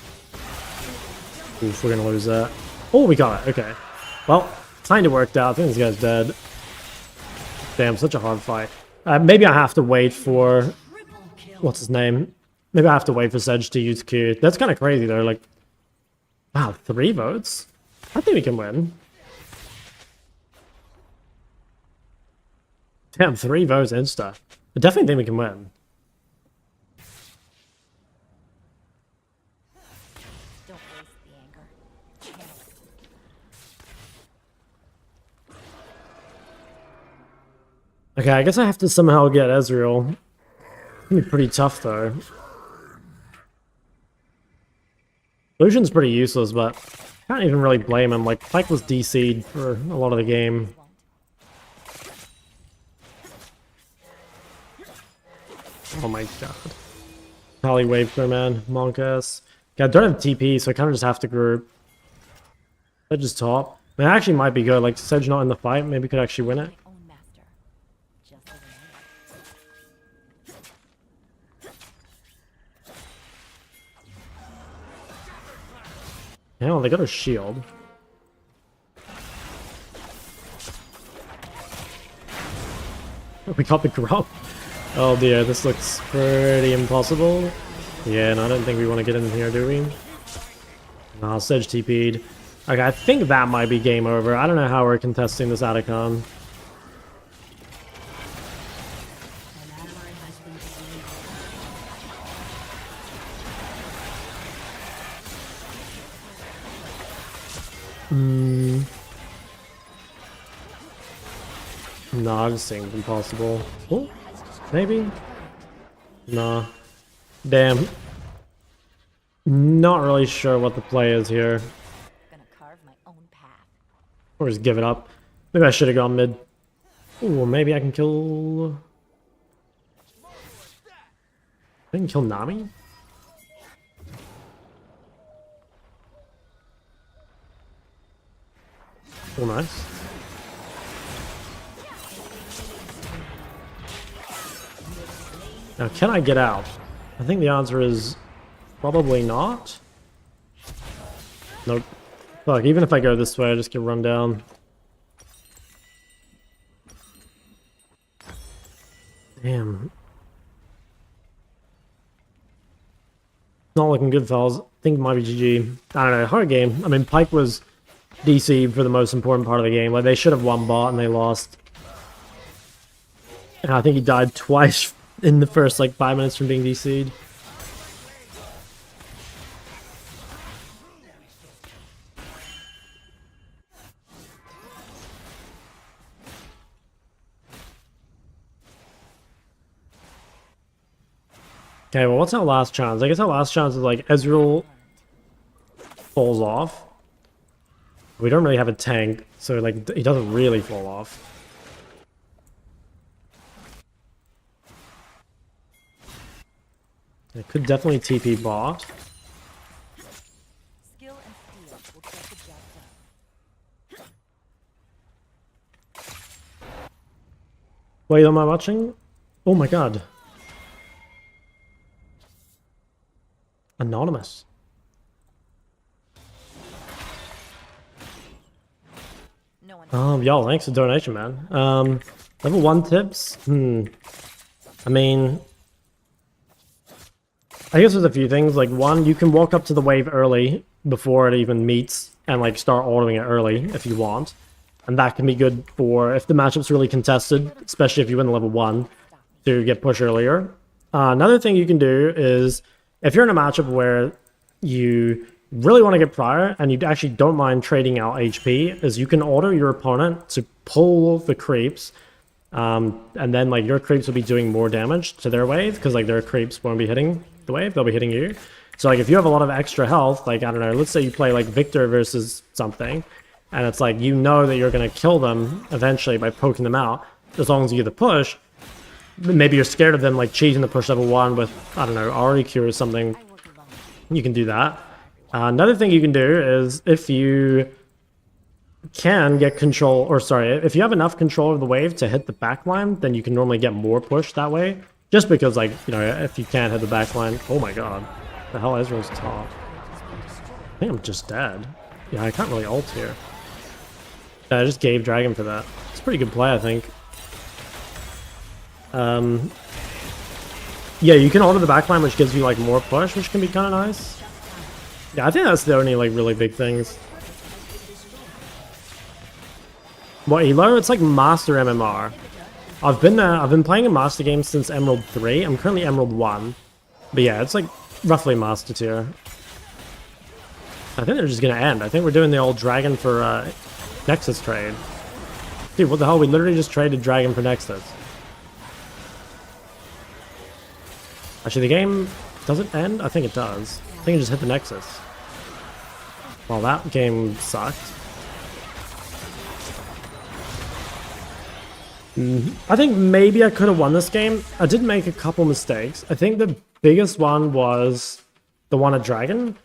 Oof, we're gonna lose that. Oh, we got it. Okay. Well, kinda worked out. I think this guy's dead. Damn, such a hard fight. Maybe I have to wait for... What's his name? Maybe I have to wait for Sedge to use Q. That's kind of crazy, though. Like, wow, 3 votes? I think we can win. Damn, 3 votes insta. I definitely think we can win. Don't waste the anger. Okay, I guess I have to somehow get Ezreal. It's gonna be pretty tough though. Lucian's pretty useless, but I can't even really blame him. Like, Pyke was DC'd for a lot of the game. Oh my god. Akali wave through, man. Monkas. Yeah, I don't have TP, so I kind of just have to group. I just top. I mean, it actually might be good. Like, Sedge not in the fight, maybe could actually win it. My own master. Just as Yeah, well, they got a shield. We got the grub. Oh dear, this looks pretty impossible. Yeah, and I don't think we want to get in here, do we? Nah, Sedge TP'd. Okay, I think that might be game over. I don't know how we're contesting this Atacon. An ally has been slain. Nah, this seems impossible. Oh, maybe? Nah. Damn. Not really sure what the play is here. gonna carve my own path. Or just give it up. Maybe I should have gone mid. Ooh, maybe I can kill... I can kill Nami? Oh, nice. Now, can I get out? I think the answer is probably not. Nope. Fuck, even if I go this way, I just get run down. Damn. Not looking good, fellas. I think it might be GG. I don't know, hard game. I mean, Pyke was DC for the most important part of the game. Like, they should have won bot and they lost. And I think he died twice in the first, like, 5 minutes from being DC'd. Okay, well, what's our last chance? I guess our last chance is, like, Ezreal falls off. We don't really have a tank, so, like, he doesn't really fall off. I could definitely TP bot. Skill and steel will get the job done. Wait, am I watching? Oh my god. Anonymous. No one Yo, thanks for the donation, man. Level 1 tips? I mean... I guess there's a few things. Like, one, you can walk up to the wave early before it even meets and, like, start autoing it early if you want. And that can be good for if the matchup's really contested, especially if you win level 1, to get pushed earlier. Another thing you can do is, if you're in a matchup where you really want to get prior and you actually don't mind trading out HP, is you can auto your opponent to pull the creeps, and then, like, your creeps will be doing more damage to their wave, because, like, their creeps won't be hitting the wave, they'll be hitting you. So, like, if you have a lot of extra health, like, I don't know, let's say you play, like, Viktor versus something, and it's like, you know that you're going to kill them eventually by poking them out, as long as you get the push. Maybe you're scared of them, like, cheating the push level 1 with, I don't know, REQ or something. You can do that. Another thing you can do is, if you can get control, or sorry, if you have enough control of the wave to hit the backline, then you can normally get more push that way. Just because, like, you know, if you can't hit the backline... Oh my god. The hell, Ezreal's top. I think I'm just dead. Yeah, I can't really ult here. Yeah, I just gave Dragon for that. It's a pretty good play, I think. Yeah, you can ult the backline, which gives you, like, more push, which can be kind of nice. Yeah, I think that's the only, like, really big things. What, Elo? It's like Master MMR. I've been playing a Master game since Emerald 3. I'm currently Emerald 1. But yeah, it's like roughly Master tier. I think they're just gonna end. I think we're doing the old Dragon for Nexus trade. Dude, what the hell? We literally just traded Dragon for Nexus. Actually, the game doesn't end? I think it does. I think it just hit the Nexus. Well, that game sucked. I think maybe I could have won this game. I did make a couple mistakes. I think the biggest one was the one at Dragon.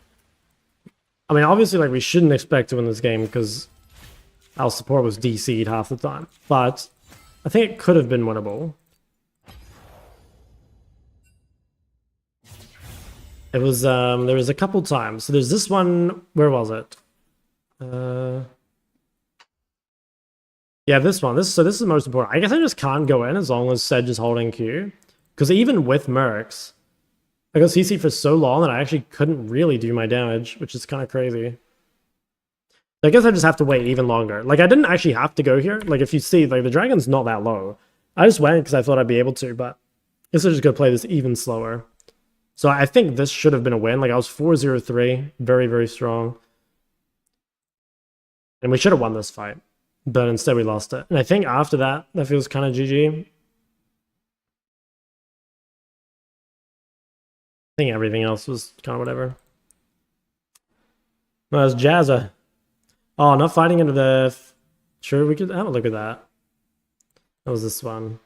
I mean, obviously, like, we shouldn't expect to win this game because our support was DC'd half the time. But I think it could have been winnable. It was, there was a couple times. So there's this one, where was it? Yeah, this one. So this is the most important. I guess I just can't go in as long as Sedge is holding Q. Because even with Mercs, I got CC for so long that I actually couldn't really do my damage, which is kind of crazy. I guess I just have to wait even longer. Like, I didn't actually have to go here. Like, if you see, like, the Dragon's not that low. I just went because I thought I'd be able to, but I guess I'm just going to play this even slower. So I think this should have been a win. Like, I was 4-0-3. Very, very strong. And we should have won this fight. But instead we lost it. And I think after that, that feels kind of GG. I think everything else was kind of whatever. No, it's Jazza. Oh, not fighting into the... Sure, we could have a look at that. That was this one.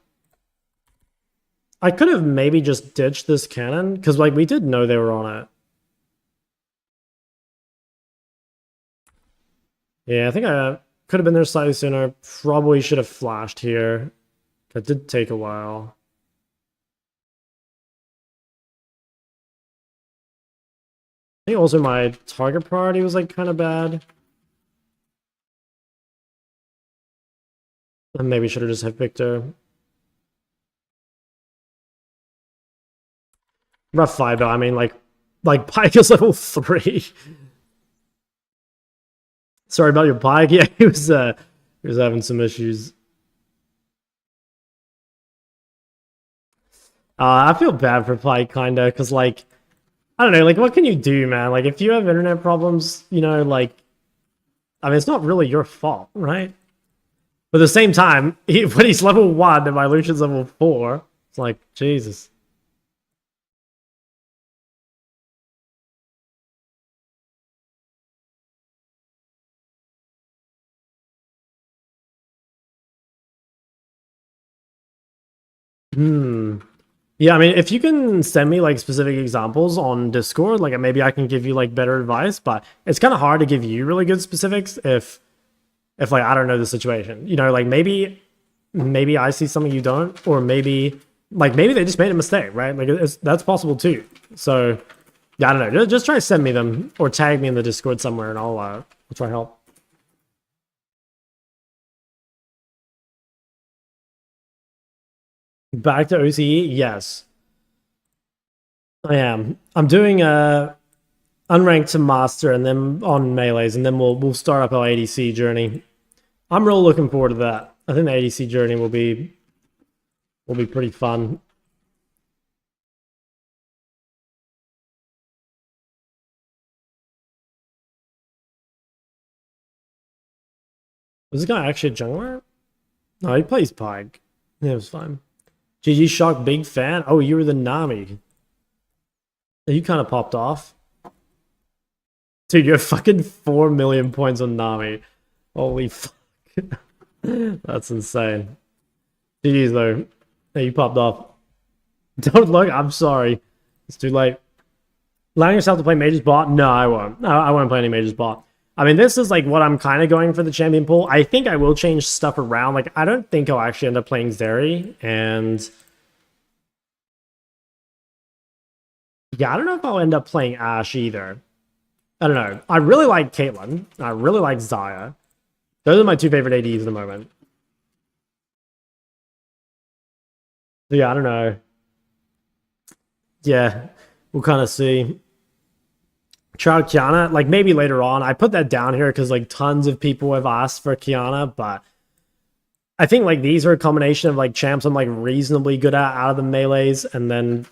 I could have maybe just ditched this cannon, because, like, we did know they were on it. Yeah, I think I could have been there slightly sooner. Probably should have flashed here. That did take a while. I think also my target priority was, like, kind of bad. I maybe should have just hit Viktor. Rough fight, though. I mean, like Pike is level 3. Sorry about your Pike. Yeah, he was having some issues. I feel bad for Pike, kinda, because, like, I don't know, like, what can you do, man? Like, if you have internet problems, you know, like, I mean, it's not really your fault, right? But at the same time, when he's level 1 and my Lucian's level 4, it's like, Jesus. Yeah, I mean, if you can send me, like, specific examples on Discord, like, maybe I can give you, like, better advice, but it's kind of hard to give you really good specifics if like, I don't know the situation. You know, like, maybe I see something you don't, or maybe they just made a mistake, right? Like, that's possible too. So, yeah, I don't know. Just try to send me them, or tag me in the Discord somewhere, and I'll try to help. Back to OCE? Yes. I am. I'm doing Unranked to Master, and then on Melees, and then we'll start up our ADC journey. I'm really looking forward to that. I think the ADC journey will be pretty fun. Was this guy actually a jungler? No, he plays Pike. Yeah, it was fine. GG Shock, big fan. Oh, you were the Nami. You kind of popped off. Dude, you're fucking 4 million points on Nami. Holy fuck. That's insane. GG's though. Hey, you popped off. Don't look, I'm sorry. It's too late. Allowing yourself to play Mage's bot? No, I won't. No, I won't play any Mage's bot. I mean, this is like what I'm kind of going for the champion pool. I think I will change stuff around. Like, I don't think I'll actually end up playing Zeri. And yeah, I don't know if I'll end up playing Ashe either. I don't know. I really like Caitlyn. I really like Xayah. Those are my two favorite ADs at the moment. So yeah, I don't know. Yeah, we'll kind of see. Try out Kiana, like maybe later on. I put that down here because like tons of people have asked for Kiana, but I think like these are a combination of like champs I'm like reasonably good at out of the melees, and then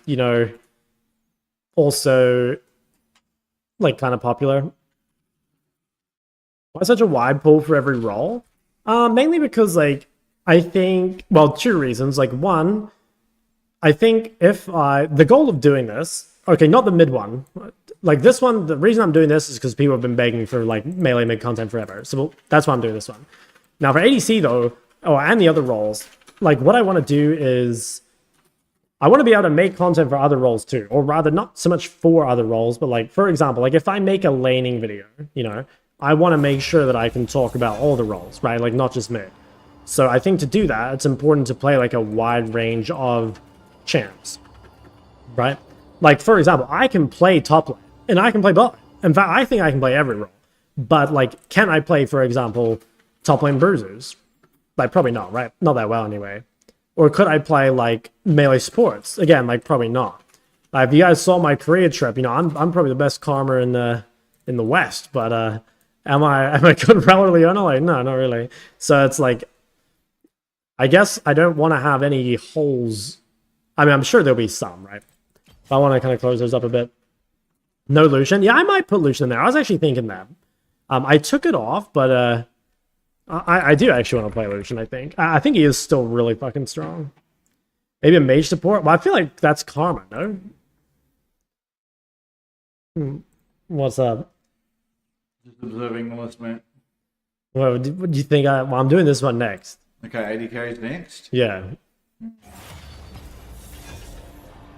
also like kind of popular. Why such a wide pool for every role? Mainly because like I think, well, two reasons. Like one, I think the goal of doing this, okay, not the mid one, like this one, the reason I'm doing this is because people have been begging for like melee mid content forever. So that's why I'm doing this one. Now for ADC though, and the other roles, like what I want to do is I want to be able to make content for other roles too, or rather not so much for other roles, but like, for example, like if I make a laning video, I want to make sure that I can talk about all the roles, right? Like not just mid. So I think to do that, it's important to play like a wide range of champs, right? Like for example, I can play top lane and I can play bot lane. In fact, I think I can play every role. But like, can I play, for example, top lane bruisers? Like probably not, right? Not that well anyway. Or could I play like melee supports? Again, like probably not. If you guys saw my Korea trip, I'm probably the best karma in the West, but am I good relative Leona? Like no, not really. So it's like, I guess I don't want to have any holes. I mean, I'm sure there'll be some, right? But I want to kind of close those up a bit. No Lucian. Yeah, I might put Lucian in there. I was actually thinking that. I took it off, but I do actually want to play Lucian, I think. I think he is still really fucking strong. Maybe a mage support? Well, I feel like that's karma, no? What's up? Just observing the list, mate. What do you think? Well, I'm doing this one next. Okay, 80 carries next. Yeah.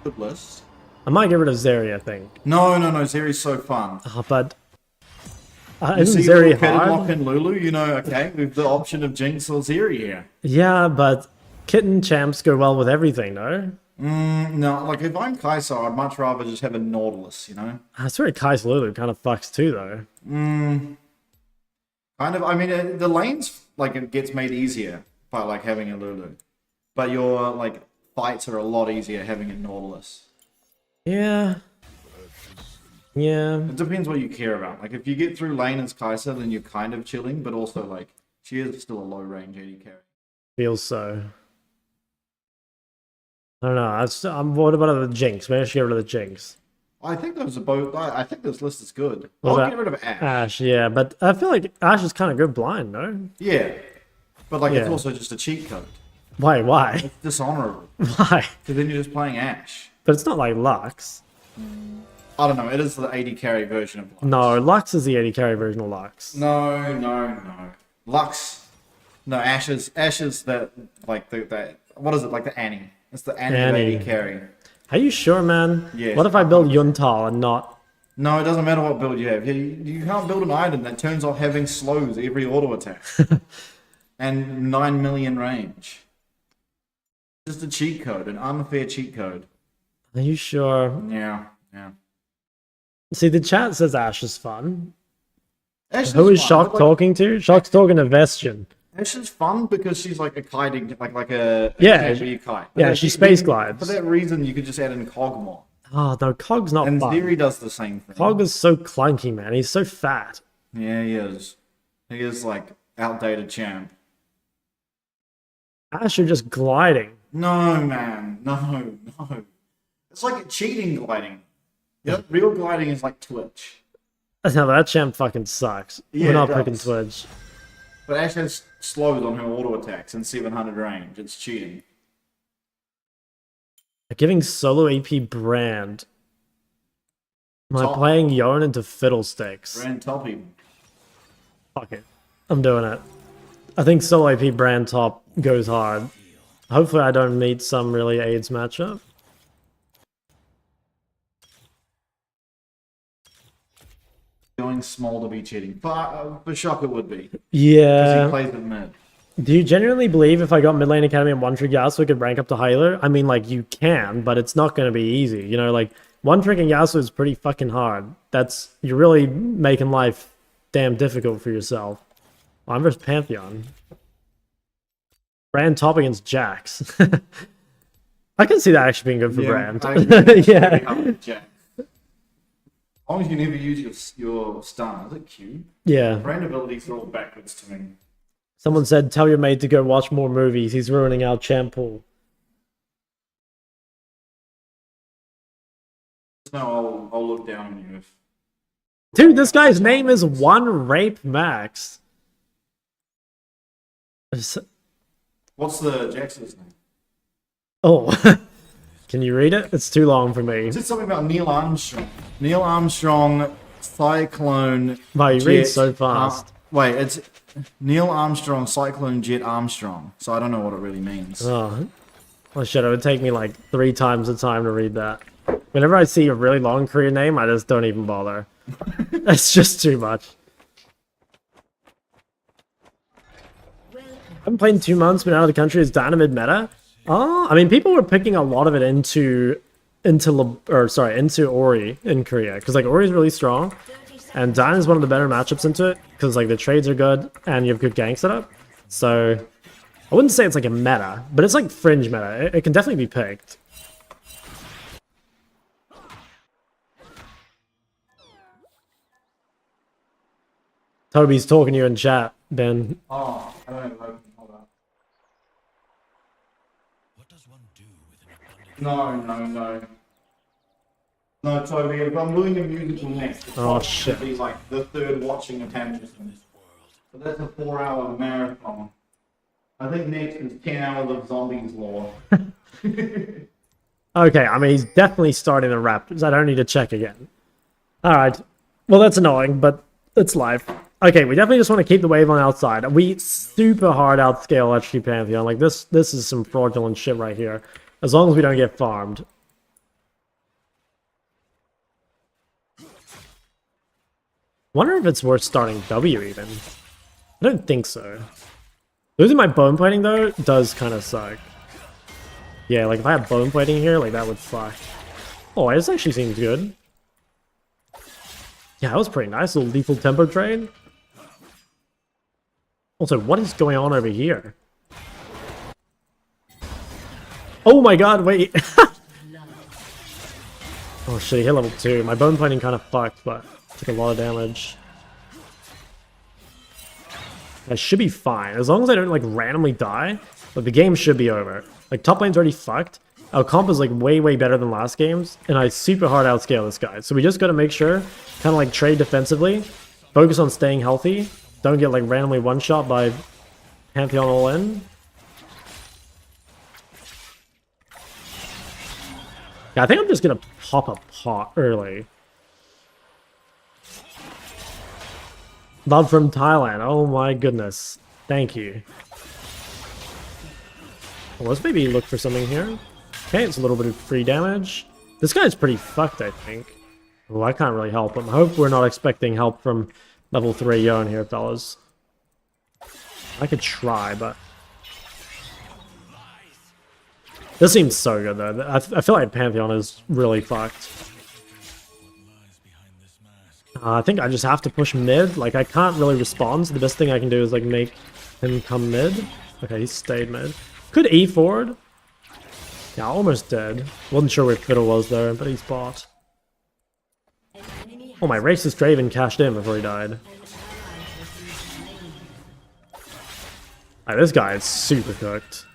Good list. I might get rid of Zeri, I think. No, Zeri's so fun. But You isn't see Zeri Kitten hard? Lock and Lulu, okay, we've the option of Jinx or Zeri here. Yeah, but kitten champs go well with everything, no? No, like if I'm Kai'Sa, I'd much rather just have a Nautilus, I swear Kai's Lulu kind of fucks too, though. Kind of, I mean, the lanes, like, it gets made easier by, like, having a Lulu. But your, like, fights are a lot easier having a Nautilus. Yeah. It depends what you care about. Like, if you get through lane as Kai'Sa, then you're kind of chilling, but also, like, she is still a low-range AD carry. Feels so. I don't know. What about the Jinx? Maybe I should get rid of the Jinx. I think those are both. I think this list is good. What I'll about get rid of Ashe. Ashe, yeah, but I feel like Ashe is kind of good blind, no? Yeah, but like it's Yeah. also just a cheat code. Why? It's dishonorable Why? because then you're just playing Ashe. But it's not like Lux. I don't know. It is the AD carry version of Lux. No, Lux is the AD carry version of Lux. No. Lux. No, Ashe is that like that. What is it like the Annie? It's the Annie, AD carry. Are you sure, man? Yes, What if I build Yuntal and not... No, it doesn't matter what build you have. You can't build an item that turns off having slows every auto attack. And 9 million range. Just a cheat code, an unfair cheat code. Are you sure? Yeah. See, the chat says Ashe is fun. Ashe Who is fun, Shock but, like, talking to? Shock's talking to Vestian. Ashe is fun because she's like a kiting, like a Yeah. casual kite. Yeah, But she that- space glides. For that reason, you could just add in Cogmore. Oh, no, Cog's not And fun. Zeri does the same thing. Cog is so clunky, man. He's so fat. Yeah, he is. He is like outdated champ. Ashe, you're just gliding. No, man. No. It's like cheating gliding. Yep. Real gliding is like Twitch. No, that champ fucking sucks. Yeah, We're not it picking does. Twitch. But Ashe has slows on her auto attacks and 700 range. It's cheating. Giving solo AP Brand. Am I Top. playing Yone into Fiddlesticks? Brand top even. Fuck it. I'm doing it. I think solo AP Brand top goes hard. Hopefully I don't meet some really AIDS matchup. Going small to be cheating. But for Shock it would be. Because Yeah. he plays with mid. Do you genuinely believe if I got mid lane academy and one trick Yasuo, I could rank up to healer? I mean, like, you can, but it's not going to be easy. You know, like, one trick and Yasuo is pretty fucking hard. You're really making life damn difficult for yourself. I'm versus Pantheon. Brand top against Jax. I can see that actually being good for Brand. I agree. Yeah. Jack. As long as you never use your stun, is it Q? Yeah. Brand abilities are all backwards to me. Someone said, tell your mate to go watch more movies. He's ruining our champ pool. No, I'll look down on you if. Dude, this guy's name is One Rape Max. What's the Jackson's name? Oh, can you read it? It's too long for me. Is it something about Neil Armstrong? Neil Armstrong, Cyclone. Wow, you Jet, read so fast. Wait, it's Neil Armstrong, Cyclone Jet Armstrong. So I don't know what it really means. Oh shit, it would take me like 3 times the time to read that. Whenever I see a really long Korean name, I just don't even bother. That's just too much. I haven't played in 2 months, been out of the country. Is Diana mid-meta? Oh, I mean, people were picking a lot of it into Ori in Korea. Because like Ori's really strong. And Diana is one of the better matchups into it. Because like the trades are good and you have good gank setup. So I wouldn't say it's like a meta, but it's like fringe meta. It can definitely be picked. Toby's talking to you in chat, Ben. Oh, I don't know. Hold on. What does one do with an abundant No. No, Toby, if I'm doing a musical next, it's Oh, probably shit. gonna be like the third watching attempt or something. But that's a 4-hour marathon. I think next is 10 hours of zombies lore. Okay, I mean, he's definitely starting the Raptors. I don't need to check again. Alright. Well, that's annoying, but it's life. Okay, we definitely just want to keep the wave on outside. We super hard outscale HG Pantheon. Like, this is some fraudulent shit right here. As long as we don't get farmed. Wonder if it's worth starting W even. I don't think so. Losing my bone plating though does kind of suck. Yeah, like if I had bone plating here, like that would fuck. Oh, this actually seems good. Yeah, that was pretty nice. Little lethal tempo trade. Also, what is going on over here? Oh my god, wait. Oh shit, he hit level 2. My bone plating kind of fucked, but took a lot of damage. I should be fine. As long as I don't like randomly die, like the game should be over. Like top lane's already fucked. Our comp is like way better than last game's, and I super hard outscale this guy. So we just gotta make sure, kind of like trade defensively, focus on staying healthy, don't get like randomly one-shot by Pantheon all in. Yeah, I think I'm just gonna pop a pot early. Love from Thailand. Oh my goodness. Thank you. Well, let's maybe look for something here. Okay, it's a little bit of free damage. This guy's pretty fucked, I think. Well, I can't really help him. I hope we're not expecting help from level 3 Yone here, fellas. I could try, but... This seems so good, though. I feel like Pantheon is really fucked. I think I just have to push mid. Like, I can't really respond, so the best thing I can do is, like, make him come mid. Okay, he stayed mid. Could E forward. Yeah, almost dead. Wasn't sure where Fiddle was, though, but he's bought. Oh, my racist Draven cashed in before he died. Alright, this guy is super cooked.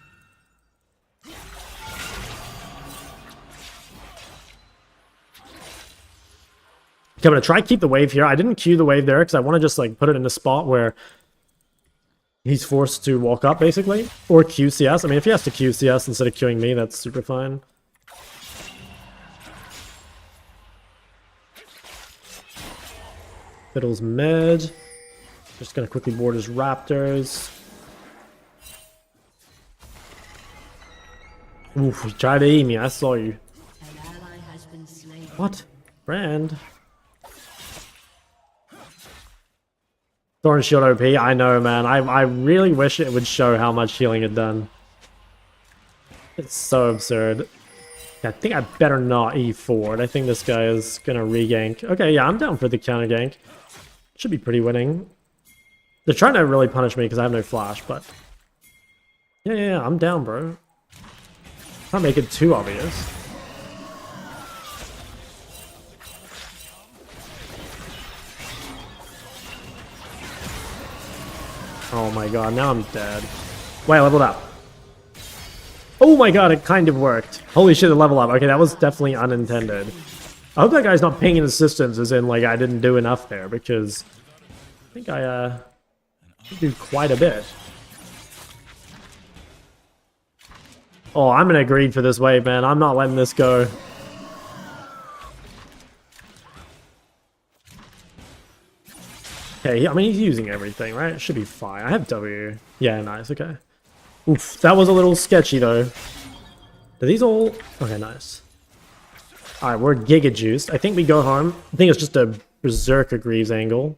Okay, I'm gonna try to keep the wave here. I didn't queue the wave there because I want to just like put it in a spot where he's forced to walk up basically, or QCS. I mean, if he has to QCS instead of queuing me, that's super fine. Fiddle's mid. Just gonna quickly board his Raptors. Oof, he tried to eat me. I saw you. An ally has been slain. What? Brand? Thorn Shield OP, I know, man. I really wish it would show how much healing it done. It's so absurd. I think I better not E forward. I think this guy is gonna re-gank. Okay, yeah, I'm down for the counter gank. Should be pretty winning. They're trying to really punish me because I have no flash, but... Yeah, I'm down, bro. Can't make it too obvious. Oh my god, now I'm dead. Wait, I leveled up. Oh my god, it kind of worked. Holy shit, the level up. Okay, that was definitely unintended. I hope that guy's not pinging assistance, as in, like, I didn't do enough there, because I think I did quite a bit. Oh, I'm gonna greed for this wave, man. I'm not letting this go. Okay, I mean, he's using everything, right? It should be fine. I have W. Yeah, nice, okay. Oof, that was a little sketchy, though. Are these all... Okay, nice. Alright, we're Giga Juiced. I think we go home. I think it's just a Berserker Greaves angle.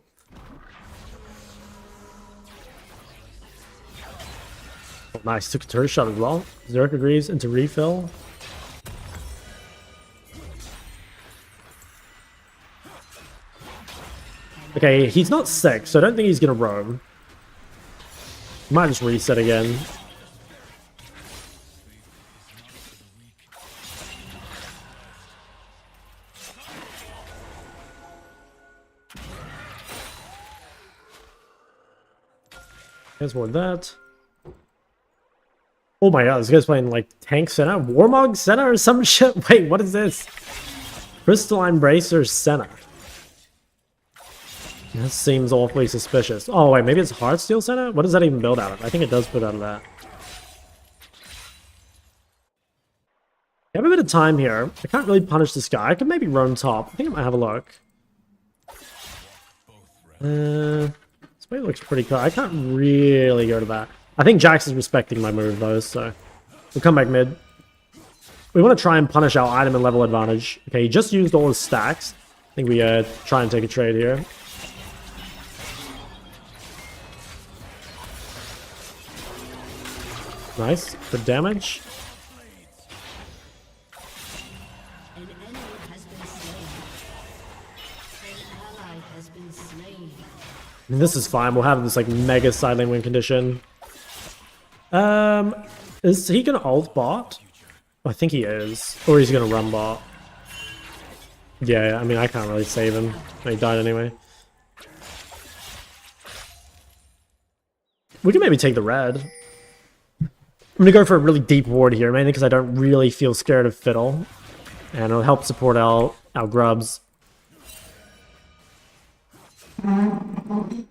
Oh, nice, took a turret shot as well. Berserker Greaves into refill. Okay, he's not sick, so I don't think he's gonna roam. Might just reset again. There's more of that. Oh my god, this guy's playing like Tank Senna? Warmog Senna or some shit? Wait, what is this? Crystalline Bracer Senna. That seems awfully suspicious. Oh wait, maybe it's Heartsteel Senna? What does that even build out of? I think it does build out of that. I have a bit of time here. I can't really punish this guy. I could maybe roam top. I think I might have a look. This way looks pretty cool. I can't really go to that. I think Jax is respecting my move though, so we'll come back mid. We want to try and punish our item and level advantage. Okay, he just used all his stacks. I think we try and take a trade here. Nice, good damage. An enemy has been slain. An ally has been slain. I mean, this is fine. We'll have this like mega side lane win condition. Is he gonna ult bot? I think he is. Or he's gonna run bot. Yeah, I mean, I can't really save him. He died anyway. We can maybe take the red. I'm gonna go for a really deep ward here, mainly because I don't really feel scared of Fiddle. And it'll help support our grubs. Ooh.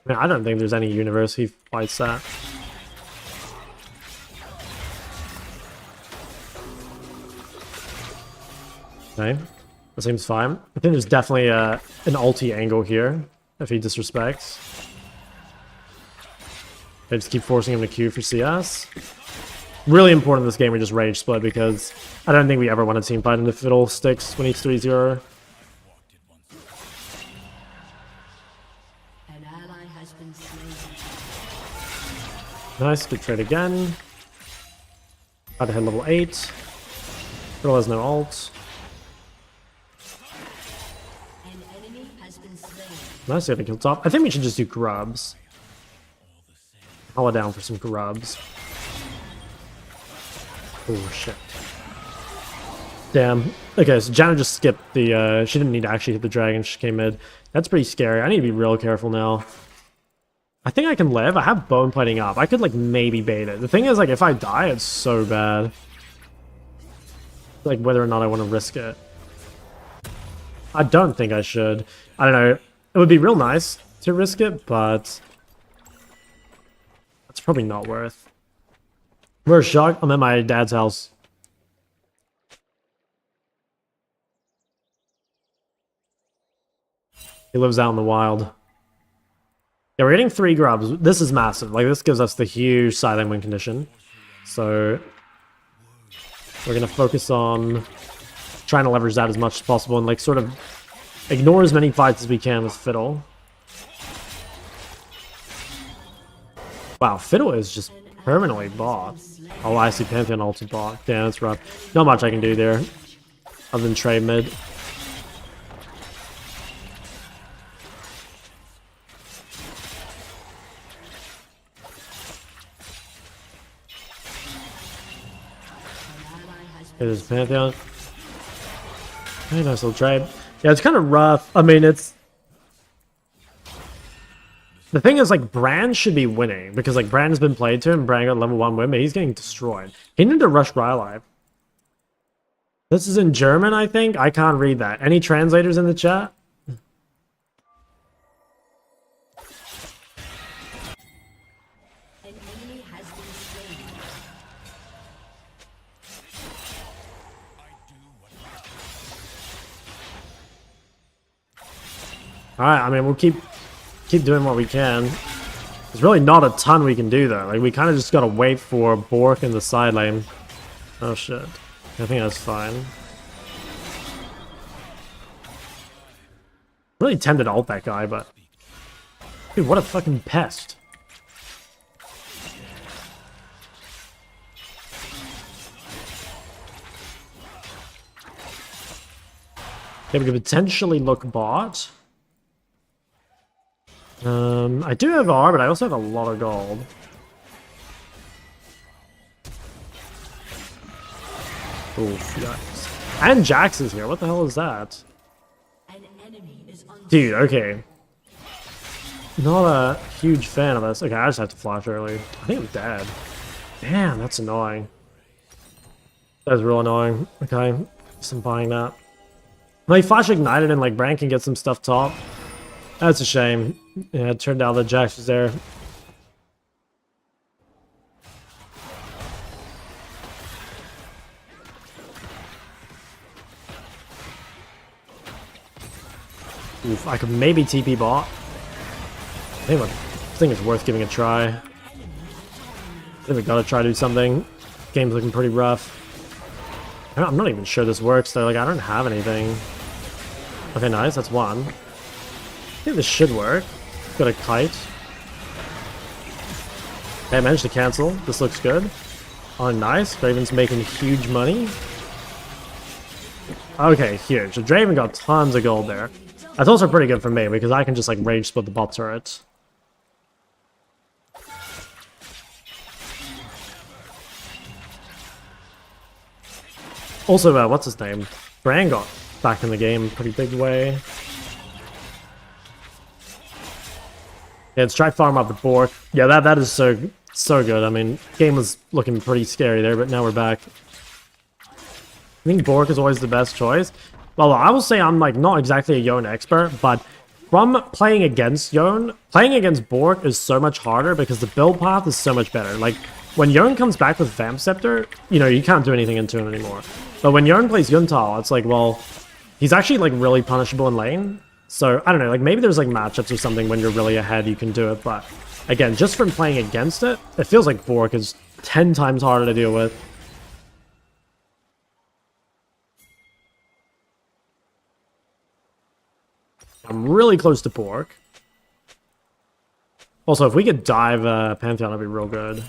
Man, I don't think there's any universe he fights that. Okay, that seems fine. I think there's definitely an ulti angle here, if he disrespects. I just keep forcing him to queue for CS. Really important in this game we just rage split, because I don't think we ever want a team fight into Fiddle sticks when he's 3-0. An ally has been slain. Nice, good trade again. About to hit level 8. Fiddle has no ult. An enemy has been slain. Nice, got a kill top. I think we should just do grubs. Hollow down for some grubs. Oh shit. Damn. Okay, so Janna just skipped the, she didn't need to actually hit the dragon, she came mid. That's pretty scary. I need to be real careful now. I think I can live. I have bone plating up. I could like maybe bait it. The thing is, like, if I die, it's so bad. Like, whether or not I want to risk it. I don't think I should. I don't know. It would be real nice to risk it, but it's probably not worth. Where's Shock? I'm at my dad's house. He lives out in the wild. Yeah, we're getting 3 grubs. This is massive. Like, this gives us the huge silent win condition. So we're gonna focus on trying to leverage that as much as possible and like sort of ignore as many fights as we can with Fiddle. Wow, Fiddle is just permanently bought. Oh, I see Pantheon ulti bought. Damn, that's rough. Not much I can do there other than trade mid. There's Pantheon. Very nice little trade. Yeah, it's kind of rough. I mean, it's... The thing is, like, Brand should be winning, because, like, Brand has been played to him, Brand got level 1 win, but he's getting destroyed. He needed to rush Rylife. This is in German, I think? I can't read that. Any translators in the chat? An enemy has been slain. Alright, I mean, we'll keep doing what we can. There's really not a ton we can do, though. Like, we kind of just gotta wait for Bork in the side lane. Oh, shit. I think that's fine. Really tempted to ult that guy, but... Dude, what a fucking pest. Okay, we could potentially look bot. I do have R, but I also have a lot of gold. Oof, yikes. And Jax is here. What the hell is that? An enemy is on. Dude, okay. Not a huge fan of this. Okay, I just have to flash early. I think I'm dead. Damn, that's annoying. That's real annoying. Okay, guess I'm buying that. Like, flash ignited and, like, Brand can get some stuff top. That's a shame. Yeah, it turned out that Jax was there. Oof, I could maybe TP bot. I think it's worth giving a try. I think we gotta try to do something. Game's looking pretty rough. I'm not even sure this works though, like I don't have anything. Okay, nice, that's one. I think this should work. Got a kite. Okay, I managed to cancel. This looks good. Oh, nice. Draven's making huge money. Okay, huge. So Draven got tons of gold there. That's also pretty good for me because I can just like rage split the bot turret. Also, what's his name? Bran got back in the game in a pretty big way. Yeah, let's try farm up the Bork. Yeah, that is so good. I mean, game was looking pretty scary there, but now we're back. I think Bork is always the best choice. Well, I will say I'm like not exactly a Yone expert, but from playing against Yone, playing against Bork is so much harder because the build path is so much better. Like, when Yone comes back with Vamp Scepter, you know, you can't do anything into him anymore. But when Yone plays Yuntal, it's like, well, he's actually like really punishable in lane. So, I don't know, like maybe there's like matchups or something when you're really ahead you can do it, but again, just from playing against it, it feels like Bork is 10 times harder to deal with. I'm really close to Bork. Also, if we could dive Pantheon, that'd be real good.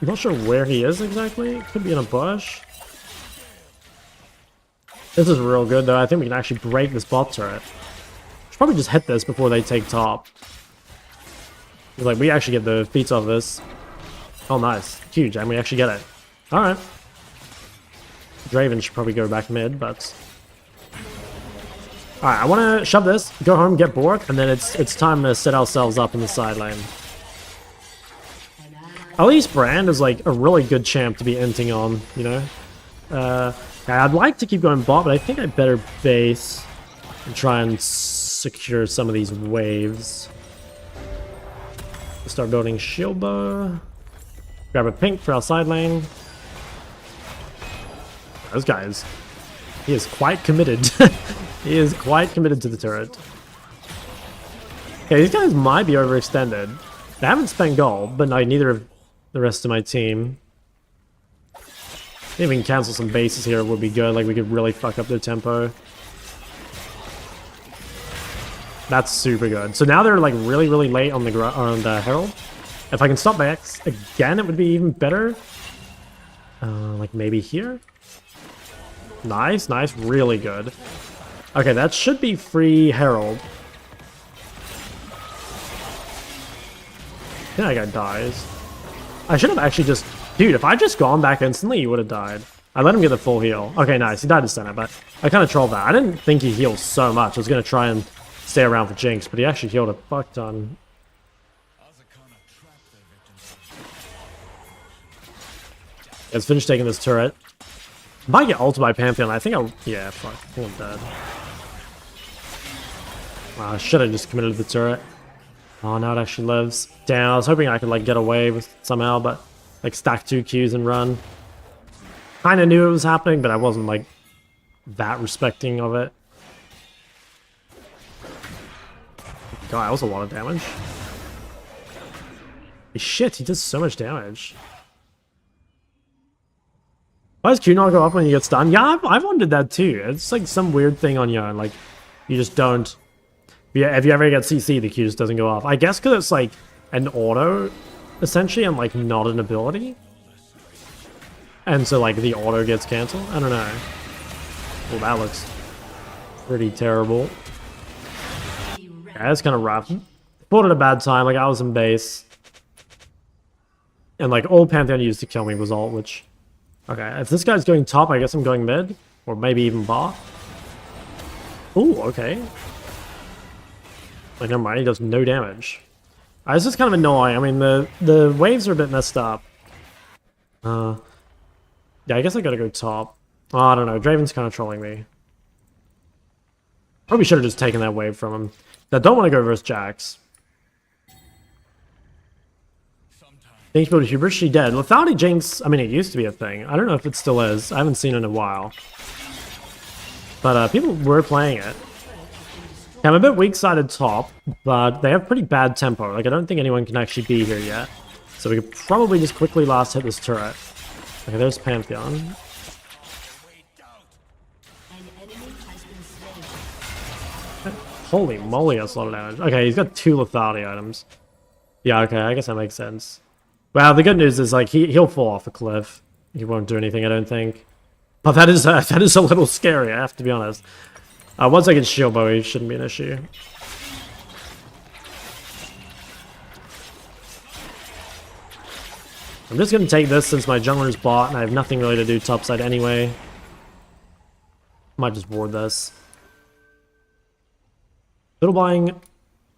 I'm not sure where he is exactly. Could be in a bush. This is real good, though. I think we can actually break this bot turret. Should probably just hit this before they take top. Like, we actually get the feats off this. Oh, nice. Huge, and we actually get it. Alright. Draven should probably go back mid, but... Alright, I want to shove this, go home, get Bork, and then it's time to set ourselves up in the side lane. At least Brand is like a really good champ to be inting on, you know? I'd like to keep going bot, but I think I better base and try and secure some of these waves. Start building shield bow. Grab a pink for our side lane. Those guys, he is quite committed. He is quite committed to the turret. Okay, these guys might be overextended. They haven't spent gold, but no, neither of the rest of my team. If we can cancel some bases here, it would be good. Like, we could really fuck up their tempo. That's super good. So now they're like really, really late on the Herald. If I can stop back again, it would be even better. Like maybe here. Nice, nice, really good. Okay, that should be free Herald. Yeah, that guy dies. I should have actually just... Dude, if I just gone back instantly, you would have died. I let him get the full heal. Okay, nice. He died to center, but I kind of trolled that. I didn't think he healed so much. I was going to try and stay around for Jinx, but he actually healed a fuck ton. Let's finish taking this turret. Might get ulted by Pantheon. I think I'll... Yeah, fuck. I think I'm dead. I should have just committed to the turret. Oh, now it actually lives. Damn, I was hoping I could, like, get away with somehow, but, like, stack 2 Qs and run. Kind of knew it was happening, but I wasn't, like, that respecting of it. God, that was a lot of damage. Shit, he does so much damage. Why does Q not go up when you get stunned? Yeah, I've wondered that too. It's like some weird thing on Yone. Like, you just don't... Yeah, if you ever get CC, the Q just doesn't go off. I guess because it's like an auto, essentially, and like not an ability. And so like the auto gets cancelled? I don't know. Well, that looks pretty terrible. Yeah, that's kind of rough. Fought at a bad time. Like, I was in base. And like all Pantheon used to kill me was ult, which... Okay, if this guy's going top, I guess I'm going mid. Or maybe even bar. Ooh, okay. Like, never mind, he does no damage. This is kind of annoying. I mean, the waves are a bit messed up. Yeah, I guess I gotta go top. Oh, I don't know, Draven's kind of trolling me. Probably should have just taken that wave from him. I don't want to go versus Jax. Thanks for the hubris, she dead. Lethality Jinx, I mean, it used to be a thing. I don't know if it still is. I haven't seen it in a while. But people were playing it. I'm a bit weak-sided top, but they have pretty bad tempo. Like, I don't think anyone can actually be here yet. So we could probably just quickly last hit this turret. Okay, there's Pantheon. An enemy has been slain. Holy moly, that's a lot of damage. Okay, he's got 2 lethality items. Yeah, okay, I guess that makes sense. Well, the good news is, like, he'll fall off a cliff. He won't do anything, I don't think. But that is a little scary, I have to be honest. Once I get shield bow, it shouldn't be an issue. I'm just going to take this since my jungler's bot, and I have nothing really to do topside anyway. Might just ward this. Little buying...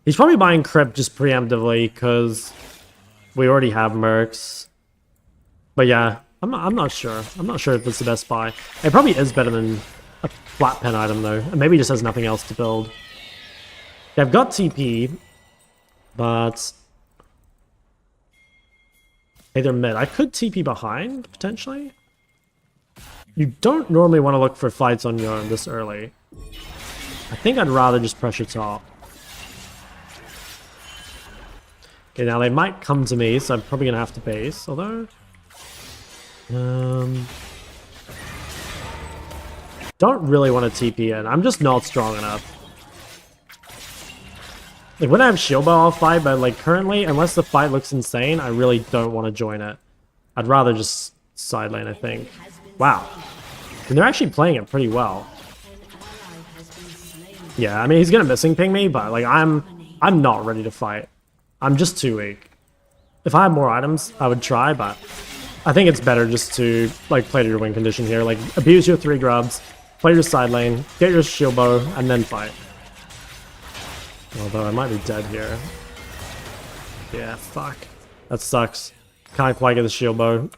He's probably buying Crypt just preemptively, because... we already have Mercs. But yeah, I'm not sure. I'm not sure if it's the best buy. It probably is better than a flat pen item though. And maybe just has nothing else to build. Yeah, I've got TP. But... hey, they're mid. I could TP behind, potentially. You don't normally want to look for fights on Yone this early. I think I'd rather just pressure top. Okay, now they might come to me, so I'm probably gonna have to base, although... don't really want to TP in. I'm just not strong enough. Like, when I have shield bow, I'll fight, but like currently, unless the fight looks insane, I really don't want to join it. I'd rather just side lane, I think. Wow. And they're actually playing it pretty well. Yeah, I mean, he's gonna missing ping me, but like, I'm not ready to fight. I'm just too weak. If I had more items, I would try, but I think it's better just to like play to your win condition here. Like, abuse your 3 grubs, play your side lane, get your shield bow, and then fight. Although I might be dead here. Yeah, fuck. That sucks. Can't quite get the shield bow.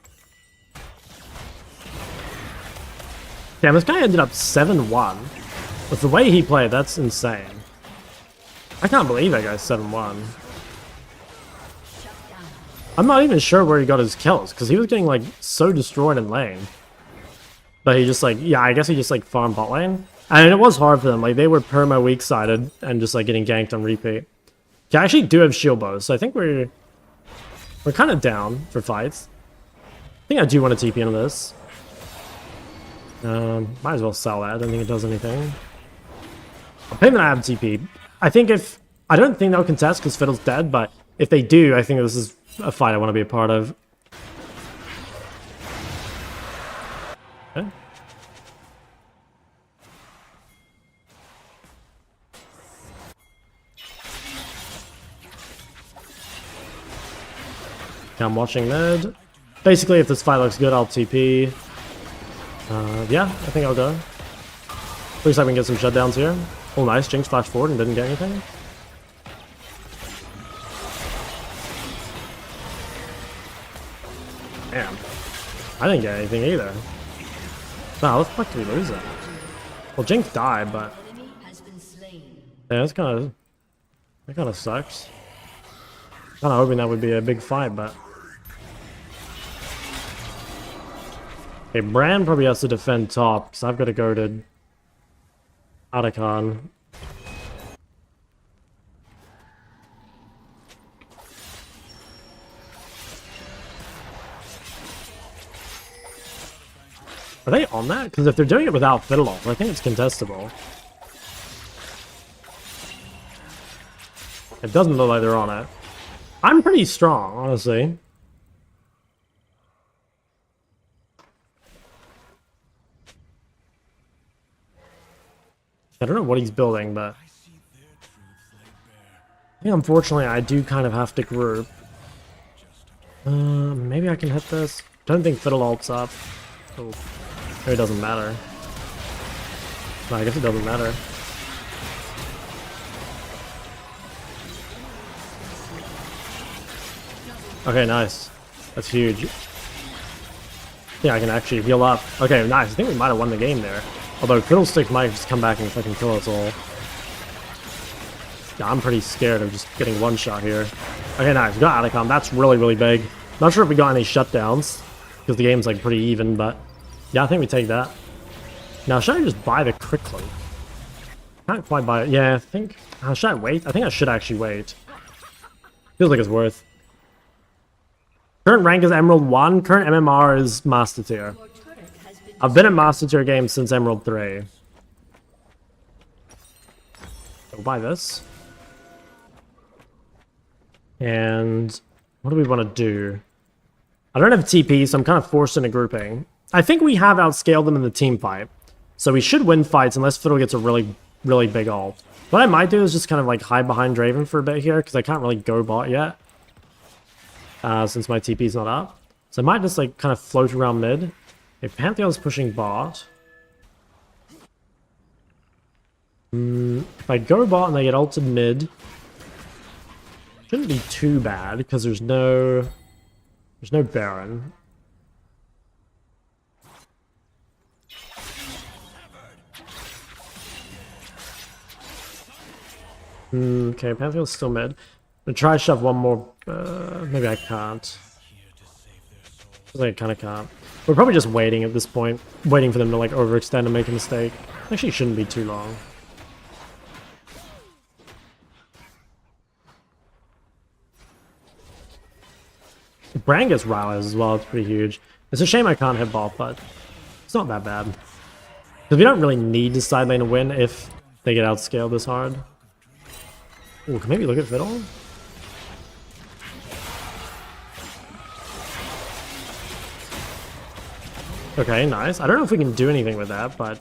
Damn, this guy ended up 7-1. With the way he played, that's insane. I can't believe that guy's 7-1. I'm not even sure where he got his kills, because he was getting, like, so destroyed in lane. But he just, like, yeah, I guess he just, like, farmed bot lane. And it was hard for them, like, they were perma weak-sided and just, like, getting ganked on repeat. Yeah, I actually do have shield bows, so I think we're kind of down for fights. I think I do want to TP into this. Might as well sell that, I don't think it does anything. I'll pay them I have TP. I think if... I don't think they'll contest because Fiddle's dead, but if they do, I think this is a fight I want to be a part of. Okay. Okay, I'm watching mid. Basically, if this fight looks good, I'll TP. Yeah, I think I'll go. Looks like we can get some shutdowns here. Oh, nice. Jinx flashed forward and didn't get anything. Damn. I didn't get anything either. Wow, how the fuck did we lose that? Well, Jinx died, but... Enemy has been slain. Yeah, that's kind of... That kind of sucks. Kind of hoping that would be a big fight, but... Okay, Bran probably has to defend top, because I've got to go to... Otacon. Are they on that? Because if they're doing it without Fiddle-Off, I think it's contestable. It doesn't look like they're on it. I'm pretty strong, honestly. I don't know what he's building, but... I think unfortunately I do kind of have to group. Maybe I can hit this. Don't think Fiddle ults up. Oh, maybe it doesn't matter. No, I guess it doesn't matter. Okay, nice. That's huge. Yeah, I can actually heal up. Okay, nice. I think we might have won the game there. Although Fiddlestick might just come back and fucking kill us all. Yeah, I'm pretty scared of just getting one shot here. Okay, nice. We got Atacom. That's really, really big. Not sure if we got any shutdowns, because the game's like pretty even, but yeah, I think we take that. Now, should I just buy the quickly? Can't quite buy it. Yeah, I think... should I wait? I think I should actually wait. Feels like it's worth. Current rank is Emerald 1. Current MMR is Master Tier. I've been at Master Tier games since Emerald 3. I'll buy this. And what do we want to do? I don't have TP, so I'm kind of forced into grouping. I think we have outscaled them in the team fight. So we should win fights unless Fiddle gets a really, really big ult. What I might do is just kind of like hide behind Draven for a bit here, because I can't really go bot yet. Since my TP's not up. So I might just like kind of float around mid. If Pantheon's pushing bot. If I go bot and they get ulted mid. Shouldn't be too bad because there's no Baron. Okay, Pantheon's still mid. I'm gonna try shove one more. Maybe I can't. I kind of can't. We're probably just waiting at this point. Waiting for them to like overextend and make a mistake. Actually, shouldn't be too long. Bran gets Ryze as well. It's pretty huge. It's a shame I can't hit bot, but it's not that bad. Because we don't really need to side lane to win if they get outscaled this hard. Ooh, can maybe look at Fiddle? Okay, nice. I don't know if we can do anything with that, but...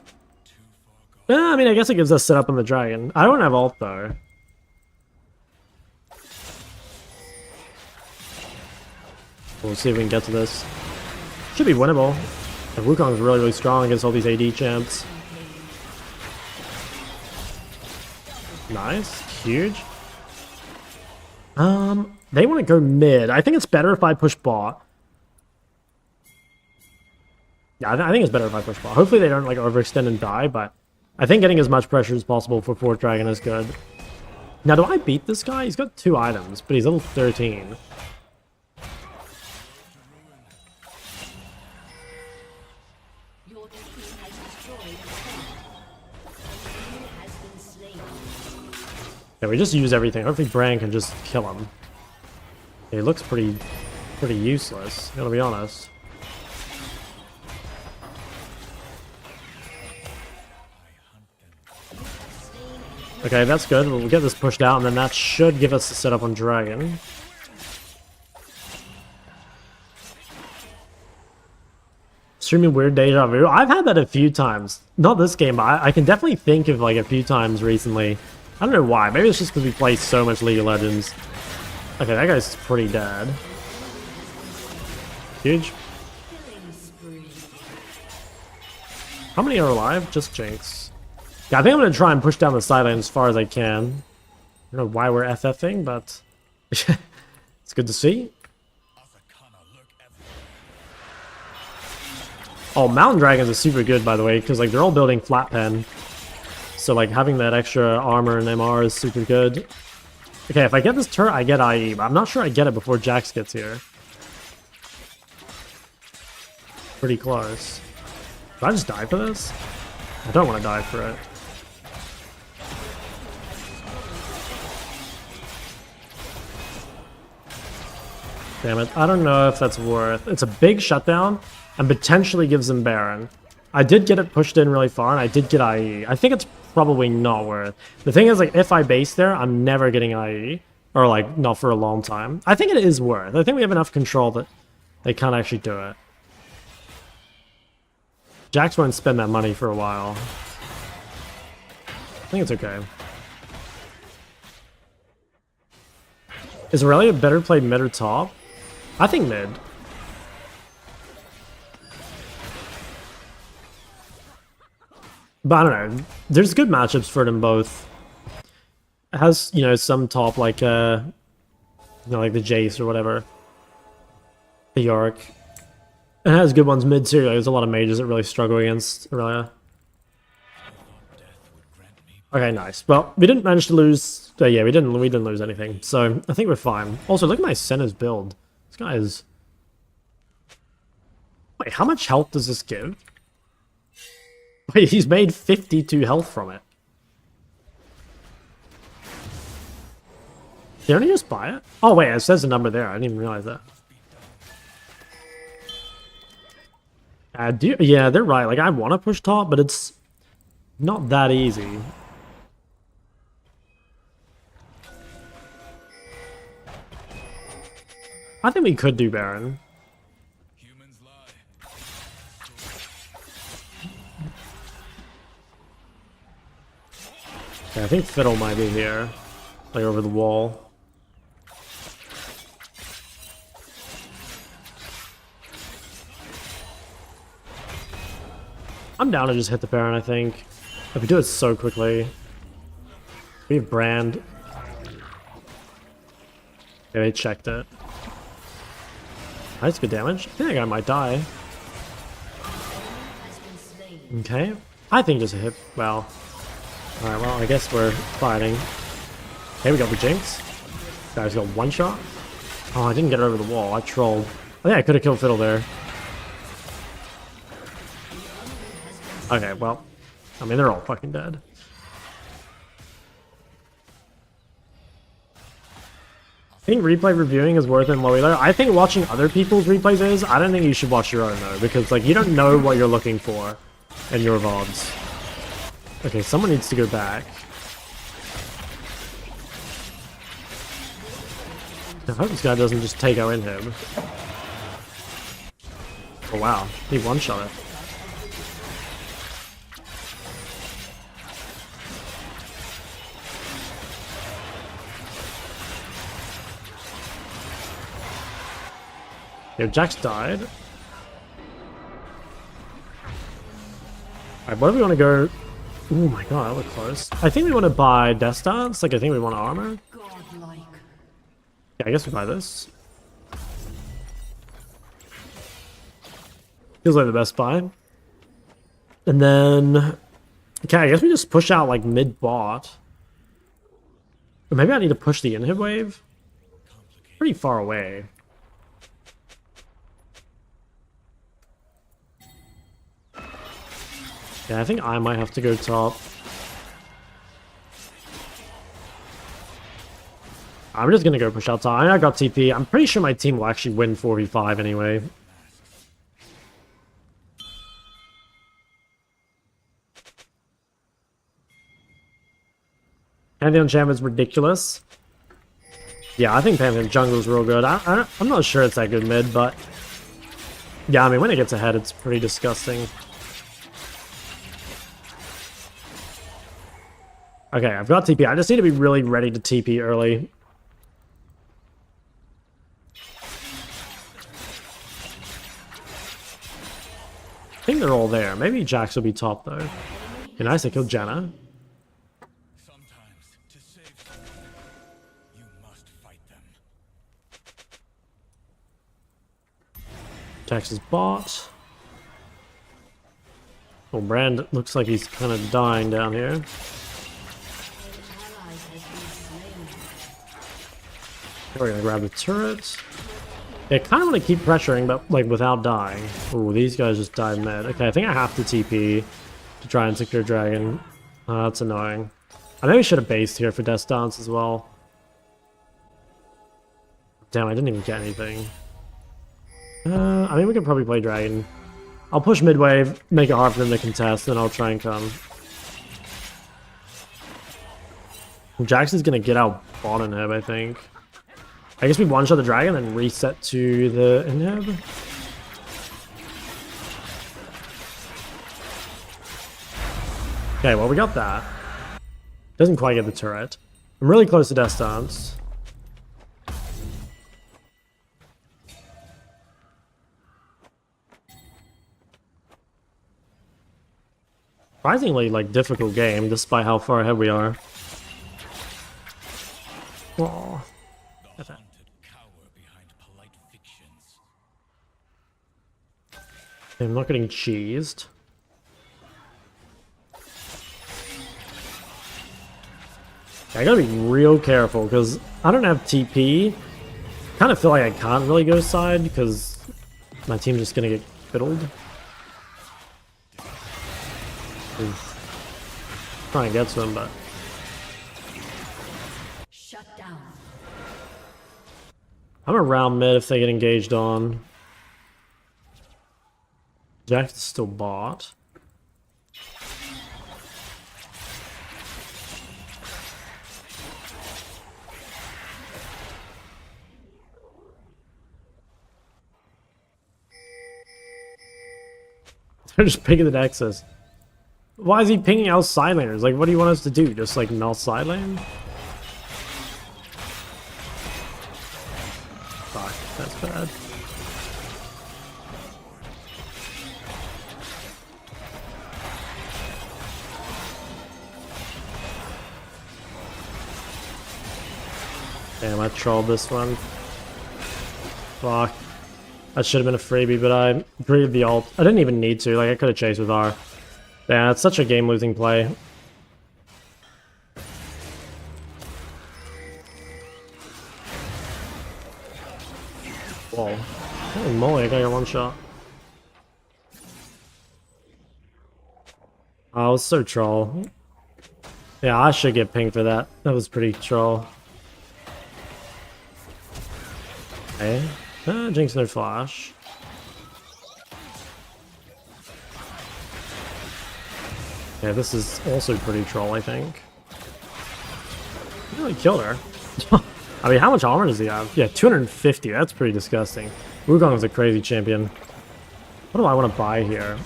I mean, I guess it gives us setup on the dragon. I don't have ult, though. We'll see if we can get to this. Should be winnable. The Wukong's really, really strong against all these AD champs. Nice. Huge. They want to go mid. I think it's better if I push bot. Yeah, I think it's better if I push bot. Hopefully they don't like overextend and die, but I think getting as much pressure as possible for 4th Dragon is good. Now, do I beat this guy? He's got 2 items, but he's level 13. Your team has destroyed a turret. An enemy has been slain. Yeah, we just use everything. Hopefully Bran can just kill him. He looks pretty useless, gotta be honest. Okay, that's good. We'll get this pushed out, and then that should give us the setup on Dragon. Streaming weird deja vu. I've had that a few times. Not this game, but I can definitely think of like a few times recently. I don't know why. Maybe it's just because we play so much League of Legends. Okay, that guy's pretty dead. Huge. How many are alive? Just Jinx. Yeah, I think I'm going to try and push down the side lane as far as I can. I don't know why we're FFing, but it's good to see. Oh, Mountain Dragons are super good, by the way, because like they're all building flat pen. So like having that extra armor and MR is super good. Okay, if I get this turret, I get IE, but I'm not sure I get it before Jax gets here. Pretty close. Do I just die for this? I don't want to die for it. Damn it, I don't know if that's worth. It's a big shutdown and potentially gives them Baron. I did get it pushed in really far and I did get IE. I think it's probably not worth. The thing is, like, if I base there, I'm never getting IE. Or like, not for a long time. I think it is worth. I think we have enough control that they can't actually do it. Jax won't spend that money for a while. I think it's okay. Is Aurelia better played mid or top? I think mid. But I don't know. There's good matchups for them both. It has, you know, some top like you know, like the Jace or whatever. The York. It has good ones mid too. There's a lot of mages that really struggle against Aurelia. Okay, nice. Well, we didn't manage to lose. Yeah, we didn't lose anything. So I think we're fine. Also, look at my Senna's build. This guy is. Wait, how much health does this give? Wait, he's made 52 health from it. Did you only just buy it? Oh wait, it says the number there. I didn't even realize that. Yeah, they're right. Like, I want to push top, but it's not that easy. I think we could do Baron. Yeah, I think Fiddle might be here. Like, over the wall. I'm down to just hit the Baron, I think. If we do it so quickly. We have Brand. Yeah, they checked it. That's good damage. I think that guy might die. Okay. I think just a hit. Well. Alright, well, I guess we're fighting. Okay, we got the Jinx. Guy's got one shot. Oh, I didn't get over the wall. I trolled. I think I could have killed Fiddle there. Okay, well. I mean, they're all fucking dead. I think replay reviewing is worth it in low elo. I think watching other people's replays is. I don't think you should watch your own though, because like you don't know what you're looking for in your VODs. Okay, someone needs to go back. I hope this guy doesn't just take out in him. Oh wow, he one-shot it. Yo, Jax died. Alright, where do we want to go? Oh my god, that looked close. I think we want to buy Death Stance. Like, I think we want armor. Godlike. Yeah, I guess we buy this. Feels like the best buy. And then... Okay, I guess we just push out, like, mid-bot. Or maybe I need to push the inhib wave? Pretty far away. Yeah, I think I might have to go top. I'm just gonna go push out top. I got TP. I'm pretty sure my team will actually win 4v5 anyway. Pantheon champ is ridiculous. Yeah, I think Pantheon jungle is real good. I'm not sure it's that good mid, but... Yeah, I mean, when it gets ahead, it's pretty disgusting. Okay, I've got TP. I just need to be really ready to TP early. I think they're all there. Maybe Jax will be top though. Okay, nice, I killed Janna. Sometimes, to save someone, you must fight them. Jax is bot. Oh, Brand looks like he's kind of dying down here. Ally has been slain. We're gonna grab the turret. Yeah, I kind of want to keep pressuring, but like without dying. Oh, these guys just died mid. Okay, I think I have to TP to try and secure Dragon. That's annoying. I know we should have based here for Death Dance as well. Damn, I didn't even get anything. I mean, we could probably play Dragon. I'll push mid wave, make it hard for them to contest, then I'll try and come. Jackson's gonna get out bot inhib, I think. I guess we one-shot the dragon and reset to the inhib. Okay, well we got that. Doesn't quite get the turret. I'm really close to Death Dance. Surprisingly, like, difficult game, despite how far ahead we are. Aww. The haunted cower behind polite fictions. I'm not getting cheesed. I gotta be real careful, because I don't have TP. Kind of feel like I can't really go side, because my team's just gonna get fiddled. Trying to get to him, but Shut down. I'm around mid if they get engaged on. Jax is still bot. They're just picking the Nexus. Why is he pinging out side laners? Like, what do you want us to do? Just like null side lane? Fuck, that's bad. Damn, I trolled this one. Fuck. That should have been a freebie, but I breathed the ult. I didn't even need to. Like, I could have chased with R. Yeah, it's such a game-losing play. Whoa. Holy moly, I got your one shot. Oh, it was so troll. Yeah, I should get pinged for that. That was pretty troll. Okay. Jinx no flash. Yeah, this is also pretty troll, I think. He really killed her. I mean, how much armor does he have? Yeah, 250. That's pretty disgusting. Wukong is a crazy champion. What do I want to buy here?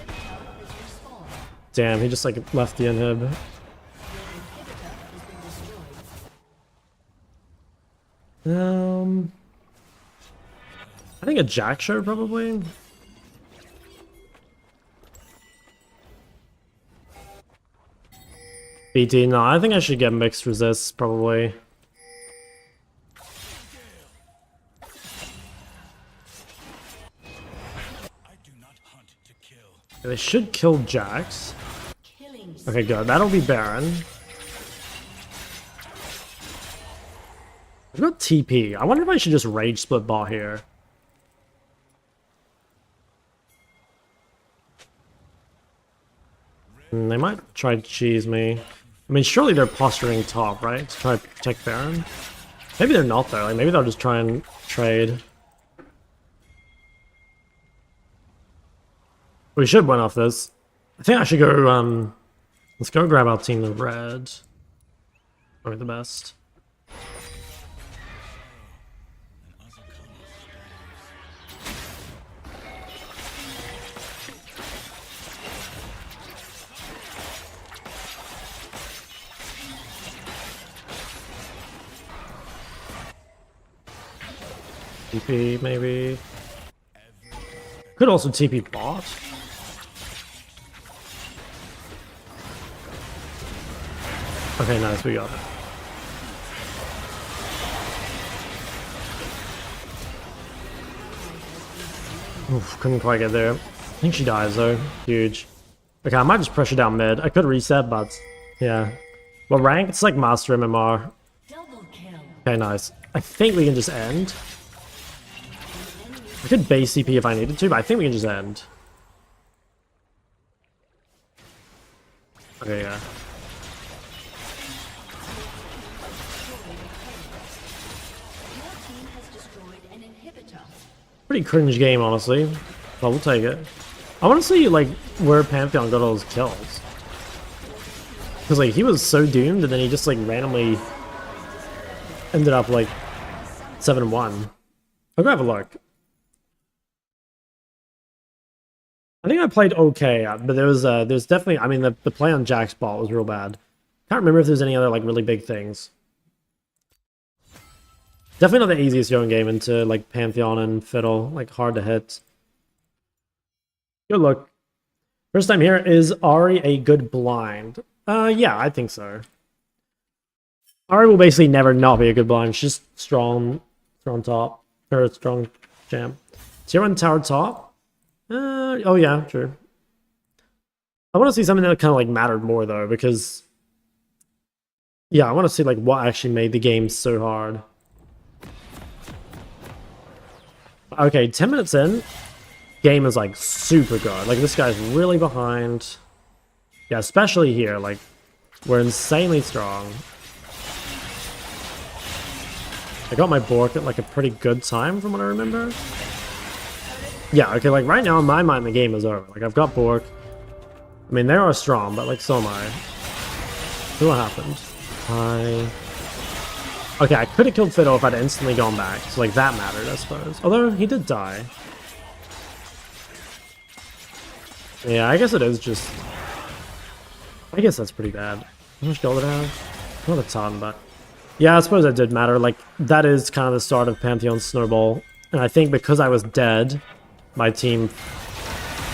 Damn, he just like left the inhib. I think a Jack show probably. BT, no, I think I should get mixed resists probably. I do not hunt to kill. They should kill Jax. Killing. Okay, good. That'll be Baron. I've got TP. I wonder if I should just rage split bot here. They might try to cheese me. I mean, surely they're posturing top, right? To try to protect Baron. Maybe they're not though. Like, maybe they'll just try and trade. We should win off this. I think I should go, let's go grab our team the red. Probably the best. TP maybe. Could also TP bot. Okay, nice, we got it. Oof, couldn't quite get there. I think she dies though. Huge. Okay, I might just pressure down mid. I could reset, but yeah. What rank? It's like Master MMR. Double kill. Okay, nice. I think we can just end. I could base CP if I needed to, but I think we can just end. Okay, yeah. Your team has destroyed an inhibitor. Pretty cringe game, honestly. But we'll take it. I want to see, like, where Pantheon got all his kills. Because, like, he was so doomed, and then he just, like, randomly ended up, like, 7-1. I'll go have a look. I think I played okay, but there's definitely, I mean, the play on Jack's bot was real bad. Can't remember if there's any other, like, really big things. Definitely not the easiest Yone game into, like, Pantheon and Fiddle. Like, hard to hit. Good luck. First time here, is Ari a good blind? Yeah, I think so. Ari will basically never not be a good blind. She's just strong top. Or strong champ. Tier 1 tower top? Oh yeah, true. I want to see something that kind of, like, mattered more, though, because... Yeah, I want to see, like, what actually made the game so hard. Okay, 10 minutes in, game is, like, super good. Like, this guy's really behind. Yeah, especially here, like, we're insanely strong. I got my Bork at, like, a pretty good time from what I remember. Yeah, okay, like, right now, in my mind, the game is over. Like, I've got Bork. I mean, they are strong, but, like, so am I. See what happened. Okay, I could have killed Fiddle if I'd instantly gone back. So, like, that mattered, I suppose. Although, he did die. Yeah, I guess it is just... I guess that's pretty bad. How much gold did I have? Not a ton, but... Yeah, I suppose that did matter. Like, that is kind of the start of Pantheon's snowball. And I think because I was dead, my team...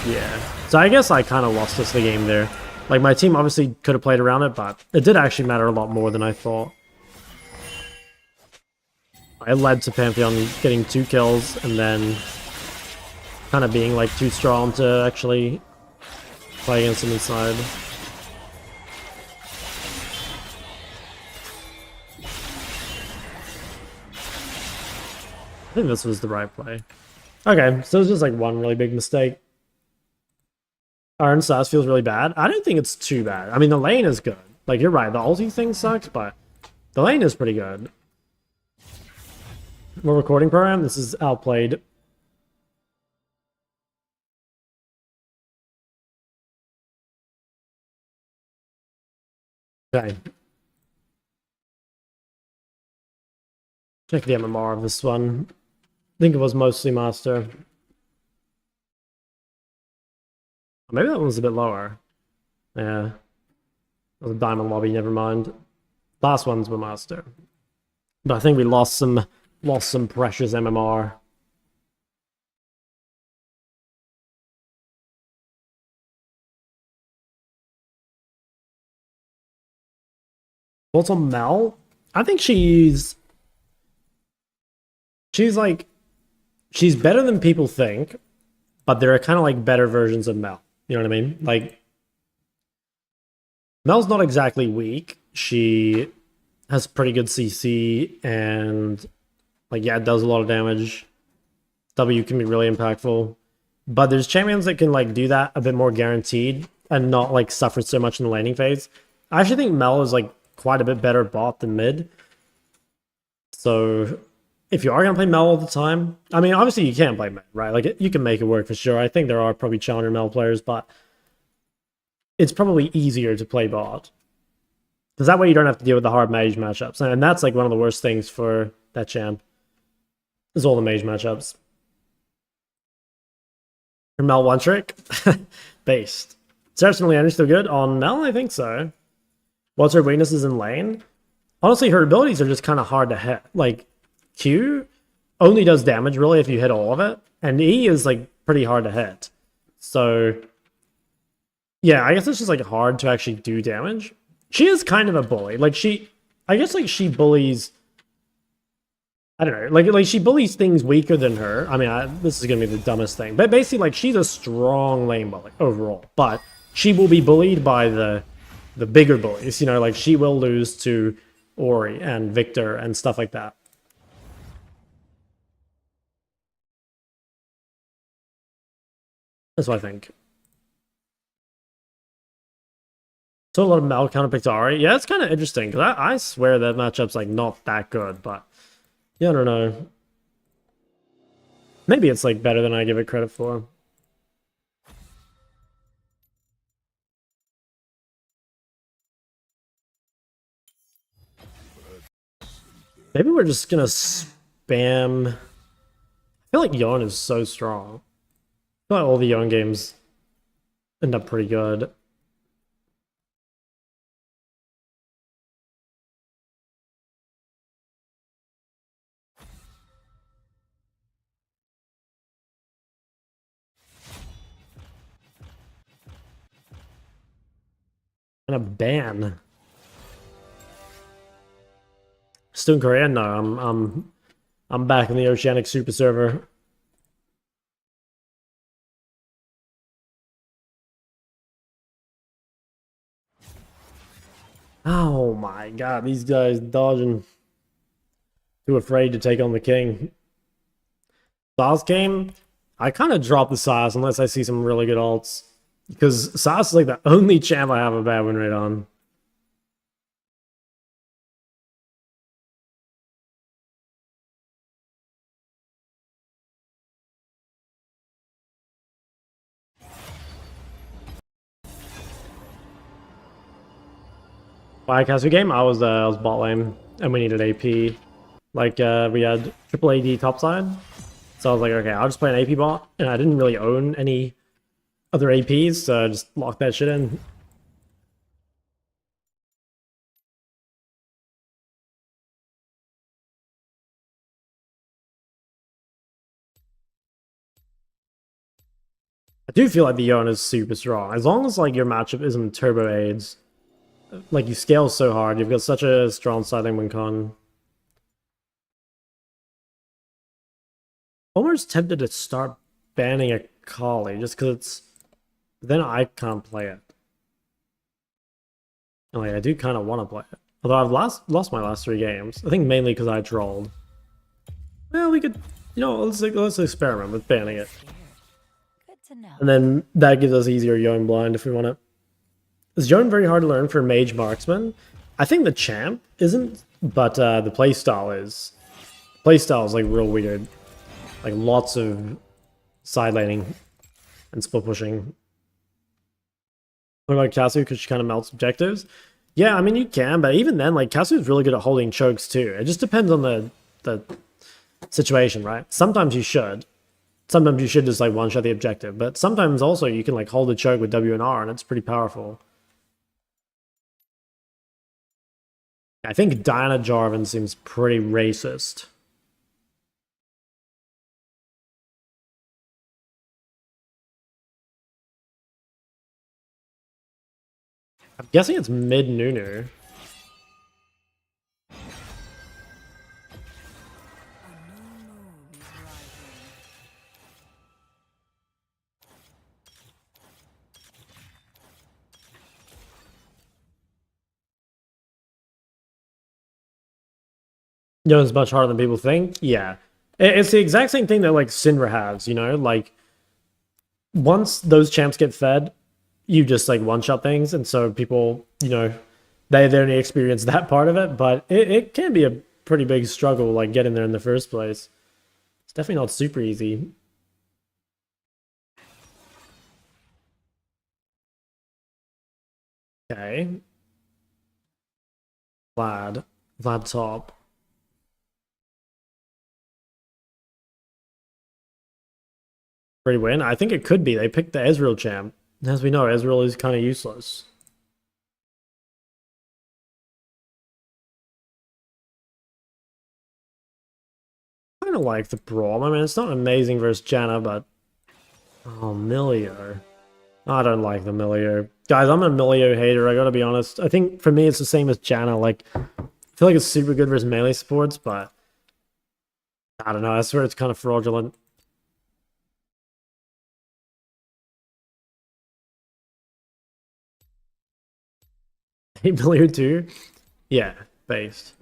Yeah. So I guess I kind of lost us the game there. Like, my team obviously could have played around it, but it did actually matter a lot more than I thought. I led to Pantheon getting 2 kills, and then kind of being, like, too strong to actually play against him inside. I think this was the right play. Okay, so it's just, like, one really big mistake. Iron Sass feels really bad. I don't think it's too bad. I mean, the lane is good. Like, you're right, the ulti thing sucks, but the lane is pretty good. More recording program. This is outplayed. Okay. Check the MMR of this one. I think it was mostly Master. Maybe that one was a bit lower. Yeah. It was a Diamond Lobby, never mind. Last ones were Master. But I think we lost some precious MMR. What's on Mel? I think she's like, she's better than people think, but there are kind of like better versions of Mel. You know what I mean? Like, Mel's not exactly weak. She has pretty good CC and, like, yeah, it does a lot of damage. W can be really impactful. But there's champions that can, like, do that a bit more guaranteed and not, like, suffer so much in the laning phase. I actually think Mel is, like, quite a bit better bot than mid. So if you are going to play Mel all the time, I mean, obviously you can play mid, right? Like, you can make it work for sure. I think there are probably challenger Mel players, but it's probably easier to play bot. Because that way you don't have to deal with the hard mage matchups. And that's, like, one of the worst things for that champ, is all the mage matchups. Her Mel one trick? Based. Seraphine Leanne still good? On Mel, I think so. What's her weaknesses in lane? Honestly, her abilities are just kind of hard to hit. Like, Q only does damage, really, if you hit all of it. And E is, like, pretty hard to hit. So, yeah, I guess it's just, like, hard to actually do damage. She is kind of a bully. Like I guess like she bullies. I don't know. Like she bullies things weaker than her. I mean, this is gonna be the dumbest thing, but basically, like she's a strong lane bully overall. But she will be bullied by the bigger bullies. You know, like she will lose to Ori and Viktor and stuff like that. That's what I think. So a lot of Mal counterpicked Ori. Yeah, it's kind of interesting because I swear that matchup's like not that good, but yeah, I don't know. Maybe it's like better than I give it credit for. Maybe we're just gonna spam. I feel like Yone is so strong. I feel like all the Yone games end up pretty good. And a ban. Still in Korea? No, I'm back in the Oceanic Super Server. Oh my god, these guys dodging. Too afraid to take on the king. Sas game, I kind of drop the Sas unless I see some really good ults. Because Sas is like the only champ I have a bad win rate on. By Cassiopeia game, I was bot lane and we needed AP. Like we had triple AD topside. So I was like, okay, I'll just play an AP bot, and I didn't really own any other APs, so I just locked that shit in. I do feel like the Yone is super strong. As long as like your matchup isn't turbo aids, like you scale so hard, you've got such a strong side lane win con. Almost tempted to start banning Akali just because it's. Then I can't play it. And like I do kind of want to play it. Although I've lost my last 3 games. I think mainly because I trolled. Well, we could, let's experiment with banning it. Good to know. And then that gives us easier Yone blind if we want it. Is Yone very hard to learn for Mage Marksman? I think the champ isn't, but the playstyle is. Playstyle is like real weird. Like lots of side laning and split pushing. What about Cassie? Because she kind of melts objectives. Yeah, I mean you can, but even then, like Cassie is really good at holding chokes too. It just depends on the situation, right? Sometimes you should. Sometimes you should just like one-shot the objective, but sometimes also you can like hold a choke with W and R, and it's pretty powerful. I think Diana Jarvan seems pretty racist. I'm guessing it's mid Nunu. It's much harder than people think. Yeah. It's the exact same thing that like Syndra has, like once those champs get fed, you just like one-shot things, and so people, they only experience that part of it, but it can be a pretty big struggle like getting there in the first place. It's definitely not super easy. Okay. Vlad top. Free win? I think it could be. They picked the Ezreal champ. As we know, Ezreal is kind of useless. I kind of like the Braum. I mean, it's not amazing versus Janna, but... Oh, Milio. I don't like the Milio. Guys, I'm a Milio hater, I gotta be honest. I think for me it's the same as Janna. Like, I feel like it's super good versus melee supports, but I don't know, I swear it's kind of fraudulent. Hate Milio too? Yeah, based.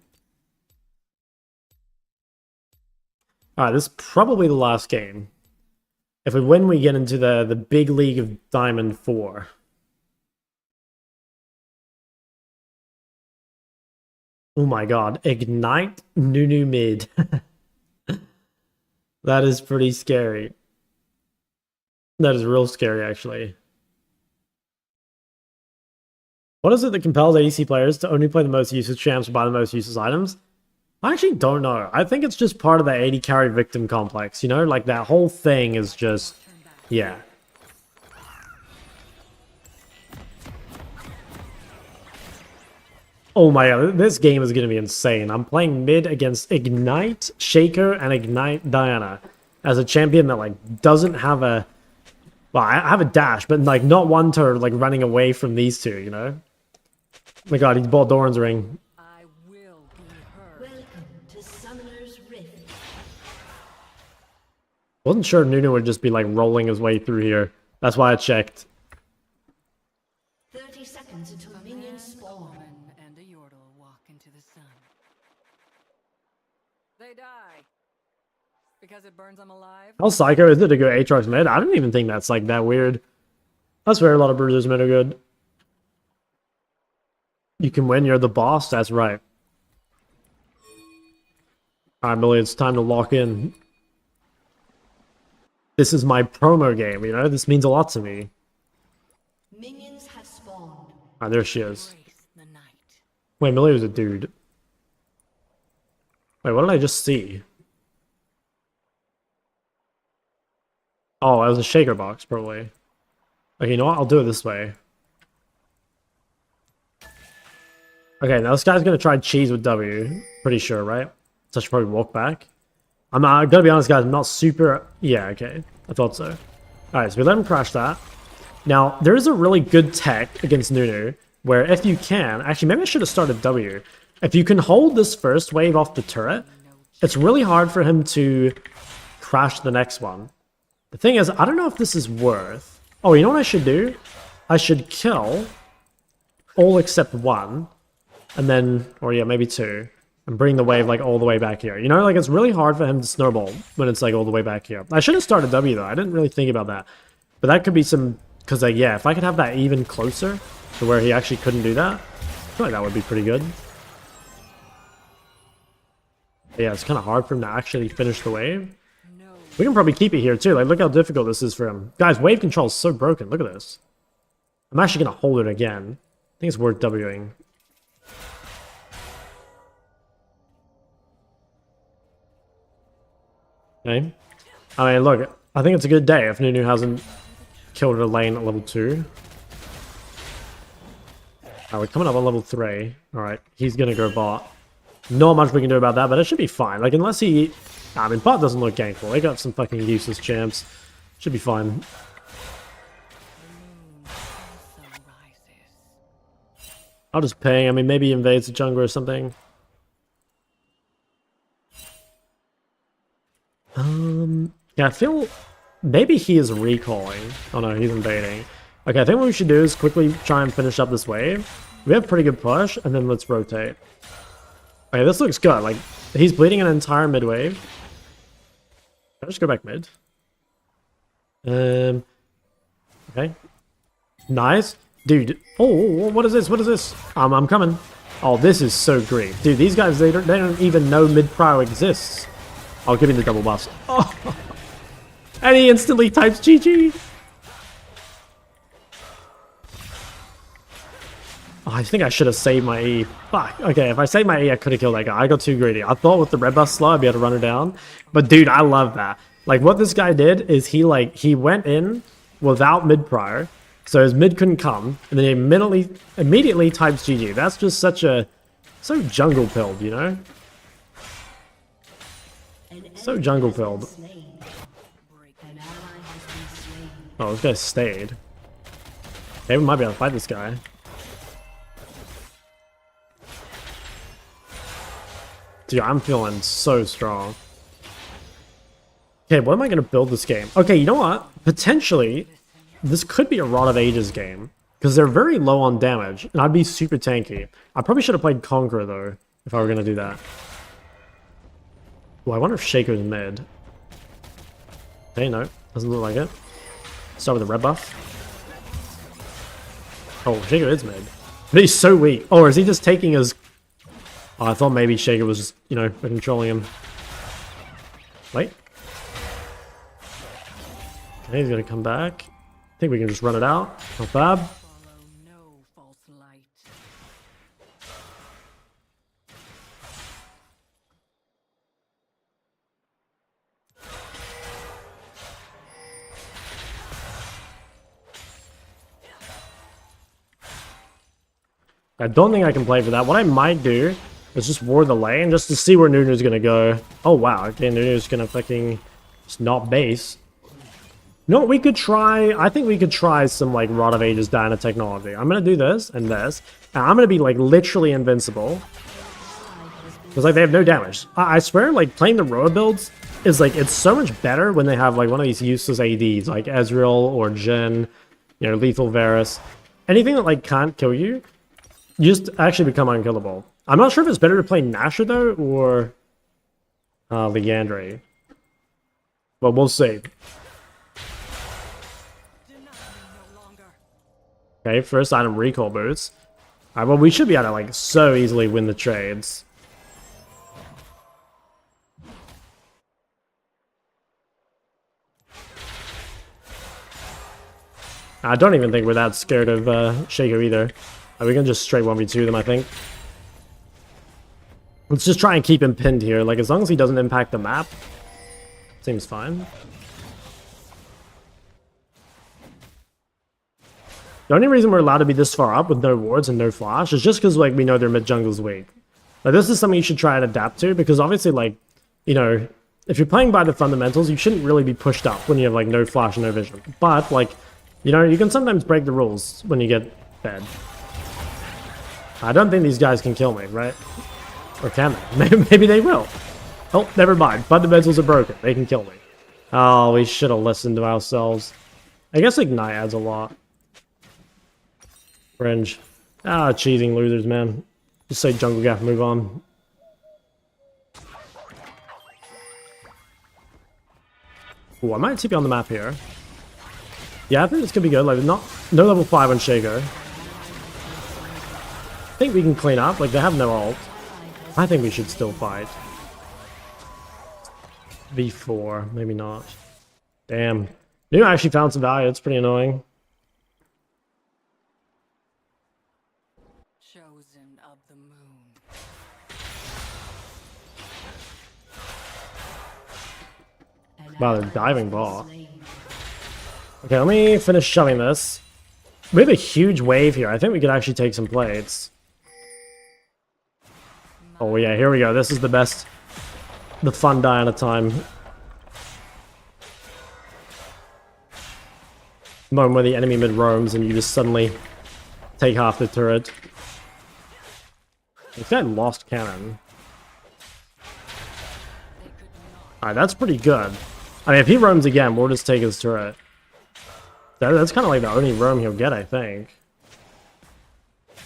Alright, this is probably the last game. If we win, we get into the big league of Diamond 4. Oh my god, Ignite Nunu mid. That is pretty scary. That is real scary, actually. What is it that compels ADC players to only play the most useless champs or buy the most useless items? I actually don't know. I think it's just part of the AD carry victim complex, you know? Like, that whole thing is just... yeah. Oh my god, this game is going to be insane. I'm playing mid against Ignite Shaker and Ignite Diana as a champion that, like, doesn't have a... well, I have a dash, but, like, not one to, like, running away from these two, you know? Oh my god, he bought Doran's ring. I will be heard. Welcome to Summoner's Rift. Wasn't sure Nunu would just be, like, rolling his way through here. That's why I checked. 30 seconds until minions spawn. Woman and a yordle walk into the sun. They die because it burns them alive. How psycho is it to go Aatrox mid? I don't even think that's, like, that weird. That's where a lot of bruisers mid are good. You can win, you're the boss, that's right. Alright, Millie, it's time to lock in. This is my promo game, you know? This means a lot to me. Minions have spawned. Alright, there she is. Embrace the night. Wait, Millie was a dude. Wait, what did I just see? Oh, it was a shaker box, probably. Okay, you know what? I'll do it this way. Okay, now this guy's gonna try cheese with W. Pretty sure, right? So I should probably walk back. I'm gonna be honest, guys. I'm not super... yeah, okay. I thought so. Alright, so we let him crash that. Now, there is a really good tech against Nunu, where if you can... actually, maybe I should have started W. If you can hold this first wave off the turret, it's really hard for him to crash the next one. The thing is, I don't know if this is worth... oh, you know what I should do? I should kill all except one. And then, or yeah, maybe two. And bring the wave, like, all the way back here. You know, like, it's really hard for him to snowball when it's, like, all the way back here. I should have started W, though. I didn't really think about that. But that could be some... because, like, yeah, if I could have that even closer to where he actually couldn't do that, I feel like that would be pretty good. But yeah, it's kind of hard for him to actually finish the wave. We can probably keep it here, too. Like, look how difficult this is for him. Guys, wave control is so broken. Look at this. I'm actually going to hold it again. I think it's worth Wing. Okay. I mean, look, I think it's a good day if Nunu hasn't killed a lane at level 2. Alright, we're coming up on level 3. Alright, he's gonna go bot. Not much we can do about that, but it should be fine. Like, unless he... I mean, bot doesn't look gankable. They got some fucking useless champs. Should be fine. Also rises. I'll just ping. I mean, maybe he invades the jungle or something. Yeah, I feel... maybe he is recalling. Oh no, he's invading. Okay, I think what we should do is quickly try and finish up this wave. We have pretty good push, and then let's rotate. Okay, this looks good. Like, he's bleeding an entire mid wave. Can I just go back mid? Okay. Nice. Dude. Oh, what is this? What is this? I'm coming. Oh, this is so great. Dude, these guys, they don't even know mid-prio exists. Oh, give me the double buffs. Oh. And he instantly types GG. Oh, I think I should have saved my E. Fuck. Okay, if I saved my E, I could have killed that guy. I got too greedy. I thought with the red buff slow, I'd be able to run her down. But dude, I love that. Like, what this guy did is he went in without mid-prio. So his mid couldn't come. And then he immediately types GG. That's just such a... so jungle pilled, you know? So jungle filled. An ally has been slain. Oh, this guy stayed. Okay, we might be able to fight this guy. Dude, I'm feeling so strong. Okay, what am I going to build this game? Okay, you know what? Potentially, this could be a Rod of Ages game. Because they're very low on damage, and I'd be super tanky. I probably should have played Conqueror, though, if I were going to do that. Well, I wonder if Shaco's mid. Okay, no. Doesn't look like it. Start with the red buff. Oh, Shaco is mid. But he's so weak. Oh, or is he just taking his... Oh, I thought maybe Shaco was just, you know, controlling him. Wait. Okay, he's going to come back. I think we can just run it out. Not bad. Follow no false light. I don't think I can play for that. What I might do is just ward the lane just to see where Nunu's gonna go. Oh wow, okay, Nunu's gonna fucking just not base. No, we could try, I think we could try some like Rod of Ages Diana technology. I'm gonna do this and this, and I'm gonna be like literally invincible. Because like they have no damage. I swear like playing the Roa builds is like, it's so much better when they have like one of these useless ADs like Ezreal or Jhin, you know, Lethal Varus. Anything that like can't kill you, you just actually become unkillable. I'm not sure if it's better to play Nashor though, or Liandry. But we'll see. Okay, first item recall boots. Alright, well we should be able to like so easily win the trades. I don't even think we're that scared of Shaco either. We can just straight 1v2 them, I think. Let's just try and keep him pinned here. Like, as long as he doesn't impact the map, seems fine. The only reason we're allowed to be this far up with no wards and no flash is just because, like, we know their mid-jungle's weak. Like, this is something you should try and adapt to, because obviously, like, you know, if you're playing by the fundamentals, you shouldn't really be pushed up when you have, like, no flash and no vision. But, like, you know, you can sometimes break the rules when you get fed. I don't think these guys can kill me, right? Or can they? Maybe they will. Oh, never mind. Fundamentals are broken. They can kill me. Oh, we should have listened to ourselves. I guess Ignite adds a lot. Fringe. Ah, cheating losers, man. Just say jungle gap, move on. Ooh, I might TP on the map here. Yeah, I think this could be good. Like, no level 5 on Shaco. I think we can clean up. Like, they have no ult. I think we should still fight. V4, maybe not. Damn. You actually found some value. It's pretty annoying. Chosen of the moon. Wow, they're diving ball. Okay, let me finish shoving this. We have a huge wave here. I think we could actually take some plates. Oh yeah, here we go. This is the best, the fun Diana time. Moment where the enemy mid roams and you just suddenly take half the turret. This guy lost cannon. Alright, that's pretty good. I mean, if he roams again, we'll just take his turret. That's kind of like the only roam he'll get, I think.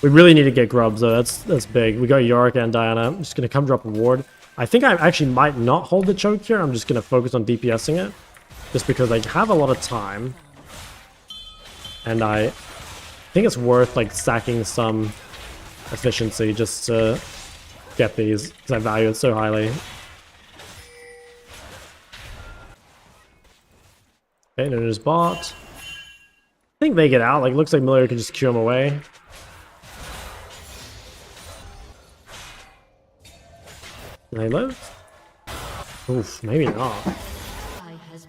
We really need to get grubs, though. That's big. We got Yorick and Diana. I'm just going to come drop a ward. I think I actually might not hold the choke here. I'm just going to focus on DPSing it. Just because I have a lot of time. And I think it's worth, like, stacking some efficiency just to get these. Because I value it so highly. Okay, there's bot. I think they get out. Like, looks like Miller can just cure him away. Can they live? Oof, maybe not.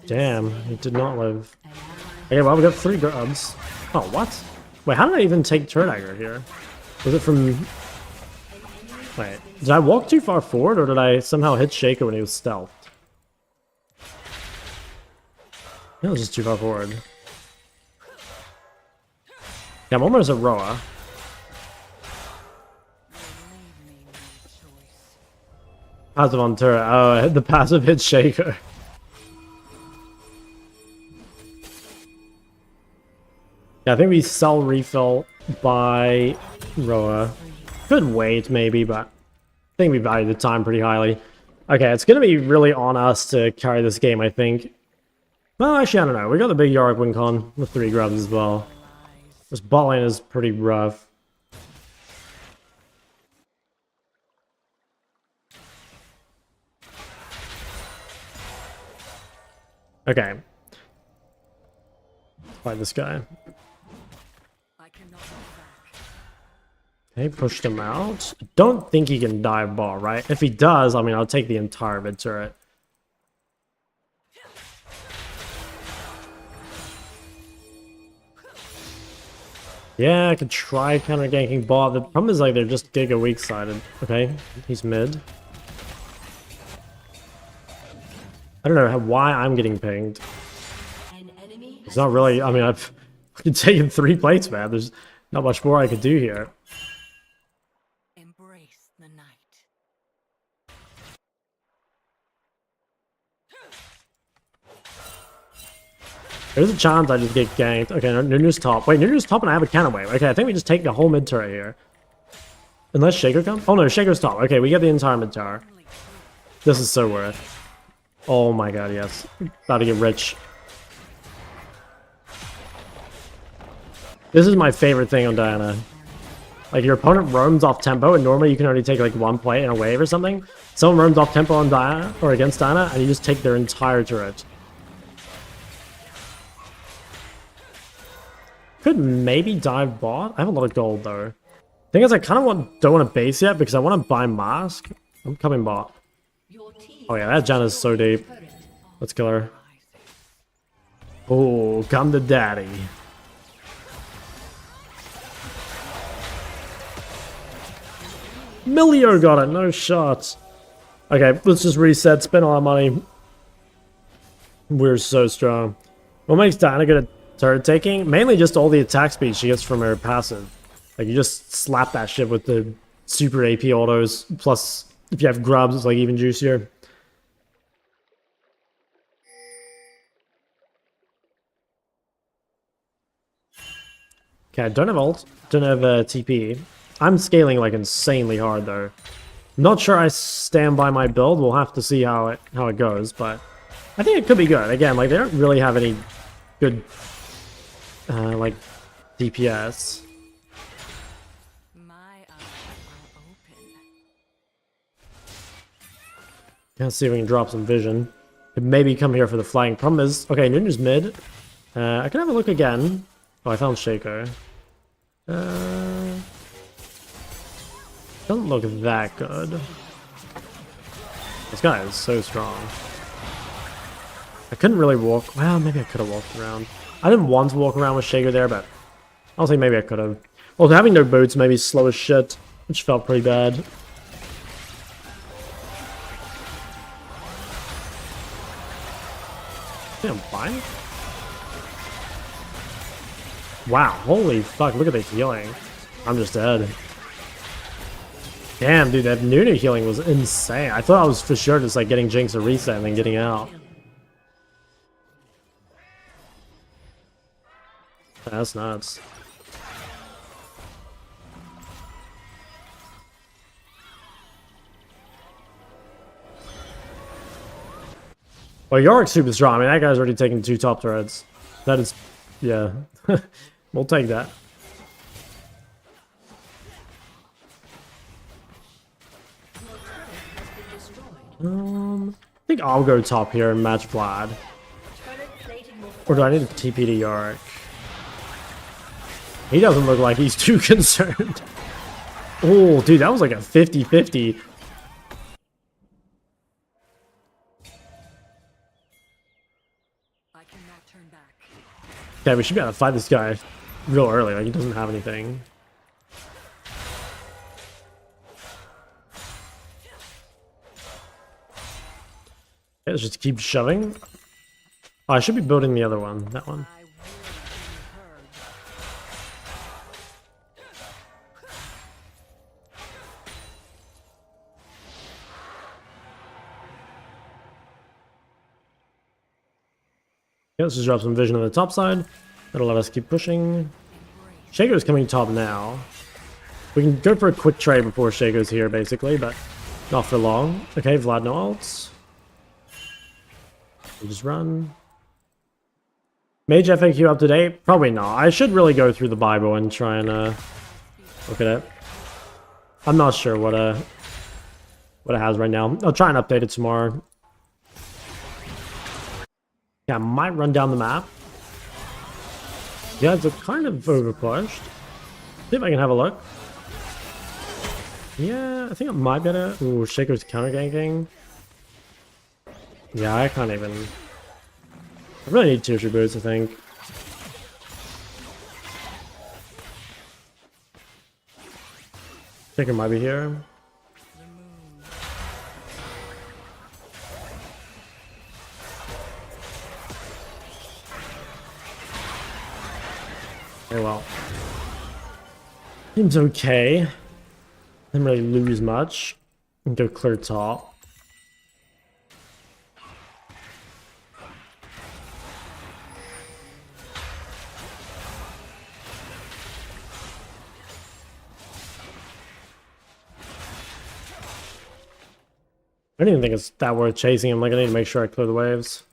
Damn, he did not live. Okay, well, we got 3 grubs. Oh, what? Wait, how did I even take turret aggro here? Was it from... Wait, did I walk too far forward, or did I somehow hit Shaco when he was stealthed? It was just too far forward. Yeah, I'm almost Aurora. Passive on turret. Oh, I hit the passive hit Shaker. Yeah, I think we sell refill by Roa. Could wait maybe, but I think we value the time pretty highly. Okay, it's gonna be really on us to carry this game, I think. Well, actually, I don't know. We got the big Yorick win con with 3 grubs as well. This bot lane is pretty rough. Okay. Fight this guy. I cannot go back. Okay, pushed him out. Don't think he can dive ball, right? If he does, I mean, I'll take the entire mid turret. Yeah, I could try counter ganking bot. The problem is like they're just giga weak sided. Okay, he's mid. I don't know why I'm getting pinged. An enemy It's not really. I mean, I've taken 3 plates, man. There's not much more I could do here. Embrace the night. There's a chance I just get ganked. Okay, Nunu's top. Wait, Nunu's top and I have a counter wave. Okay, I think we just take the whole mid turret here. Unless Shaker comes? Oh no, Shaker's top. Okay, we get the entire mid tower. This is so worth. Oh my god, yes. About to get rich. This is my favorite thing on Diana. Like, your opponent roams off tempo, and normally you can only take like 1 play in a wave or something. Someone roams off tempo on Diana, or against Diana, and you just take their entire turret. Could maybe dive bot. I have a lot of gold though. Thing is, I kind of don't want to base yet because I want to buy mask. I'm coming bot. your team Oh yeah, that Janna's so deep. Let's kill her. Oh, come to daddy. Milio got it, no shots. Okay, let's just reset, spend all our money. We're so strong. What makes Diana good at turret taking? Mainly just all the attack speed she gets from her passive. Like, you just slap that shit with the super AP autos, plus if you have grubs, it's like even juicier. Okay, I don't have ult, don't have TP. I'm scaling like insanely hard though. Not sure I stand by my build. We'll have to see how it goes, but I think it could be good. Again, like, they don't really have any good like DPS. My eyes are open. Let's see if we can drop some vision. Could maybe come here for the flying. Problem is, okay, Nunu's mid. I can have a look again. Oh, I found Shaker. Doesn't look that good. This guy is so strong. I couldn't really walk. Well, maybe I could have walked around. I didn't want to walk around with Shaker there, but I'll say maybe I could have. Well, having no boots maybe slow as shit, which felt pretty bad. I think I'm fine. Wow, holy fuck, look at the healing. I'm just dead. Damn, dude, that Nunu healing was insane. I thought I was for sure just like getting Jinx a reset and then getting out. That's nuts. Well, Yorick's super strong. I mean, that guy's already taken 2 top turrets. That is, yeah. We'll take that. I think I'll go top here and match Vlad. Or do I need to TP to Yorick? He doesn't look like he's too concerned. Oh, dude, that was like a 50-50. I cannot turn back. Okay, we should be able to fight this guy real early. Like, he doesn't have anything. Okay, let's just keep shoving. Oh, I should be building the other one. That one. I will be heard. Yeah, let's just drop some vision on the top side. That'll let us keep pushing. Shaco's coming top now. We can go for a quick trade before Shaco's here, basically, but not for long. Okay, Vlad no ults. We'll just run. Mage FAQ up to date? Probably not. I should really go through the Bible and try and look at it. I'm not sure what it has right now. I'll try and update it tomorrow. Yeah, I might run down the map. Yeah, it's kind of overpushed. See if I can have a look. Yeah, I think I might be able to. Ooh, Shaco's counter ganking. Yeah, I can't even. I really need tier 2 boots, I think. Shaco might be here. Okay, well. Seems okay. Didn't really lose much. And go clear top. I don't even think it's that worth chasing him. Like, I need to make sure I clear the waves.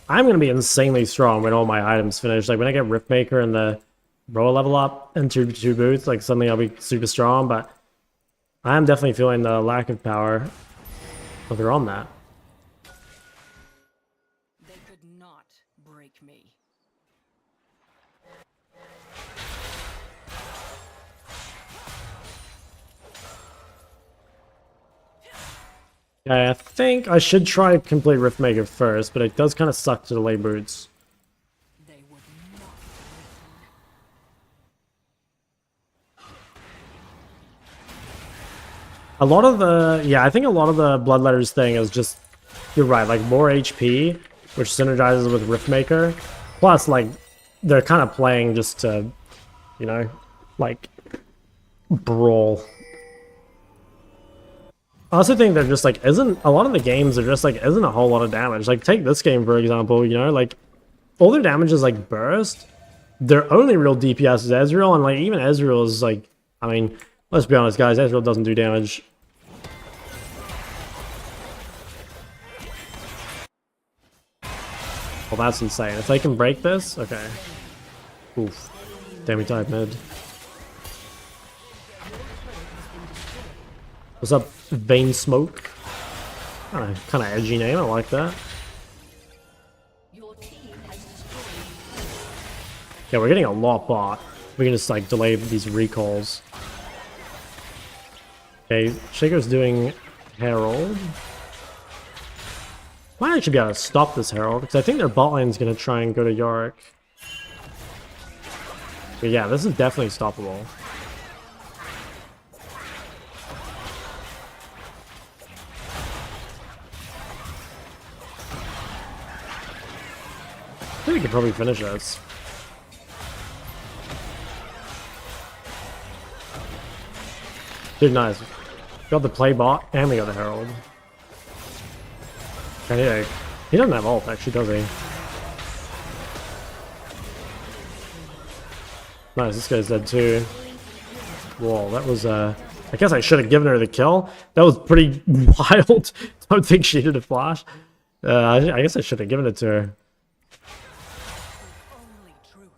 I'm going to be insanely strong when all my items finish. Like, when I get Riftmaker and the Roa level up and two boots, like, suddenly I'll be super strong. But I'm definitely feeling the lack of power. But they're on that. They could not break me. Yeah, I think I should try to complete Riftmaker first, but it does kind of suck to delay boots. They would not. A lot of the, yeah, I think a lot of the Bloodletters thing is just, you're right, like more HP, which synergizes with Riftmaker. Plus, like, they're kind of playing just to, you know, like, brawl. I also think they're just like, isn't, a lot of the games are just like, isn't a whole lot of damage. Like, take this game, for example, you know, like, all their damage is like burst. Their only real DPS is Ezreal, and like, even Ezreal is like, I mean, let's be honest, guys, Ezreal doesn't do damage. Well, that's insane. If they can break this, okay. Oof. Damn, we died mid. What's up, Vein Smoke? Kind of edgy name, I like that. Your team has destroyed. Yeah, we're getting a lot bot. We can just like delay these recalls. Okay, Shaker's doing Herald. Might actually be able to stop this Herald, because I think their bot lane's going to try and go to Yorick. But yeah, this is definitely stoppable. I think we could probably finish this. Dude, nice. Got the play bot, and we got the Herald. And he doesn't have ult, actually, does he? Nice, this guy's dead too. Whoa, that was, I guess I should have given her the kill. That was pretty wild. Don't think she did a flash. I guess I should have given it to her. Only truth.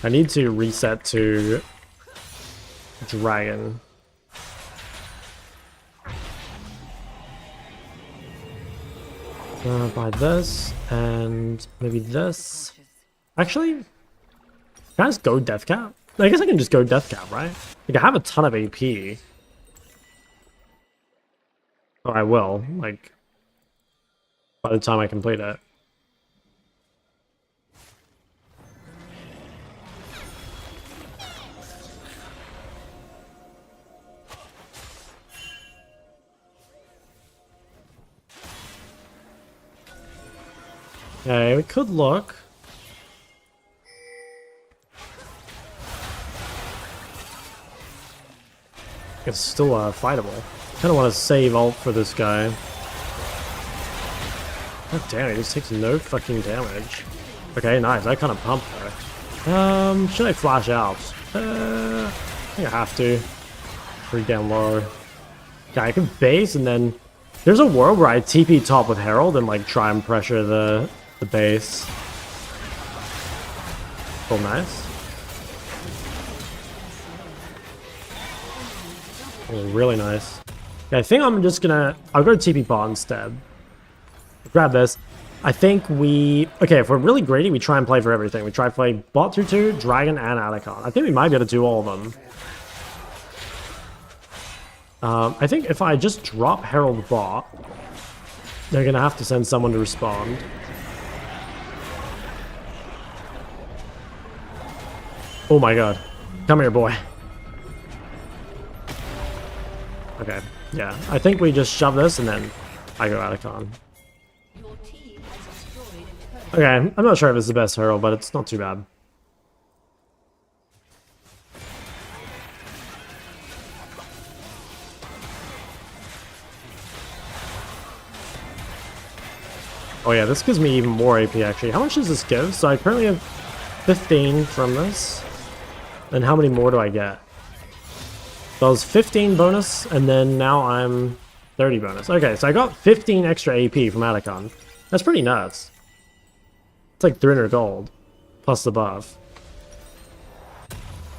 I need to reset to Dragon. Buy this, and maybe this. Actually, can I just go Death Cap? I guess I can just go Death Cap, right? Like, I have a ton of AP. Or I will, like, by the time I complete it. Okay, we could look. It's still fightable. Kind of want to save ult for this guy. God damn, he just takes no fucking damage. Okay, nice. I kind of pumped her. Should I flash out? I think I have to. Pretty down low. Yeah, I can base and then there's a world where I TP top with Herald and like try and pressure the base. Oh, nice. Oh, really nice. Yeah, I think I'm just gonna... I'll go TP bot instead. Grab this. I think we... Okay, if we're really greedy, we try and play for everything. We try to play bot 2-2, Dragon, and Atacon. I think we might be able to do all of them. I think if I just drop Herald bot, they're gonna have to send someone to respond. Oh my god. Come here, boy. Okay, yeah. I think we just shove this and then I go Atacon. Your team has destroyed a turret. Okay, I'm not sure if it's the best Herald, but it's not too bad. Oh yeah, this gives me even more AP actually. How much does this give? So I currently have 15 from this. And how many more do I get? So I was 15 bonus, and then now I'm 30 bonus. Okay, so I got 15 extra AP from Atacon. That's pretty nuts. It's like 300 gold, plus the buff.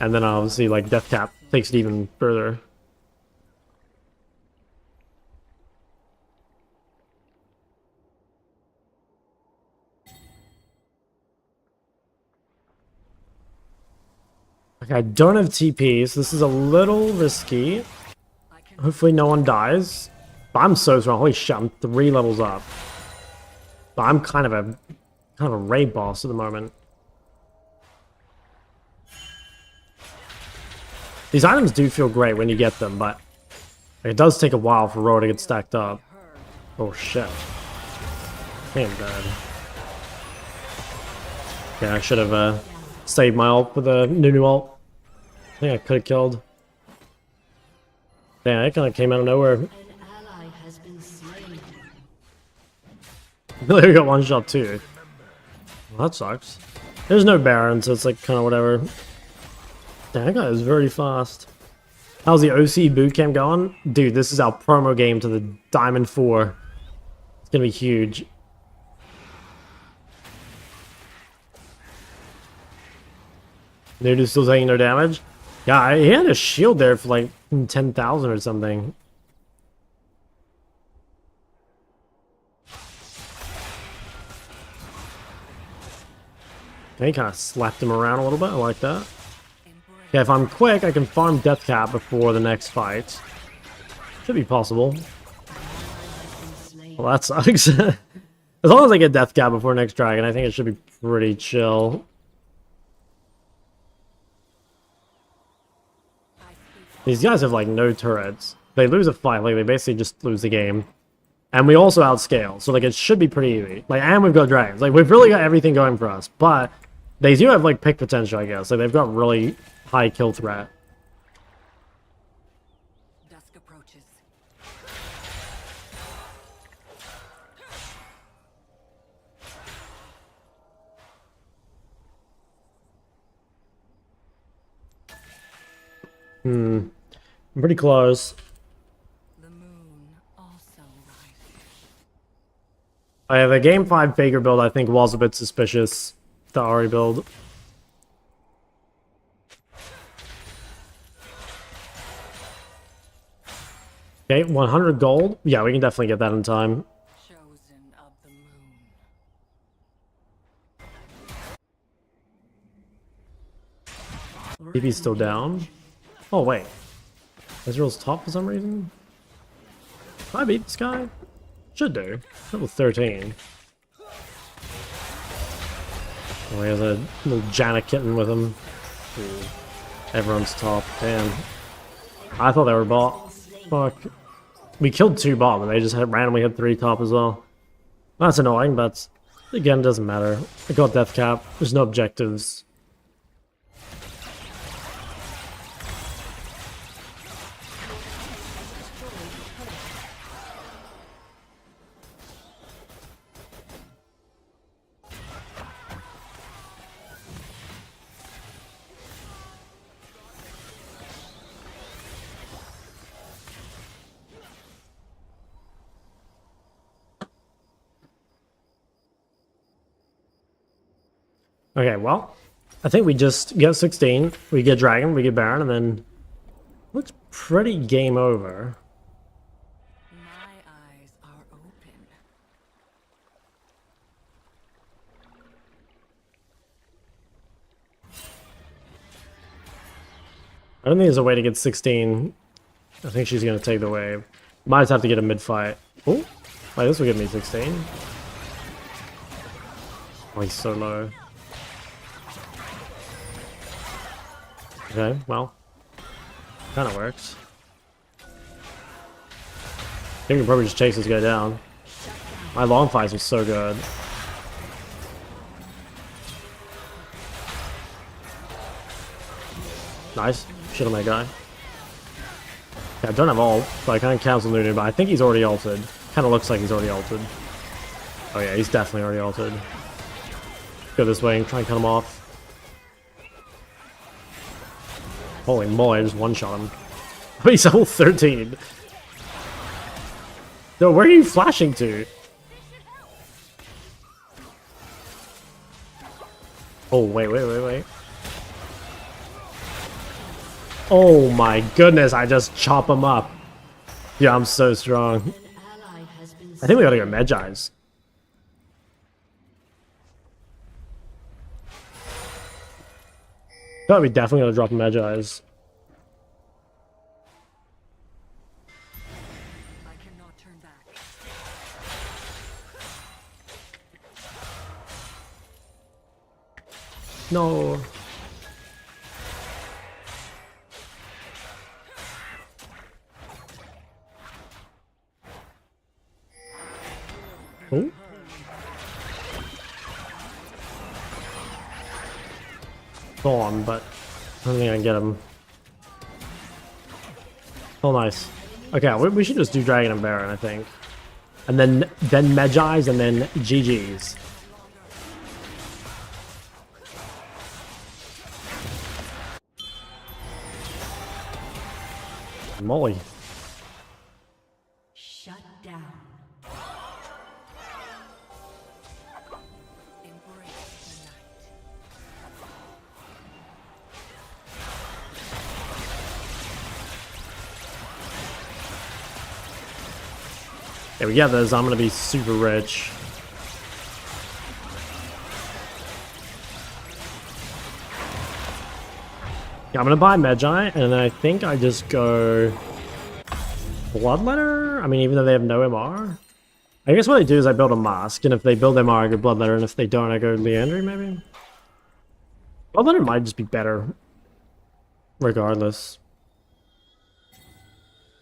And then obviously, like, Death Cap takes it even further. Okay, I don't have TP, so this is a little risky. Hopefully no one dies. But I'm so strong. Holy shit, I'm 3 levels up. But I'm kind of a raid boss at the moment. These items do feel great when you get them, but it does take a while for Aurora to get stacked up. Oh shit. I am dead. Yeah, I should have saved my ult with a new ult. I think I could have killed. Yeah, it kind of came out of nowhere. An ally has been slain. We got one shot too. Well, that sucks. There's no Baron, so it's like kind of whatever. Damn, that guy is very fast. How's the OC bootcamp going? Dude, this is our promo game to the Diamond 4. It's gonna be huge. Dude is still taking no damage. Yeah, he had a shield there for like 10,000 or something. Okay, kind of slapped him around a little bit. I like that. Yeah, if I'm quick, I can farm Death Cap before the next fight. Should be possible. Well, that sucks. As long as I get Death Cap before next dragon, I think it should be pretty chill. These guys have like no turrets. They lose a fight, like they basically just lose the game. And we also outscale, so like it should be pretty easy. Like, and we've got dragons. Like, we've really got everything going for us. But they do have like pick potential, I guess. Like, they've got really high kill threat. Dusk approaches. I'm pretty close. The moon also rises. I have a game 5 Faker build I think was a bit suspicious. The Ari build. Okay, 100 gold. Yeah, we can definitely get that in time. Chosen of the moon. TP's still down. Oh, wait. Ezreal's top for some reason? Can I beat this guy? Should do. Level 13. Oh, he has a little Janna kitten with him. Ooh. Everyone's top. Damn. I thought they were bot. Fuck. We killed 2 bot, but they just randomly had 3 top as well. That's annoying, but again, it doesn't matter. I got Death Cap. There's no objectives. Okay, well, I think we just get 16, we get Dragon, we get Baron, and then looks pretty game over. My eyes are open. I don't think there's a way to get 16. I think she's going to take the wave. Might just have to get a mid-fight. Oh, wait, this will give me 16. Oh, he's so low. Okay, well, kind of works. I think we can probably just chase this guy down. My long fights are so good. Nice. Shit on that guy. Yeah, I don't have ult, so I can't cancel Nunu, but I think he's already ulted. Kind of looks like he's already ulted. Oh yeah, he's definitely already ulted. Go this way and try and cut him off. Holy moly, I just one-shot him. Oh, he's level 13. Yo, where are you flashing to? Oh, wait. Oh my goodness, I just chop him up. Yeah, I'm so strong. An ally has been I think we gotta go Magi's. Thought we definitely gotta drop Magi's. I cannot turn back. No. Oh. Go on, but I don't think I can get him. Oh, nice. Okay, we should just do Dragon and Baron, I think. And then Magi's and then GG's. Molly. shut down. Embrace the night. There we get this. I'm gonna be super rich. Yeah, I'm gonna buy Magi, and I think I just go Bloodletter? I mean, even though they have no MR? I guess what I do is I build a Mask, and if they build MR, I go Bloodletter, and if they don't, I go Leandry, maybe? Bloodletter might just be better. Regardless.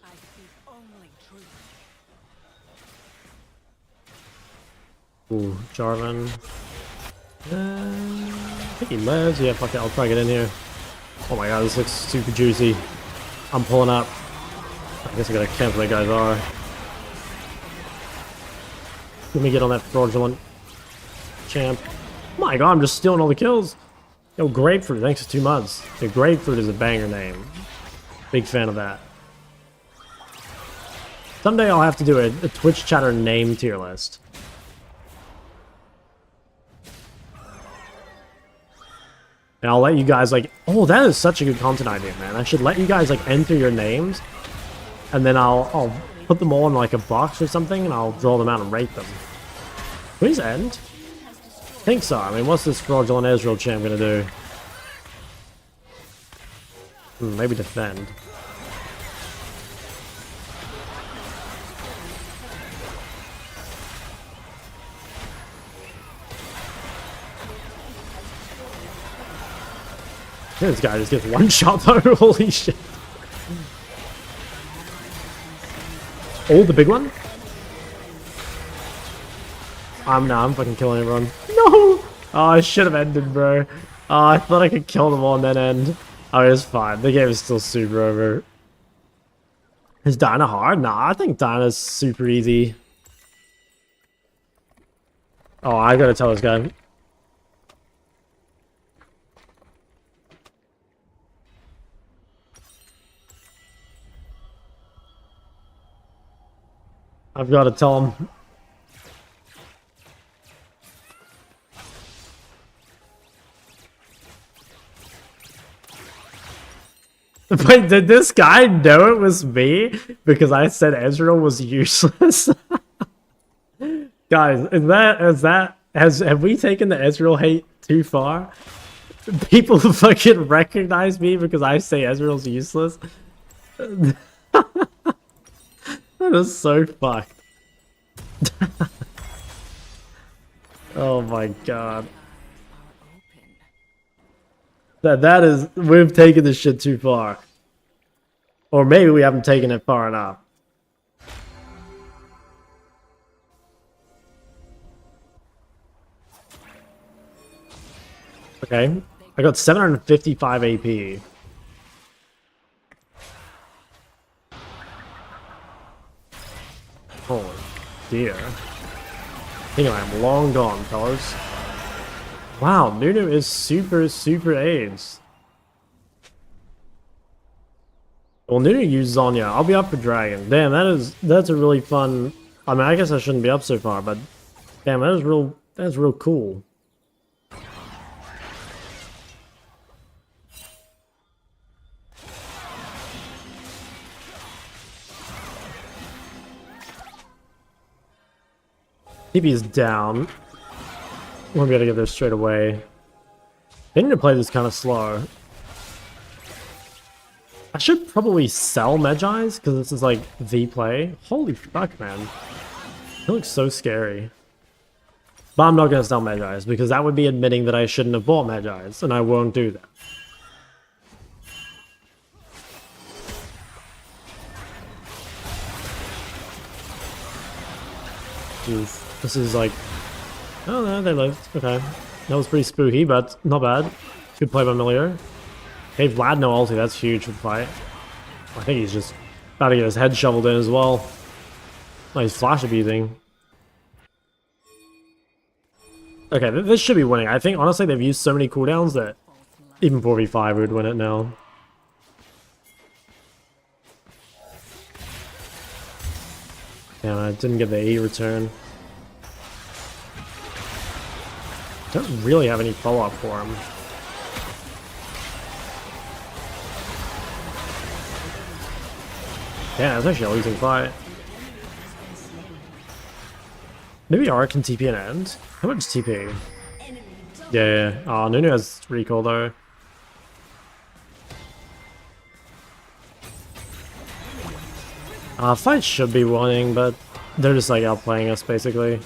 I speak only truth. Ooh, Jarvan. I think he lives. Yeah, fuck it, I'll try to get in here. Oh my god, this looks super juicy. I'm pulling up. I guess I gotta cancel that guy's R. Let me get on that fraudulent champ. My god, I'm just stealing all the kills. Yo, Grapefruit, thanks for 2 months. The Grapefruit is a banger name. Big fan of that. Someday I'll have to do a Twitch chatter name tier list. And I'll let you guys like, oh, that is such a good content idea, man. I should let you guys like enter your names, and then I'll put them all in like a box or something, and I'll draw them out and rate them. Please end. I think so. I mean, what's this fraudulent Ezreal champ gonna do? Maybe defend. This guy just gets one shot though, holy shit. Oh, the big one? I'm fucking killing everyone. No! Oh, I should have ended, bro. Oh, I thought I could kill them all and then end. Oh, it's fine. The game is still super over. Is Dinah hard? Nah, I think Dinah's super easy. Oh, I gotta tell this guy. I've got to tell him. Wait, did this guy know it was me? Because I said Ezreal was useless? Guys, have we taken the Ezreal hate too far? People fucking recognize me because I say Ezreal's useless? That is so fucked. Oh my god. That is, we've taken this shit too far. Or maybe we haven't taken it far enough. Okay, I got 755 AP. Holy dear. I think I'm long gone, fellas. Wow, Nunu is super AIDS. Well, Nunu used Zonya. I'll be up for Dragon. Damn, that's a really fun. I mean, I guess I shouldn't be up so far, but damn, that's real cool. TP is down. Won't be able to get there straight away. They need to play this kind of slow. I should probably sell Magi's because this is like the play. Holy fuck, man. It looks so scary. But I'm not going to sell Magi's because that would be admitting that I shouldn't have bought Magi's, and I won't do that. Jeez. This is like... Oh no, they lived. Okay. That was pretty spooky, but not bad. Good play by Milio. Hey, Vlad no ulti, that's huge for the fight. I think he's just about to get his head shoveled in as well. Oh, he's flash abusing. Okay, this should be winning. I think, honestly, they've used so many cooldowns that even 4v5 would win it now. Yeah, I didn't get the E return. Don't really have any follow-up for him. Yeah, it's actually a losing fight. Maybe Aurora can TP an end? How much TP? Yeah. Oh, Nunu has recall though. Fight should be winning, but they're just like outplaying us basically.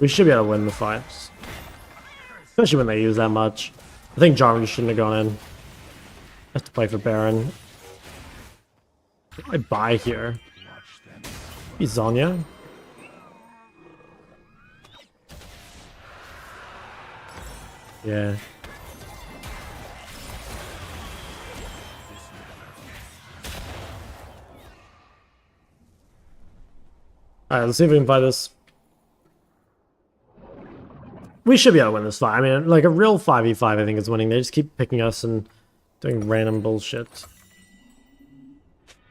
We should be able to win the fights. Especially when they use that much. I think Jarvan shouldn't have gone in. Have to play for Baron. What do I buy here? Maybe Zonya? Yeah. Alright, let's see if we can fight this. We should be able to win this fight. I mean, like a real 5v5 I think is winning. They just keep picking us and doing random bullshit.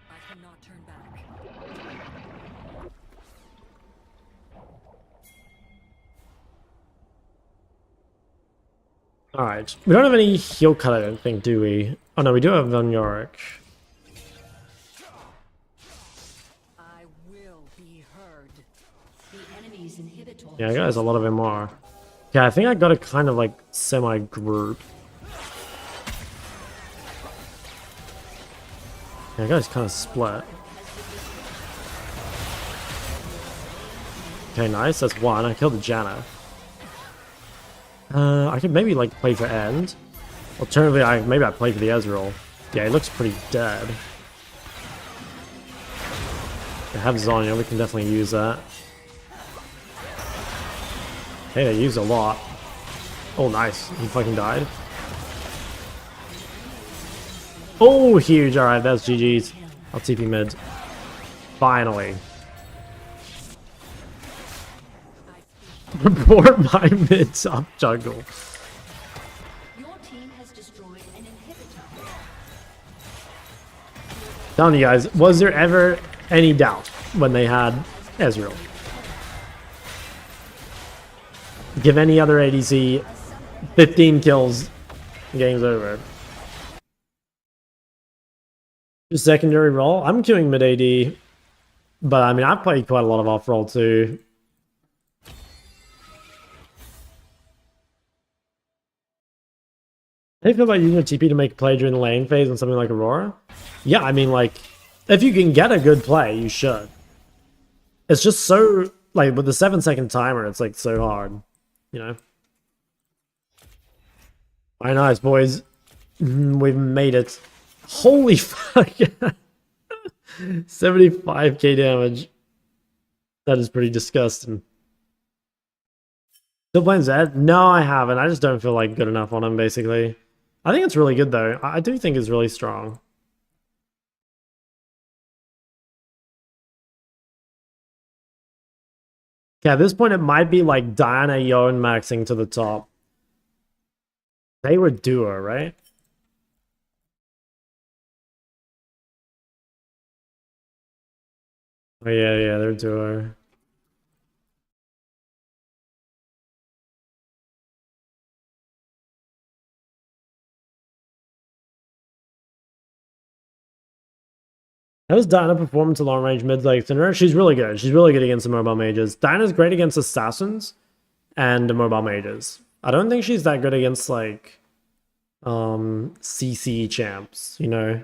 I cannot turn back. Alright, we don't have any heal cut I don't think, do we? Oh no, we do have Van Yorick. I will be heard. The enemy's inhibitor. Yeah, guys, a lot of MR. Yeah, I think I got a kind of like semi-group. Yeah, guys kind of split. Okay, nice, that's one. I killed the Janna. I could maybe like play for end. Alternatively, maybe I play for the Ezreal. Yeah, he looks pretty dead. I have Zonya, we can definitely use that. Hey, they used a lot. Oh, nice. He fucking died. Oh, huge. Alright, that's GG's. I'll TP mid. Finally. Report my mid top jungle. Your team has destroyed an inhibitor. Telling you guys, was there ever any doubt when they had Ezreal? Give any other ADC 15 kills, game's over. Secondary role. I'm queuing mid AD, but I mean I've played quite a lot of off role too. How do you feel about using your TP to make a play during the lane phase on something like Aurora? Yeah, I mean like if you can get a good play, you should. It's just so like with the 7-second timer, it's like so hard, you know. Very nice, boys. We've made it. Holy fuck. 75k damage. That is pretty disgusting. Still playing Zed? No, I haven't. I just don't feel like good enough on him, basically. I think it's really good, though. I do think it's really strong. Okay, at this point, it might be like Diana Yone maxing to the top. They were duo, right? Oh, yeah, they're duo. How does Diana perform to long range mid like Thinner? She's really good. She's really good against the mobile mages. Diana's great against assassins and the mobile mages. I don't think she's that good against like CC champs, you know?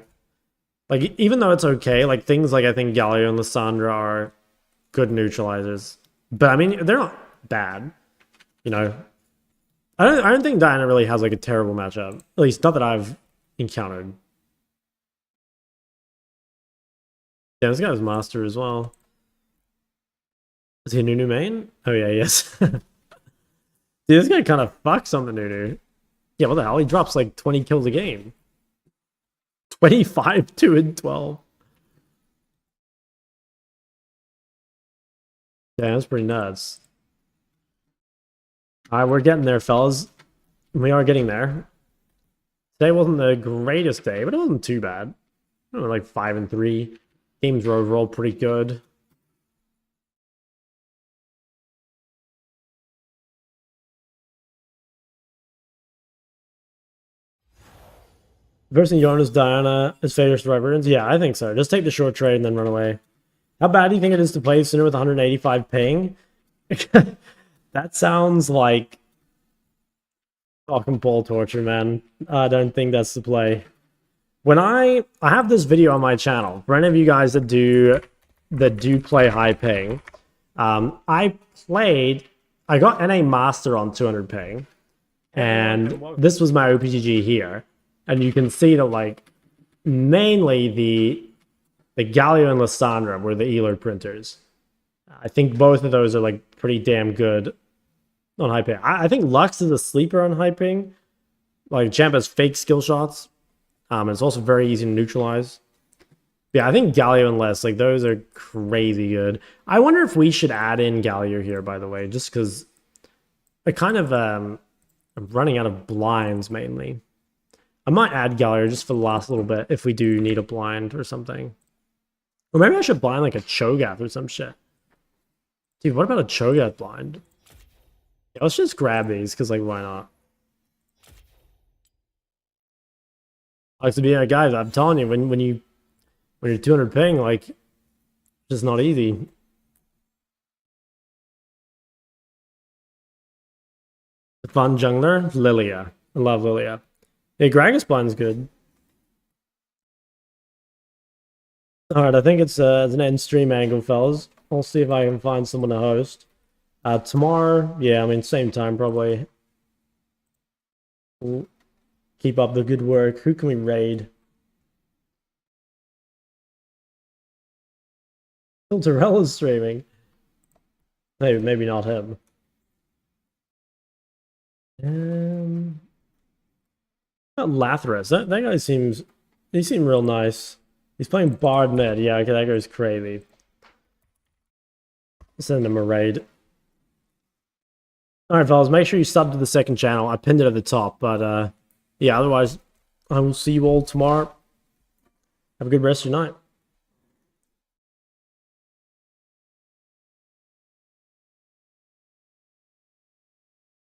Like even though it's okay, like things like I think Galio and Lissandra are good neutralizers. But I mean they're not bad, you know. I don't think Diana really has like a terrible matchup. At least not that I've encountered. Yeah, this guy's master as well. Is he a Nunu main? Oh yeah, yes. Dude, this guy kind of fucks on the Nunu. Yeah, what the hell? He drops like 20 kills a game. 25, 2 and 12. Yeah, that's pretty nuts. Alright, we're getting there, fellas. We are getting there. Today wasn't the greatest day, but it wasn't too bad. We were like 5 and 3. Games were overall pretty good. Versing Jonas Diana is favors to Reverends? Yeah, I think so. Just take the short trade and then run away. How bad do you think it is to play Sinner with 185 ping? That sounds like fucking ball torture, man. I don't think that's the play. When I have this video on my channel for any of you guys that do play high ping. I got NA Master on 200 ping, and this was my OPGG here, and you can see that like mainly the Galio and Lissandra were the Elord printers. I think both of those are like pretty damn good on high ping. I think Lux is a sleeper on high ping. Like Champ has fake skill shots. It's also very easy to neutralize. Yeah, I think Galio and Les, like those are crazy good. I wonder if we should add in Galio here, by the way, just because I kind of I'm running out of blinds mainly. I might add Galio just for the last little bit if we do need a blind or something. Or maybe I should blind like a Cho'Gath or some shit. Dude, what about a Cho'Gath blind? Yeah, let's just grab these, because like why not? Like to be guys, I'm telling you, when you're 200 ping, like it's just not easy. The fun jungler, Lilia. I love Lilia. Yeah, Gragas blind's good. Alright, I think it's an end stream angle, fellas. I'll see if I can find someone to host. Tomorrow, yeah, I mean same time probably. Ooh. Keep up the good work. Who can we raid? Tiltarella's streaming. Maybe not him. Lathras. That guy seems... He seemed real nice. He's playing Bard mid. Yeah, okay, that goes crazy. Send him a raid. Alright, fellas, make sure you sub to the second channel. I pinned it at the top, but... yeah, otherwise, I will see you all tomorrow. Have a good rest of your night.